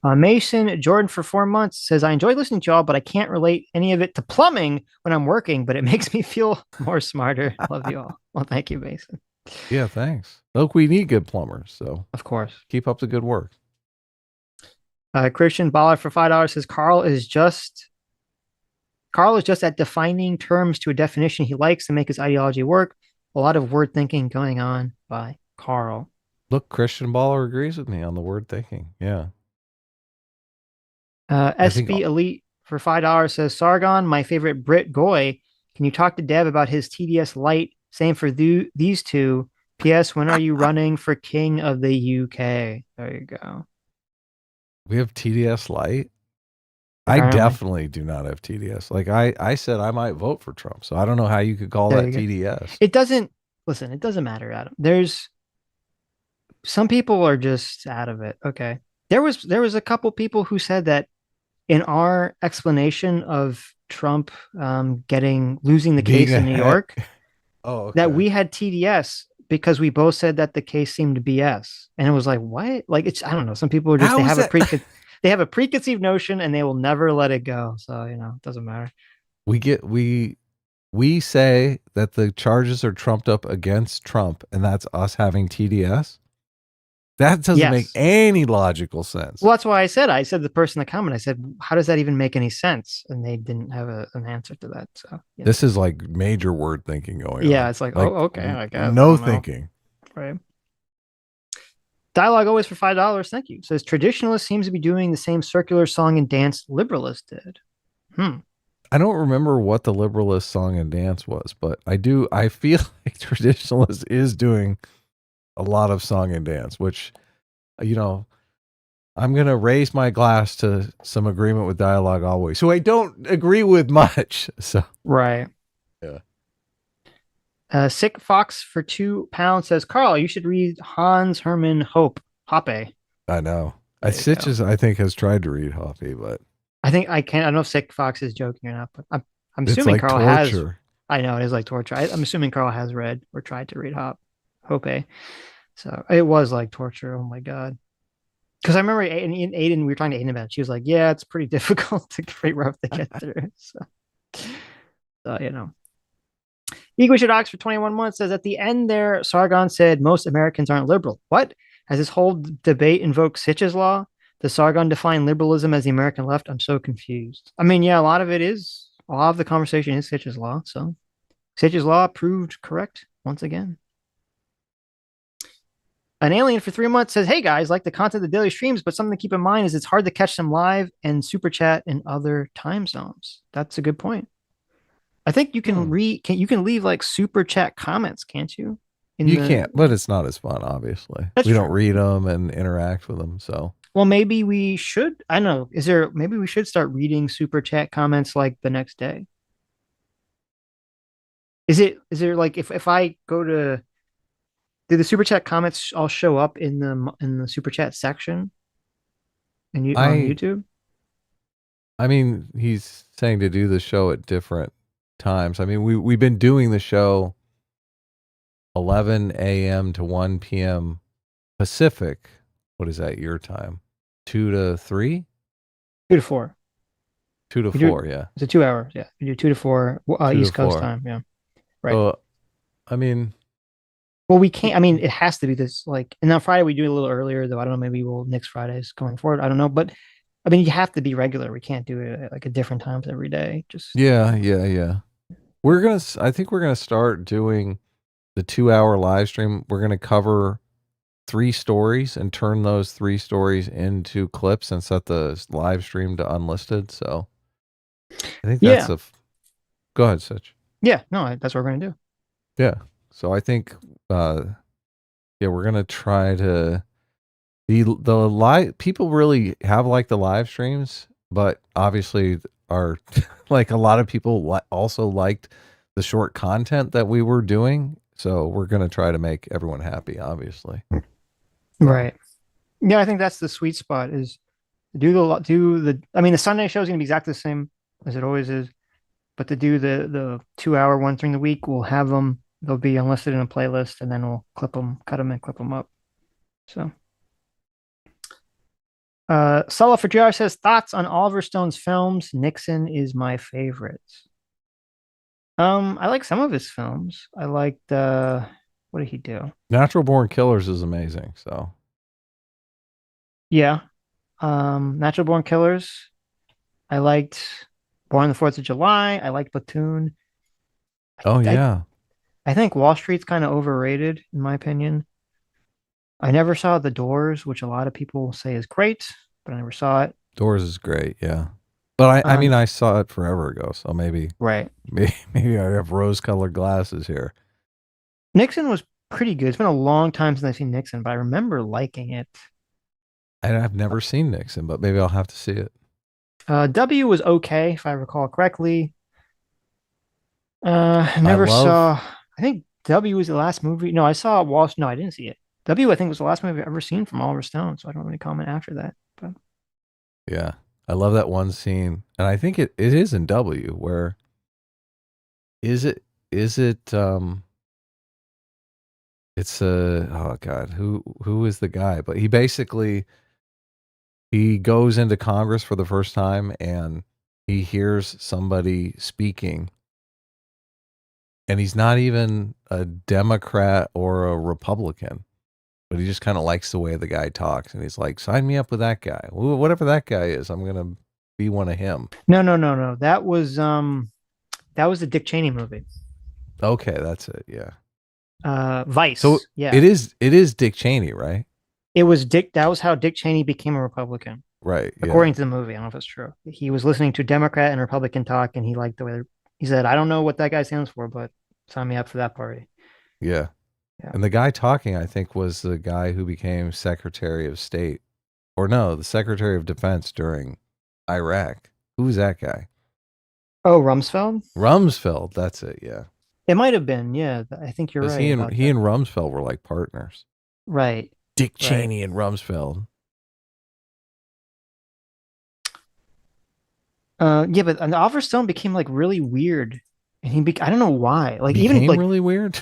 Mason Jordan for 4 months says, I enjoy listening to y'all, but I can't relate any of it to plumbing when I'm working, but it makes me feel more smarter. Love you all. Well, thank you, Mason. Yeah, thanks. Look, we need good plumbers, so Of course. keep up the good work. Christian Baller for $5 says Karl is just at defining terms to a definition he likes to make his ideology work. A lot of word thinking going on by Karl. Look, Christian Baller agrees with me on the word thinking. Yeah. SB Elite for $5 says Sargon, my favorite Brit Goy. Can you talk to Deb about his TDS Lite? Same for these two. P.S. When are you running for King of the UK? There you go. We have TDS Lite. Apparently. I definitely do not have TDS. Like I said, I might vote for Trump. So I don't know how you could call that TDS. It doesn't matter, Adam. There's some people are just out of it. Okay. There was a couple people who said that in our explanation of Trump losing the case in New York, okay. that we had TDS because we both said that the case seemed BS. And it was like, what? Like, it's, I don't know. Some people are just, they have a preconceived notion and they will never let it go. So, you know, it doesn't matter. We say that the charges are trumped up against Trump, and that's us having TDS. That doesn't make any logical sense. Well, that's why I said the person in the comment, I said, how does that even make any sense? And they didn't have an answer to that. So this is like major word thinking going on. Yeah, it's like, oh, okay, I guess. No thinking. Right. Dialogue always for $5. Thank you. Says traditionalist seems to be doing the same circular song and dance liberalist did. I don't remember what the liberalist song and dance was, but I feel like traditionalist is doing a lot of song and dance, which, you know, I'm going to raise my glass to some agreement with Dialogue always, who I don't agree with much. So, right. Yeah. Sick Fox for £2 says, Karl, you should read Hans Hermann Hoppe. I know. Sitch I think has tried to read Hoppe, but I think I can't. I don't know if Sick Fox is joking or not, but I'm assuming like Karl torture. has. I know it is like torture. I'm assuming Karl has read or tried to read Hoppe. So it was like torture. Oh my god. Because I remember Aiden, we were talking to Aiden about it. She was like, yeah, it's pretty difficult pretty rough to get through. So you know. Egoishodox for 21 months says at the end there, Sargon said most Americans aren't liberal. What? Has this whole debate invoked Sitch's law? Does Sargon define liberalism as the American left? I'm so confused. I mean, yeah, a lot of the conversation is Sitch's law. So Sitch's law proved correct once again. An alien for 3 months says, hey guys, like the content of the daily streams, but something to keep in mind is it's hard to catch them live and super chat in other time zones. That's a good point. I think you can you can leave like super chat comments, can't you? You can't, but it's not as fun, obviously. We don't read them and interact with them, so. Well, maybe we should. I don't know. Maybe we should start reading super chat comments like the next day. Is there like if I go to, do the super chat comments all show up in the super chat section on YouTube? I mean, he's saying to do the show at different times. I mean, we've been doing the show 11 a.m. to 1 p.m. Pacific. What is that your time? 2 to 3? 2 to 4. 2 to 4, yeah. It's a 2 hours, yeah. We do 2 to 4 East Coast time, yeah. Right. So, I mean, well, we can't. I mean, it has to be this like. And now Friday we do it a little earlier, though. I don't know. Maybe we'll next Fridays going forward. I don't know, but I mean, you have to be regular. We can't do it at like a different times every day. Just yeah. I think we're gonna start doing the 2-hour live stream. We're gonna cover 3 stories and turn those 3 stories into clips and set the live stream to unlisted. So I think that's go ahead, Sitch. Yeah, no, that's what we're gonna do. Yeah. So I think, we're gonna try to the live. People really have like the live streams, but obviously are like a lot of people also liked the short content that we were doing. So we're gonna try to make everyone happy, obviously. Right. Yeah, I think that's the sweet spot. Is do the. I mean, the Sunday show is gonna be exactly the same as it always is, but to do the 2-hour ones during the week, we'll have them. They'll be unlisted in a playlist, and then we'll cut them, and clip them up. So, Sulla for JR says thoughts on Oliver Stone's films. Nixon is my favorite. I like some of his films. I liked what did he do? Natural Born Killers is amazing. So, yeah, Natural Born Killers. I liked Born on the 4th of July. I liked Platoon. Oh yeah. I think Wall Street's kind of overrated, in my opinion. I never saw The Doors, which a lot of people say is great, but I never saw it. Doors is great, yeah. But I mean, I saw it forever ago, so maybe I have rose-colored glasses here. Nixon was pretty good. It's been a long time since I've seen Nixon, but I remember liking it. I've never seen Nixon, but maybe I'll have to see it. W was okay, if I recall correctly. I think W was the last movie. No, I saw Walsh. No, I didn't see it. W, I think, was the last movie I've ever seen from Oliver Stone, so I don't have any comment after that. But yeah, I love that one scene, and I think it is in W. Where is it? It's oh god, who is the guy? But he basically goes into Congress for the first time, and he hears somebody speaking. And he's not even a Democrat or a Republican, but he just kind of likes the way the guy talks. And he's like, sign me up with that guy. Whatever that guy is, I'm going to be one of him. No. That was the Dick Cheney movie. Okay, that's it. Yeah. Vice. So yeah, it is Dick Cheney, right? It was Dick. That was how Dick Cheney became a Republican. Right. According to the movie. I don't know if it's true. He was listening to Democrat and Republican talk, and he liked the way he said, I don't know what that guy stands for, but sign me up for that party. Yeah. And the guy talking, I think, was the guy who became Secretary of State. Or no, the Secretary of Defense during Iraq. Who was that guy? Oh, Rumsfeld? Rumsfeld, that's it, yeah. It might have been, yeah. I think you're right. He and Rumsfeld were like partners. Right. Dick Cheney and Rumsfeld. Yeah, but Oliver Stone became like really weird, and I don't know why. Like became even like really weird.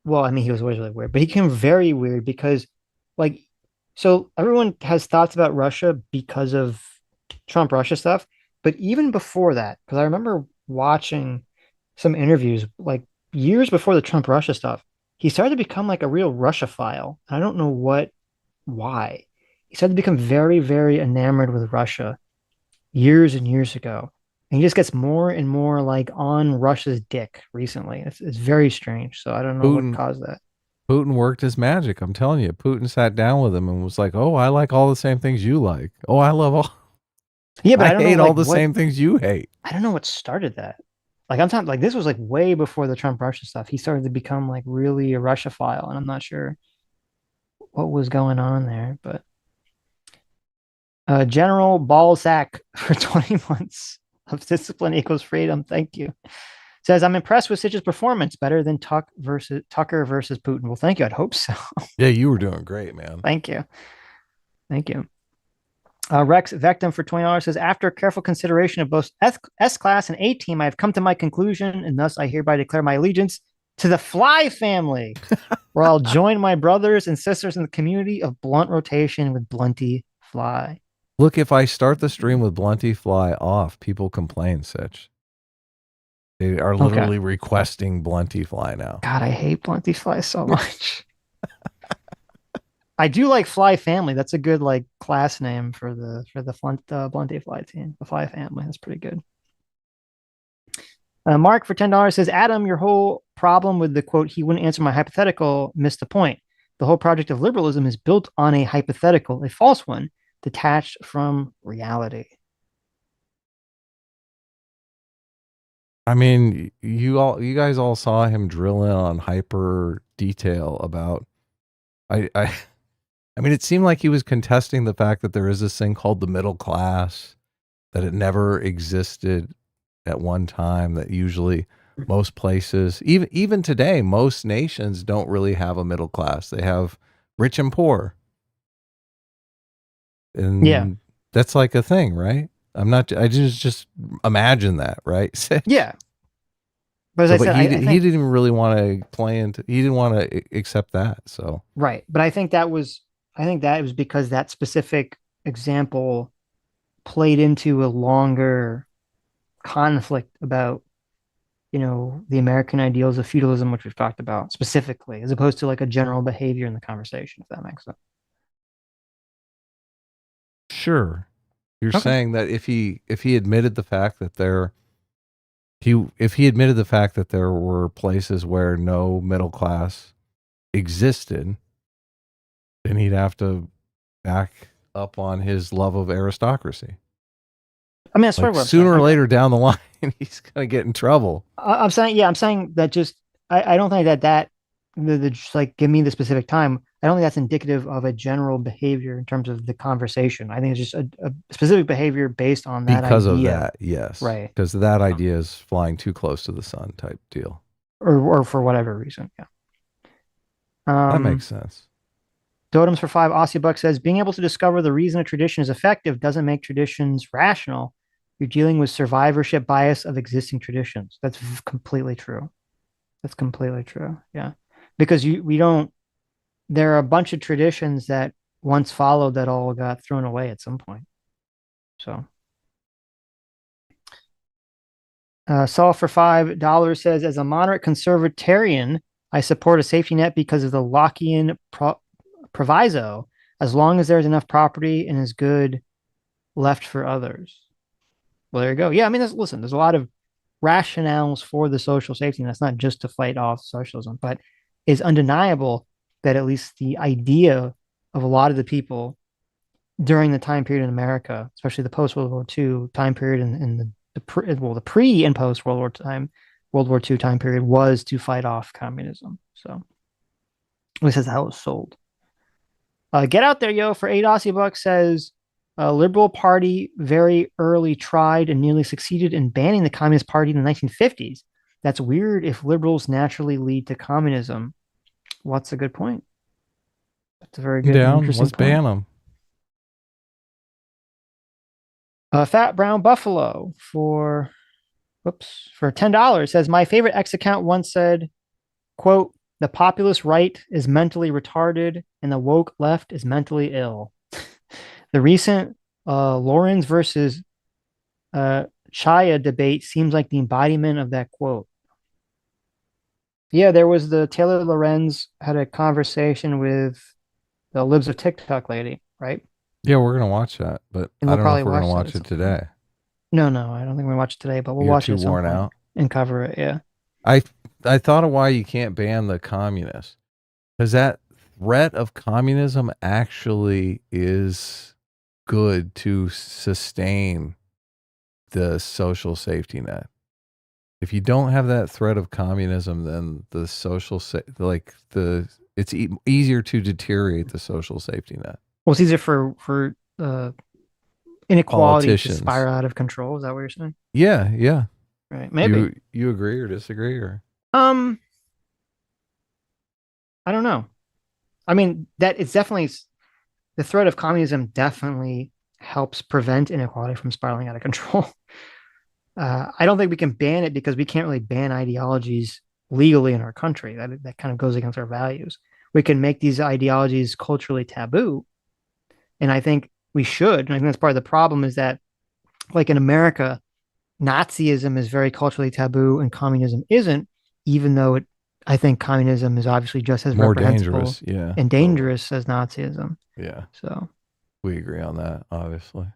Well, I mean, he was always really weird, but he became very weird because, like, so everyone has thoughts about Russia because of Trump Russia stuff, but even before that, because I remember watching some interviews like years before the Trump Russia stuff, he started to become like a real Russophile. I don't know why. He started to become very, very enamored with Russia years and years ago. And he just gets more and more like on Russia's dick recently. It's very strange. So I don't know what caused that. Putin worked his magic. I'm telling you. Putin sat down with him and was like, "Oh, I like all the same things you like. Oh, I love all. Yeah, but I don't hate know, all the same things you hate." I don't know what started that. Like I'm talking like this was like way before the Trump Russia stuff. He started to become like really a Russophile, and I'm not sure what was going on there, but General Balzac for 20 months of discipline equals freedom. Thank you. Says I'm impressed with Sitch's performance, better than Tucker versus Putin. Well, thank you. I'd hope so. Yeah, you were doing great, man. Thank you. Thank you. Rex Vectum for $20 says, after careful consideration of both S class and A team, I have come to my conclusion, and thus I hereby declare my allegiance to the Fly family, where I'll join my brothers and sisters in the community of blunt rotation with Blunty Fly. Look, if I start the stream with Blunty Fly off, people complain, Sitch. They are literally requesting Blunty Fly now. God, I hate Blunty Fly so much. I do like Fly Family. That's a good like class name for the Blunty Fly team. The Fly Family. That's pretty good. Mark for $10 says, Adam, your whole problem with the quote, he wouldn't answer my hypothetical, missed the point. The whole project of liberalism is built on a hypothetical, a false one, detached from reality. I mean, you guys all saw him drill in on hyper detail about I mean, it seemed like he was contesting the fact that there is this thing called the middle class, that it never existed at one time, that usually most places, even today, most nations don't really have a middle class. They have rich and poor. And yeah, that's like a thing, right? I just imagine that, right? Yeah. But as I said, he didn't even really want to he didn't want to accept that. So, right. But I think that was because that specific example played into a longer conflict about, the American ideals of feudalism, which we've talked about specifically, as opposed to like a general behavior in the conversation, if that makes sense. Sure. You're saying that if he admitted the fact that if he admitted the fact that there were places where no middle class existed, then he'd have to back up on his love of aristocracy. I mean, that's like sooner or later down the line, he's gonna get in trouble. I'm saying that just I don't think that just like give me the specific time. I don't think that's indicative of a general behavior in terms of the conversation. I think it's just a specific behavior based on that because idea. of that, yes, right? Because that idea is flying too close to the sun type deal, or for whatever reason. Yeah, that makes sense. Dotems for $5. Aussie Buck says, being able to discover the reason a tradition is effective doesn't make traditions rational. You're dealing with survivorship bias of existing traditions. That's completely true. That's completely true. Yeah. Because there are a bunch of traditions that once followed that all got thrown away at some point. So. Saul for $5 says, as a moderate conservatarian, I support a safety net because of the Lockean proviso, as long as there's enough property and is good left for others. Well, there you go. Yeah, I mean, there's a lot of rationales for the social safety net. It's not just to fight off socialism, but it's undeniable that at least the idea of a lot of the people during the time period in America, especially the post-World War II time period and the pre and post-World War II time period, was to fight off communism. So at least that's how it was sold. Get out there, yo, for $8 says, Liberal Party very early tried and nearly succeeded in banning the Communist Party in the 1950s. That's weird if liberals naturally lead to communism. What's a good point? That's a very good, interesting Let's point. ban them. Fat Brown Buffalo for $10 says, my favorite X account once said, quote, the populist right is mentally retarded and the woke left is mentally ill. The recent Lawrence versus Chaya debate seems like the embodiment of that quote. Yeah, there was the Taylor Lorenz had a conversation with the Libs of TikTok lady, right? Yeah, we're gonna watch that, but I don't know if we're gonna watch it today. No, I don't think we're gonna watch it today, but we'll watch it too worn out and cover it. Yeah. I thought of why you can't ban the communists, because that threat of communism actually is good to sustain the social safety net. If you don't have that threat of communism, then the it's easier to deteriorate the social safety net. Well, it's easier for inequality to Politicians. spiral out of control. Is that what you're saying? Yeah, yeah. Right. Maybe. You agree or disagree or? I don't know. I mean, that it's definitely the threat of communism definitely helps prevent inequality from spiraling out of control. I don't think we can ban it because we can't really ban ideologies legally in our country. That kind of goes against our values. We can make these ideologies culturally taboo, and I think we should. And I think that's part of the problem is that, like in America, Nazism is very culturally taboo and communism isn't, even though I think communism is obviously just as more reprehensible dangerous, yeah, and dangerous as Nazism. Yeah. So we agree on that, obviously.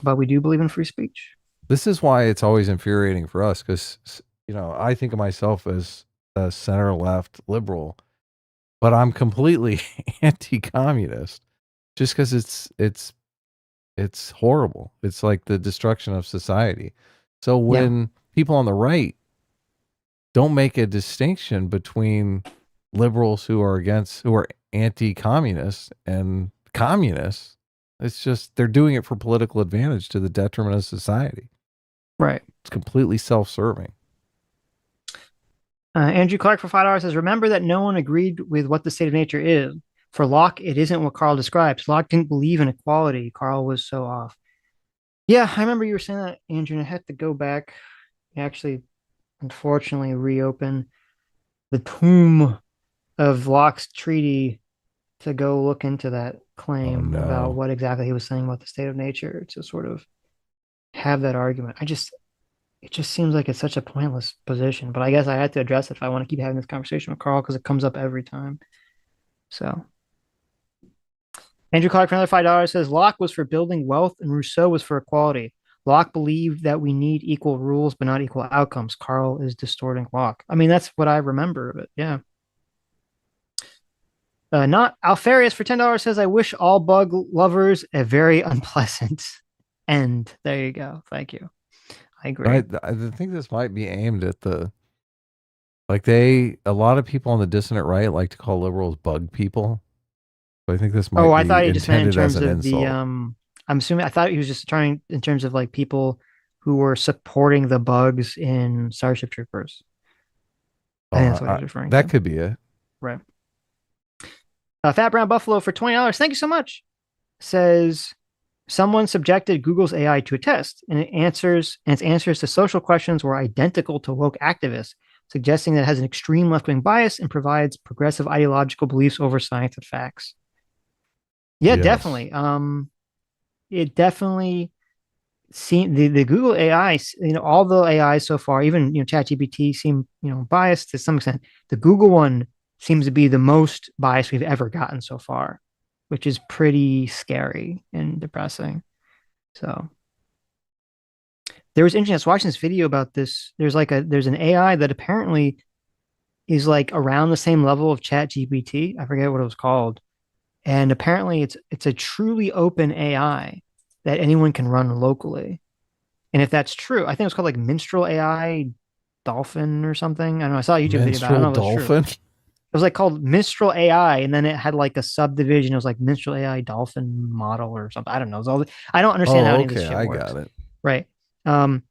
But we do believe in free speech. This is why it's always infuriating for us because, I think of myself as a center left liberal, but I'm completely anti-communist just because it's horrible. It's like the destruction of society. So when people on the right don't make a distinction between liberals who are anti-communist and communists, it's just they're doing it for political advantage to the detriment of society. Right. It's completely self-serving. Andrew Clark for $5 says, remember that no one agreed with what the state of nature is. For Locke, it isn't what Karl describes. Locke didn't believe in equality. Karl was so off. Yeah, I remember you were saying that, Andrew, and I had to go back, actually, unfortunately, reopen the tomb of Locke's treaty to go look into that claim about what exactly he was saying about the state of nature to sort of have that argument. It just seems like it's such a pointless position, but I guess I had to address it if I want to keep having this conversation with Karl because it comes up every time. So Andrew Clark for another $5 says Locke was for building wealth and Rousseau was for equality. Locke believed that we need equal rules but not equal outcomes. Karl is distorting Locke. I mean, that's what I remember of it. Yeah. Not Alfarius for $10 says, I wish all bug lovers a very unpleasant end. There you go. Thank you. I agree. I think this might be aimed at a lot of people on the dissonant right like to call liberals bug people. But I think this might be I thought he just meant in terms of insult. I'm assuming, I thought he was just trying in terms of like people who were supporting the bugs in Starship Troopers. I think that's what he's referring to. That could be it. Right. Fat Brown Buffalo for $20. Thank you so much. Says someone subjected Google's AI to a test, and its answers to social questions were identical to woke activists, suggesting that it has an extreme left-wing bias and provides progressive ideological beliefs over science and facts. Yeah, yes. Definitely. It definitely seemed the Google AI, all the AIs so far, even ChatGPT seem biased to some extent. The Google one seems to be the most biased we've ever gotten so far, which is pretty scary and depressing. So there was interesting. I was watching this video about this. There's an AI that apparently is like around the same level of ChatGPT. I forget what it was called. And apparently it's a truly open AI that anyone can run locally. And if that's true, I think it's called like Minstrel AI Dolphin or something. I don't know. I saw a YouTube video about it. I don't know if it's true. It was like called Minstrel AI, and then it had like a subdivision. It was like Minstrel AI Dolphin Model or something. I don't know. It was all I don't understand how any of this shit works. I got it. Right. And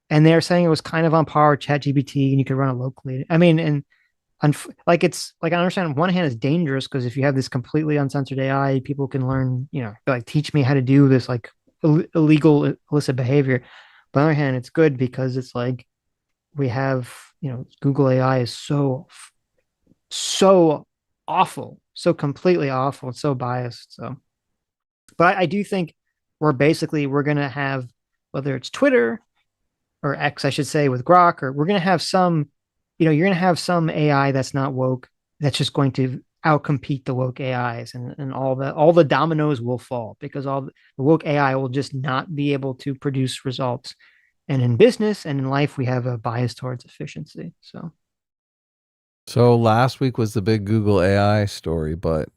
they're saying it was kind of on par with ChatGPT, and you could run it locally. I mean, and it's like I understand on one hand it's dangerous because if you have this completely uncensored AI, people can learn, like teach me how to do this like illegal illicit behavior. But on the other hand, it's good because it's like we have, Google AI is so awful, so completely awful, and so biased. So, but I do think we're going to have, whether it's Twitter or X, I should say, with Grok, or we're going to have some, you're going to have some AI that's not woke, that's just going to outcompete the woke AIs, and all the dominoes will fall because all the woke AI will just not be able to produce results. And in business and in life, we have a bias towards efficiency. So last week was the big Google AI story, but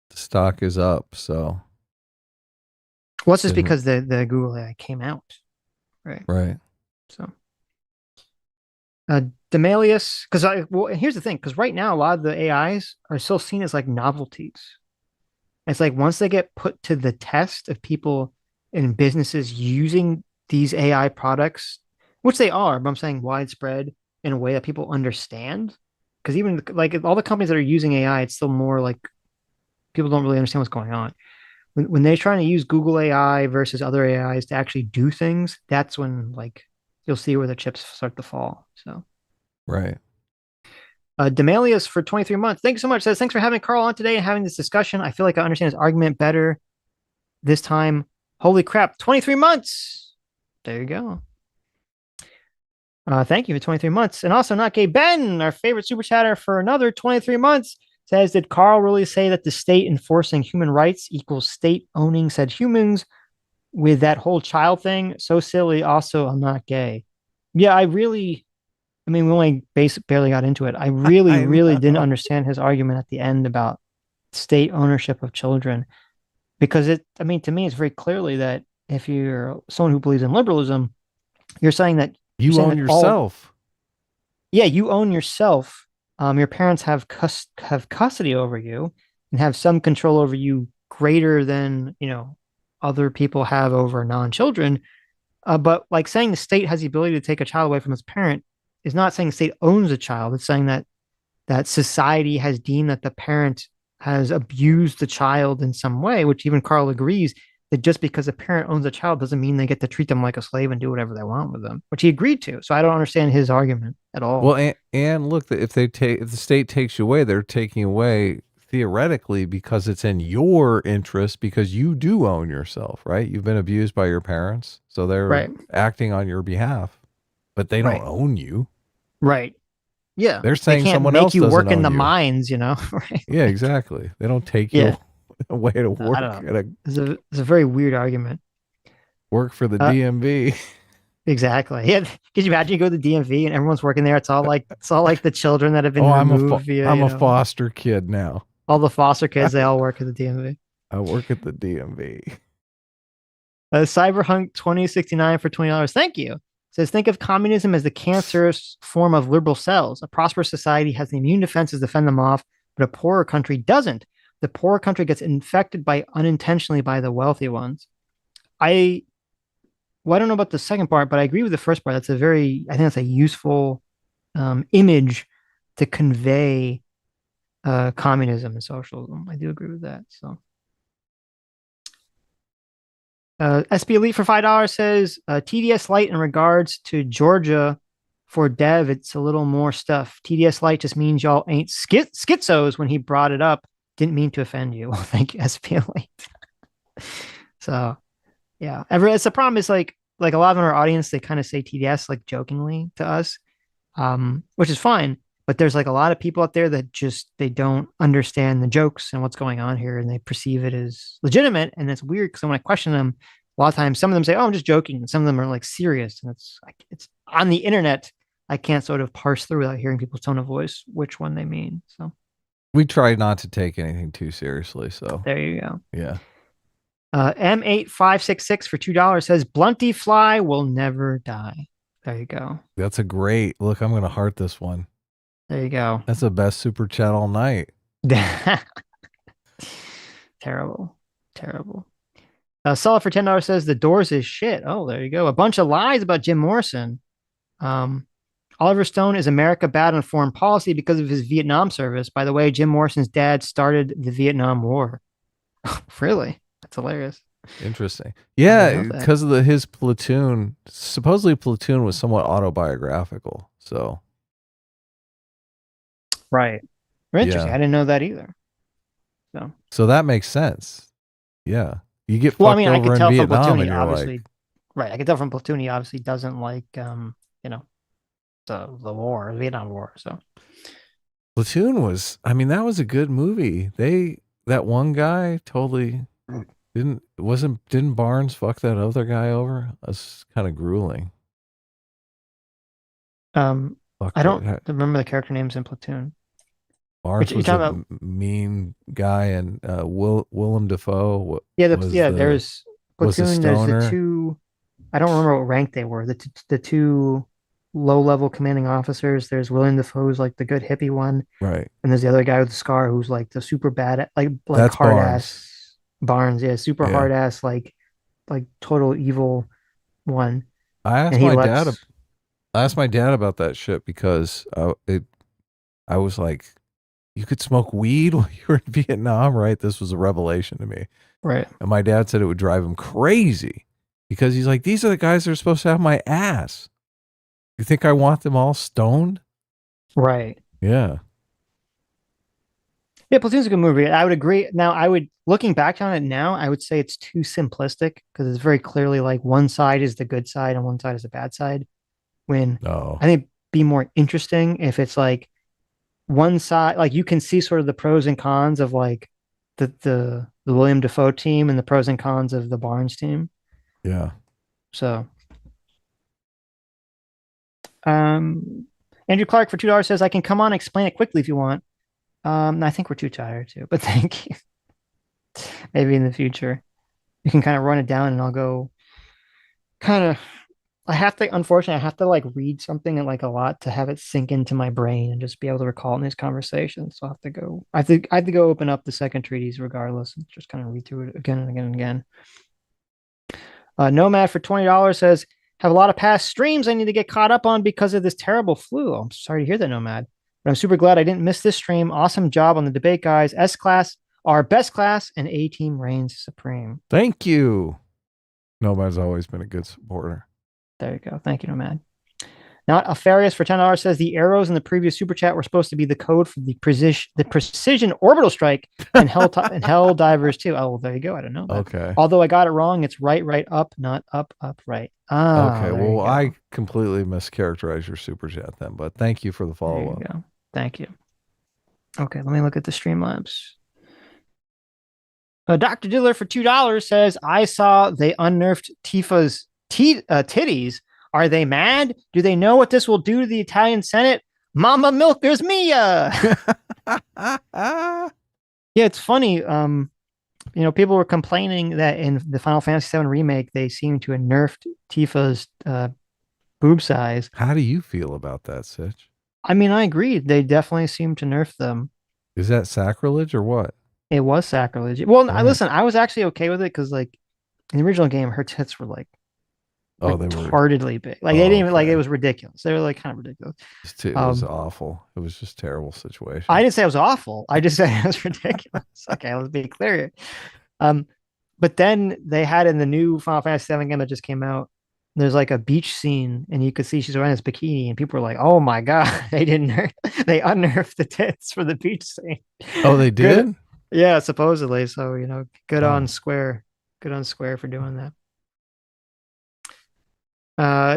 the stock is up. So what's this because the Google AI came out, right? Right. So Demalius, because here's the thing, because right now a lot of the AIs are still seen as like novelties. It's like once they get put to the test of people in businesses using these AI products, which they are, but I'm saying widespread in a way that people understand. Because even like all the companies that are using AI, it's still more like people don't really understand what's going on. When they're trying to use Google AI versus other AIs to actually do things, that's when like you'll see where the chips start to fall. So right. Demalius for 23 months. Thanks so much. Says thanks for having Karl on today and having this discussion. I feel like I understand his argument better this time. Holy crap, 23 months. There you go. Thank you for 23 months. And also, Not Gay Ben, our favorite super chatter, for another 23 months, says, did Karl really say that the state enforcing human rights equals state owning said humans with that whole child thing? So silly. Also, I'm not gay. Yeah, I mean, we only barely got into it. I really didn't understand his argument at the end about state ownership of children. Because to me, it's very clearly that if you're someone who believes in liberalism, you're saying that you own yourself. Yeah, you own yourself. Your parents have custody over you and have some control over you greater than other people have over non-children. But like saying the state has the ability to take a child away from its parent is not saying the state owns a child. It's saying that society has deemed that the parent has abused the child in some way, which even Karl agrees that just because a parent owns a child doesn't mean they get to treat them like a slave and do whatever they want with them, which he agreed to. So I don't understand his argument at all. Well, and look, if the state takes you away, they're taking away theoretically because it's in your interest because you do own yourself, right? You've been abused by your parents, so they're acting on your behalf, but they don't own you. Right. Yeah. They're saying they someone else doesn't own you. Work in the mines, right? Yeah, exactly. They don't take you away to work. It's a very weird argument. Work for the DMV. Exactly. Yeah. Could you imagine you go to the DMV and everyone's working there? It's all like the children that have been removed I'm a foster kid now. All the foster kids, they all work at the DMV. I work at the DMV. Cyberhunk 2069 for $20. Thank you. Says, think of communism as the cancerous form of liberal cells. A prosperous society has the immune defenses to fend them off, but a poorer country doesn't. The poorer country gets infected unintentionally by the wealthy ones. I don't know about the second part, but I agree with the first part. I think that's a useful image to convey communism and socialism. I do agree with that. So. SB Elite for $5 says TDS Lite in regards to Georgia for dev. It's a little more stuff. TDS Lite just means y'all ain't schizos. When he brought it up, didn't mean to offend you. Well, thank you, SB Elite. So, yeah, it's the problem is like a lot of our audience, they kind of say TDS like jokingly to us, which is fine. But there's like a lot of people out there that they don't understand the jokes and what's going on here, and they perceive it as legitimate. And it's weird because when I question them, a lot of times some of them say, "Oh, I'm just joking," and some of them are like serious. And it's on the internet. I can't sort of parse through without hearing people's tone of voice which one they mean. So we try not to take anything too seriously. So there you go. Yeah. M8566 for $2 says Blunty Fly will never die. There you go. That's a great look. I'm going to heart this one. There you go. That's the best super chat all night. Terrible. Solid for $10 says The Doors is shit. Oh, there you go. A bunch of lies about Jim Morrison. Oliver Stone is America bad on foreign policy because of his Vietnam service. By the way, Jim Morrison's dad started the Vietnam War. Really? That's hilarious. Interesting. Yeah, because of his platoon. Supposedly platoon was somewhat autobiographical. So. Right. Interesting. Yeah. I didn't know that either. So that makes sense. Yeah. You get fucked over in Vietnam and you're like... Right. I can tell from Platoon he obviously doesn't like, the war, the Vietnam War. So Platoon was, that was a good movie. That one guy totally didn't Barnes fuck that other guy over? That's kind of grueling. I don't remember the character names in Platoon. Barnes was a mean guy, and Willem Dafoe. There's Platoon. There's the two. I don't remember what rank they were. The two low-level commanding officers. There's William Defoe's like the good hippie one, Right. and there's the other guy with the scar who's like the super bad, like That's hard Barnes. ass Barnes, yeah, super Yeah. hard ass, like total evil one. I And asked he my dad. lets I asked my dad about that shit because I was like, you could smoke weed while you were in Vietnam, right? This was a revelation to me. right. And my dad said it would drive him crazy because he's like, these are the guys that are supposed to have my ass. You think I want them all stoned? Right. Yeah. Yeah, Platoon's a good movie. I would agree. Now, looking back on it now, I would say it's too simplistic because it's very clearly like one side is the good side and one side is the bad side. When No. I think it'd be more interesting if it's like one side, like you can see sort of the pros and cons of like the William Defoe team and the pros and cons of the Barnes team. Yeah. So, Andrew Clark for $2 says I can come on and explain it quickly if you want. I think we're too tired to, but thank you. Maybe in the future you can kind of run it down and I'll go kind of unfortunately, I have to like read something and like a lot to have it sink into my brain and just be able to recall it in these conversations. So I have to go open up the second treatise regardless and just kind of read through it again and again and again. Nomad for $20 says, have a lot of past streams I need to get caught up on because of this terrible flu. I'm sorry to hear that, Nomad. But I'm super glad I didn't miss this stream. Awesome job on the debate, guys. S class, our best class, and A team reigns supreme. Thank you. Nomad's always been a good supporter. There you go. Thank you, Nomad. Not Alfarius for $10 says the arrows in the previous super chat were supposed to be the code for the precision orbital strike and hell divers too. Oh, well, there you go. I don't know. Okay. Although I got it wrong, it's right, up, not up, right. Okay. Well, I completely mischaracterized your super chat then, but thank you for the follow up. Thank you. Okay, let me look at the Streamlabs. Dr. Diller for $2 says, I saw they unnerfed Tifa's titties. Are they mad? Do they know what this will do to the Italian Senate? Mama Milkers Mia! Yeah, it's funny. People were complaining that in the Final Fantasy VII remake, they seem to have nerfed Tifa's boob size. How do you feel about that, Sitch? I mean, I agree. They definitely seem to nerf them. Is that sacrilege or what? It was sacrilege. Well, listen, I was actually okay with it because, like, in the original game, her tits were like they were retardedly big. Like they didn't even like it was ridiculous. They were like kind of ridiculous. It was awful. It was just a terrible situation. I didn't say it was awful. I just said it was ridiculous. Okay, let's be clear. But then they had in the new Final Fantasy VII game that just came out, there's like a beach scene and you could see she's wearing this bikini and people were like, oh my God, they unnerfed the tits for the beach scene. Oh, they did? Good. Yeah, supposedly. So, good on Square. Good on Square for doing that.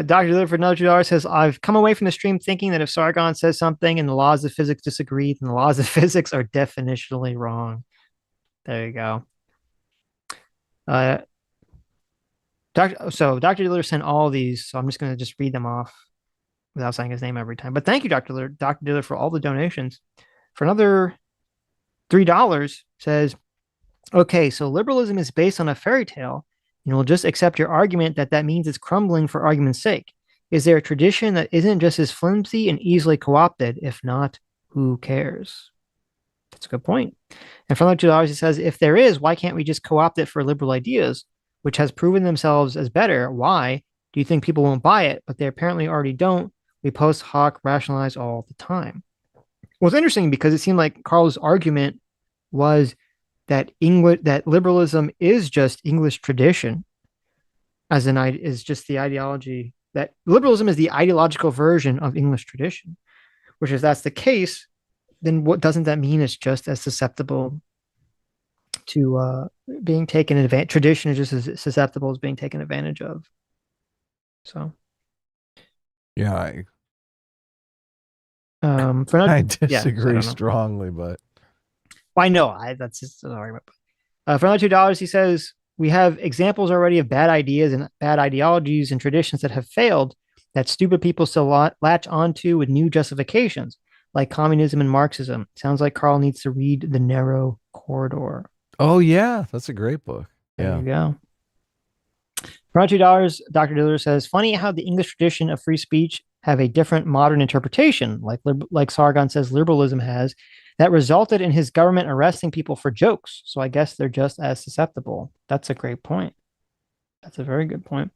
Dr. Liv for another $2 says, I've come away from the stream thinking that if Sargon says something and the laws of physics disagree, then the laws of physics are definitionally wrong. There you go. Dr. Diller sent all these, so I'm just going to read them off without saying his name every time. But thank you, Dr. Diller, for all the donations. For another $3 says, okay, so liberalism is based on a fairy tale, and we'll just accept your argument that means it's crumbling for argument's sake. Is there a tradition that isn't just as flimsy and easily co-opted? If not, who cares? That's a good point. And for another $2, it says, if there is, why can't we just co-opt it for liberal ideas, which has proven themselves as better? Why do you think people won't buy it? But they apparently already don't. We post hoc rationalize all the time. Well, it's interesting because it seemed like Karl's argument was that liberalism is just English tradition, is just the ideology, that liberalism is the ideological version of English tradition. Which, if that's the case, then what doesn't that mean it's just as susceptible to being taken advantage? Tradition is just as susceptible as being taken advantage of. So, yeah, I disagree strongly, but I know that's just an argument. For another $2, he says, we have examples already of bad ideas and bad ideologies and traditions that have failed that stupid people still latch onto with new justifications, like communism and Marxism. Sounds like Karl needs to read The Narrow Corridor. Oh, yeah. That's a great book. There you go. For $2, Dr. Diller says, funny how the English tradition of free speech have a different modern interpretation, like Sargon says liberalism has, that resulted in his government arresting people for jokes. So I guess they're just as susceptible. That's a great point. That's a very good point.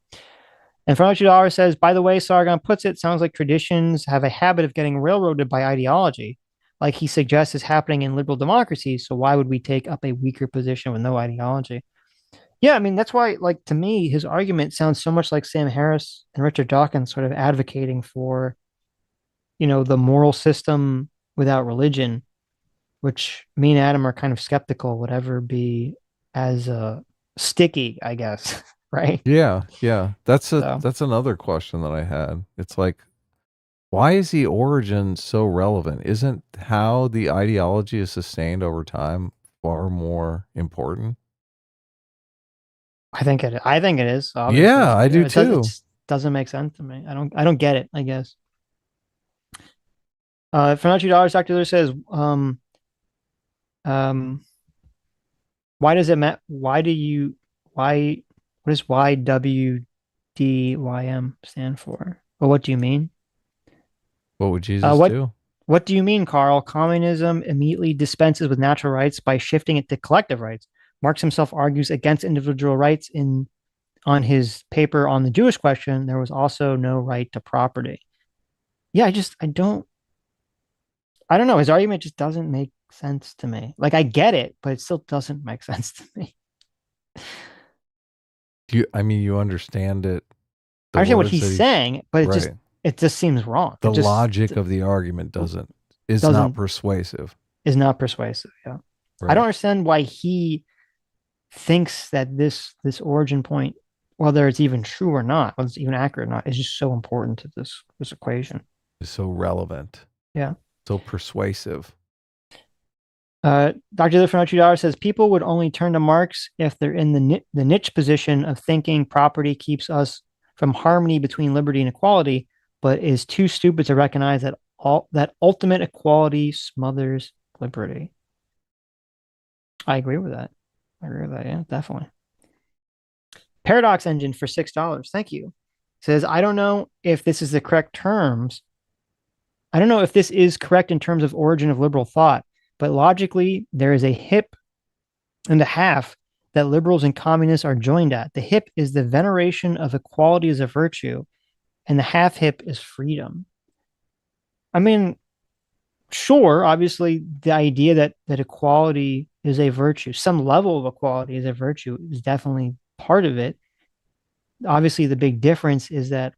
And $2 says, by the way, Sargon puts it, sounds like traditions have a habit of getting railroaded by ideology, like he suggests is happening in liberal democracies. So why would we take up a weaker position with no ideology? Yeah, I mean, that's why, like, to me, his argument sounds so much like Sam Harris and Richard Dawkins sort of advocating for, the moral system without religion, which me and Adam are kind of skeptical would ever be as sticky, I guess, right? Yeah, yeah. That's So another question that I had. It's like, why is the origin so relevant? Isn't how the ideology is sustained over time far more important? I think it is, obviously. Yeah, I do too. It doesn't make sense to me. I don't get it, I guess. For $2, Dr. Lewis says, um, why does it matter? What does YWDYM stand for? Well, what do you mean? What would Jesus What do? What do you mean, Karl? Communism immediately dispenses with natural rights by shifting it to collective rights. Marx himself argues against individual rights on his paper on the Jewish question. There was also no right to property. Yeah, I don't know. His argument just doesn't make sense to me. Like, I get it, but it still doesn't make sense to me. You understand it. I understand what he's saying, but right. It just seems wrong. The logic of the argument is not persuasive. Is not persuasive. Yeah. Right. I don't understand why he thinks that this origin point, whether it's even true or not, whether it's even accurate or not, is just so important to this equation. It's so relevant. Yeah. So persuasive. Dr. Lifford $2 says people would only turn to Marx if they're in the niche position of thinking property keeps us from harmony between liberty and equality, but is too stupid to recognize that ultimate equality smothers liberty. I agree with that. Yeah, definitely. Paradox Engine for $6. Thank you. Says, I don't know if this is the correct terms. I don't know if this is correct in terms of origin of liberal thought, but logically, there is a hip and a half that liberals and communists are joined at. The hip is the veneration of equality as a virtue, and the half hip is freedom. I mean, sure, obviously, the idea that equality is a virtue, some level of equality is a virtue, is definitely part of it. Obviously, the big difference is that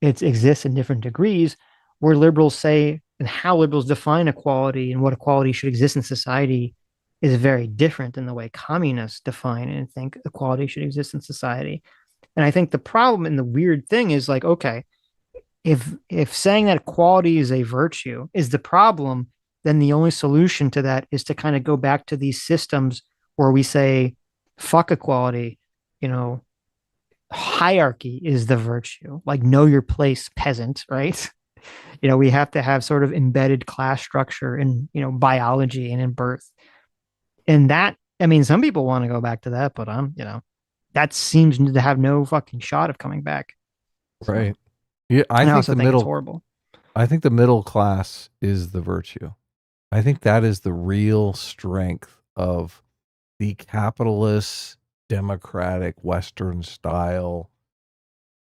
it exists in different degrees, where liberals say, and how liberals define equality and what equality should exist in society is very different than the way communists define and think equality should exist in society. And I think the problem and the weird thing is like, okay, if saying that equality is a virtue is the problem, then the only solution to that is to kind of go back to these systems where we say, fuck equality, hierarchy is the virtue, like know your place, peasant, right? We have to have sort of embedded class structure in, biology and in birth. And that, I mean, some people want to go back to that, but that seems to have no fucking shot of coming back. Right. Yeah, I think the middle, it's horrible. I think the middle class is the virtue. I think that is the real strength of the capitalist, democratic, Western style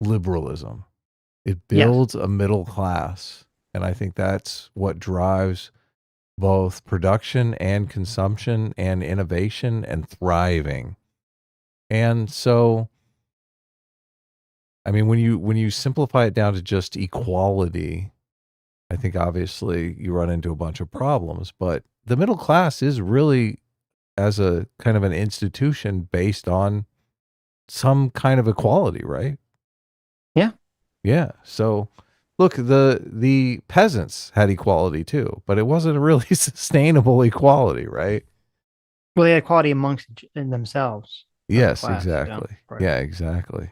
liberalism. It builds a middle class. And I think that's what drives both production and consumption and innovation and thriving. And so, I mean, when you simplify it down to just equality, I think obviously you run into a bunch of problems, but the middle class is really, as a kind of an institution, based on some kind of equality, right? Yeah. Yeah. So look, the peasants had equality too, but it wasn't a really sustainable equality, right? Well, they had equality amongst themselves. Yes, exactly. Yeah, exactly.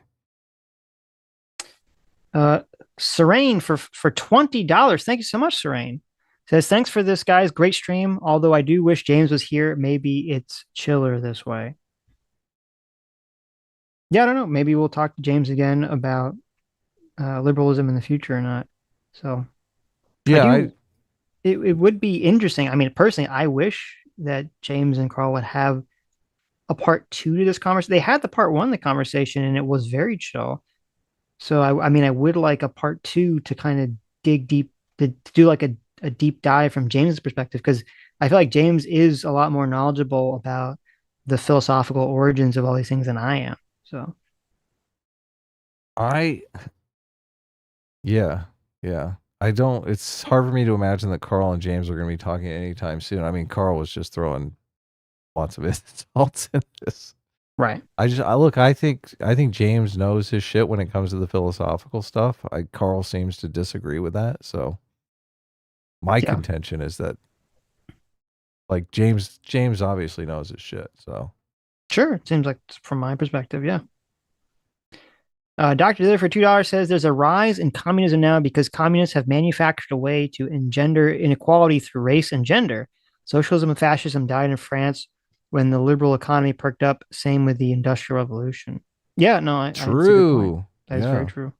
Serene for $20. Thank you so much, Serene. Says, thanks for this, guys. Great stream. Although I do wish James was here. Maybe it's chiller this way. Yeah, I don't know. Maybe we'll talk to James again about liberalism in the future or not. So Yeah, it would be interesting. I mean, personally, I wish that James and Carl would have a part two to this conversation. They had the part one of the conversation, and it was very chill. So I mean, I would like a part two to kind of dig deep to do like a deep dive from James's perspective, because I feel like James is a lot more knowledgeable about the philosophical origins of all these things than I am. So I yeah, yeah. I don't. It's hard for me to imagine that Carl and James are going to be talking anytime soon. I mean, Carl was just throwing lots of insults in this. right. I think James knows his shit when it comes to the philosophical stuff. Carl seems to disagree with that. So my Yeah. contention is that like James obviously knows his shit. So Sure. It seems like from my perspective, yeah. Dr. Diller for $2 says there's a rise in communism now because communists have manufactured a way to engender inequality through race and gender. Socialism and fascism died in France when the liberal economy perked up. Same with the Industrial Revolution. Yeah, no, I that's a good point. true. That is Yeah. very true.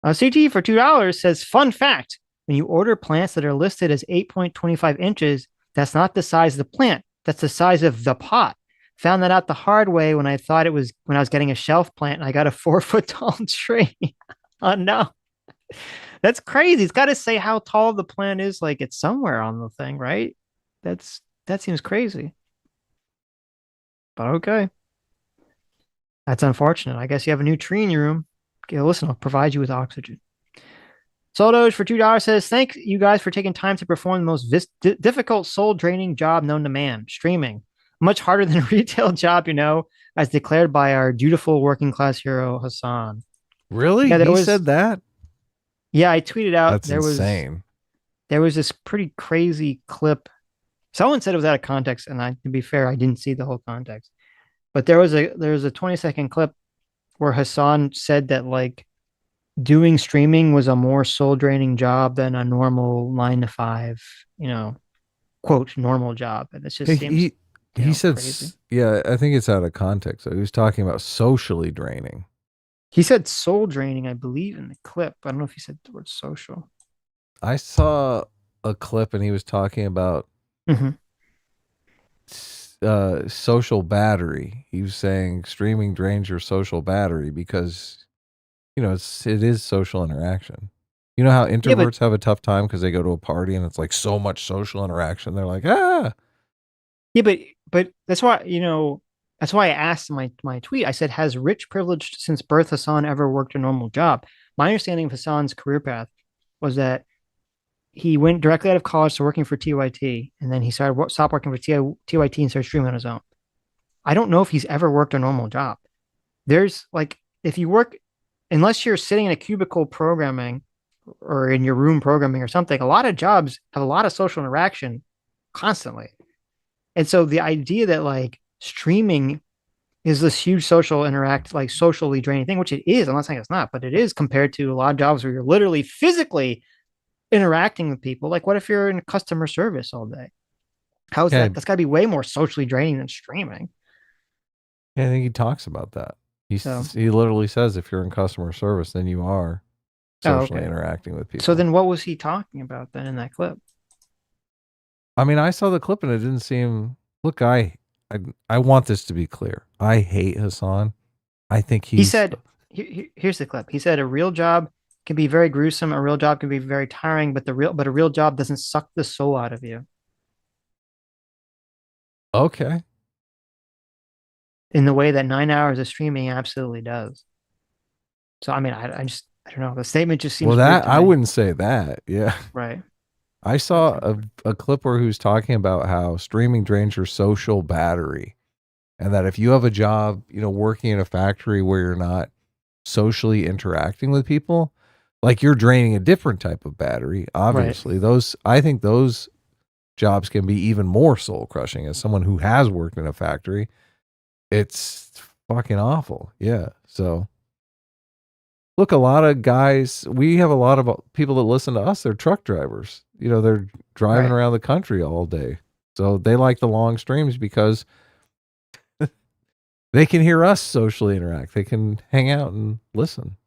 CT for $2 says, fun fact, when you order plants that are listed as 8.25 inches, that's not the size of the plant. That's the size of the pot. Found that out the hard way when I thought it was when I was getting a shelf plant and I got a 4 foot tall tree. Oh no. That's crazy. It's got to say how tall the plant is, like it's somewhere on the thing, right? That seems crazy. But okay. That's unfortunate. I guess you have a new tree in your room. Okay, listen, I'll provide you with oxygen. Soldoge for $2 says, thank you guys for taking time to perform the most difficult soul draining job known to man, streaming. Much harder than a retail job, as declared by our dutiful working class hero, Hassan. Really? Yeah, He said that? Yeah, I tweeted out That's insane. There was this pretty crazy clip. Someone said it was out of context, and to be fair, I didn't see the whole context. But there was a 20-second clip where Hassan said that like doing streaming was a more soul draining job than a normal 9 to 5, quote normal job. And it just seems he said crazy. Yeah, I think it's out of context. He was talking about socially draining. He said soul draining, I believe, in the clip. I don't know if he said the word social. I saw a clip and he was talking about social battery. He was saying streaming drains your social battery because it is social interaction. You know how introverts have a tough time because they go to a party and it's like so much social interaction. They're like, ah. Yeah, but that's why I asked in my tweet. I said, has rich privileged since birth Hassan ever worked a normal job? My understanding of Hassan's career path was that he went directly out of college to working for TYT, and then he stopped working for TYT and started streaming on his own. I don't know if he's ever worked a normal job. There's like, if you work, unless you're sitting in a cubicle programming or in your room programming or something, a lot of jobs have a lot of social interaction constantly. And so the idea that like streaming is this huge socially draining thing, which it is. I'm not saying it's not, but it is compared to a lot of jobs where you're literally physically interacting with people. Like, what if you're in customer service all day? How's that? That's got to be way more socially draining than streaming. Yeah, I think he talks about that. He literally says if you're in customer service, then you are socially interacting with people. So then what was he talking about then in that clip? I mean, I saw the clip and it didn't seem. Look, I want this to be clear. I hate Hassan. I think he said, here's the clip. He said a real job can be very gruesome. A real job can be very tiring, but a real job doesn't suck the soul out of you. Okay. In the way that 9 hours of streaming absolutely does. So, I mean, I don't know. The statement just seems well, that I wouldn't say that. Yeah. Right. I saw a clip where he was talking about how streaming drains your social battery, and that if you have a job, working in a factory where you're not socially interacting with people, like you're draining a different type of battery. Obviously, I think those jobs can be even more soul crushing. As someone who has worked in a factory, it's fucking awful. Yeah. So look, a lot of guys, we have a lot of people that listen to us. They're truck drivers. They're driving around the country all day. So they like the long streams because they can hear us socially interact. They can hang out and listen.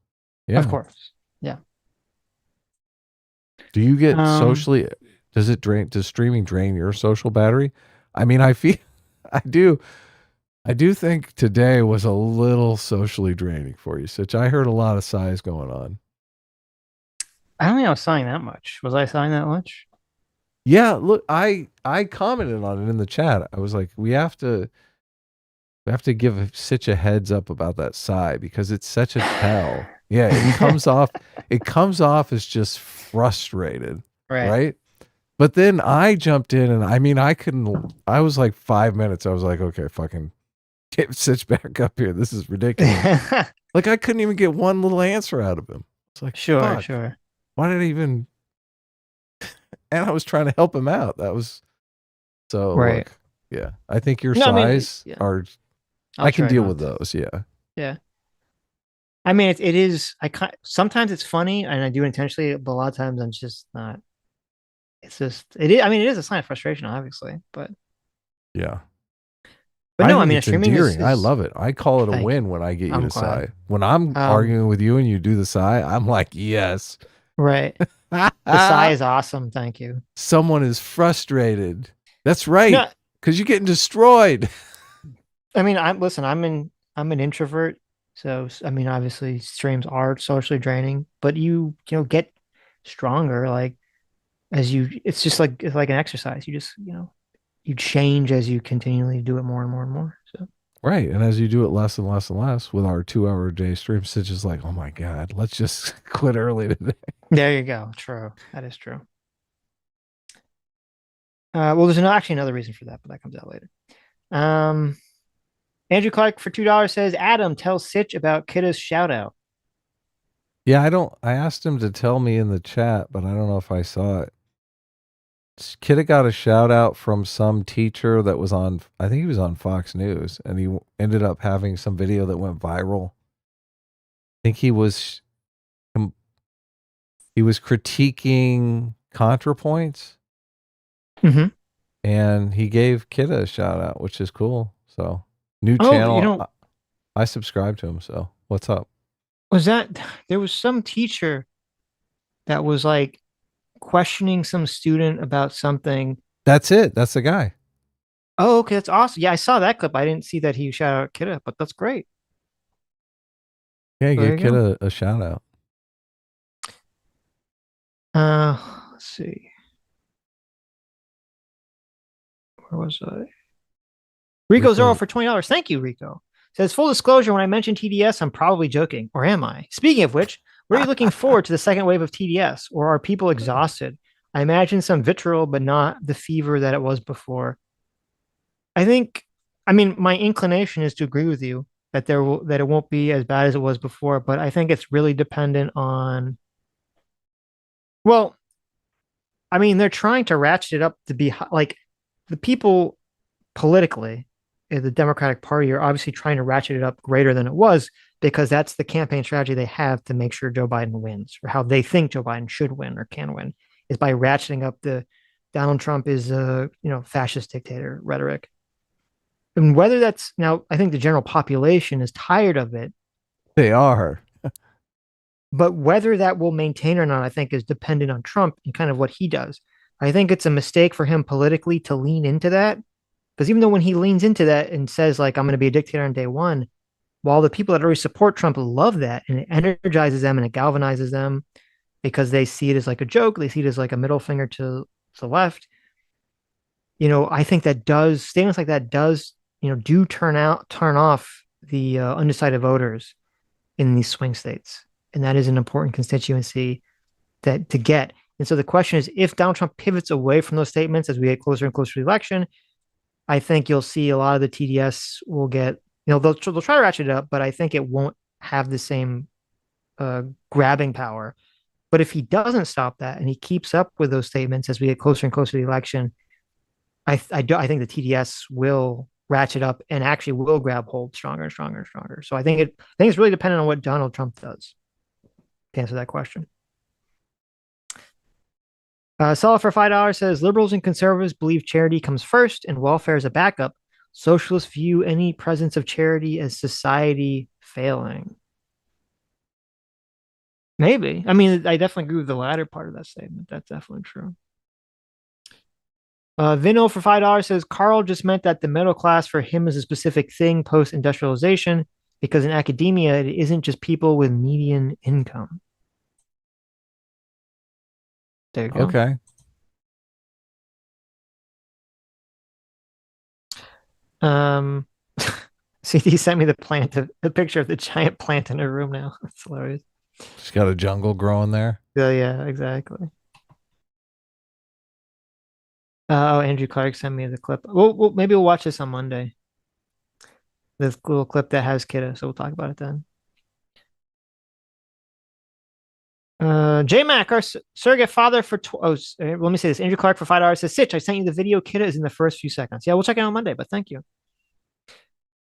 Yeah. Of course. Yeah. Do you get socially? Does streaming drain your social battery? I mean, I do. I do think today was a little socially draining for you, Sitch. I heard a lot of sighs going on. I don't think I was sighing that much. Was I sighing that much? Yeah, look, I commented on it in the chat. I was like, we have to give Sitch a heads up about that sigh because it's such a tell. Yeah, it comes off as just frustrated, right? But then I jumped in and I mean, I was like 5 minutes. I was like, okay, fucking get Sitch back up here. This is ridiculous. Like I couldn't even get one little answer out of him. It's like, sure. Why did I even? And I was trying to help him out. That was so right. Look, yeah, I think your size are. I can deal with those. Yeah. Yeah. I mean, it is. Sometimes it's funny, and I do intentionally, but a lot of times I'm just not. It's just it is. I mean, it is a sign of frustration, obviously, but yeah. But no, I mean, it's endearing. I love it. I call it a win when I get you to sigh. When I'm arguing with you and you do the sigh, I'm like, yes. Right. The sigh is awesome. Thank you. Someone is frustrated. That's right. Because you're getting destroyed. I mean, I'm an introvert. So, I mean, obviously streams are socially draining, but you get stronger. Like it's just it's like an exercise. You just, you change as you continually do it more and more and more. So. Right. And as you do it less and less and less with our 2-hour-a-day stream, Sitch is like, oh my God, let's just quit early today. There you go. True. That is true. Well, there's actually another reason for that, but that comes out later. Andrew Clark for $2 says, Adam, tell Sitch about Kidda's shout out. Yeah, I asked him to tell me in the chat, but I don't know if I saw it. Kidda got a shout out from some teacher that was on, I think he was on Fox News, and he ended up having some video that went viral. I think he was critiquing ContraPoints. Mm-hmm. And he gave Kidda a shout out, which is cool. So new channel. I subscribe to him. So what's up? There was some teacher that was like questioning some student about something. That's it. That's the guy. Oh, okay. That's awesome. Yeah, I saw that clip. I didn't see that he shout out Kidda, but that's great. Yeah, he gave Kidda a shout out. Let's see. Where was I? Rico Zero for $20. Thank you, Rico. Says, full disclosure, when I mentioned TDS, I'm probably joking. Or am I? Speaking of which, were you looking forward to the second wave of TDS? Or are people exhausted? I imagine some vitriol, but not the fever that it was before. I mean, my inclination is to agree with you that that it won't be as bad as it was before, but I think it's really dependent on, well, I mean, they're trying to ratchet it up to be like the people politically, the Democratic Party are obviously trying to ratchet it up greater than it was because that's the campaign strategy they have to make sure Joe Biden wins, or how they think Joe Biden should win or can win, is by ratcheting up the Donald Trump is a fascist dictator rhetoric. And whether that's now, I think the general population is tired of it. They are. But whether that will maintain or not, I think is dependent on Trump and kind of what he does. I think it's a mistake for him politically to lean into that. Because even though when he leans into that and says, like, I'm going to be a dictator on day one, while the people that already support Trump love that and it energizes them and it galvanizes them because they see it as like a joke, they see it as like a middle finger to the left. I think that statements like that do turn off the undecided voters in these swing states. And that is an important constituency to get. And so the question is, if Donald Trump pivots away from those statements as we get closer and closer to the election, I think you'll see a lot of the TDS will get, they'll try to ratchet it up, but I think it won't have the same grabbing power. But if he doesn't stop that and he keeps up with those statements as we get closer and closer to the election, I think the TDS will ratchet up and actually will grab hold stronger and stronger and stronger. So I think it's really dependent on what Donald Trump does to answer that question. Solid for $5 says, liberals and conservatives believe charity comes first and welfare is a backup. Socialists view any presence of charity as society failing. Maybe. I mean, I definitely agree with the latter part of that statement. That's definitely true. Vino for $5 says Karl just meant that the middle class for him is a specific thing post industrialization because in academia it isn't just people with median income. There you go. Okay. CD sent me the picture of the giant plant in her room now. That's hilarious. She's got a jungle growing there. Yeah, exactly. Andrew Clark sent me the clip. Maybe we'll watch this on Monday. This little clip that has Kidda, so we'll talk about it then. JMac, our surrogate father for let me say this. Andrew Clark for $5 says, Sitch, I sent you the video. Kidda is in the first few seconds. Yeah, we'll check it out on Monday, but thank you.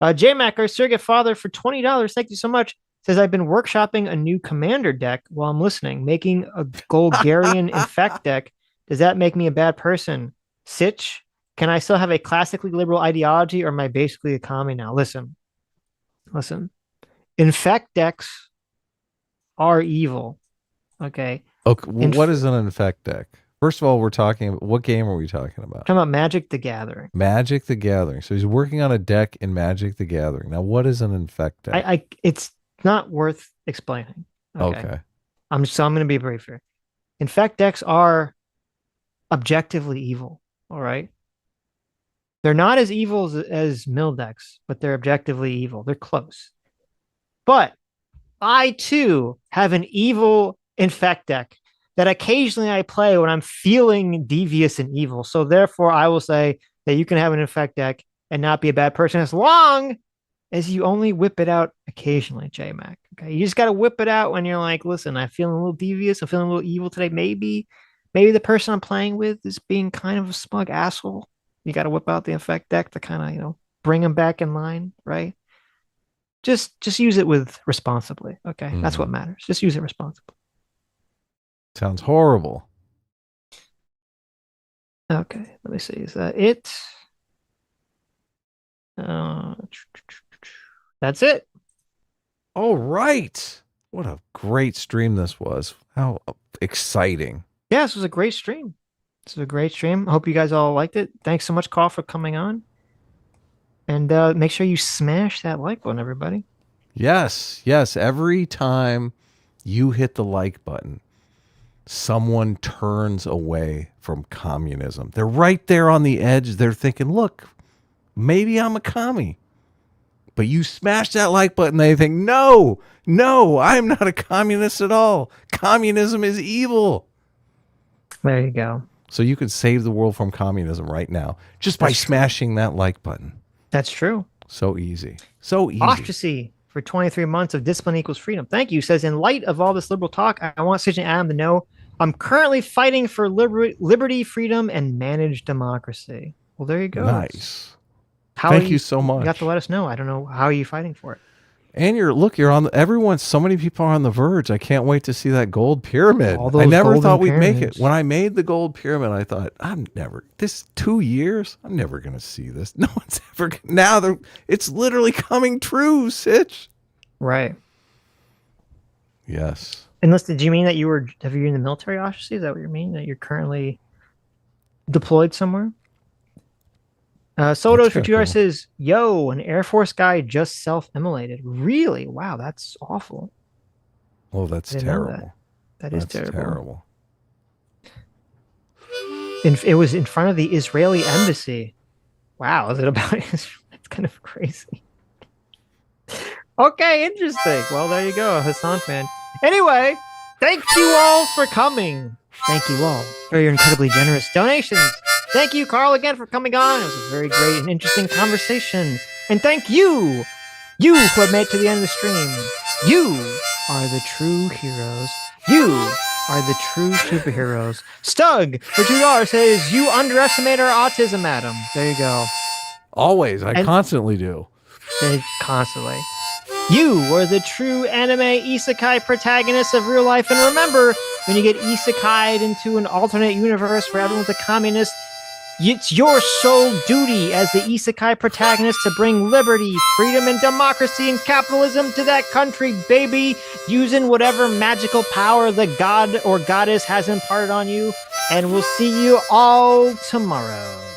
JMac, our surrogate father for $20. Thank you so much. Says, I've been workshopping a new commander deck while I'm listening, making a Golgarian infect deck. Does that make me a bad person? Sitch, can I still have a classically liberal ideology or am I basically a commie now? Listen. Infect decks are evil. Okay. Okay. What is an infect deck? First of all, we're talking about what game are we talking about? Talking about Magic the Gathering. Magic the Gathering. So he's working on a deck in Magic the Gathering. Now, what is an infect deck? It's not worth explaining. Okay. I'm going to be brief here. Infect decks are objectively evil. All right. They're not as evil as mill decks, but they're objectively evil. They're close. But I too have an evil infect deck that occasionally I play when I'm feeling devious and evil. So therefore, I will say that you can have an infect deck and not be a bad person as long as you only whip it out occasionally, J-Mac. Okay, you just got to whip it out when you're like, listen, I'm feeling a little devious. I'm feeling a little evil today. Maybe the person I'm playing with is being kind of a smug asshole. You got to whip out the infect deck to kind of, bring them back in line, right? Just use it with responsibly. Okay, That's what matters. Just use it responsibly. Sounds horrible. Okay, let me see. Is that it? That's it. All right. What a great stream this was. How exciting. Yeah, this was a great stream. I hope you guys all liked it. Thanks so much, Karl, for coming on. And make sure you smash that like button, everybody. Yes. Every time you hit the like button, someone turns away from communism. They're right there on the edge. They're thinking, look, maybe I'm a commie. But you smash that like button, they think, no, I'm not a communist at all. Communism is evil. There you go. So you could save the world from communism right now just by smashing that like button. That's true. So easy. Ostracy for 23 months of discipline equals freedom. Thank you. Says, in light of all this liberal talk, I want Sitch and Adam to know I'm currently fighting for liberty, freedom, and managed democracy. Well, there you go. Nice. Thank you so much. You have to let us know. I don't know. How are you fighting for it? And you're on so many people are on the verge. I can't wait to see that gold pyramid. I never thought we'd make it. When I made the gold pyramid, I thought, 2 years, I'm never going to see this. No one's ever, it's literally coming true, Sitch. Right. Yes. Enlisted, do you mean that have you in the military, Ostracy? Is that what you mean? That you're currently deployed somewhere? Sotos for $2 says, yo, an Air Force guy just self-immolated. Really? Wow, that's awful. Oh, that's terrible. That is terrible. It was in front of the Israeli embassy. Wow, is it about Israel? That's kind of crazy. Okay, interesting. Well, there you go, Hassan fan. Anyway, thank you all for coming. Thank you all for your incredibly generous donations. Thank you, Karl, again for coming on. It was a very great and interesting conversation. And thank you who have made it to the end of the stream. You are the true heroes. You are the true superheroes. Stug for $2 says, you underestimate our autism, Adam. There you go. Always. I constantly do. Constantly. You are the true anime isekai protagonist of real life. And remember, when you get isekai'd into an alternate universe where everyone's a communist, It's your sole duty as the isekai protagonist to bring liberty, freedom, and democracy and capitalism to that country, baby, using whatever magical power the god or goddess has imparted on you. And we'll see you all tomorrow.